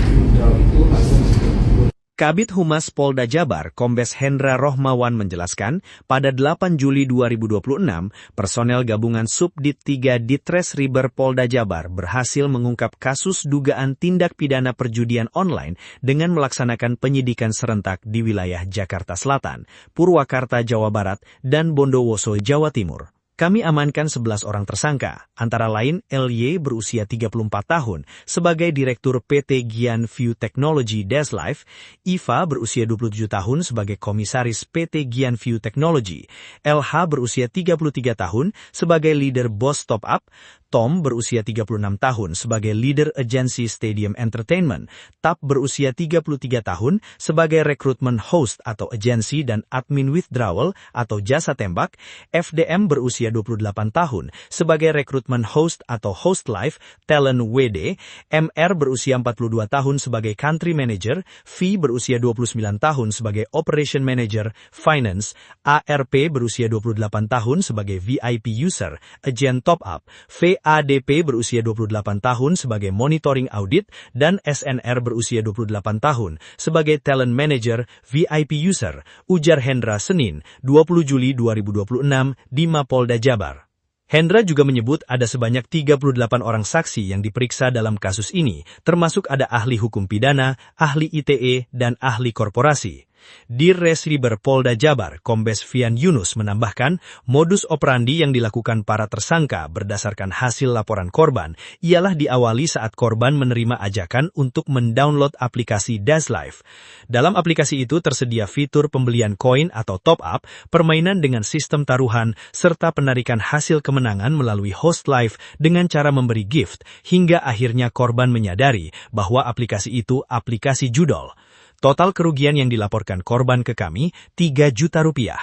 Speaker 6: withdraw itu hanya untuk
Speaker 1: Kabid Humas Polda Jabar, Kombes Hendra Rohmawan menjelaskan, pada 8 Juli 2026, personel gabungan Subdit 3 Ditres Riber Polda Jabar berhasil mengungkap kasus dugaan tindak pidana perjudian online dengan melaksanakan penyidikan serentak di wilayah Jakarta Selatan, Purwakarta, Jawa Barat, dan Bondowoso, Jawa Timur. Kami amankan 11 orang tersangka, antara lain LY berusia 34 tahun sebagai Direktur PT Gian View Technology Deslife, Iva berusia 27 tahun sebagai Komisaris PT Gian View Technology, LH berusia 33 tahun sebagai Leader Boss Top Up, Tom berusia 36 tahun sebagai Leader Agency Stadium Entertainment, Tap berusia 33 tahun sebagai Recruitment Host atau Agency dan Admin Withdrawal atau Jasa Tembak, FDM berusia 28 tahun sebagai Recruitment Host atau Host Live, Talent WD, MR berusia 42 tahun sebagai Country Manager, V berusia 29 tahun sebagai Operation Manager, Finance, ARP berusia 28 tahun sebagai VIP User, Agent Top Up, VADP berusia 28 tahun sebagai Monitoring Audit, dan SNR berusia 28 tahun sebagai Talent Manager, VIP User, ujar Hendra Senin, 20 Juli 2026 di Mapolda Jabar. Hendra juga menyebut ada sebanyak 38 orang saksi yang diperiksa dalam kasus ini, termasuk ada ahli hukum pidana, ahli ITE, dan ahli korporasi. Dirreskriber Polda Jabar, Kombes Fian Yunus menambahkan, modus operandi yang dilakukan para tersangka berdasarkan hasil laporan korban ialah diawali saat korban menerima ajakan untuk mendownload aplikasi DasLive. Dalam aplikasi itu tersedia fitur pembelian koin atau top up, permainan dengan sistem taruhan, serta penarikan hasil kemenangan melalui host live dengan cara memberi gift, hingga akhirnya korban menyadari bahwa aplikasi itu aplikasi judol. Total kerugian yang dilaporkan korban ke kami, 3 juta rupiah.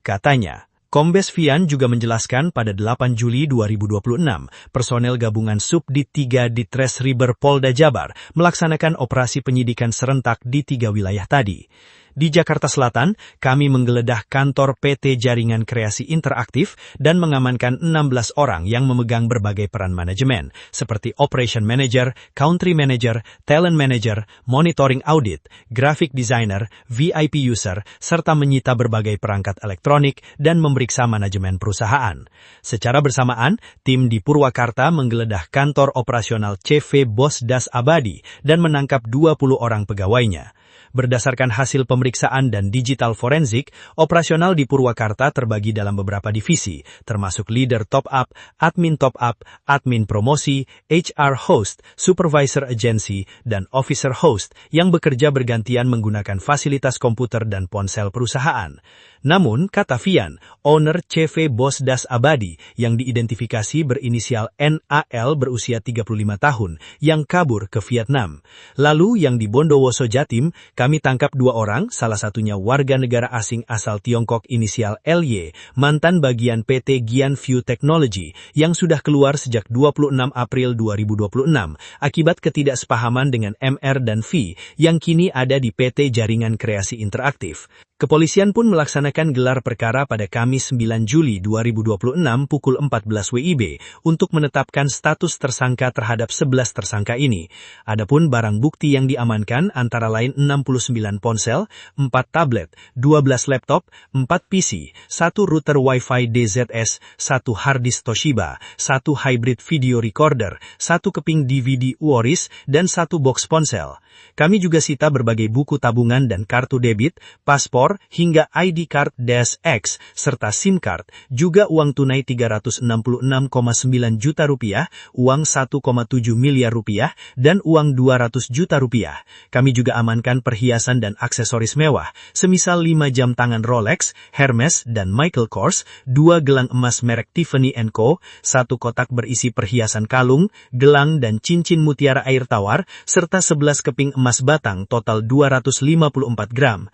Speaker 1: Katanya, Kombes Fian juga menjelaskan pada 8 Juli 2026, personel gabungan Subdit 3 Ditreskriber Polda Jabar melaksanakan operasi penyidikan serentak di 3 wilayah tadi. Di Jakarta Selatan, kami menggeledah kantor PT Jaringan Kreasi Interaktif dan mengamankan 16 orang yang memegang berbagai peran manajemen, seperti Operation Manager, Country Manager, Talent Manager, Monitoring Audit, Graphic Designer, VIP User, serta menyita berbagai perangkat elektronik dan memeriksa manajemen perusahaan. Secara bersamaan, tim di Purwakarta menggeledah kantor operasional CV Bos Das Abadi dan menangkap 20 orang pegawainya. Berdasarkan hasil pemeriksaan dan digital forensik, operasional di Purwakarta terbagi dalam beberapa divisi, termasuk leader top up, admin promosi, HR host, supervisor agency, dan officer host yang bekerja bergantian menggunakan fasilitas komputer dan ponsel perusahaan. Namun, kata Fian, owner CV Bos Das Abadi yang diidentifikasi berinisial NAL berusia 35 tahun yang kabur ke Vietnam. Lalu yang di Bondowoso Jatim, kami tangkap 2 orang, salah satunya warga negara asing asal Tiongkok inisial LY, mantan bagian PT Gian View Technology yang sudah keluar sejak 26 April 2026 akibat ketidaksepahaman dengan MR dan V yang kini ada di PT Jaringan Kreasi Interaktif. Kepolisian pun melaksanakan gelar perkara pada Kamis 9 Juli 2026 pukul 14 WIB untuk menetapkan status tersangka terhadap 11 tersangka ini. Adapun barang bukti yang diamankan antara lain 69 ponsel, 4 tablet, 12 laptop, 4 PC, 1 router Wi-Fi DZS, 1 harddisk Toshiba, 1 hybrid video recorder, 1 keping DVD Uoris, dan 1 box ponsel. Kami juga sita berbagai buku tabungan dan kartu debit, paspor, hingga ID card DSX, serta SIM card, juga uang tunai 366,9 juta rupiah, uang 1,7 miliar rupiah, dan uang 200 juta rupiah. Kami juga amankan perhiasan dan aksesoris mewah, semisal 5 jam tangan Rolex, Hermes, dan Michael Kors, 2 gelang emas merek Tiffany & Co., 1 kotak berisi perhiasan kalung, gelang dan cincin mutiara air tawar, serta 11 keping emas batang total 254 gram.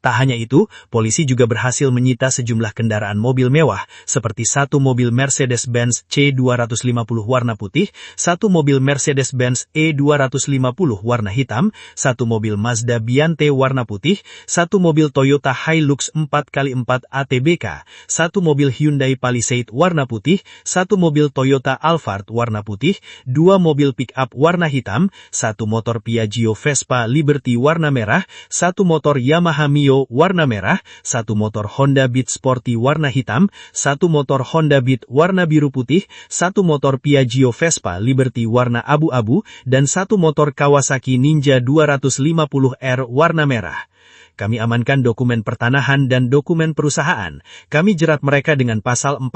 Speaker 1: Tak hanya itu, polisi juga berhasil menyita sejumlah kendaraan mobil mewah, seperti 1 mobil Mercedes-Benz C250 warna putih, 1 mobil Mercedes-Benz E250 warna hitam, 1 mobil Mazda Biante warna putih, 1 mobil Toyota Hilux 4x4 ATBK, 1 mobil Hyundai Palisade warna putih, 1 mobil Toyota Alphard warna putih, 2 mobil pick-up warna hitam, 1 motor Piaggio Vespa Liberty warna merah, 1 motor Yamaha Mio warna merah, 1 motor Honda Beat Sporty warna hitam, 1 motor Honda Beat warna biru putih, 1 motor Piaggio Vespa Liberty warna abu-abu, dan 1 motor Kawasaki Ninja 250R warna merah. Kami amankan dokumen pertanahan dan dokumen perusahaan. Kami jerat mereka dengan pasal 45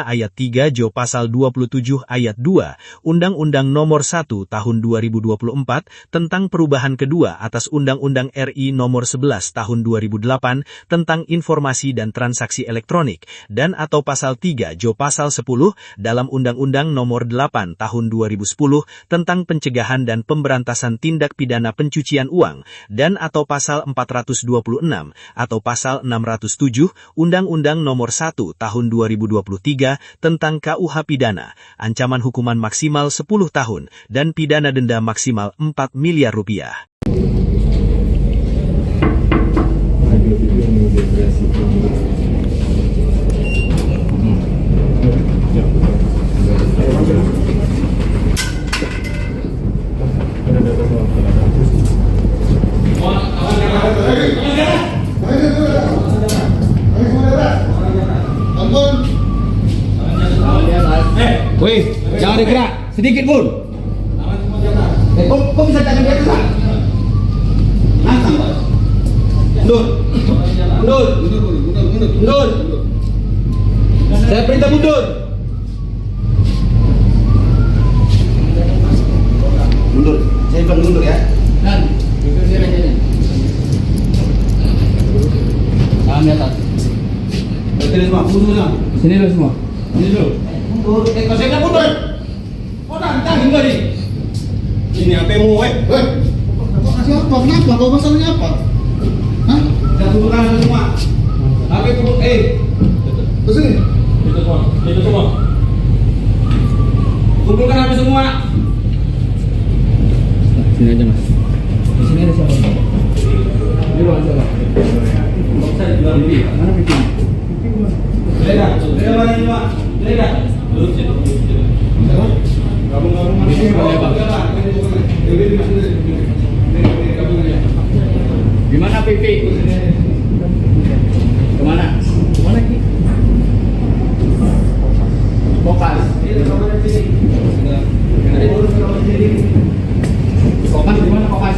Speaker 1: ayat 3 Jo pasal 27 ayat 2 Undang-Undang Nomor 1 Tahun 2024 tentang perubahan kedua atas Undang-Undang RI Nomor 11 Tahun 2008 tentang informasi dan transaksi elektronik dan atau pasal 3 Jo pasal 10 dalam Undang-Undang Nomor 8 Tahun 2010 tentang pencegahan dan pemberantasan tindak pidana pencucian uang dan atau pasal 426 atau pasal 607 Undang-Undang Nomor 1 Tahun 2023 tentang KUH Pidana, ancaman hukuman maksimal 10 tahun dan pidana denda maksimal 4 miliar rupiah.
Speaker 2: Wih, jangan digerak sedikit pun. Kok bisa jangan dia gerak? Nantang, Pak.
Speaker 5: Mundur. Mundur. Mundur. Saya perintah mundur. Mundur. Saya bilang mundur ya.
Speaker 6: Dan itu dia rajanya. Tangan di atas.
Speaker 5: Berhenti semua. Mundur semua.
Speaker 6: Sini dulu semua.
Speaker 5: Ini dulu. Mundur. Kalau saya bilang mundur. Oh, nantang enggak nih?
Speaker 7: Ini HP-mu,
Speaker 3: Weh, kau kasih apa? Kenapa? Kau masalahnya apa? Hah?
Speaker 5: Kita kumpulkan semua. HP kumpul.
Speaker 3: Kesini.
Speaker 7: Itu semua. Itu semua.
Speaker 5: Kumpulkan HP semua.
Speaker 6: Sini aja mas. Di sini ada siapa? Ini ruangan siapa?
Speaker 7: Nggak usah dibilang lebih.
Speaker 6: Mana pipi?
Speaker 5: Delega. Delega mana ini, Pak? Delega.
Speaker 7: Duduk situ.
Speaker 5: Gabung-gabung.
Speaker 6: Ini ruangan apa? Di mana pipi? Kemana? Kemana ki? Fokus. Fokus di mana fokus?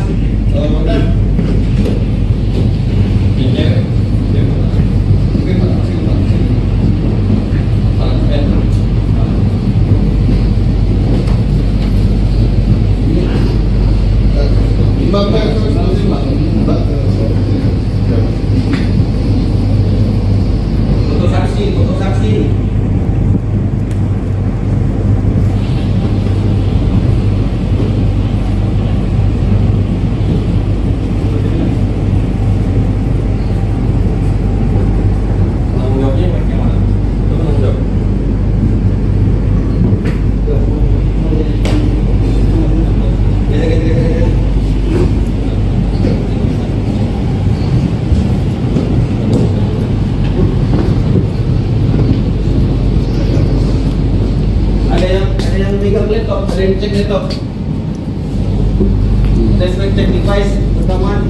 Speaker 5: Foto saksi, foto saksi.
Speaker 7: Tanggung jawabnya yang mana? Itu tanggung jawab.
Speaker 5: Ada yang megang laptop, ada yang cek laptop. Tes cek device pertama.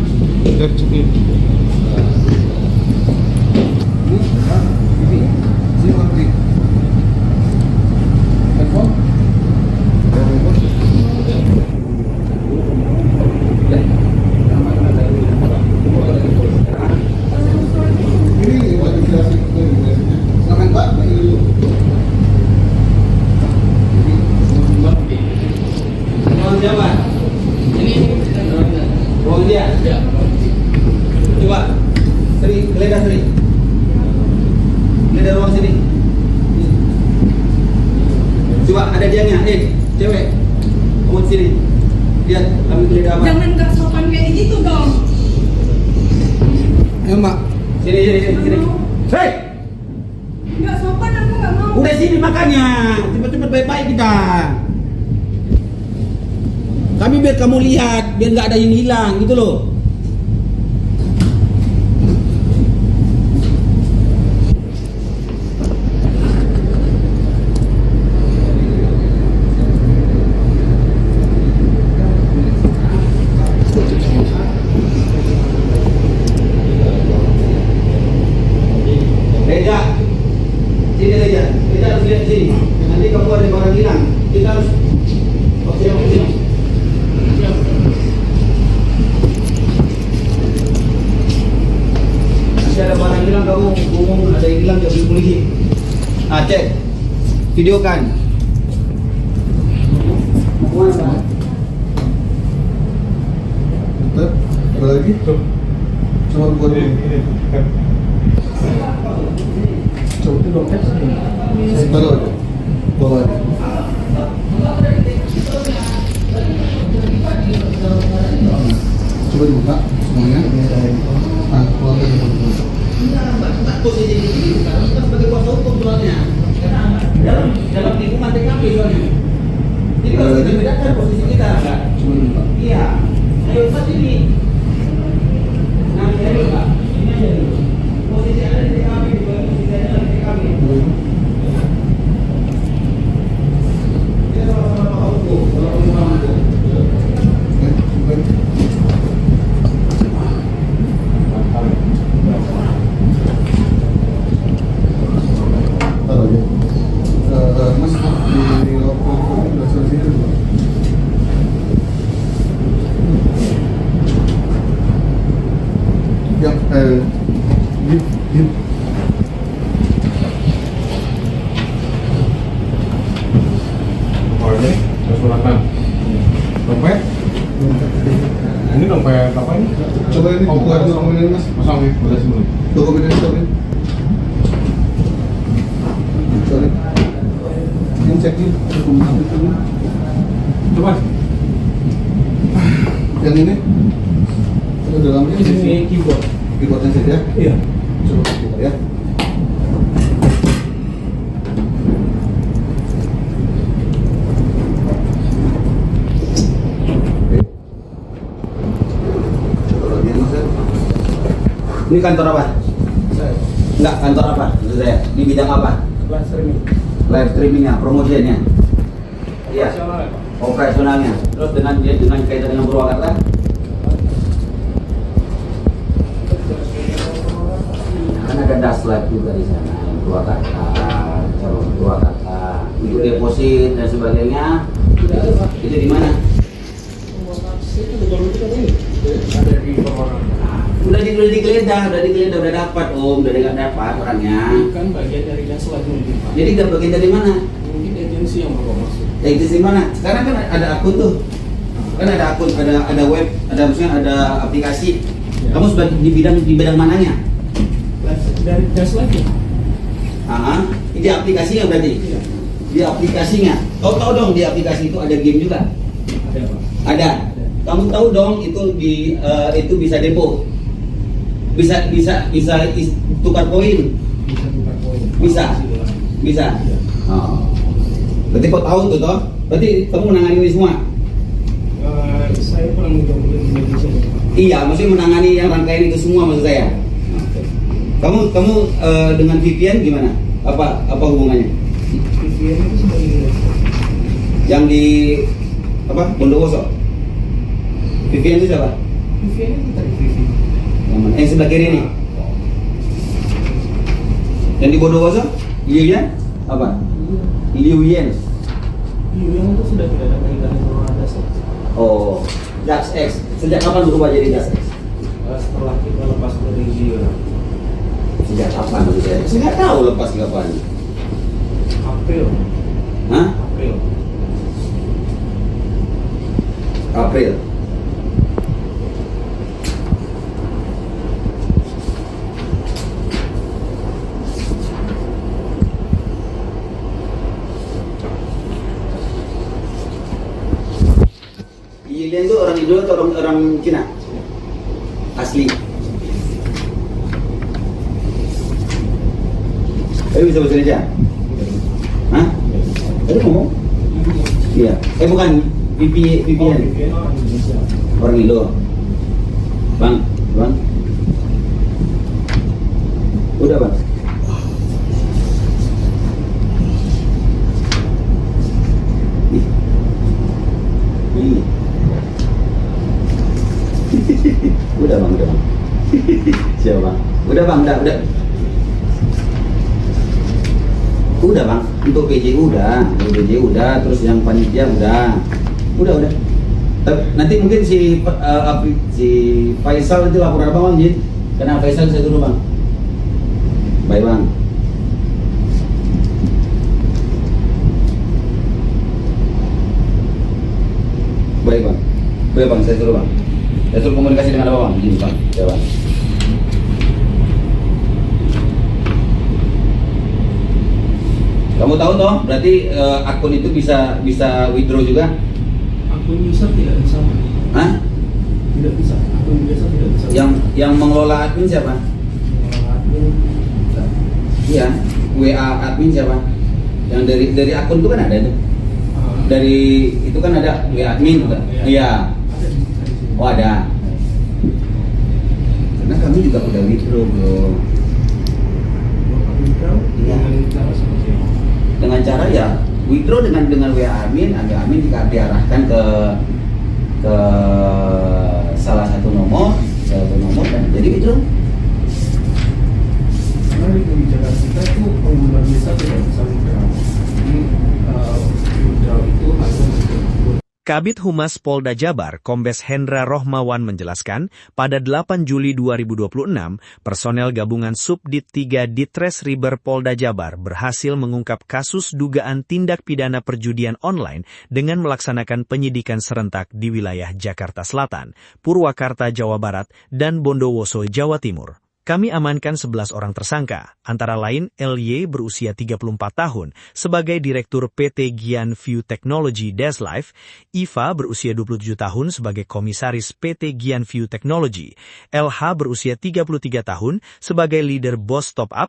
Speaker 5: Ruang siapa? Ruang dia.
Speaker 6: Ya.
Speaker 5: Coba. Sri, geledah Sri. Geledah ruang sini. Coba ada dianya, cewek. Kamu sini. Lihat, kami geledah apa?
Speaker 4: Jangan gak sopan kayak gitu dong.
Speaker 3: Ya, Mbak.
Speaker 5: Sini. Hei!
Speaker 4: Gak sopan aku gak mau.
Speaker 5: Udah sini makanya. Cepet-cepet baik-baik kita. Kami biar kamu lihat, biar nggak ada yang hilang gitu loh. Reja, sini Reja. Reja harus lihat sini. Nanti kamu ada barang hilang, kita harus. Oke. Nanti ada barang hilang kamu ngomong ada yang hilang jadi polisi. Cek, videokan. Mau kemana?
Speaker 3: Bentar, ada lagi? Coba buat dulu. Coba itu dong. Taruh aja. Bawa aja. Coba dibuka semuanya. Nah, keluar dari dulu.
Speaker 5: Posisi ini karena kita sebagai kuasa hukum soalnya. Dalam lingkungan TKP soalnya. Jadi kalau kita bedakan posisi kita enggak?
Speaker 3: Coba dibuka.
Speaker 5: Iya. Ayo Pak sini. Nah, ini Pak. Ini aja dulu. Posisi ada di TKP, bukan posisi ada di TKP. Kita sama-sama paham hukum, kalau paham hukum.
Speaker 3: Taruh aja. Mas, di laptop ini udah selesai dulu. Yang
Speaker 6: Suratan. Dompet? Ini dompet apa ini?
Speaker 3: Coba ini buka dokumen ini mas.
Speaker 6: Pasang ya, bagasi dulu.
Speaker 3: Dokumen ini sorry. Sorry. Ini cek nih dokumen itu.
Speaker 6: Coba.
Speaker 3: Yang ini? Itu dalamnya
Speaker 6: Di sini keyboard.
Speaker 3: keyboardnya saja.
Speaker 6: Iya.
Speaker 3: Coba buka ya. Oke. Coba lagi mas ya.
Speaker 5: Ini kantor apa?
Speaker 6: Saya.
Speaker 5: Enggak, kantor apa? Maksud saya, di bidang apa?
Speaker 6: Live streaming.
Speaker 5: Live streamingnya, promosinya. Iya,
Speaker 6: Operasional ya, Pak?
Speaker 5: operasionalnya. Terus dengan kaitan dengan Purwakarta? Kan ada Daslive juga di sana, yang Purwakarta, calon Purwakarta, untuk deposit dan sebagainya. Itu di mana?
Speaker 6: Ada di Purwakarta.
Speaker 5: Udah digeledah, udah dapat om, udah dapat orangnya.
Speaker 6: Kan bagian dari Daslive mungkin, Pak.
Speaker 5: Jadi udah bagian dari mana?
Speaker 6: Mungkin agensi yang bawa masuk.
Speaker 5: Ya itu di mana? Sekarang kan ada akun tuh, kan ada akun, ada web, ada maksudnya ada aplikasi.
Speaker 6: Ya.
Speaker 5: Kamu sebagai di bidang mananya?
Speaker 6: Dari Daslive ya?
Speaker 5: Di aplikasinya berarti?
Speaker 6: Iya.
Speaker 5: Di aplikasinya. Kau tahu dong di aplikasi itu ada game juga?
Speaker 6: Ada, Pak.
Speaker 5: Ada. Kamu tahu dong itu bisa depo, bisa tukar koin,
Speaker 6: Bisa tukar poin.
Speaker 5: Bisa. bisa. Oh. Berarti kau tahu tuh toh? Berarti kamu menangani ini semua?
Speaker 6: Saya kurang menjawab di Indonesia.
Speaker 5: Iya, maksudnya menangani yang rangkaian itu semua maksud saya. Kamu dengan VPN gimana? Apa hubungannya?
Speaker 6: VPN itu sebagai investor.
Speaker 5: Yang di apa? Bondowoso. VPN itu siapa?
Speaker 6: VPN itu dari VPN.
Speaker 5: Yang mana? Yang sebelah kiri ini. Yang di Bondowoso? Liuyan? Apa? Liuyan.
Speaker 6: Yang itu sudah tidak ada kaitannya sama Daslive.
Speaker 5: Oh, DaxX. Sejak kapan berubah jadi DaxX?
Speaker 6: Setelah kita lepas dari Zio,
Speaker 5: Sejak kapan maksud saya? Saya nggak tahu lepas kapan.
Speaker 6: April.
Speaker 5: Hah?
Speaker 6: April.
Speaker 5: April. Yilian itu orang Indo atau orang Cina? Asli. Tapi bisa bahasa Indonesia? Hah? Tadi ngomong? Iya. Bukan VPN.
Speaker 6: VPN orang Indonesia.
Speaker 5: Orang Indo. Bang. Udah bang. Ih. Udah bang. Siapa bang? Udah bang, udah. Udah bang, untuk PJ udah, terus yang panitia udah. Nanti mungkin si Faisal nanti laporan apa bang, Jin? Karena Faisal saya dulu bang. Baik bang. Baik bang, saya suruh bang. Saya suruh komunikasi dengan apa bang? Jin bang, ya bang. Kamu tahu toh, berarti akun itu bisa withdraw juga?
Speaker 6: Akun user tidak bisa.
Speaker 5: Hah?
Speaker 6: Tidak bisa. Akun biasa tidak bisa.
Speaker 5: Yang mengelola admin siapa?
Speaker 6: Admin bisa.
Speaker 5: Iya, WA admin siapa? Yang dari akun itu kan ada tuh. Dari itu kan ada WA admin juga. Iya.
Speaker 6: Ada di sini.
Speaker 5: Oh ada. Karena kami juga udah withdraw bro. Iya. Dengan cara ya withdraw dengan WA admin diarahkan ke salah satu nomor dan jadi withdraw.
Speaker 6: Karena di kebijakan kita itu pengguna bisa tidak bisa withdraw. Jadi withdraw itu hanya
Speaker 1: Kabid Humas Polda Jabar, Kombes Hendra Rohmawan menjelaskan, pada 8 Juli 2026, personel gabungan Subdit 3 Ditres Riber Polda Jabar berhasil mengungkap kasus dugaan tindak pidana perjudian online dengan melaksanakan penyidikan serentak di wilayah Jakarta Selatan, Purwakarta, Jawa Barat, dan Bondowoso, Jawa Timur. Kami amankan 11 orang tersangka, antara lain LY berusia 34 tahun sebagai Direktur PT Gian View Technology Deslife, Iva berusia 27 tahun sebagai Komisaris PT Gian View Technology, LH berusia 33 tahun sebagai Leader Boss Top Up,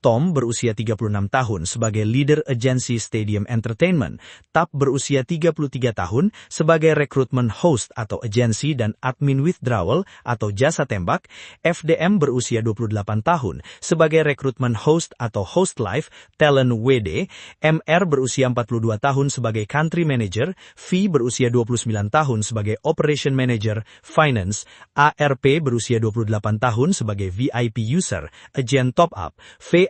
Speaker 1: Tom berusia 36 tahun sebagai Leader Agency Stadium Entertainment, Tap berusia 33 tahun sebagai Recruitment Host atau Agency dan Admin Withdrawal atau Jasa Tembak, FDM berusia 28 tahun sebagai Recruitment Host atau Host Live, Talent WD, MR berusia 42 tahun sebagai Country Manager, V berusia 29 tahun sebagai Operation Manager, Finance, ARP berusia 28 tahun sebagai VIP User, Agent Top Up,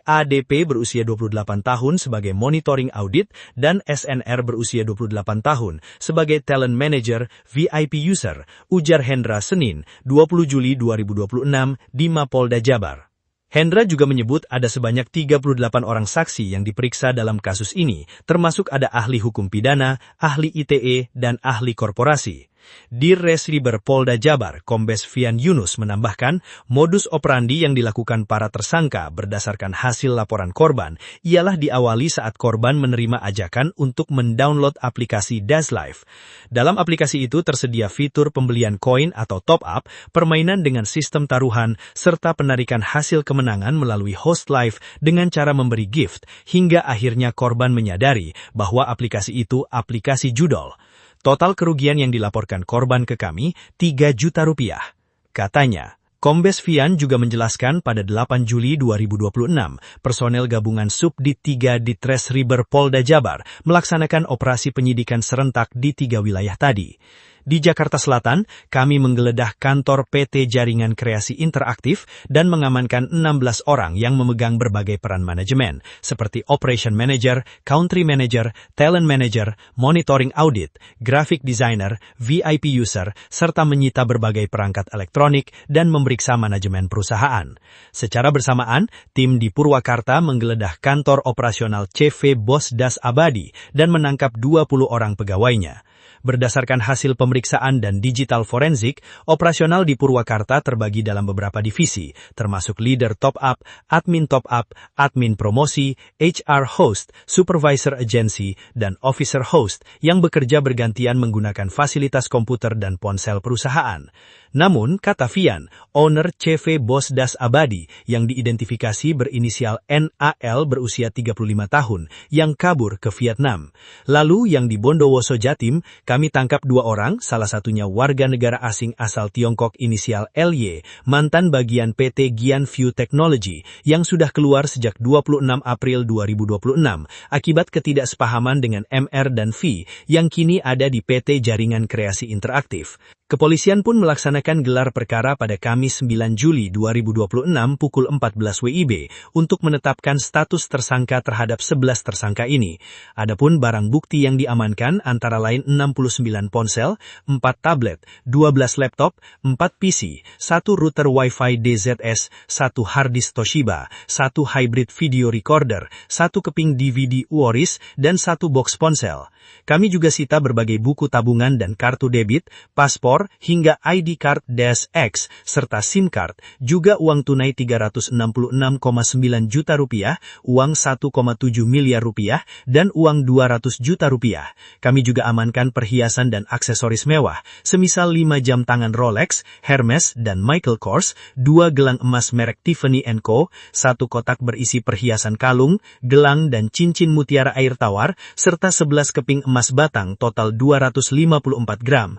Speaker 1: ADP berusia 28 tahun sebagai Monitoring Audit, dan SNR berusia 28 tahun sebagai Talent Manager VIP User, ujar Hendra Senin, 20 Juli 2026 di Mapolda Jabar. Hendra juga menyebut ada sebanyak 38 orang saksi yang diperiksa dalam kasus ini, termasuk ada ahli hukum pidana, ahli ITE, dan ahli korporasi. Dirres Riber Polda Jabar, Kombes Fian Yunus menambahkan, modus operandi yang dilakukan para tersangka berdasarkan hasil laporan korban ialah diawali saat korban menerima ajakan untuk mendownload aplikasi Deslife. Dalam aplikasi itu tersedia fitur pembelian koin atau top up, permainan dengan sistem taruhan, serta penarikan hasil kemenangan melalui host live dengan cara memberi gift, hingga akhirnya korban menyadari bahwa aplikasi itu aplikasi judol. Total kerugian yang dilaporkan korban ke kami, 3 juta rupiah. Katanya, Kombes Fian juga menjelaskan pada 8 Juli 2026, personel gabungan Subdit 3 Ditres Riber Polda Jabar melaksanakan operasi penyidikan serentak di 3 wilayah tadi. Di Jakarta Selatan, kami menggeledah kantor PT Jaringan Kreasi Interaktif dan mengamankan 16 orang yang memegang berbagai peran manajemen, seperti Operation Manager, Country Manager, Talent Manager, Monitoring Audit, Graphic Designer, VIP User, serta menyita berbagai perangkat elektronik dan memeriksa manajemen perusahaan. Secara bersamaan, tim di Purwakarta menggeledah kantor operasional CV Bos Das Abadi dan menangkap 20 orang pegawainya. Berdasarkan hasil pemeriksaan dan digital forensik, operasional di Purwakarta terbagi dalam beberapa divisi, termasuk Leader Top Up, Admin Top Up, Admin Promosi, HR Host, Supervisor Agency, dan Officer Host yang bekerja bergantian menggunakan fasilitas komputer dan ponsel perusahaan. Namun, kata Fian, owner CV Bos Das Abadi yang diidentifikasi berinisial NAL berusia 35 tahun yang kabur ke Vietnam. Lalu yang di Bondowoso Jatim, kami tangkap 2 orang, salah satunya warga negara asing asal Tiongkok inisial LY, mantan bagian PT Gian View Technology yang sudah keluar sejak 26 April 2026 akibat ketidaksepahaman dengan MR dan V yang kini ada di PT Jaringan Kreasi Interaktif. Kepolisian pun melaksanakan gelar perkara pada Kamis 9 Juli 2026 pukul 14 WIB untuk menetapkan status tersangka terhadap 11 tersangka ini. Adapun barang bukti yang diamankan antara lain 69 ponsel, 4 tablet, 12 laptop, 4 PC, 1 router Wi-Fi DZS, 1 harddisk Toshiba, 1 hybrid video recorder, 1 keping DVD Uoris, dan 1 box ponsel. Kami juga sita berbagai buku tabungan dan kartu debit, paspor, hingga ID card -X, serta SIM card, juga uang tunai 366,9 juta rupiah, uang 1,7 miliar rupiah, dan uang 200 juta rupiah. Kami juga amankan perhiasan dan aksesoris mewah, semisal 5 jam tangan Rolex, Hermes, dan Michael Kors, 2 gelang emas merek Tiffany & Co., 1 kotak berisi perhiasan kalung, gelang dan cincin mutiara air tawar, serta 11 keping emas batang total 254 gram.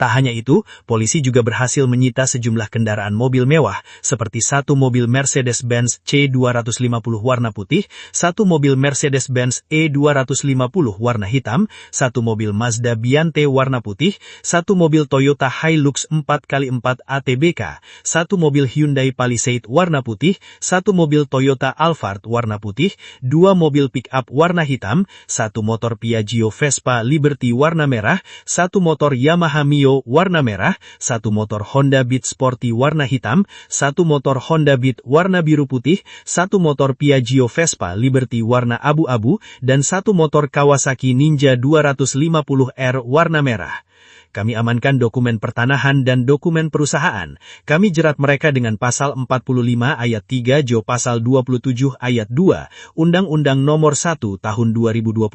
Speaker 1: Tak hanya itu, polisi juga berhasil menyita sejumlah kendaraan mobil mewah, seperti satu mobil Mercedes-Benz C250 warna putih, satu mobil Mercedes-Benz E250 warna hitam, satu mobil Mazda Biante warna putih, satu mobil Toyota Hilux 4x4 ATBK, satu mobil Hyundai Palisade warna putih, satu mobil Toyota Alphard warna putih, dua mobil pick-up warna hitam, satu motor Piaggio Vespa Liberty warna merah, satu motor Yamaha Mio warna merah, satu motor Honda Beat Sporty warna hitam, satu motor Honda Beat warna biru putih, satu motor Piaggio Vespa Liberty warna abu-abu, dan satu motor Kawasaki Ninja 250R warna merah. Kami amankan dokumen pertanahan dan dokumen perusahaan. Kami jerat mereka dengan pasal 45 ayat 3 Jo pasal 27 ayat 2 Undang-Undang Nomor 1 Tahun 2024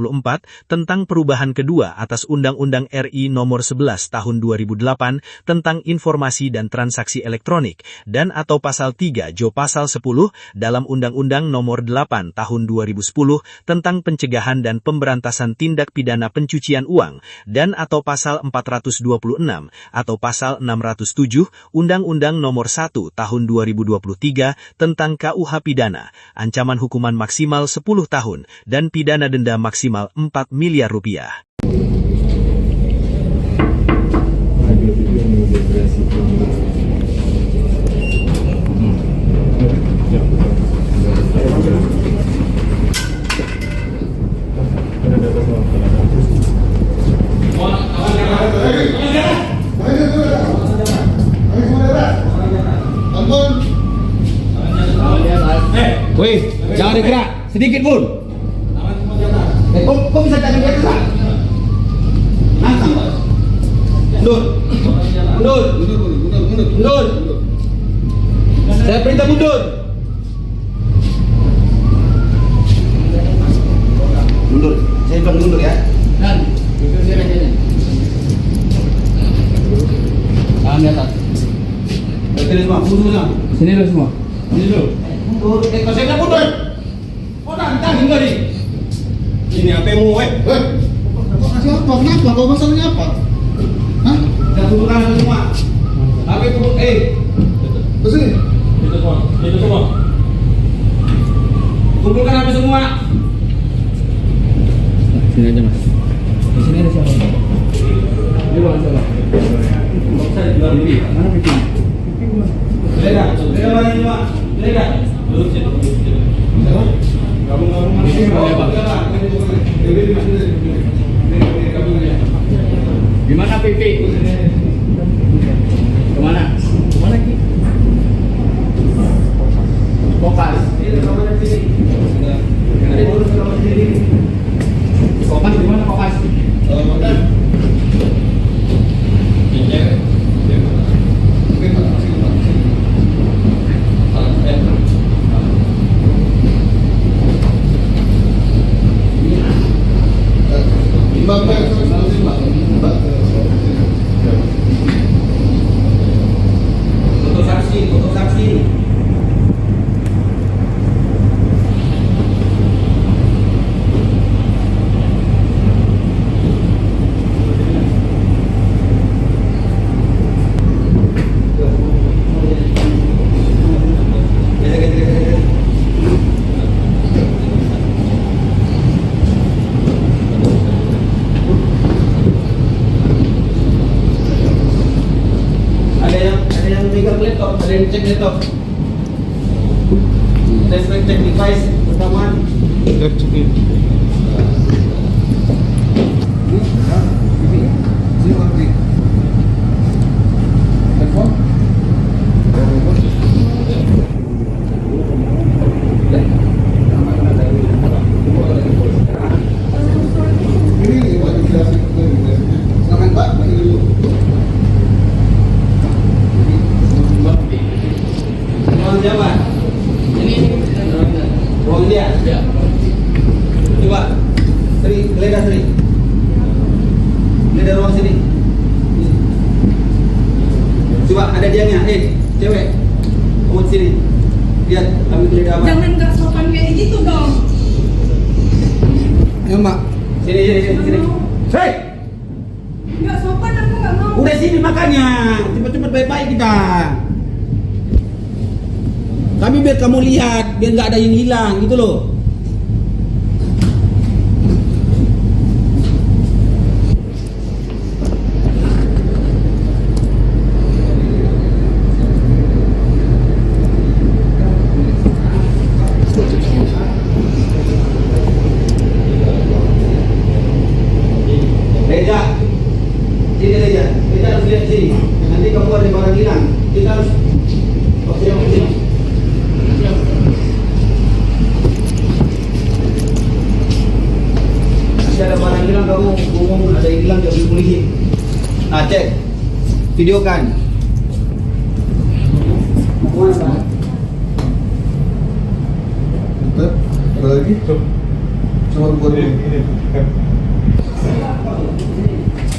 Speaker 1: tentang perubahan kedua atas Undang-Undang RI Nomor 11 Tahun 2008 tentang informasi dan transaksi elektronik dan atau pasal 3 Jo pasal 10 dalam Undang-Undang Nomor 8 Tahun 2010 tentang pencegahan dan pemberantasan tindak pidana pencucian uang dan atau pasal 426 atau pasal 607 Undang-Undang Nomor 1 Tahun 2023 tentang KUH Pidana, ancaman hukuman maksimal 10 tahun dan pidana denda maksimal 4 miliar rupiah.
Speaker 2: Woi, jangan digerak sedikit pun.
Speaker 5: Kok bisa jadi biasa? Nantang, Pak. Mundur. Mundur. Mundur. Saya perintah mundur. Mundur. Saya bilang mundur ya.
Speaker 2: Dan duduk di sini. Tangan di atas.
Speaker 5: Sini semua, mundur semua.
Speaker 2: Sini dulu semua. Sini dulu.
Speaker 5: Mundur. Kalau saya bilang mundur.
Speaker 2: Oh, nantang enggak nih?
Speaker 7: Ini HP-mu, weh.
Speaker 3: Kok kasih apa? Kenapa? Kau masalahnya apa? Hah?
Speaker 5: Jangan tundukkan semua. HP tunduk.
Speaker 3: Ke sini.
Speaker 7: Itu semua. Itu semua.
Speaker 5: Kumpulkan HP semua.
Speaker 2: Sini aja, Mas. Di sini ada siapa? Ini bukan siapa?
Speaker 7: Saya juga lebih.
Speaker 2: Mana pipi?
Speaker 5: Lega. Lega mana ini, Pak? Lega.
Speaker 7: Duduk sini.
Speaker 5: Gabung-gabung.
Speaker 2: Ini mana ya, Pak? Gimana pipi? Kemana? Kemana Ki? Kopas. Kopas di mana Kopas?
Speaker 5: Foto saksi, foto saksi. Ada yang megang laptop, ada yang cek laptop. Cek device pertama. Ruang siapa?
Speaker 2: Ini.
Speaker 5: Ruang dia.
Speaker 2: Ya.
Speaker 5: Coba, Sri, geledah Sri. Geledah ruang sini. Coba ada dianya, cewek. Kamu di sini. Lihat, kami geledah apa?
Speaker 4: Jangan nggak sopan kayak gitu dong.
Speaker 3: Ya, Mak.
Speaker 5: Sini. Hei,
Speaker 4: Nggak sopan, aku nggak mau.
Speaker 5: udah dari sini makanya cepat-cepat baik-baik kita. Kami biar kamu lihat, biar nggak ada yang hilang gitu loh. Reja, sini Reja, Reja harus lihat sini. Nanti kamu ada barang hilang, kita harus sini. Nanti ada barang hilang kamu ngomong ada yang hilang jadi polisi. Nah cek, videokan. Mau kemana Pak?
Speaker 3: Bentar, ada lagi? Coba buat ini.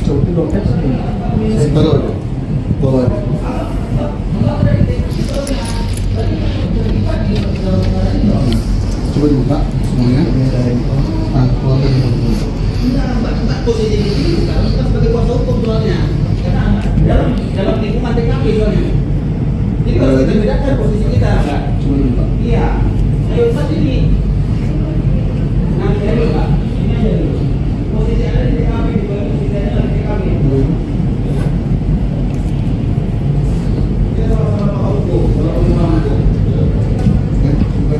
Speaker 6: Coba itu dompet sih.
Speaker 3: Taruh aja. Bawa aja. Coba dibuka semuanya. Nah, keluar dari dalam.
Speaker 5: Posisi di sini kan kita sebagai kuasa hukum soalnya. Karena dalam lingkungan TKP soalnya. Jadi kalau kita bedakan posisi kita.
Speaker 3: Coba dibuka.
Speaker 5: Iya. Ayo saat ini. Nah, ayo Pak. Ini aja dulu. Posisi ada di TKP, bukan posisi ada di TKP. Kita sama-sama Pak hukum, sama-sama hukum.
Speaker 3: Oke, buka.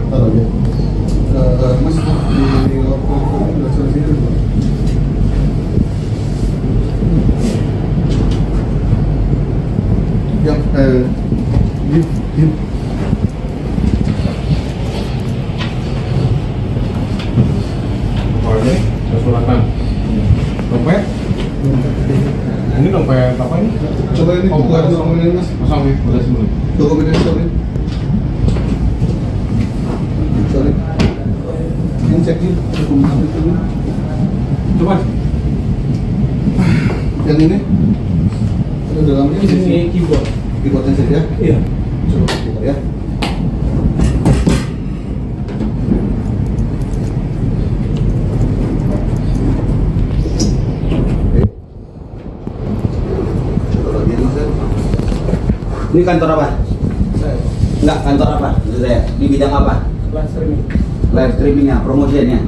Speaker 3: Taruh aja. Mas, di waktu udah selesai dulu. Yang give.
Speaker 8: Oke, 108. Dompet? Ini dompet apa ini?
Speaker 3: Coba ini
Speaker 8: Oh,
Speaker 3: buka
Speaker 8: bukan.
Speaker 3: dokumen Mas.
Speaker 8: Kosong nih, udah sebelum.
Speaker 3: Dokumen ini sorry. Sorry. Ini cek ini dokumen apa itu?
Speaker 8: Coba.
Speaker 3: Yang ini? Ada dalamnya
Speaker 6: Ini keyboard.
Speaker 3: keyboardnya saja.
Speaker 6: Iya.
Speaker 3: Coba buka ya. Oke. Coba lagi Mas ya.
Speaker 5: Ini kantor apa?
Speaker 6: Saya.
Speaker 5: Enggak, kantor apa? Maksud saya, di bidang apa?
Speaker 6: Live streaming.
Speaker 5: Live streamingnya, promosinya.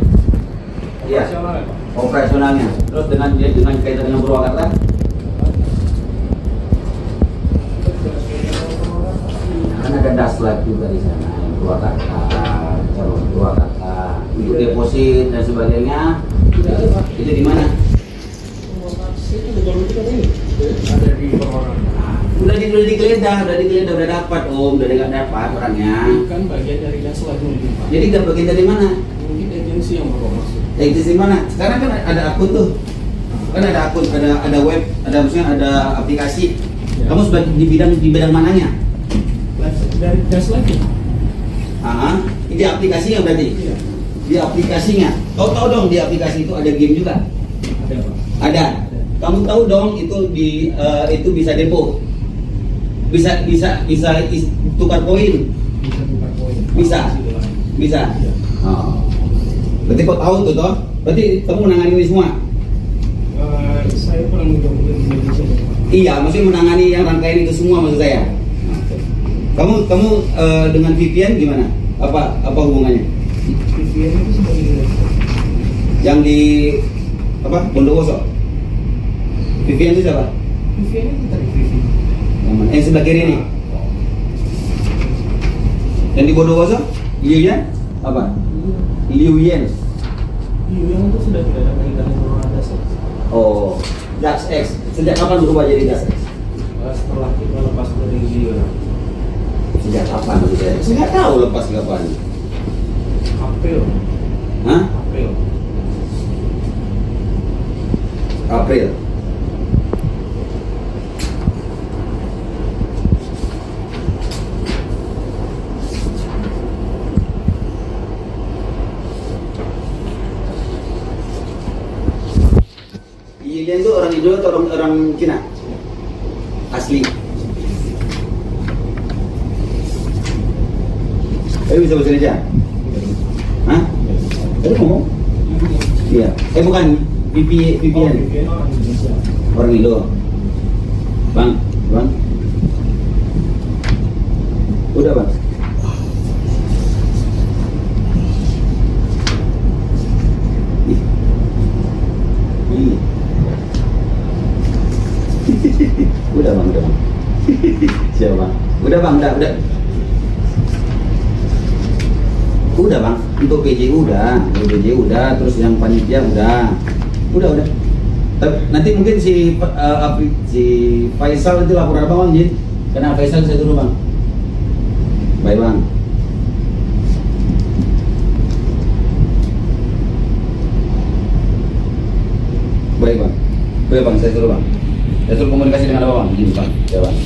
Speaker 5: Iya,
Speaker 6: Operasional ya, Pak?
Speaker 5: operasionalnya. Terus dengan kaitan dengan Purwakarta? Kan ada daslat juga di sana, yang Purwakarta, calon Purwakarta, untuk deposit dan sebagainya.
Speaker 6: Tidak ada, Pak.
Speaker 5: Itu di mana?
Speaker 6: Itu bukan itu kan ini. Ada di Purwakarta.
Speaker 5: Udah digeledah, udah dapat Om, udah dapat orangnya.
Speaker 6: Kan bagian dari dasar mungkin, Pak.
Speaker 5: Jadi nggak bagian dari mana?
Speaker 6: Mungkin agensi yang bawa masuk.
Speaker 5: Itu di mana? Sekarang kan ada akun tuh. Kan ada akun, ada web, ada maksudnya ada aplikasi.
Speaker 6: Ya.
Speaker 5: Kamu sebagai di bidang mananya?
Speaker 6: Dari das lagi.
Speaker 5: Ah, di aplikasinya berarti.
Speaker 6: Iya.
Speaker 5: Di aplikasinya. Kau tahu dong di aplikasi itu ada game juga.
Speaker 6: Ada, Pak.
Speaker 5: Ada. Kamu tahu dong itu itu bisa depo. Bisa tukar poin.
Speaker 6: Bisa buka poin.
Speaker 5: Bisa.
Speaker 6: Situ lain.
Speaker 5: Bisa.
Speaker 6: Iya.
Speaker 5: Oh. Berarti kau tahu tuh toh? Berarti kamu menangani ini semua?
Speaker 6: Saya pernah mencoba di Indonesia, Pak.
Speaker 5: Iya, maksudnya menangani yang rangkaian itu semua maksud saya. Kamu dengan VPN gimana? Apa hubungannya?
Speaker 6: VPN itu sebagai direktur.
Speaker 5: Yang di apa? Bondowoso. VPN itu siapa?
Speaker 6: VPN itu tadi VPN.
Speaker 5: Yang mana? Yang sebelah kiri ini. Yang di Bondowoso? Liu Yan? Apa? Liu Yan.
Speaker 6: Yang itu sudah tidak ada kaitannya dengan dasar.
Speaker 5: Oh, Dax X. Sejak kapan berubah jadi Dax X?
Speaker 6: Setelah kita lepas dari Liu.
Speaker 5: Sejak kapan maksud saya? Saya nggak tahu lepas kapan.
Speaker 6: April.
Speaker 5: Hah?
Speaker 6: April.
Speaker 5: April. Yilian itu orang Indo atau orang Cina? Asli. Tapi bisa bahasa Indonesia? Hah? Tadi ngomong? Iya. Bukan VPN. Orang Indo. Bang. Udah bang. Udah bang. Siapa bang? Udah bang, udah. Udah bang, untuk PJ udah, terus yang panitia udah. Nanti mungkin si Faisal itu lapor apa bang, Jin? Karena Faisal saya dulu bang. Baik bang. Baik bang, saya suruh bang. Saya suruh komunikasi dengan apa bang? Gini bang, ya bang.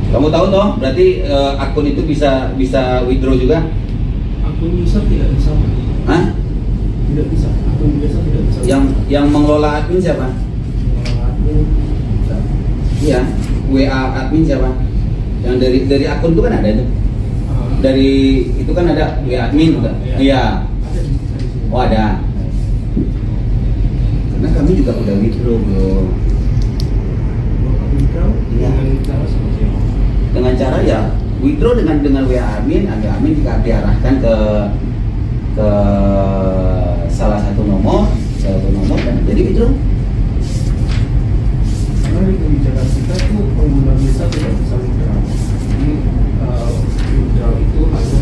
Speaker 5: Kamu tahu toh, berarti akun itu bisa withdraw juga?
Speaker 6: Akun user tidak bisa.
Speaker 5: Hah?
Speaker 6: Tidak bisa. Akun biasa tidak bisa.
Speaker 5: Yang mengelola admin siapa?
Speaker 6: Admin bisa.
Speaker 5: Iya, WA admin siapa? Yang dari akun itu kan ada itu. Dari itu kan ada WA admin juga. Iya. Oh ada. Karena kami juga udah withdraw bro. Iya. Dengan cara ya withdraw dengan WA admin, agar admin diarahkan ke salah satu nomor dan jadi withdraw.
Speaker 6: Karena di kebijakan kita itu pengguna bisa tidak bisa withdraw. Jadi withdraw itu hanya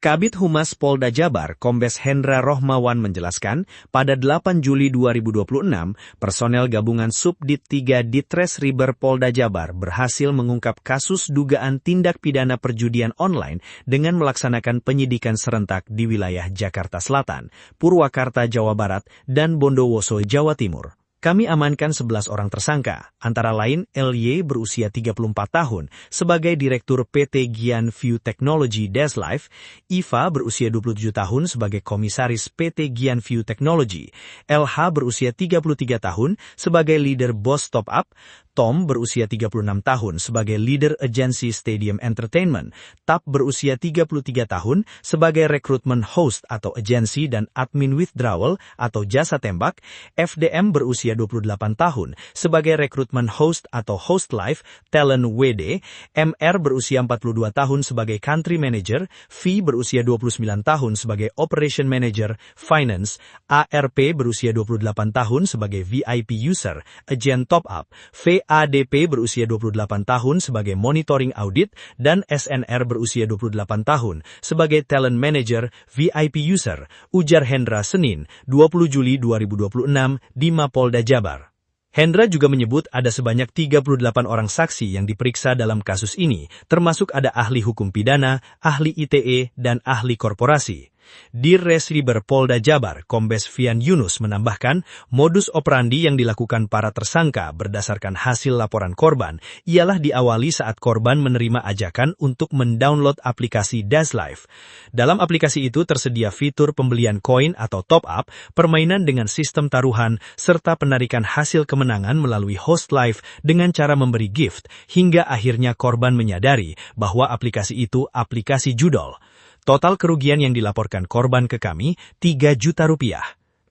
Speaker 1: Kabid Humas Polda Jabar, Kombes Hendra Rohmawan menjelaskan, pada 8 Juli 2026, personel gabungan Subdit 3 Ditres Riber Polda Jabar berhasil mengungkap kasus dugaan tindak pidana perjudian online dengan melaksanakan penyidikan serentak di wilayah Jakarta Selatan, Purwakarta, Jawa Barat, dan Bondowoso, Jawa Timur. Kami amankan 11 orang tersangka, antara lain LY berusia 34 tahun sebagai Direktur PT Gian View Technology Deslife, Iva berusia 27 tahun sebagai Komisaris PT Gian View Technology, LH berusia 33 tahun sebagai Leader Boss Top Up, Tom berusia 36 tahun sebagai Leader Agency Stadium Entertainment, Tap berusia 33 tahun sebagai Recruitment Host atau Agency dan Admin Withdrawal atau Jasa Tembak, FDM berusia 28 tahun sebagai Recruitment Host atau Host Live, Talent WD, MR berusia 42 tahun sebagai Country Manager, V berusia 29 tahun sebagai Operation Manager, Finance, ARP berusia 28 tahun sebagai VIP User, Agent Top Up, VADP berusia 28 tahun sebagai Monitoring Audit, dan SNR berusia 28 tahun sebagai Talent Manager, VIP User, ujar Hendra Senin, 20 Juli 2026 di Mapolda Jabar. Hendra juga menyebut ada sebanyak 38 orang saksi yang diperiksa dalam kasus ini, termasuk ada ahli hukum pidana, ahli ITE, dan ahli korporasi. Dirres Riber Polda Jabar, Kombes Fian Yunus menambahkan, modus operandi yang dilakukan para tersangka berdasarkan hasil laporan korban ialah diawali saat korban menerima ajakan untuk mendownload aplikasi Deslife. Dalam aplikasi itu tersedia fitur pembelian koin atau top up, permainan dengan sistem taruhan, serta penarikan hasil kemenangan melalui host live dengan cara memberi gift, hingga akhirnya korban menyadari bahwa aplikasi itu aplikasi judol. Total kerugian yang dilaporkan korban ke kami, 3 juta rupiah.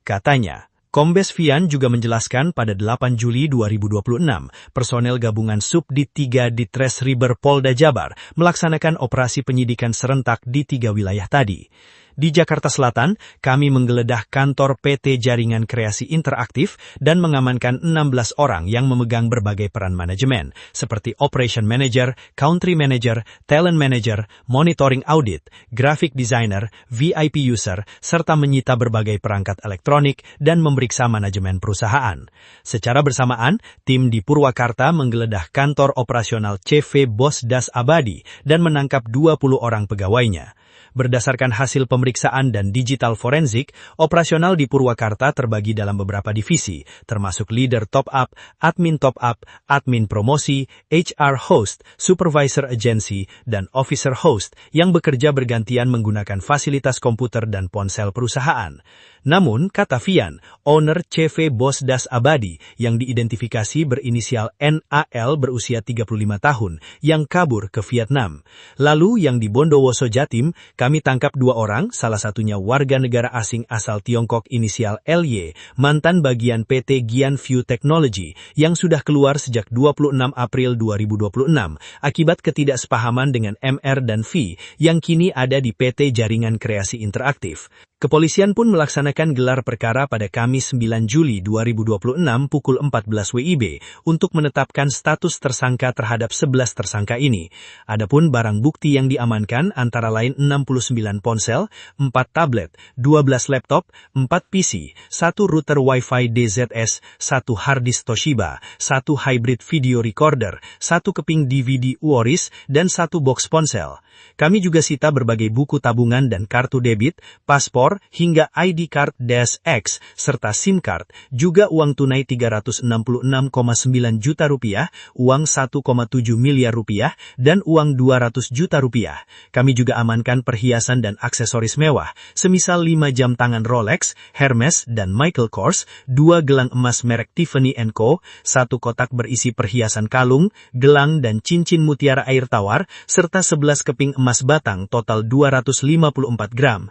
Speaker 1: Katanya, Kombes Fian juga menjelaskan pada 8 Juli 2026, personel gabungan Subdit 3 Ditres Riber Polda Jabar melaksanakan operasi penyidikan serentak di 3 wilayah tadi. Di Jakarta Selatan, kami menggeledah kantor PT Jaringan Kreasi Interaktif dan mengamankan 16 orang yang memegang berbagai peran manajemen, seperti Operation Manager, Country Manager, Talent Manager, Monitoring Audit, Graphic Designer, VIP User, serta menyita berbagai perangkat elektronik dan memeriksa manajemen perusahaan. Secara bersamaan, tim di Purwakarta menggeledah kantor operasional CV Bos Das Abadi dan menangkap 20 orang pegawainya. Berdasarkan hasil pemeriksaan dan digital forensik, operasional di Purwakarta terbagi dalam beberapa divisi, termasuk Leader Top Up, Admin Top Up, Admin Promosi, HR Host, Supervisor Agency, dan Officer Host yang bekerja bergantian menggunakan fasilitas komputer dan ponsel perusahaan. Namun, kata Vian, owner CV Bos Das Abadi yang diidentifikasi berinisial NAL berusia 35 tahun yang kabur ke Vietnam. Lalu yang di Bondowoso Jatim, kami tangkap 2 orang, salah satunya warga negara asing asal Tiongkok inisial LY, mantan bagian PT Gian View Technology yang sudah keluar sejak 26 April 2026 akibat ketidaksepahaman dengan MR dan V yang kini ada di PT Jaringan Kreasi Interaktif. Kepolisian pun melaksanakan gelar perkara pada Kamis 9 Juli 2026 pukul 14 WIB untuk menetapkan status tersangka terhadap 11 tersangka ini. Adapun barang bukti yang diamankan antara lain 69 ponsel, 4 tablet, 12 laptop, 4 PC, 1 router Wi-Fi DZS, 1 harddisk Toshiba, 1 hybrid video recorder, 1 keping DVD Uoris, dan 1 box ponsel. Kami juga sita berbagai buku tabungan dan kartu debit, paspor, hingga ID card -X, serta SIM card, juga uang tunai 366,9 juta rupiah, uang 1,7 miliar rupiah, dan uang 200 juta rupiah. Kami juga amankan perhiasan dan aksesoris mewah, semisal 5 jam tangan Rolex, Hermes, dan Michael Kors, 2 gelang emas merek Tiffany & Co., 1 kotak berisi perhiasan kalung, gelang dan cincin mutiara air tawar, serta 11 keping emas batang total 254 gram.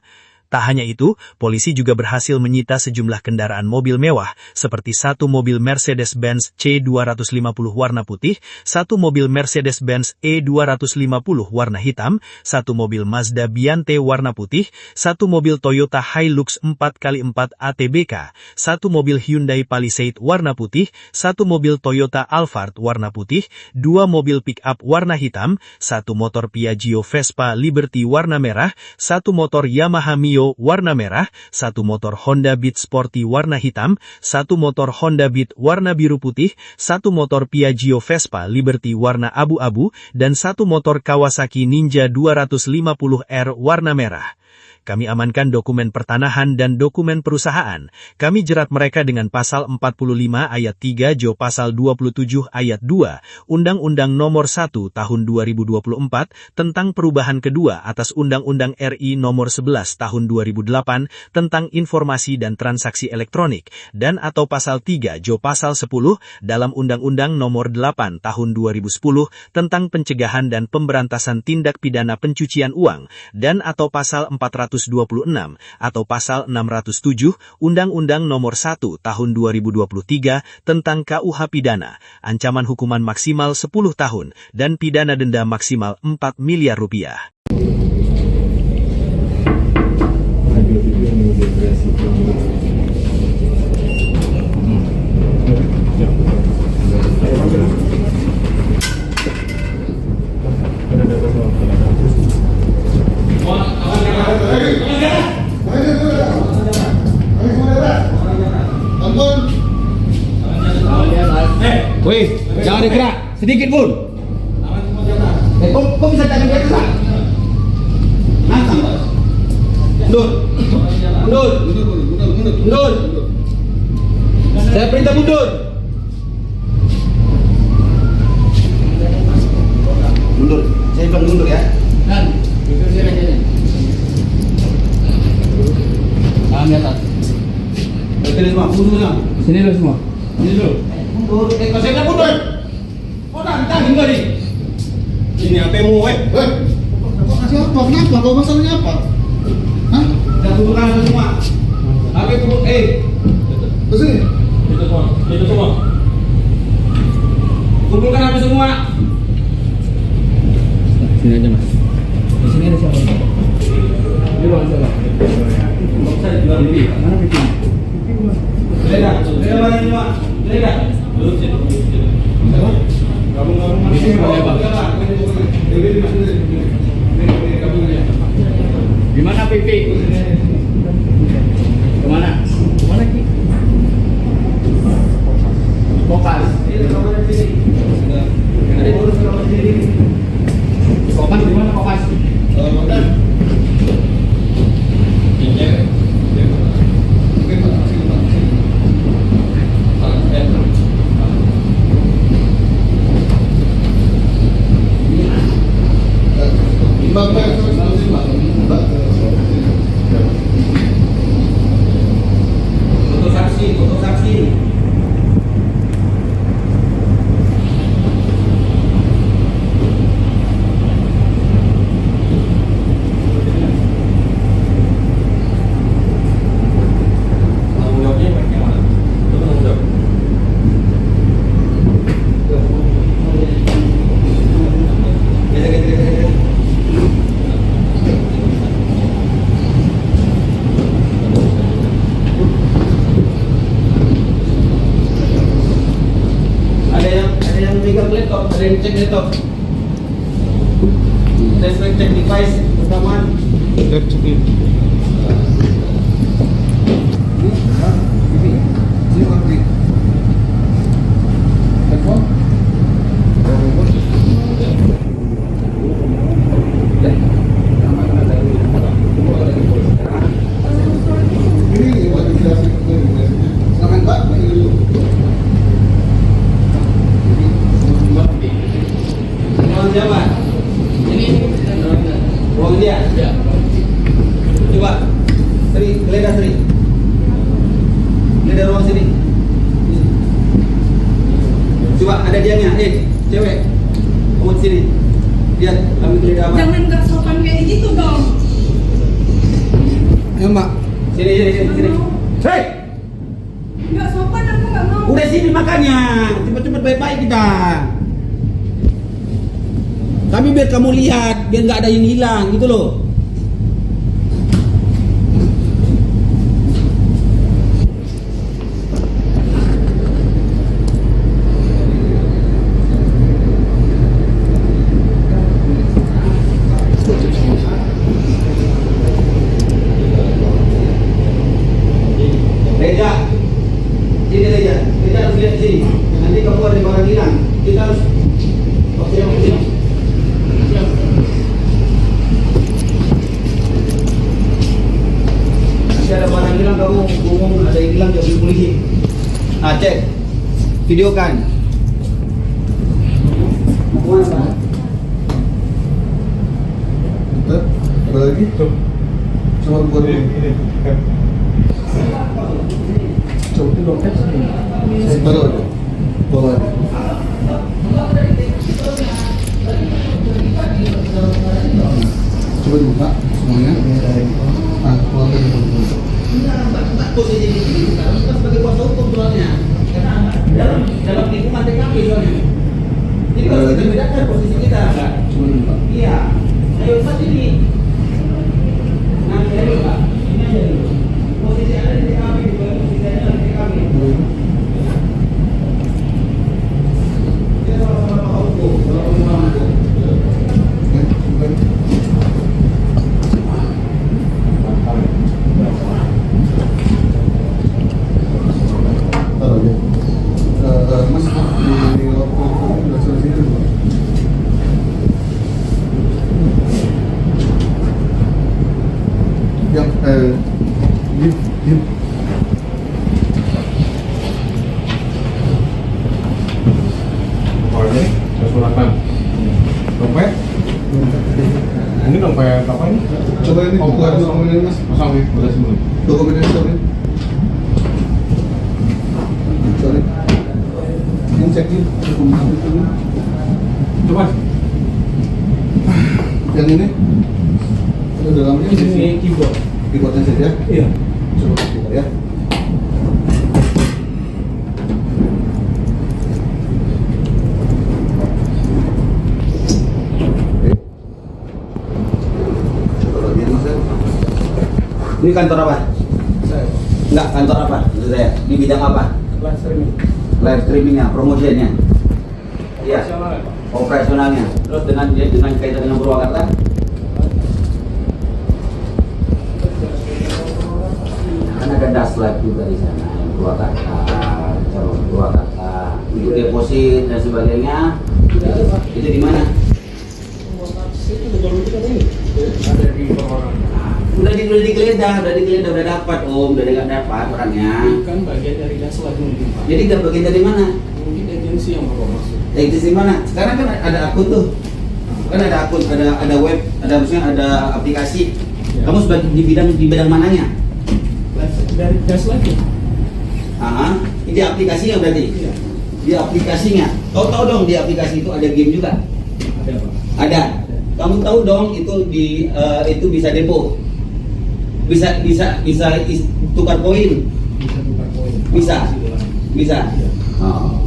Speaker 1: Tak hanya itu, polisi juga berhasil menyita sejumlah kendaraan mobil mewah, seperti 1 mobil Mercedes-Benz C250 warna putih, 1 mobil Mercedes-Benz E250 warna hitam, 1 mobil Mazda Biante warna putih, 1 mobil Toyota Hilux 4x4 ATBK, 1 mobil Hyundai Palisade warna putih, 1 mobil Toyota Alphard warna putih, 2 mobil pick-up warna hitam, 1 motor Piaggio Vespa Liberty warna merah, 1 motor Yamaha Mio warna merah, 1 motor Honda Beat Sporty warna hitam, 1 motor Honda Beat warna biru putih, 1 motor Piaggio Vespa Liberty warna abu-abu, dan 1 motor Kawasaki Ninja 250R warna merah. Kami amankan dokumen pertanahan dan dokumen perusahaan. Kami jerat mereka dengan pasal 45 ayat 3 Jo pasal 27 ayat 2 Undang-Undang Nomor 1 Tahun 2024 tentang perubahan kedua atas Undang-Undang RI Nomor 11 Tahun 2008 tentang informasi dan transaksi elektronik dan atau pasal 3 Jo pasal 10 dalam Undang-Undang Nomor 8 Tahun 2010 tentang pencegahan dan pemberantasan tindak pidana pencucian uang dan atau pasal 426 atau pasal 607 Undang-Undang Nomor 1 Tahun 2023 tentang KUH Pidana, ancaman hukuman maksimal 10 tahun dan pidana denda maksimal 4 miliar rupiah.
Speaker 2: Woi, jangan digerak sedikit pun. Kok bisa jangan digerak? Nantang, Pak. Mundur. Mundur. Mundur. Saya perintah mundur.
Speaker 5: Mundur. Saya bilang mundur ya.
Speaker 2: Dan tangan di atas.
Speaker 5: Oke, semua. Mundur.
Speaker 2: Sini dulu semua. Sini dulu.
Speaker 5: Mundur.
Speaker 2: Kalau saya bilang mundur. Oh, nantang enggak nih?
Speaker 8: Ini HP-mu, weh.
Speaker 3: Kok kasih apa? Kenapa? Kau masalahnya apa? Hah?
Speaker 2: Dan kumpulkan itu semua. HP kumpul,
Speaker 3: Kesini.
Speaker 8: Itu semua. Itu semua.
Speaker 2: kumpulkan HP semua. Sini aja mas. Di sini ada siapa? Ini bang siapa? Mana pipi? Leda mana ini pak? Leda.
Speaker 8: Duduk sini. Gabung-gabung.
Speaker 2: Di sini mana bang? Gimana pipi? Kemana? Kemana Ki? Fokus. Fokus di mana fokus?
Speaker 5: cek laptop. Tes cek device rekaman.
Speaker 3: Cek ini. Ini ngerti. Telepon. Ini buat dijelasin ke silakan Pak.
Speaker 5: Ruang siapa? Ruang dia?
Speaker 6: Ya.
Speaker 5: Coba. Sri, geledah Sri. Geledah ruang sini. Coba ada dianya, cewek. Kamu di sini. Lihat, kami geledah apa?
Speaker 4: Jangan gak sopan kayak gitu dong.
Speaker 3: Ya Mbak.
Speaker 5: Sini. Hei!
Speaker 4: Gak sopan, aku gak mau.
Speaker 5: Udah sini makanya. Cepet-cepet baik-baik kita. Tapi biar kamu lihat, biar nggak ada yang hilang gitu loh. Reja, sini Reja harus lihat sini. Nanti kamu ada barang hilang, kita harus. Oke. Nanti ada barang hilang kamu ngomong ada yang hilang jadi polisi. Ah cek, videokan. Mau kemana Pak?
Speaker 3: Bentar. Ada lagi? Cuma buat ini. Coba itu dompet sini. Taruh aja. Bawa aja. Coba dibuka semuanya. Ah, keluar dari dulu.
Speaker 5: Posisi di sini sekarang kita sebagai kuasa hukum soalnya. Karena dalam lingkungan TKP soalnya. Jadi kalau kita bedakan posisi kita.
Speaker 3: Coba dibuka.
Speaker 5: Iya. Ayo Pak sini. Nah, ayo Pak. Ini aja dulu. Posisi ada di TKP, posisi ada di TKP. Kita sama-sama tahu hukum, sama-sama hukum.
Speaker 3: Ya, buka. Taruh aja. Mas, di laptop udah selesai itu belum? Yang diam.
Speaker 8: Oh ini 108. Dompet? Ini dompet apa ini?
Speaker 3: Coba ini
Speaker 8: Oh,
Speaker 3: buka
Speaker 8: bukan.
Speaker 3: dokumen ini Mas.
Speaker 8: Kosong ya, udah semua.
Speaker 3: Dokumen ini sorry. Sorry. Ini cek ini dokumen itu.
Speaker 8: Coba.
Speaker 3: Yang ini ada dalamnya di sini.
Speaker 6: Ini keyboard.
Speaker 3: Keyboardnya saja.
Speaker 6: Iya.
Speaker 3: Coba buka ya. Oke. Coba lagi Mas ya.
Speaker 5: Ini kantor apa?
Speaker 6: Saya.
Speaker 5: Enggak, kantor apa? Maksud saya, di bidang apa?
Speaker 6: Live streaming.
Speaker 5: Live streamingnya, promotionnya. Iya,
Speaker 6: Operasional ya, Pak.
Speaker 5: operasionalnya. Terus dengan kaitan dengan Purwakarta? Kan ada Daslive juga di sana, yang Purwakarta, calon Purwakarta, untuk deposit dan sebagainya. Itu di mana?
Speaker 6: Ada di Purwakarta.
Speaker 5: Udah digeledah, udah dapat Om, udah nggak dapat orangnya.
Speaker 6: Kan bagian dari Daslive mungkin, Pak.
Speaker 5: Jadi nggak bagian dari mana?
Speaker 6: Mungkin agensi yang bawa masuk.
Speaker 5: Itu di mana? Sekarang kan ada akun tuh. Kan ada akun, ada web, maksudnya ada aplikasi.
Speaker 6: Ya.
Speaker 5: Kamu sebagai di bidang mananya?
Speaker 6: Dari Daslive ya?
Speaker 5: Ini aplikasinya berarti.
Speaker 6: Iya.
Speaker 5: Di aplikasinya. Kau tahu dong di aplikasi itu ada game juga.
Speaker 6: Ada, Pak.
Speaker 5: Ada. Kamu tahu dong itu itu bisa depo. Bisa tukar koin.
Speaker 6: Bisa tukar koin.
Speaker 5: Bisa. Bisa. Oh.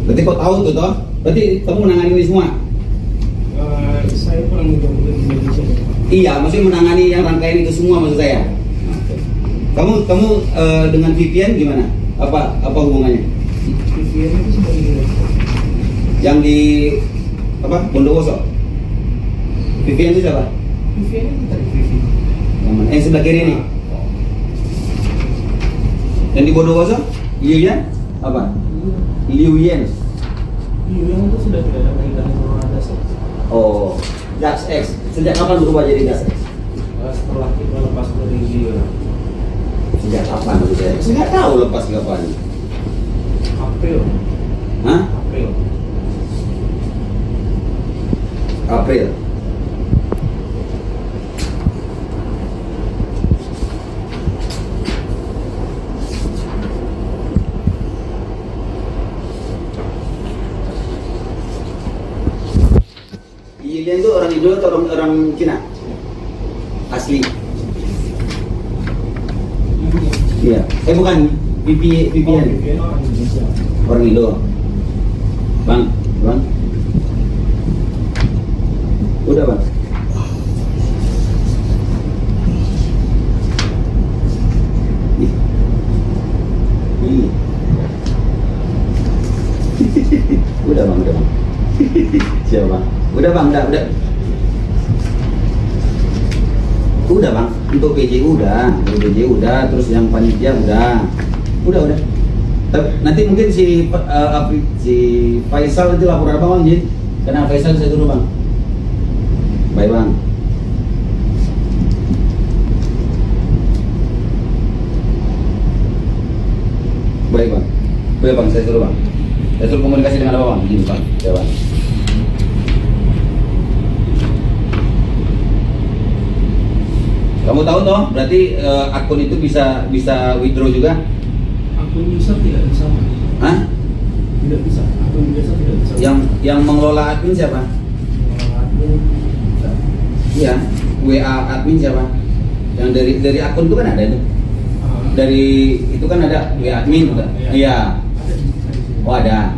Speaker 5: Berarti kau tahu tuh toh? Berarti kamu menangani ini semua?
Speaker 6: Saya kurang mudah-mudahan di Indonesia, Pak.
Speaker 5: Iya, maksudnya menangani yang rangkaian itu semua maksud saya. Kamu dengan VPN gimana? Apa hubungannya?
Speaker 6: VPN itu sebagai
Speaker 5: Yang di apa? Bondowoso. Vivian itu siapa?
Speaker 6: Vivian itu tadi Vivian.
Speaker 5: Yang mana? Sebelah kiri nih. Dan di Bondowoso? Liu Yan? Apa? Liu Yan.
Speaker 6: Liu yang itu sudah tidak ada kaitannya dengan Dax X.
Speaker 5: Oh, Dax X. Sejak kapan berubah jadi Dax X?
Speaker 6: Setelah kita lepas dari dia.
Speaker 5: Sejak kapan? Saya nggak tahu lepas kapan.
Speaker 6: April.
Speaker 5: Hah?
Speaker 6: April.
Speaker 5: April. Lilian itu orang Indo atau orang Cina? Asli. Iya. Bukan. Vivian.
Speaker 6: Vivian orang Indonesia.
Speaker 5: Orang Indo. Bang. Udah bang. Ih. Udah bang. Siapa bang? Udah bang. Udah bang. Untuk PJ udah. Terus yang panitia udah. Nanti mungkin si Faisal itu lapor apa bang? Karena Faisal saya turun bang. Baik bang. Baik bang, saya suruh bang. Saya suruh komunikasi dengan apa bang? Gini bang, ya bang. Kamu tahu toh, berarti akun itu bisa withdraw juga?
Speaker 6: Akun user tidak bisa.
Speaker 5: Hah?
Speaker 6: Tidak bisa. Akun biasa tidak bisa.
Speaker 5: Yang mengelola admin siapa?
Speaker 6: Akun bisa.
Speaker 5: Iya, WA admin siapa? Yang dari akun itu kan ada itu. Dari itu kan ada WA admin juga. Iya.
Speaker 6: Ada di sini.
Speaker 5: Oh ada.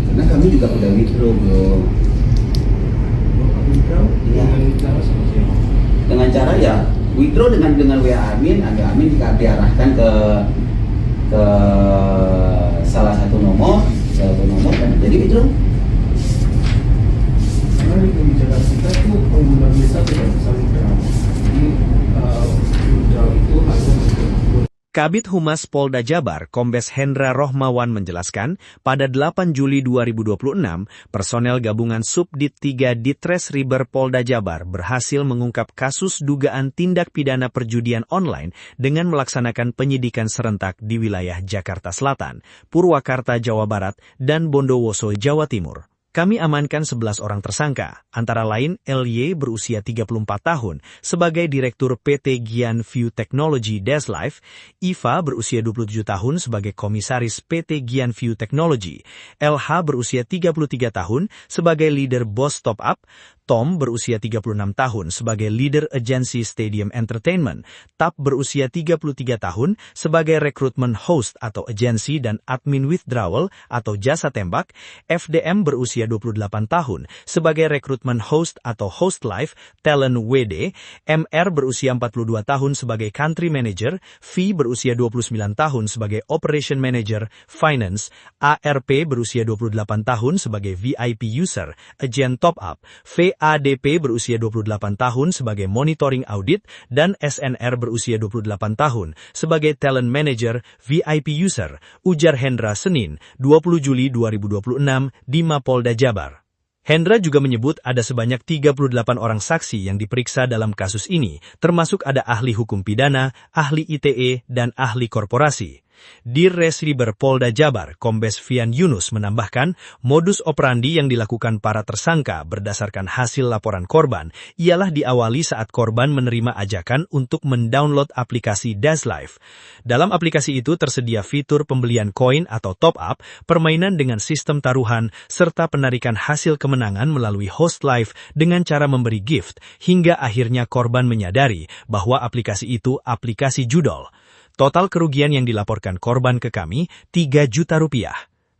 Speaker 5: Karena kami juga udah withdraw bro. Iya.
Speaker 6: Dengan cara seperti apa?
Speaker 5: Dengan cara ya withdraw dengan WA admin, agar admin diarahkan ke salah satu nomor dan jadi withdraw.
Speaker 6: Karena di kebijakan kita itu pengguna biasa tidak bisa withdraw. Jadi withdraw itu hanya untuk
Speaker 1: Kabid Humas Polda Jabar, Kombes Hendra Rohmawan menjelaskan, pada 8 Juli 2026, personel gabungan Subdit 3 Ditres Riber Polda Jabar berhasil mengungkap kasus dugaan tindak pidana perjudian online dengan melaksanakan penyidikan serentak di wilayah Jakarta Selatan, Purwakarta, Jawa Barat, dan Bondowoso, Jawa Timur. Kami amankan 11 orang tersangka, antara lain LY berusia 34 tahun sebagai Direktur PT Gian View Technology Deslife, Iva berusia 27 tahun sebagai Komisaris PT Gian View Technology, LH berusia 33 tahun sebagai Leader Boss Top Up, Tom berusia 36 tahun sebagai Leader Agency Stadium Entertainment, Tap berusia 33 tahun sebagai Recruitment Host atau Agency dan Admin Withdrawal atau Jasa Tembak, FDM berusia 28 tahun sebagai Recruitment Host atau Host Live, Talent WD, MR berusia 42 tahun sebagai Country Manager, V berusia 29 tahun sebagai Operation Manager, Finance, ARP berusia 28 tahun sebagai VIP User, Agent Top Up, VADP berusia 28 tahun sebagai Monitoring Audit, dan SNR berusia 28 tahun sebagai Talent Manager, VIP User, ujar Hendra Senin, 20 Juli 2026 di Mapolda Jabar. Hendra juga menyebut ada sebanyak 38 orang saksi yang diperiksa dalam kasus ini, termasuk ada ahli hukum pidana, ahli ITE, dan ahli korporasi. Dirres Riber Polda Jabar, Kombes Fian Yunus menambahkan, modus operandi yang dilakukan para tersangka berdasarkan hasil laporan korban ialah diawali saat korban menerima ajakan untuk mendownload aplikasi Deslife. Dalam aplikasi itu tersedia fitur pembelian koin atau top up, permainan dengan sistem taruhan, serta penarikan hasil kemenangan melalui host live dengan cara memberi gift, hingga akhirnya korban menyadari bahwa aplikasi itu aplikasi judol. Total kerugian yang dilaporkan korban ke kami, 3 juta rupiah.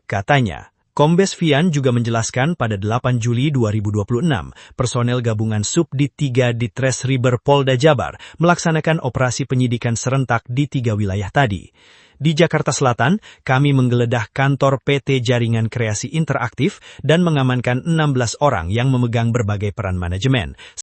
Speaker 1: Katanya, Kombes Fian juga menjelaskan pada 8 Juli 2026, personel gabungan Subdit 3 Ditres Riber Polda Jabar melaksanakan operasi penyidikan serentak di 3 wilayah tadi. Di Jakarta Selatan, kami menggeledah kantor PT Jaringan Kreasi Interaktif dan mengamankan 16 orang yang memegang berbagai peran manajemen.